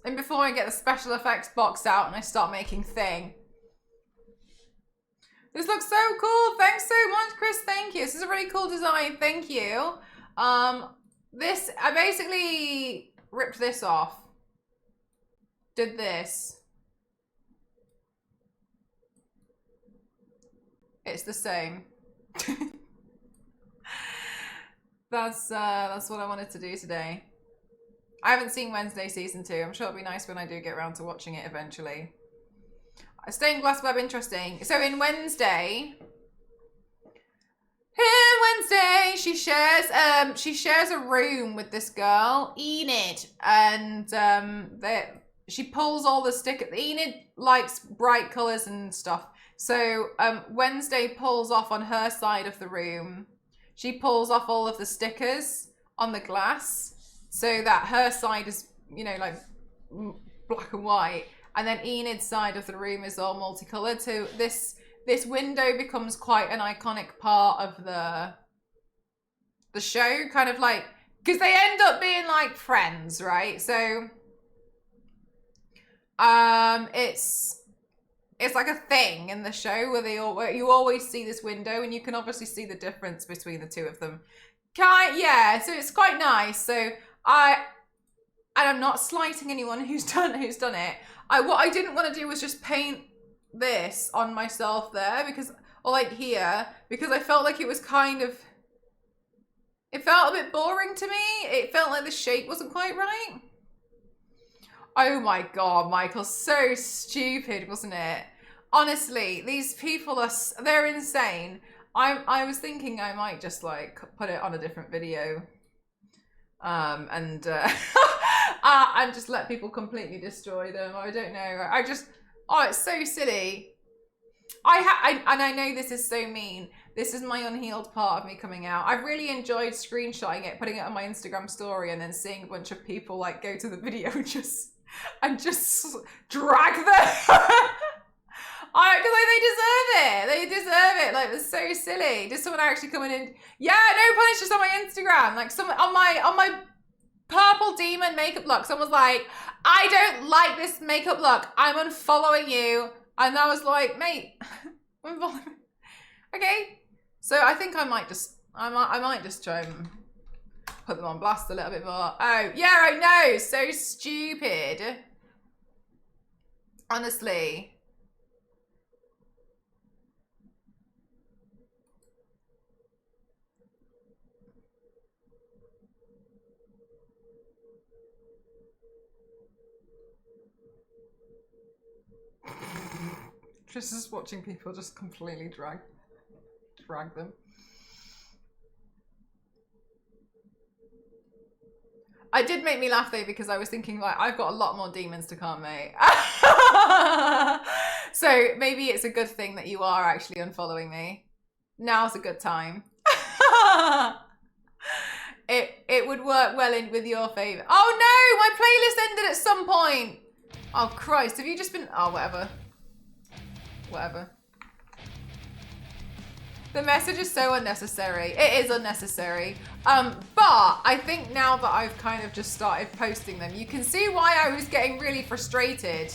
And before I get the special effects box out and I start making thing. This looks so cool. Thanks so much, Chris. Thank you. This is a really cool design. Thank you. I basically ripped this off. Did this. It's the same. That's what I wanted to do today. I haven't seen Wednesday season 2. I'm sure it'll be nice when I do get around to watching it eventually. Stained glass web, interesting. So in Wednesday, she shares a room with this girl, Enid, and she pulls all the stickers. Enid likes bright colors and stuff. So Wednesday pulls off on her side of the room. She pulls off all of the stickers on the glass so that her side is, you know, like black and white. And then Enid's side of the room is all multicolored. So this window becomes quite an iconic part of the show, kind of like, because they end up being like friends, right? So it's it's like a thing in the show where you always see this window and you can obviously see the difference between the two of them. Yeah, so it's quite nice. So I'm not slighting anyone who's done it. What I didn't want to do was just paint this on myself there or like here, because I felt like it was it felt a bit boring to me. It felt like the shape wasn't quite right. Oh my God, Michael, so stupid, wasn't it? Honestly, these people they're insane. I was thinking I might just like put it on a different video. And just let people completely destroy them. I don't know. It's so silly. And I know this is so mean. This is my unhealed part of me coming out. I've really enjoyed screenshotting it, putting it on my Instagram story, and then seeing a bunch of people like go to the video and just drag them. Because they deserve it. They deserve it. Like, it's so silly. Just someone actually coming in. Yeah, no punish, just on my Instagram. Like, someone on my purple demon makeup look, someone's like, I don't like this makeup look. I'm unfollowing you. And I was like, mate, unfollow me. Okay. So I think I might just try and put them on blast a little bit more. Oh, yeah, I know. So stupid. Honestly. Just watching people just completely drag them. I did make me laugh though, because I was thinking like, I've got a lot more demons to come, mate. So maybe it's a good thing that you are actually unfollowing me. Now's a good time. It would work well in with your favour. Oh no, my playlist ended at some point. Oh Christ, have you just been, oh whatever. Whatever. The message is so unnecessary. It is unnecessary. But I think now that I've kind of just started posting them, you can see why I was getting really frustrated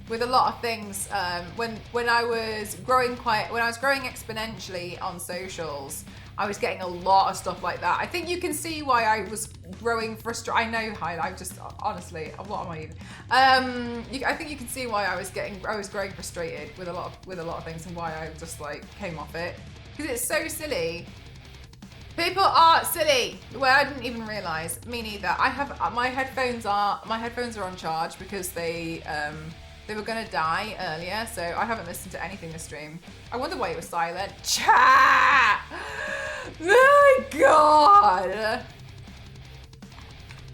with a lot of things when I was growing exponentially on socials. I was getting a lot of stuff like that. I think you can see why I was growing frustrated. I know, I just honestly, what am I even? I think you can see why I was growing frustrated with a lot of things, and why I just like came off it, because it's so silly. People are silly. Well, I didn't even realize. Me neither. I have my headphones are on charge because they were gonna die earlier, so I haven't listened to anything this stream. I wonder why it was silent. Chat! My God!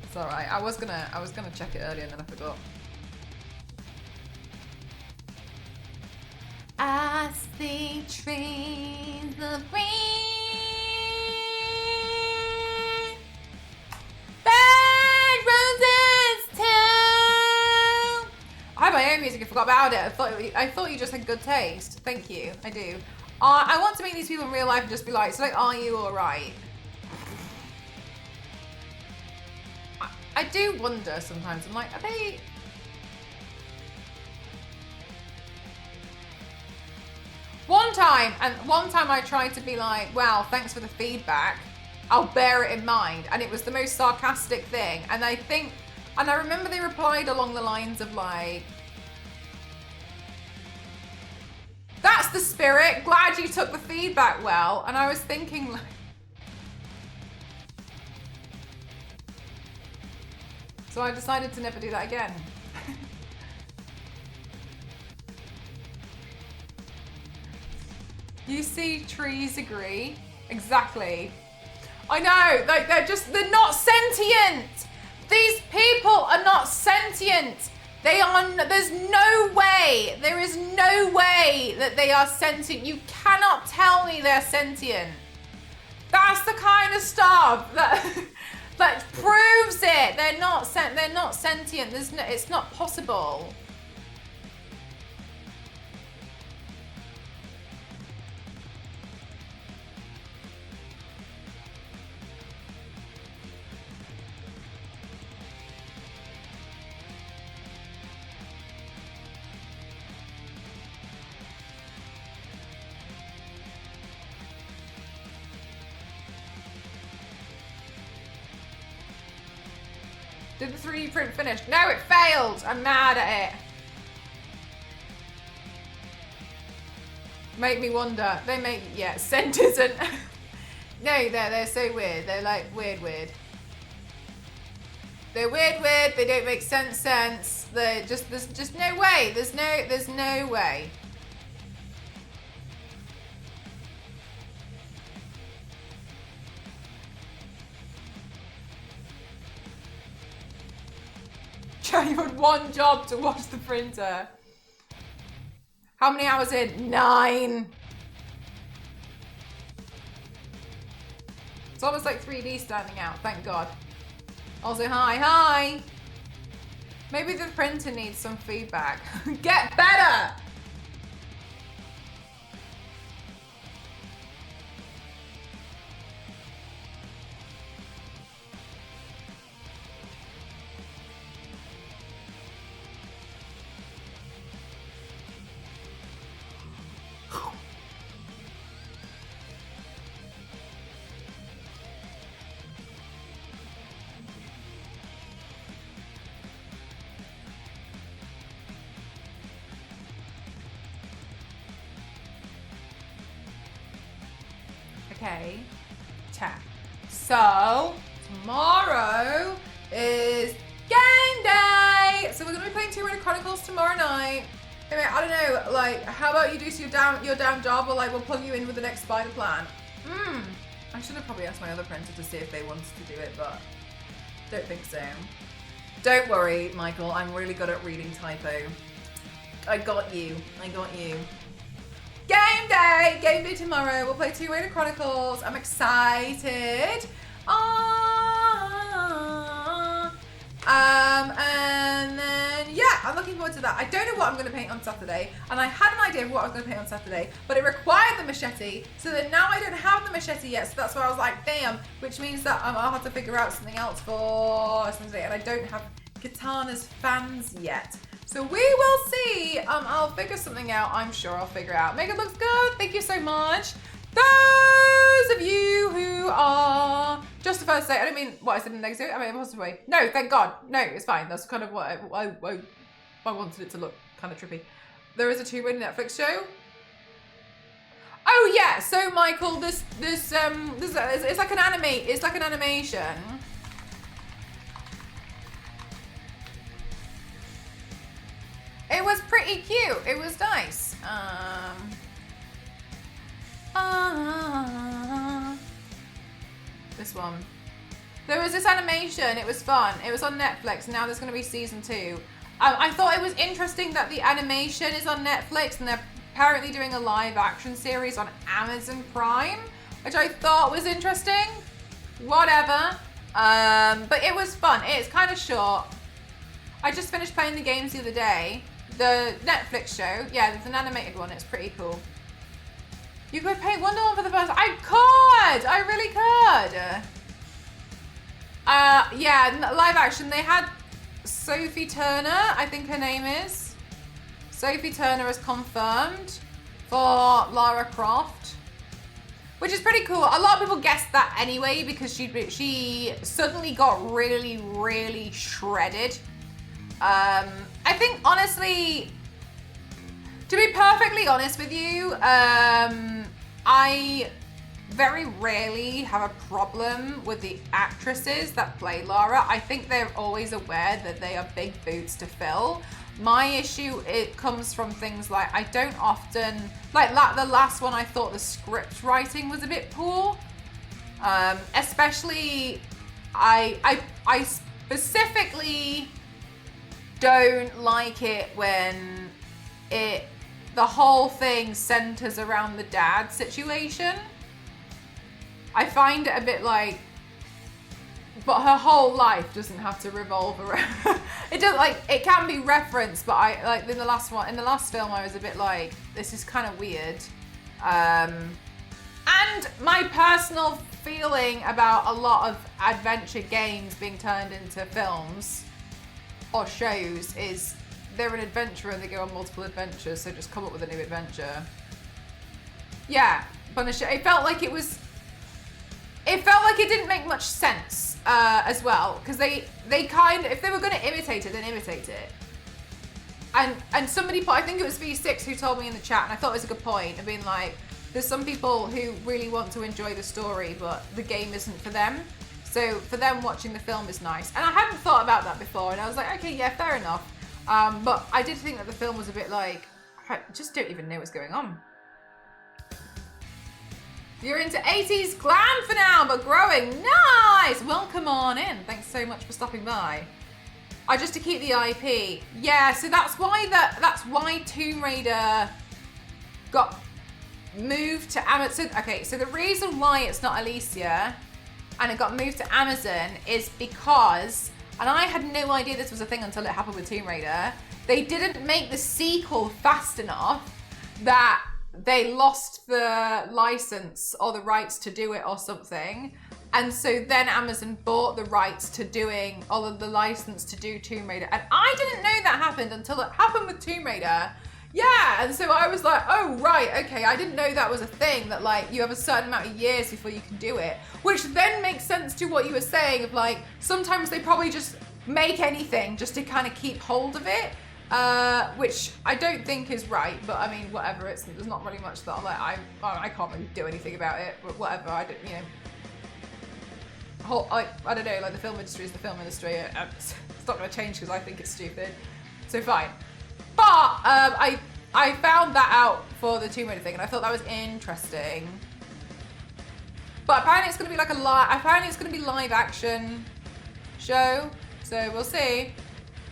It's alright. I was gonna check it earlier and then I forgot. I see trees of green. Bad roses too. I have my own music. I forgot about it. I thought you just had good taste. Thank you. I do. I want to meet these people in real life and just be like, so like, are you all right? I do wonder sometimes. I'm like, are they? One time I tried to be like, wow, thanks for the feedback. I'll bear it in mind. And it was the most sarcastic thing. And I remember they replied along the lines of like, that's the spirit. Glad you took the feedback well. And I was thinking like, so I decided to never do that again. You see trees agree. Exactly. I know, like they're not sentient. These people are not sentient. There is no way that they are sentient. You cannot tell me they're sentient. That's the kind of stuff that proves it. They're not sentient. It's not possible. Did the 3D print finish? No, it failed. I'm mad at it. Make me wonder. They make, yeah, Scent isn't. No, they're so weird. They're like weird. They're weird. They don't make sense. They're just, there's just no way. There's no way. You had one job to wash the printer. How many hours in? 9. It's almost like 3D standing out, thank God. Also, hi. Maybe the printer needs some feedback. Get better! Okay, chat. So, tomorrow is game day! So we're gonna be playing Tomb Raider Chronicles tomorrow night. Anyway, I don't know, like, how about you do your damn job, or like, we'll plug you in with the next spider plan. I should have probably asked my other printer to see if they wanted to do it, but don't think so. Don't worry, Michael, I'm really good at reading typo. I got you. Game day tomorrow. We'll play Tomb Raider Chronicles. I'm excited. And then yeah, I'm looking forward to that. I don't know what I'm going to paint on Saturday, and I had an idea of what I was going to paint on Saturday, but it required the machete. So that now I don't have the machete yet. So that's why I was like, damn. Which means that I'll have to figure out something else for Saturday, and I don't have Katana's fans yet. So we will see. I'll figure something out. I'm sure I'll figure it out. Megan looks good. Thank you so much. Those of you who are justified to say, I don't mean what I said in a negative, I mean in a positive way. No, thank God. No, it's fine. That's kind of what I wanted it to look kind of trippy. There is a Tomb Raider Netflix show. Oh yeah. So Michael, this it's like an anime. It's like an animation. It was pretty cute. It was nice. This one. There was this animation. It was fun. It was on Netflix. Now there's going to be season 2. I thought it was interesting that the animation is on Netflix and they're apparently doing a live action series on Amazon Prime, which I thought was interesting. Whatever. But it was fun. It's kind of short. I just finished playing the games the other day. The Netflix show, yeah, there's an animated one. It's pretty cool. You could paint Wonder Woman for the first time. I really could. Yeah, live action. They had Sophie Turner, I think her name is. Sophie Turner is confirmed for Lara Croft, which is pretty cool. A lot of people guessed that anyway because she suddenly got really shredded. I think honestly, to be perfectly honest with you, I very rarely have a problem with the actresses that play Lara. I think they're always aware that they are big boots to fill. My issue, it comes from things like I don't often, like the last one, I thought the script writing was a bit poor. Especially, I specifically don't like it when the whole thing centers around the dad situation. I find it a bit like, but her whole life doesn't have to revolve around. It does, like, it can be referenced, but I like in the last film I was a bit like, this is kind of weird. And my personal feeling about a lot of adventure games being turned into films or shows is they're an adventurer and they go on multiple adventures, so just come up with a new adventure. Yeah, Punisher. It felt like it didn't make much sense as well, because they kind of, if they were going to imitate it, then imitate it. And somebody, I think it was V6 who told me in the chat, and I thought it was a good point, of being like, there's some people who really want to enjoy the story, but the game isn't for them. So for them, watching the film is nice. And I hadn't thought about that before, and I was like, okay, yeah, fair enough. But I did think that the film was a bit like, I just don't even know what's going on. You're into 80s glam for now, but growing. Nice! Welcome on in. Thanks so much for stopping by. Just to keep the IP. Yeah, so that's why Tomb Raider got moved to Amazon. Okay, so the reason why it's not Alicia and it got moved to Amazon is because, and I had no idea this was a thing until it happened with Tomb Raider, they didn't make the sequel fast enough that they lost the license or the rights to do it or something. And so then Amazon bought the rights to doing, all of the license to do Tomb Raider. And I didn't know that happened until it happened with Tomb Raider. Yeah, and so I was like, oh, right, okay, I didn't know that was a thing, that like you have a certain amount of years before you can do it. Which then makes sense to what you were saying of like, sometimes they probably just make anything just to kind of keep hold of it. Which I don't think is right, but I mean, whatever, there's not really much that I can't really do anything about it, but whatever, I don't, you know. I don't know, like the film industry is the film industry. It's not going to change because I think it's stupid. So fine. But I found that out for the Tomb Raider thing, and I thought that was interesting. But apparently it's going to be like live action show. So we'll see.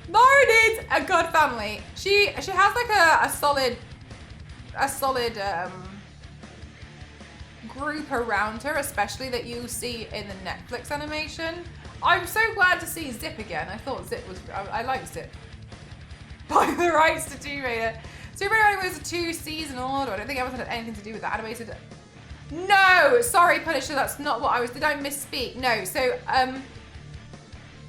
Laura needs a good family. She has like a solid group around her, especially that you see in the Netflix animation. I'm so glad to see Zip again. I thought Zip was, I like Zip. Buy the rights to Tomb Raider. Tomb Raider was a 2-season order. I don't think Amazon had anything to do with that. Animated. No, sorry, Punisher. That's not what I was. Did I misspeak? No. So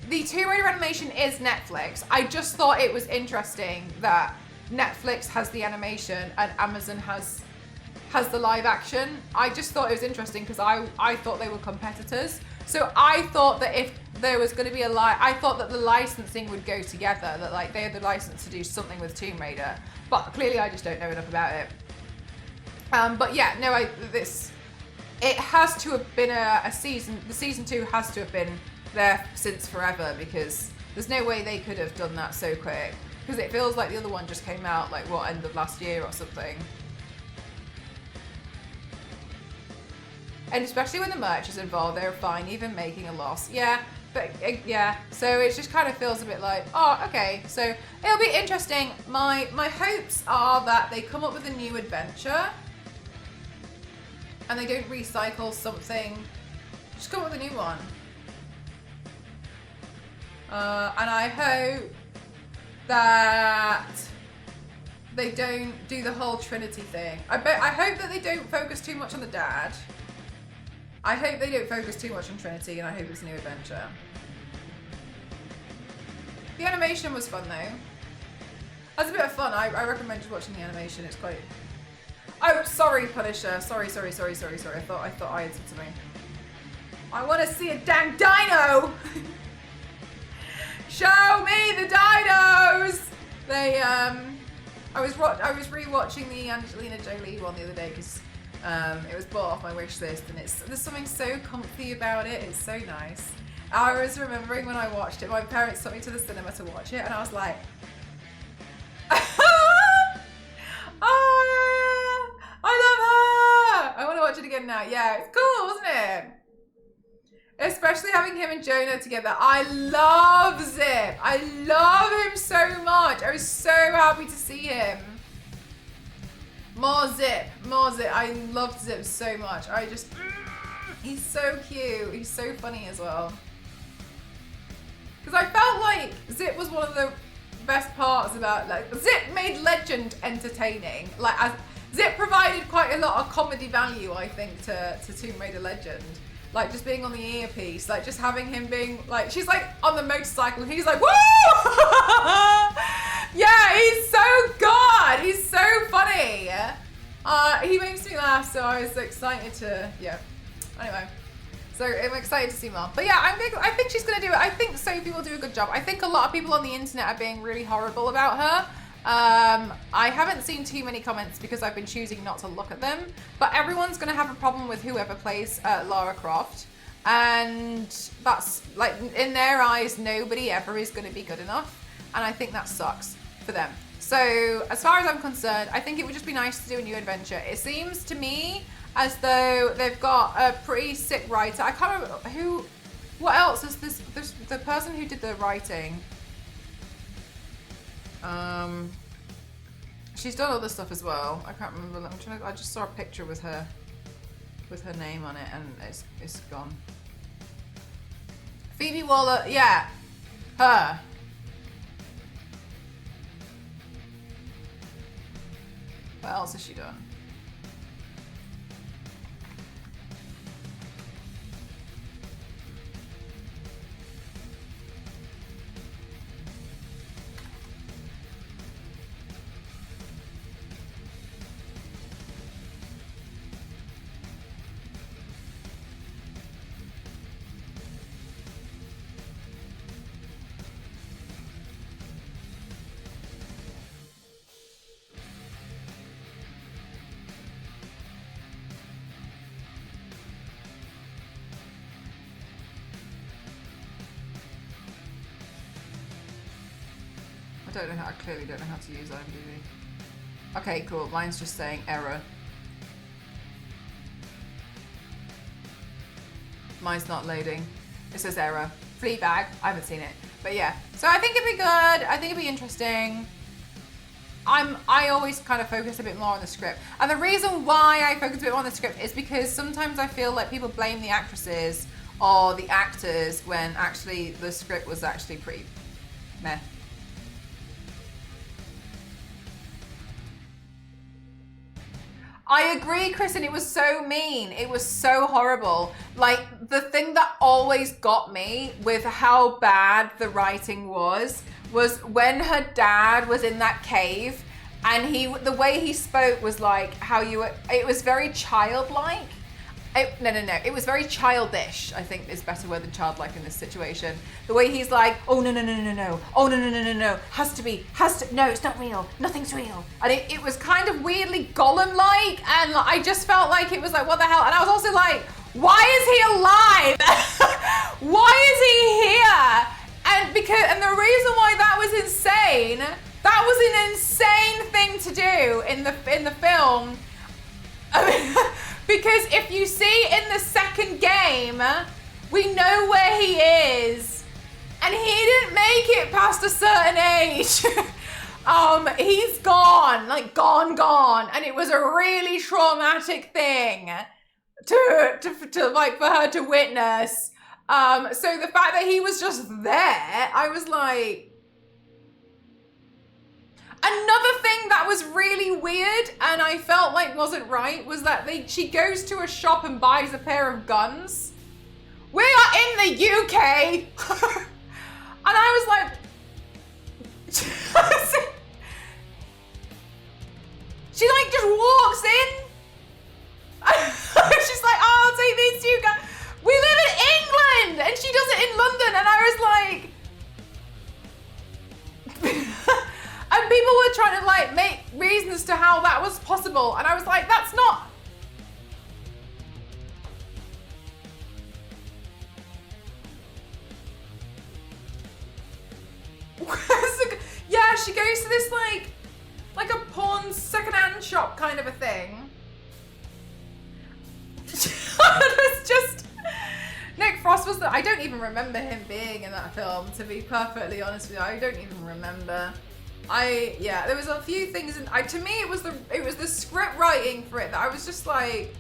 the Tomb Raider animation is Netflix. I just thought it was interesting that Netflix has the animation and Amazon has the live action. I just thought it was interesting because I thought they were competitors. So I thought that if there was going to be I thought that the licensing would go together, that like they had the license to do something with Tomb Raider. But clearly I just don't know enough about it. But yeah, no, it has to have been a season. The season 2 has to have been there since forever, because there's no way they could have done that so quick. Because it feels like the other one just came out like what, end of last year or something. And especially when the merch is involved, they're fine even making a loss. Yeah, but yeah. So it just kind of feels a bit like, oh, okay. So it'll be interesting. My hopes are that they come up with a new adventure and they don't recycle something. Just come up with a new one. And I hope that they don't do the whole Trinity thing. I hope that they don't focus too much on the dad. I hope they don't focus too much on Trinity, and I hope it's a new adventure. The animation was fun though. That's a bit of fun. I recommend just watching the animation. It's quite. Oh, sorry, Punisher. Sorry. I thought I had said something. I want to see a dang dino. Show me the dinos. They I was rewatching the Angelina Jolie one the other day because it was bought off my wish list, and there's something so comfy about it. It's so nice. I was remembering when I watched it, my parents took me to the cinema to watch it, and I was like, oh, I love her. I want to watch it again now. Yeah, it's cool, wasn't it? Especially having him and Jonah together. I love Zip. I love him so much. I was so happy to see him. More Zip. I loved Zip so much. He's so cute. He's so funny as well. Because I felt like Zip was one of the best parts about, like, Zip made Legend entertaining. Like, Zip provided quite a lot of comedy value, I think, to Tomb Raider Legend. Like, just being on the earpiece, like, just having him being, like, she's, like, on the motorcycle, and he's like, woo! Yeah, he's so good! He's so funny! He makes me laugh, so I was excited to, yeah. Anyway. So I'm excited to see more. But yeah, I think she's gonna do it. I think Sophie will do a good job. I think a lot of people on the internet are being really horrible about her. I haven't seen too many comments because I've been choosing not to look at them. But everyone's gonna have a problem with whoever plays Lara Croft. And that's like, in their eyes, nobody ever is gonna be good enough. And I think that sucks for them. So as far as I'm concerned, I think it would just be nice to do a new adventure. It seems to me as though they've got a pretty sick writer. I can't remember what else is this the person who did the writing. She's done other stuff as well. I can't remember. I just saw a picture with her name on it and it's gone. Phoebe Waller, yeah, her. What else has she done? I clearly don't know how to use IMDb. Okay, cool. Mine's just saying error. Mine's not loading. It says error. Fleabag. I haven't seen it. But yeah. So I think it'd be good. I think it'd be interesting. I always kind of focus a bit more on the script. And the reason why I focus a bit more on the script is because sometimes I feel like people blame the actresses or the actors when actually the script was actually pretty meh. I agree, Kristen. It was so mean. It was so horrible. Like, the thing that always got me with how bad the writing was when her dad was in that cave and the way he spoke was like how it was very childlike. No. It was very childish, I think is better word than childlike in this situation. The way he's like, oh, no. Oh, no. No, it's not real. Nothing's real. And it was kind of weirdly Gollum-like. And I just felt like it was like, what the hell? And I was also like, why is he alive? Why is he here? And the reason why that was insane, that was an insane thing to do in the film. I mean, because if you see in the second game, we know where he is, and he didn't make it past a certain age. He's gone, like gone, and it was a really traumatic thing to like for her to witness. So the fact that he was just there, I was like. Another thing that was really weird and I felt like wasn't right was that she goes to a shop and buys a pair of guns. We are in the UK! And I was like... she like just walks in. She's like, oh, I'll take these two guns. We live in England! And she does it in London and I was like... And people were trying to like make reasons to how that was possible. And I was like, that's not. Yeah, she goes to this like a pawn secondhand shop kind of a thing. It's just Nick Frost was I don't even remember him being in that film, to be perfectly honest with you. I don't even remember. There was a few things, and to me it was the script writing for it that I was just like,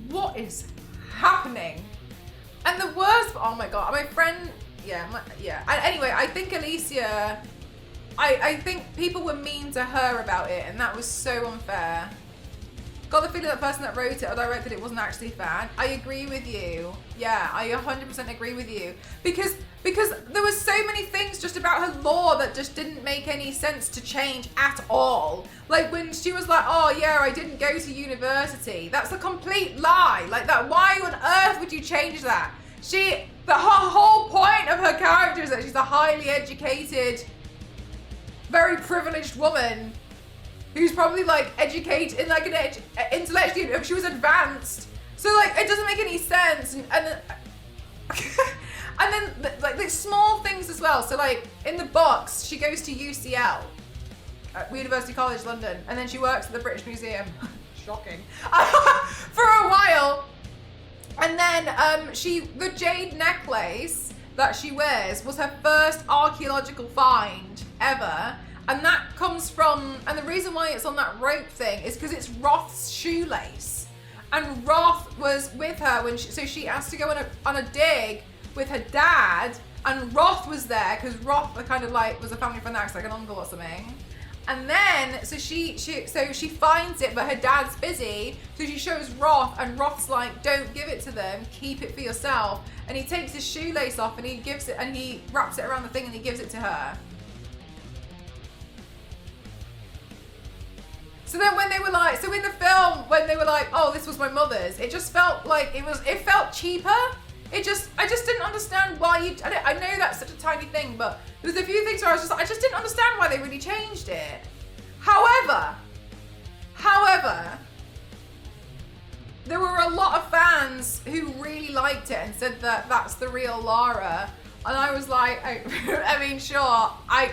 what is happening? And the worst, oh my god, my friend, anyway, I think Alicia, I think people were mean to her about it, and that was so unfair. got the feeling that the person that wrote it or directed it wasn't actually a fan. I agree with you. Yeah, I 100% agree with you. Because there was so many things just about her lore that just didn't make any sense to change at all. Like when she was like, oh yeah, I didn't go to university. That's a complete lie. Like that, why on earth would you change that? The whole point of her character is that she's a highly educated, very privileged woman who's probably like educated in like an intellectually, if she was advanced. So like it doesn't make any sense. And then, and then like the small things as well. So like in the books, she goes to UCL, University College London, and then she works at the British Museum. Shocking. For a while. And then the jade necklace that she wears was her first archaeological find ever. And that comes from, and the reason why it's on that rope thing is because it's Roth's shoelace. And Roth was with her when she asked to go on a dig with her dad, and Roth was there because Roth kind of like was a family friend that's like an uncle or something. And then so she finds it, but her dad's busy, so she shows Roth, and Roth's like, don't give it to them, keep it for yourself. And he takes his shoelace off and he gives it, and he wraps it around the thing and he gives it to her. So then when they were like, so in the film, when they were like, oh, this was my mother's, it just felt like it felt cheaper. I just didn't understand why I know that's such a tiny thing, but there was a few things where I just didn't understand why they really changed it. However, there were a lot of fans who really liked it and said that that's the real Lara. And I was like, I mean, sure, I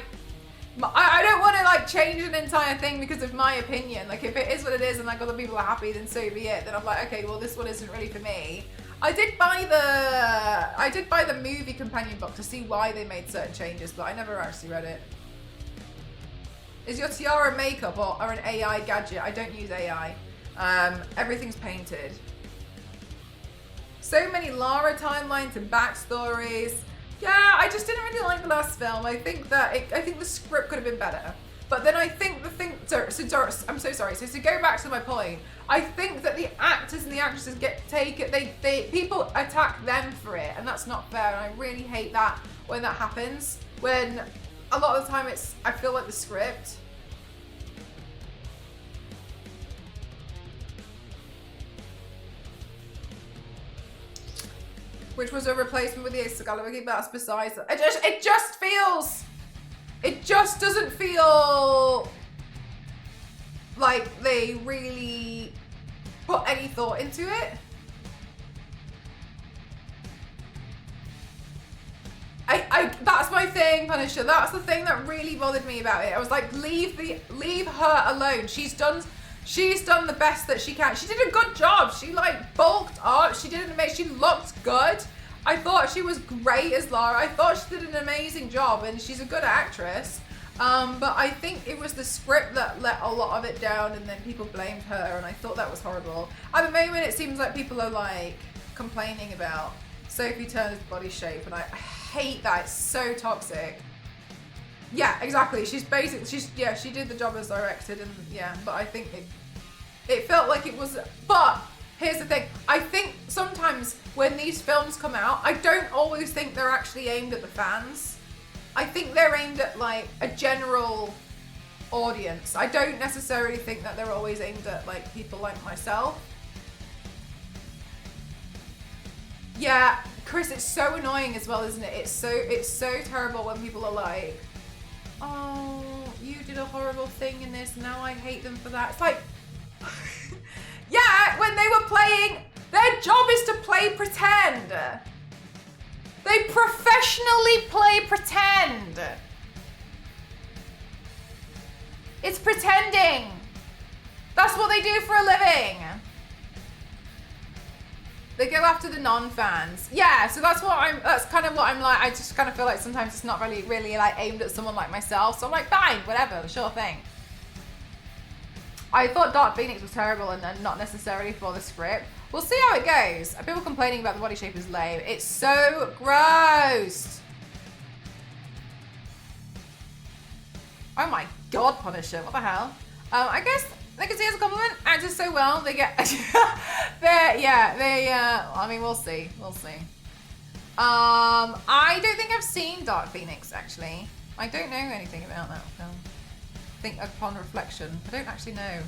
don't want to like change an entire thing because of my opinion. Like if it is what it is and like other people are happy, then so be it. Then I'm like, okay, well this one isn't really for me. I did buy the movie companion book to see why they made certain changes, but I never actually read it. Is your tiara makeup or an AI gadget? I don't use AI. Everything's painted. So many Lara timelines and backstories. Yeah, I just didn't really like the last film. I think the script could have been better. But then I think I'm so sorry. So to go back to my point, I think that the actors and the actresses get taken. People attack them for it, and that's not fair. And I really hate that when that happens. When a lot of the time I feel like the script. Which was a replacement with the Excalibur, but that's besides that. It just doesn't feel like they really put any thought into it. That's my thing, Punisher. That's the thing that really bothered me about it. I was like, leave her alone. She's done the best that she can. She did a good job. She like bulked up. She looked good. I thought she was great as Lara. I thought she did an amazing job, and she's a good actress. But I think it was the script that let a lot of it down, and then people blamed her, and I thought that was horrible. At the moment, it seems like people are like complaining about Sophie Turner's body shape, and I hate that. It's so toxic. Yeah, exactly. She did the job as directed, and yeah, but I think it felt like it was. But here's the thing. I think sometimes when these films come out, I don't always think they're actually aimed at the fans. I think they're aimed at like a general audience. I don't necessarily think that they're always aimed at like people like myself. Yeah, Chris, it's so annoying as well, isn't it? It's so terrible when people are like, oh, you did a horrible thing in this, now I hate them for that. It's like, yeah, when they were playing, their job is to play pretend. They professionally play pretend. It's pretending. That's what they do for a living. They go after the non-fans. Yeah, so that's kind of what I'm like. I just kind of feel like sometimes it's not really like aimed at someone like myself. So I'm like, fine, whatever, sure thing. I thought Dark Phoenix was terrible and then not necessarily for the script. We'll see how it goes. People complaining about the body shape is lame. It's so gross. Oh my God, Punisher, what the hell? I guess they can see it as a compliment. Actors so well, they get, I mean, we'll see. I don't think I've seen Dark Phoenix, actually. I don't know anything about that film. I think upon reflection, I don't actually know.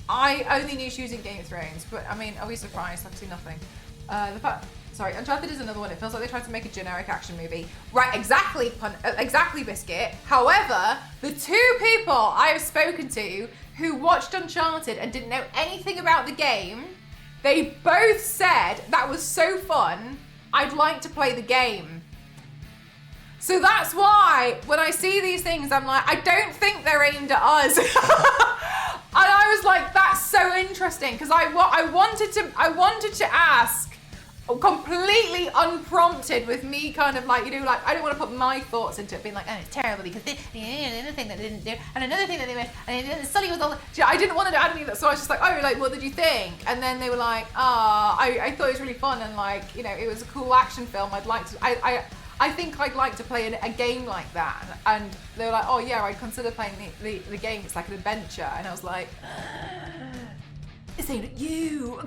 I only knew she was in Game of Thrones, but I mean, are we surprised? I've seen nothing. Uncharted is another one. It feels like they tried to make a generic action movie. Right, exactly, Biscuit. However, the two people I have spoken to who watched Uncharted and didn't know anything about the game, they both said that was so fun, I'd like to play the game. So that's why when I see these things, I'm like, I don't think they're aimed at us. And I was like, that's so interesting, because I wanted to ask, completely unprompted, with me kind of like, like, I don't want to put my thoughts into it, being like, oh, it's terrible because another thing that they didn't do, and another thing that they missed, and then Sully was all, I didn't want to do any of that, so I was just like, oh, like, what did you think? And then they were like, I thought it was really fun, and like, it was a cool action film. I'd like to, I think I'd like to play a game like that. And they were like, oh yeah, I'd consider playing the game. It's like an adventure. And I was like, it's aimed at you.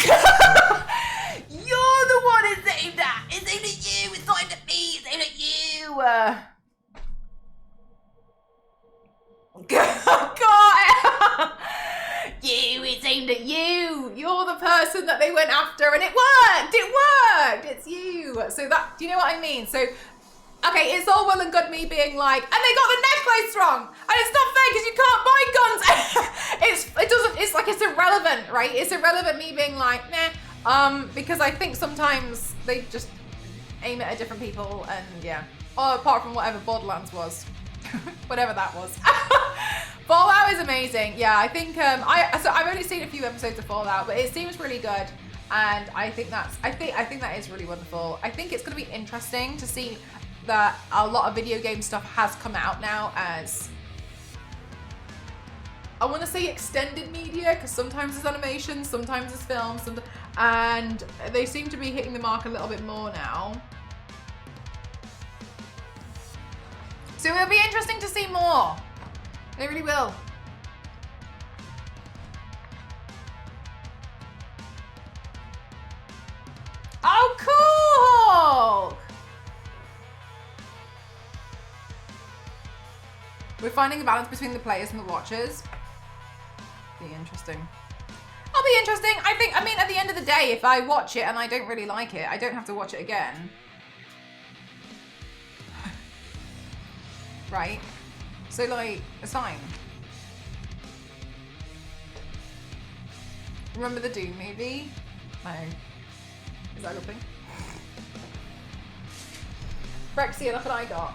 You're the one it's aimed at. It's aimed at you. It's not aimed at me. It's aimed at you. God. It's aimed at you. You're the person that they went after, and it worked. It's you. So that, do you know what I mean? So, okay, it's all well and good me being like, and they got the necklace wrong, and it's not fair because you can't buy guns. It's irrelevant, right? It's irrelevant me being like, nah, because I think sometimes they just aim it at different people, and yeah. Or apart from whatever Borderlands was, whatever that was. Fallout is amazing. Yeah, I think I've only seen a few episodes of Fallout, but it seems really good, and I think that is really wonderful. I think it's going to be interesting to see that a lot of video game stuff has come out now as, I want to say extended media, because sometimes it's animation, sometimes it's film, and they seem to be hitting the mark a little bit more now. So it'll be interesting to see more. It really will. Oh, cool! We're finding a balance between the players and the watchers. Be interesting. I'll be interesting. I mean, at the end of the day, if I watch it and I don't really like it, I don't have to watch it again. Right? So, like, it's fine. Remember the Doom movie? No. Is that a good thing? Brexia, look what I got.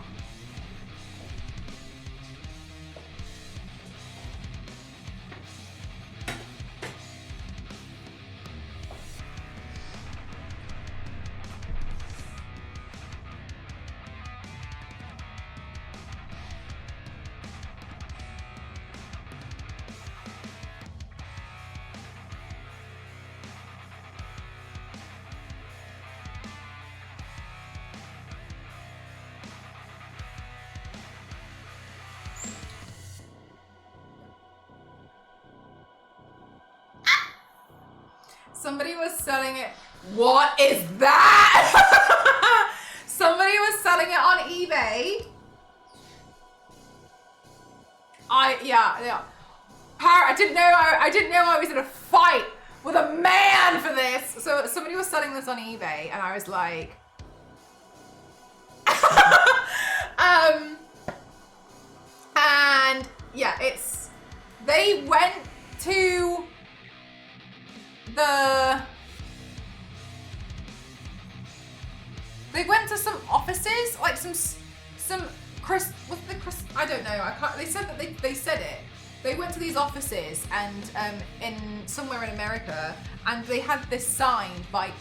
Somebody was selling it. What is that? Somebody was selling it on eBay. Yeah. I didn't know I was in a fight with a man for this. So somebody was selling this on eBay, and I was like, and yeah, they went to some offices, like some I don't know. I can't. They said that they said it. They went to these offices and in somewhere in America, and they had this signed by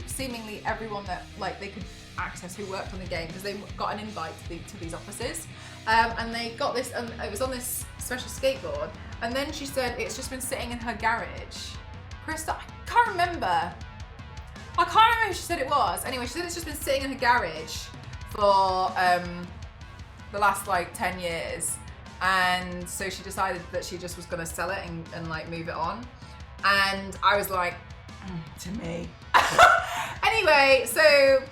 seemingly everyone that like they could access who worked on the game, because they got an invite to these offices, and they got this. It was on this special skateboard, and then she said it's just been sitting in her garage. Krista, I can't remember who she said it was. Anyway, she said it's just been sitting in her garage for the last like 10 years. And so she decided that she just was gonna sell it and like move it on. And I was like, to me. Anyway, so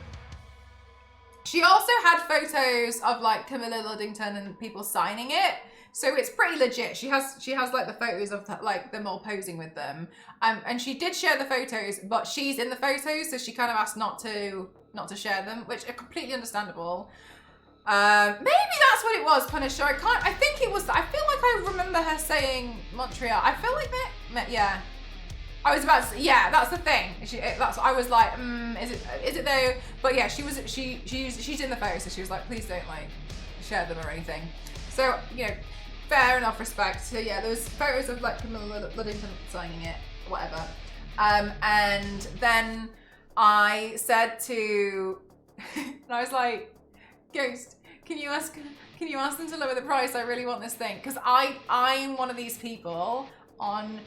she also had photos of like Camilla Luddington and people signing it. So it's pretty legit. She has like the photos of like them all posing with them. And she did share the photos, but she's in the photos, so she kind of asked not to share them, which are completely understandable. Maybe that's what it was, Punisher. I think it was, I feel like I remember her saying Montreal. I feel like that, yeah. I was about to say, yeah, that's the thing. I was like, is it though? But yeah, she's in the photo, so she was like, please don't like share them or anything. So, you know, fair enough, respect. So yeah, there was photos of like Camilla Luddington signing it, whatever. And then I said to, and I was like, Ghost, can you ask them to lower the price? I really want this thing. Because I'm one of these people on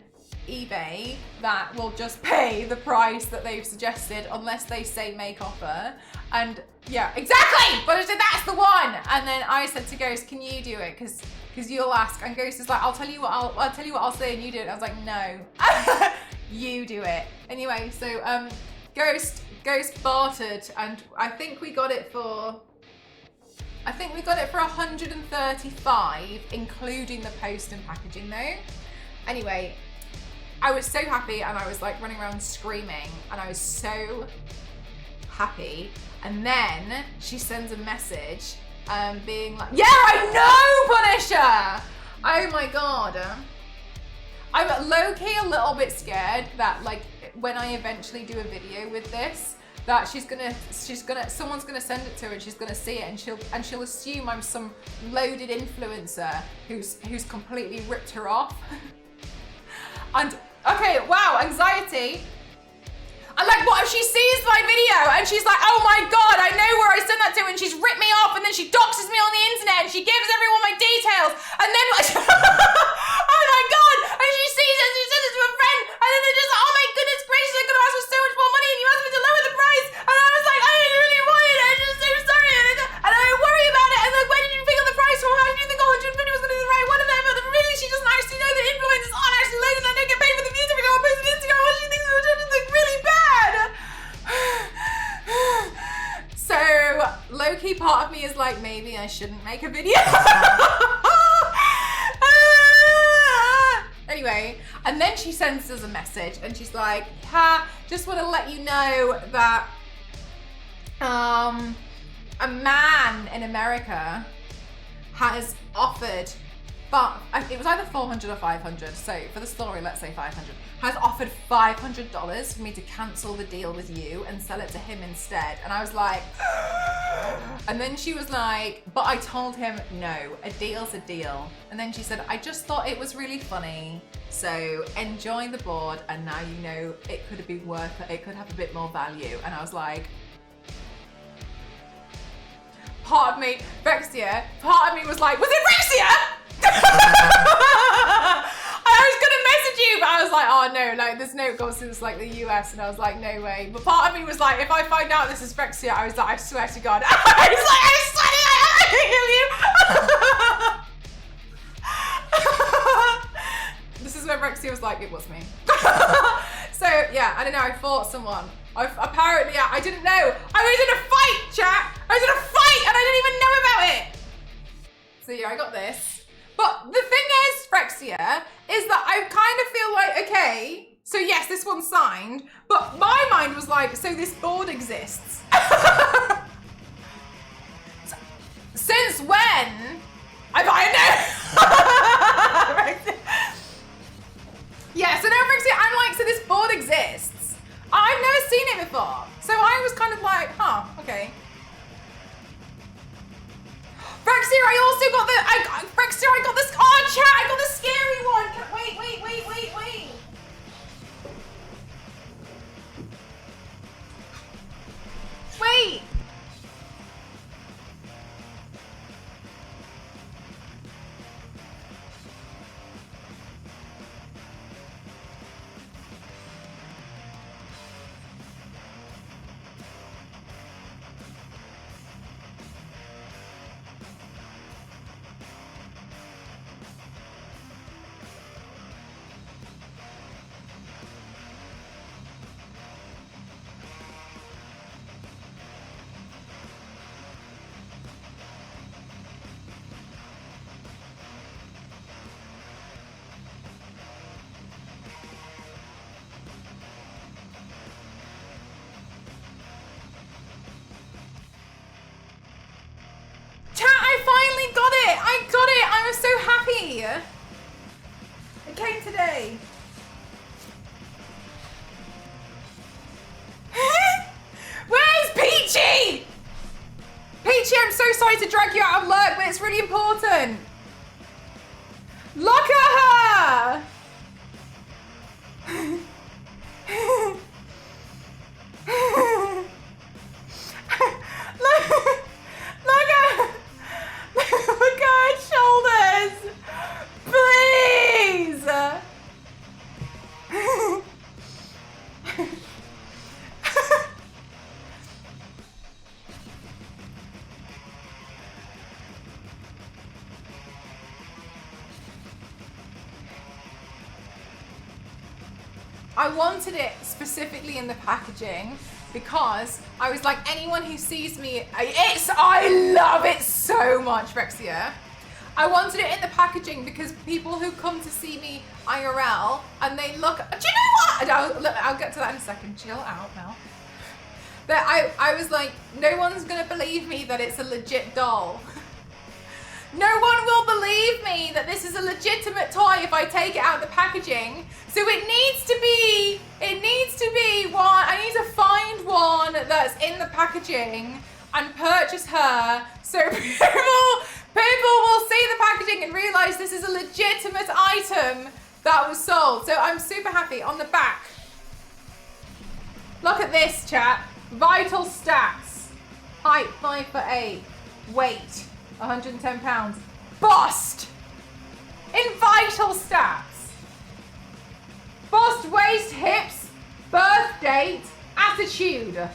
eBay that will just pay the price that they've suggested unless they say make offer. And yeah, exactly! But I said, that's the one! And then I said to Ghost, can you do it? Because you'll ask. And Ghost is like, I'll tell you what I'll say and you do it. And I was like, no. You do it. Anyway, so Ghost bartered, and I think we got it for 135, including the post and packaging though. Anyway, I was so happy and I was like running around screaming and I was so happy. And then she sends a message being like, yeah, I know, Punisher! Oh my God. I'm low-key a little bit scared that like when I eventually do a video with this, that someone's gonna send it to her and she's gonna see it and she'll assume I'm some loaded influencer who's completely ripped her off. And okay, wow, anxiety. And like, what if she sees my video and she's like, oh my God, I know where I sent that to, and she's ripped me off, and then she doxes me on the internet and she gives everyone my details, and then oh my God, and she sees it and she sends it to a friend, and then they're just like, oh my goodness gracious, I could have asked for so much more money and you asked me to lower the price, and I was like, I didn't really want it, I'm just so sorry, and I worry about it, and like, where did you pick up the price from? How did you think 150 was gonna be the right one of them? But really, she doesn't actually know that influencers aren't actually loaded and I don't get paid for the views every time I post on Instagram. What she thinks is like really bad. So low-key part of me is like, maybe I shouldn't make a video. Anyway, and then she sends us a message and she's like, just want to let you know that a man in America has offered, but it was either 400 or 500. So for the story, let's say 500. Has offered $500 for me to cancel the deal with you and sell it to him instead. And I was like, and then she was like, but I told him, no, a deal's a deal. And then she said, I just thought it was really funny. So enjoy the board. And now you know it could be worth it. It could have a bit more value. And I was like, part of me, Rexia, part of me was like, was it Rexia? I was gonna message you, but I was like, oh no, like this note goes to like the US, and I was like, no way. But part of me was like, if I find out this is Rexia, I was like, I swear to God. I was like, I swear to God, I kill you. This is where Rexia was like, it was me. So yeah, I don't know, I fought someone. Apparently, I didn't know. I was in a fight, chat. I was in a fight and I didn't even know about it. So yeah, I got this. But the thing is, Rexia, is that I kind of feel like, okay, so yes, this one's signed, but my mind was like, so this board exists. Since when? I know. Yeah, so now Rexia, I'm like, so this board exists. I've never seen it before. So I was kind of like, okay. Rexia, I also got Rexia, I got this, chat, I got the scary one. Wait. Wait. It came today. Where's Peachy? Peachy, I'm so sorry to drag you out of luck, but it's really important. Look at her! Look at her shoulders! Please! I wanted it specifically in the packaging because I was like, anyone who sees me, I love it so much, Rexia. I wanted it in the packaging because people who come to see me IRL and they look, do you know what? I'll get to that in a second. Chill out now. But I was like, no one's gonna believe me that it's a legit doll. No one will believe me that this is a legitimate toy if I take it out of the packaging. So it needs to be one, I need to find one that's in the packaging and purchase her so people will see the packaging and realize this is a legitimate item that was sold. So I'm super happy. On the back, look at this, chat. Vital stats. Height 5'8", weight 110 pounds. Bust! In vital stats. Bust, waist, hips, birth date, attitude.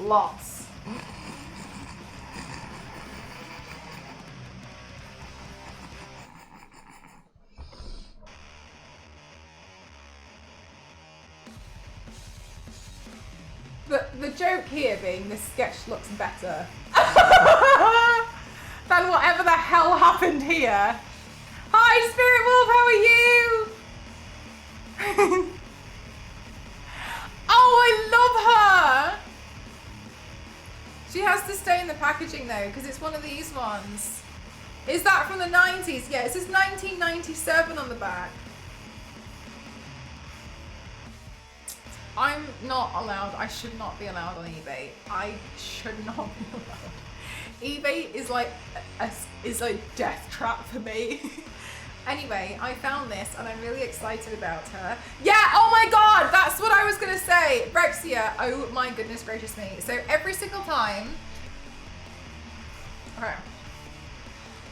Lots. The joke here being this sketch looks better than whatever the hell happened here. Hi, Spirit Wolf, how are you? Oh, I love her. She has to stay in the packaging though, because it's one of these ones. Is that from the 90s? Yeah, it says 1997 on the back. I'm not allowed, I should not be allowed on eBay. I should not be allowed. eBay is like a death trap for me. Anyway, I found this and I'm really excited about her. Yeah, oh my God, that's what I was gonna say. Brexia, oh my goodness gracious me. So every single time, okay,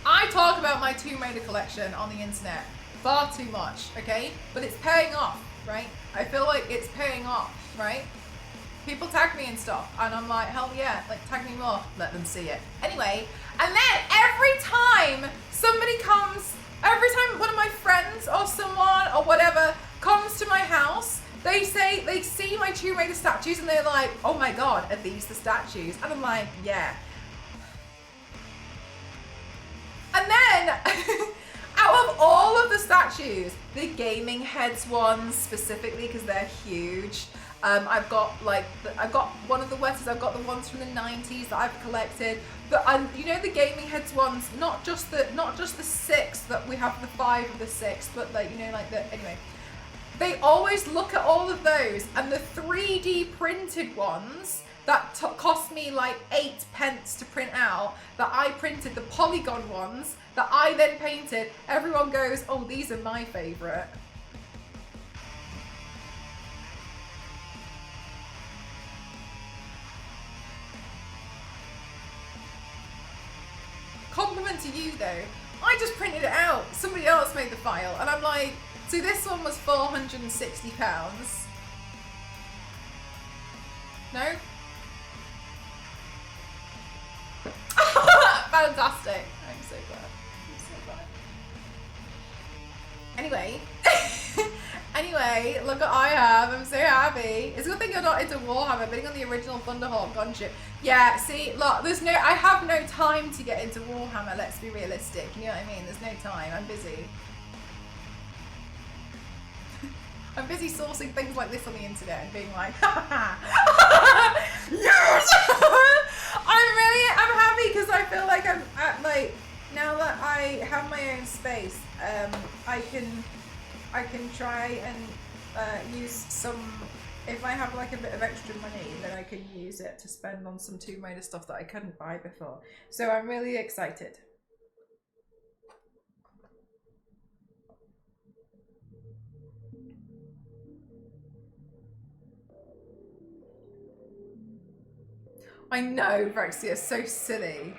I talk about my Tomb Raider collection on the internet far too much, okay? But it's paying off, right? I feel like it's paying off, right? People tag me and stuff, and I'm like, hell yeah, like tag me more, let them see it. Anyway, and then every time somebody comes, every time one of my friends or someone or whatever comes to my house, they say, they see my Tomb Raider statues and they're like, oh my God, are these the statues? And I'm like, yeah. And then, out of all of the statues, the gaming heads ones specifically, because they're huge. I've got I've got one of the Wetters, I've got the ones from the 90s that I've collected. But you know the gaming heads ones, not just the 6 that we have, the 5 of the 6, but like, you know, like the, anyway. They always look at all of those, and the 3D printed ones that cost me like 8 pence to print out, that I printed, the polygon ones that I then painted, everyone goes, oh, these are my favorite. Compliment to you though. I just printed it out. Somebody else made the file, and I'm like, so this one was £460. No? Fantastic. I'm so glad. I'm so glad. Anyway. Anyway, look what I have. I'm so happy. It's a good thing you're not into Warhammer, bidding on the original Thunderhawk gunship. Yeah, see, look, I have no time to get into Warhammer, let's be realistic. You know what I mean? There's no time. I'm busy. I'm busy sourcing things like this on the internet and being like, yes! I'm happy because I feel like I'm at, like, now that I have my own space, I I can try and use some, if I have like a bit of extra money, then I can use it to spend on some Tomb Raider stuff that I couldn't buy before. So I'm really excited. I know, Brexia, so silly.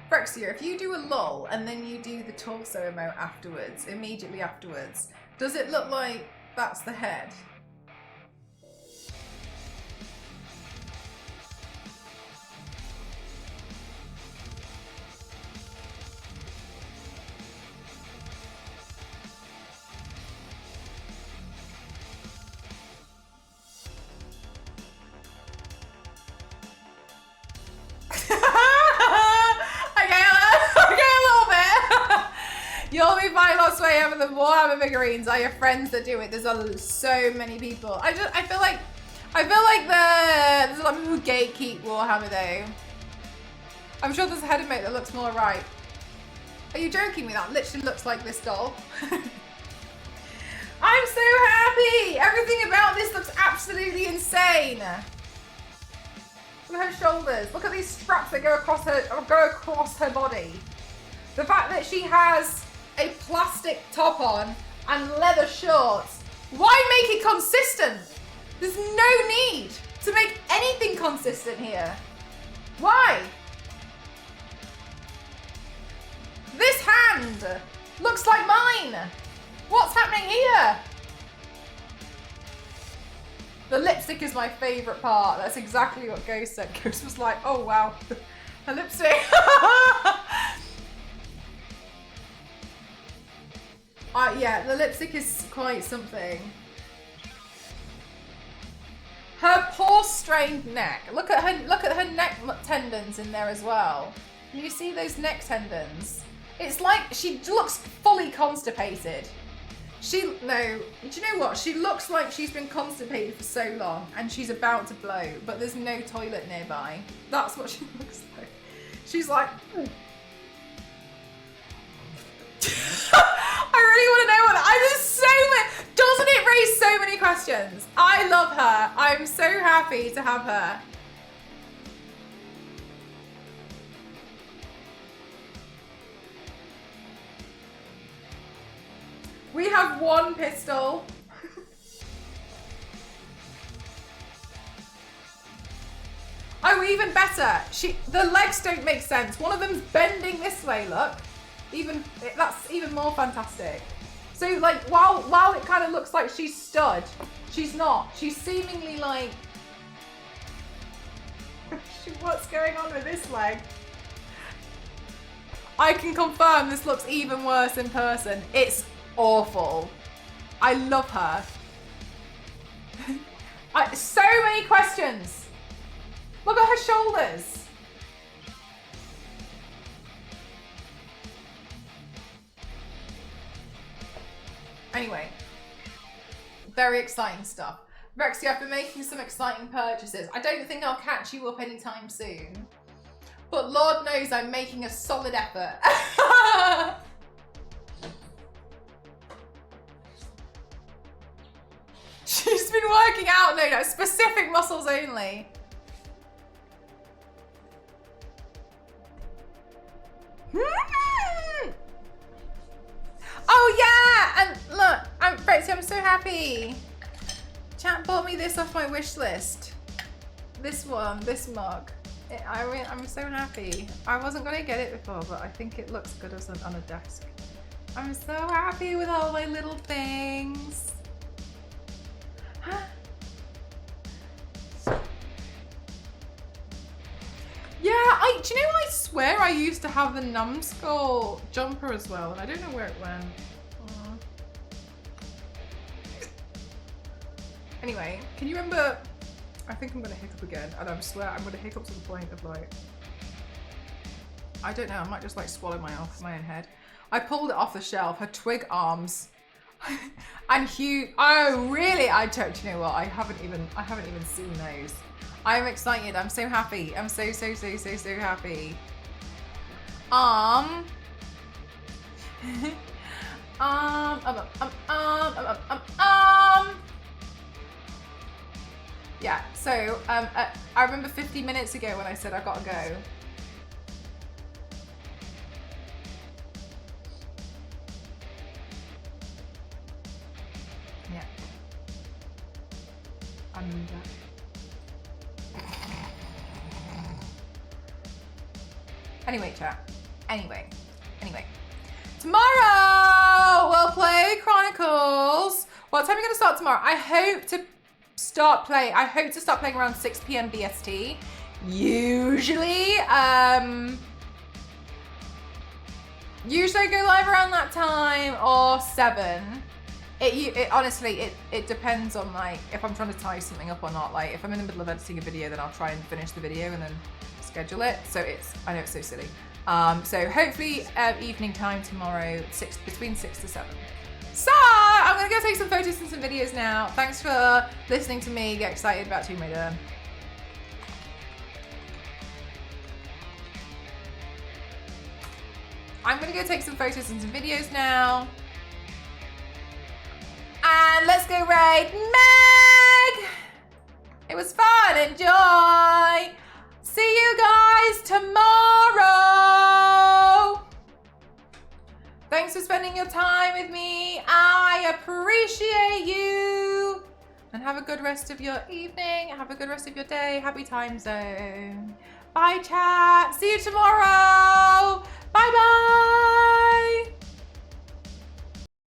Brexia, if you do a lull and then you do the torso emote afterwards, immediately afterwards, does it look like that's the head? You'll be buying lots way over the Warhammer figurines. I have friends that do it. There's so many people. I feel like there's a lot of people who gatekeep Warhammer though. I'm sure there's a head emote that looks more right. Are you joking me? That literally looks like this doll. I'm so happy. Everything about this looks absolutely insane. Look at her shoulders. Look at these straps that go across her body. The fact that she has a plastic top on and leather shorts. Why make it consistent? There's no need to make anything consistent here. Why? This hand looks like mine. What's happening here? The lipstick is my favorite part. That's exactly what Ghost said. Ghost was like, oh wow, her lipstick. Yeah, the lipstick is quite something. Her poor strained neck. Look at her neck tendons in there as well. Can you see those neck tendons? It's like she looks fully constipated. Do you know what? She looks like she's been constipated for so long and she's about to blow, but there's no toilet nearby. That's what she looks like. She's like, I really want to know what doesn't it raise so many questions? I love her. I'm so happy to have her. We have one pistol. Oh, even better. The legs don't make sense. One of them's bending this way, look. That's even more fantastic. So like while it kind of looks like she's stood, she's not. She's seemingly like what's going on with this leg? I can confirm this looks even worse in person. It's awful. I love her. So many questions. Look at her shoulders. Anyway, very exciting stuff. Rexy, I've been making some exciting purchases. I don't think I'll catch you up anytime soon. But Lord knows I'm making a solid effort. She's been working out, no, specific muscles only. Oh yeah, and look, Brexy, I'm so happy. Chat bought me this off my wish list. This one, this mug. I'm so happy. I wasn't gonna get it before, but I think it looks good on a desk. I'm so happy with all my little things. Yeah, do you know, I swear I used to have the numbskull jumper as well, and I don't know where it went. Anyway, can you remember, I think I'm gonna hiccup again, and I swear I'm gonna hiccup to the point of like, I don't know, I might just like swallow my own head. I pulled it off the shelf, her twig arms. And Hugh, oh really? Do you know what? I haven't even seen those. I'm excited. I'm so happy. I'm so happy. Yeah, so I remember 50 minutes ago when I said I gotta go. Yeah. I remember that. Anyway, chat. Anyway. Tomorrow we'll play Chronicles. What time are you gonna start tomorrow? I hope to start playing around 6 p.m. BST. Usually I go live around that time or 7. It honestly depends on like if I'm trying to tie something up or not. Like if I'm in the middle of editing a video, then I'll try and finish the video and then schedule it. So I know it's so silly. So hopefully evening time tomorrow, between 6 to 7. So I'm gonna go take some photos and some videos now. Thanks for listening to me get excited about Tomb Raider. I'm gonna go take some photos and some videos now. And let's go raid Meg! It was fun, enjoy! See you guys tomorrow! Thanks for spending your time with me. I appreciate you. And have a good rest of your evening. Have a good rest of your day. Happy time zone. Bye, chat. See you tomorrow. Bye-bye.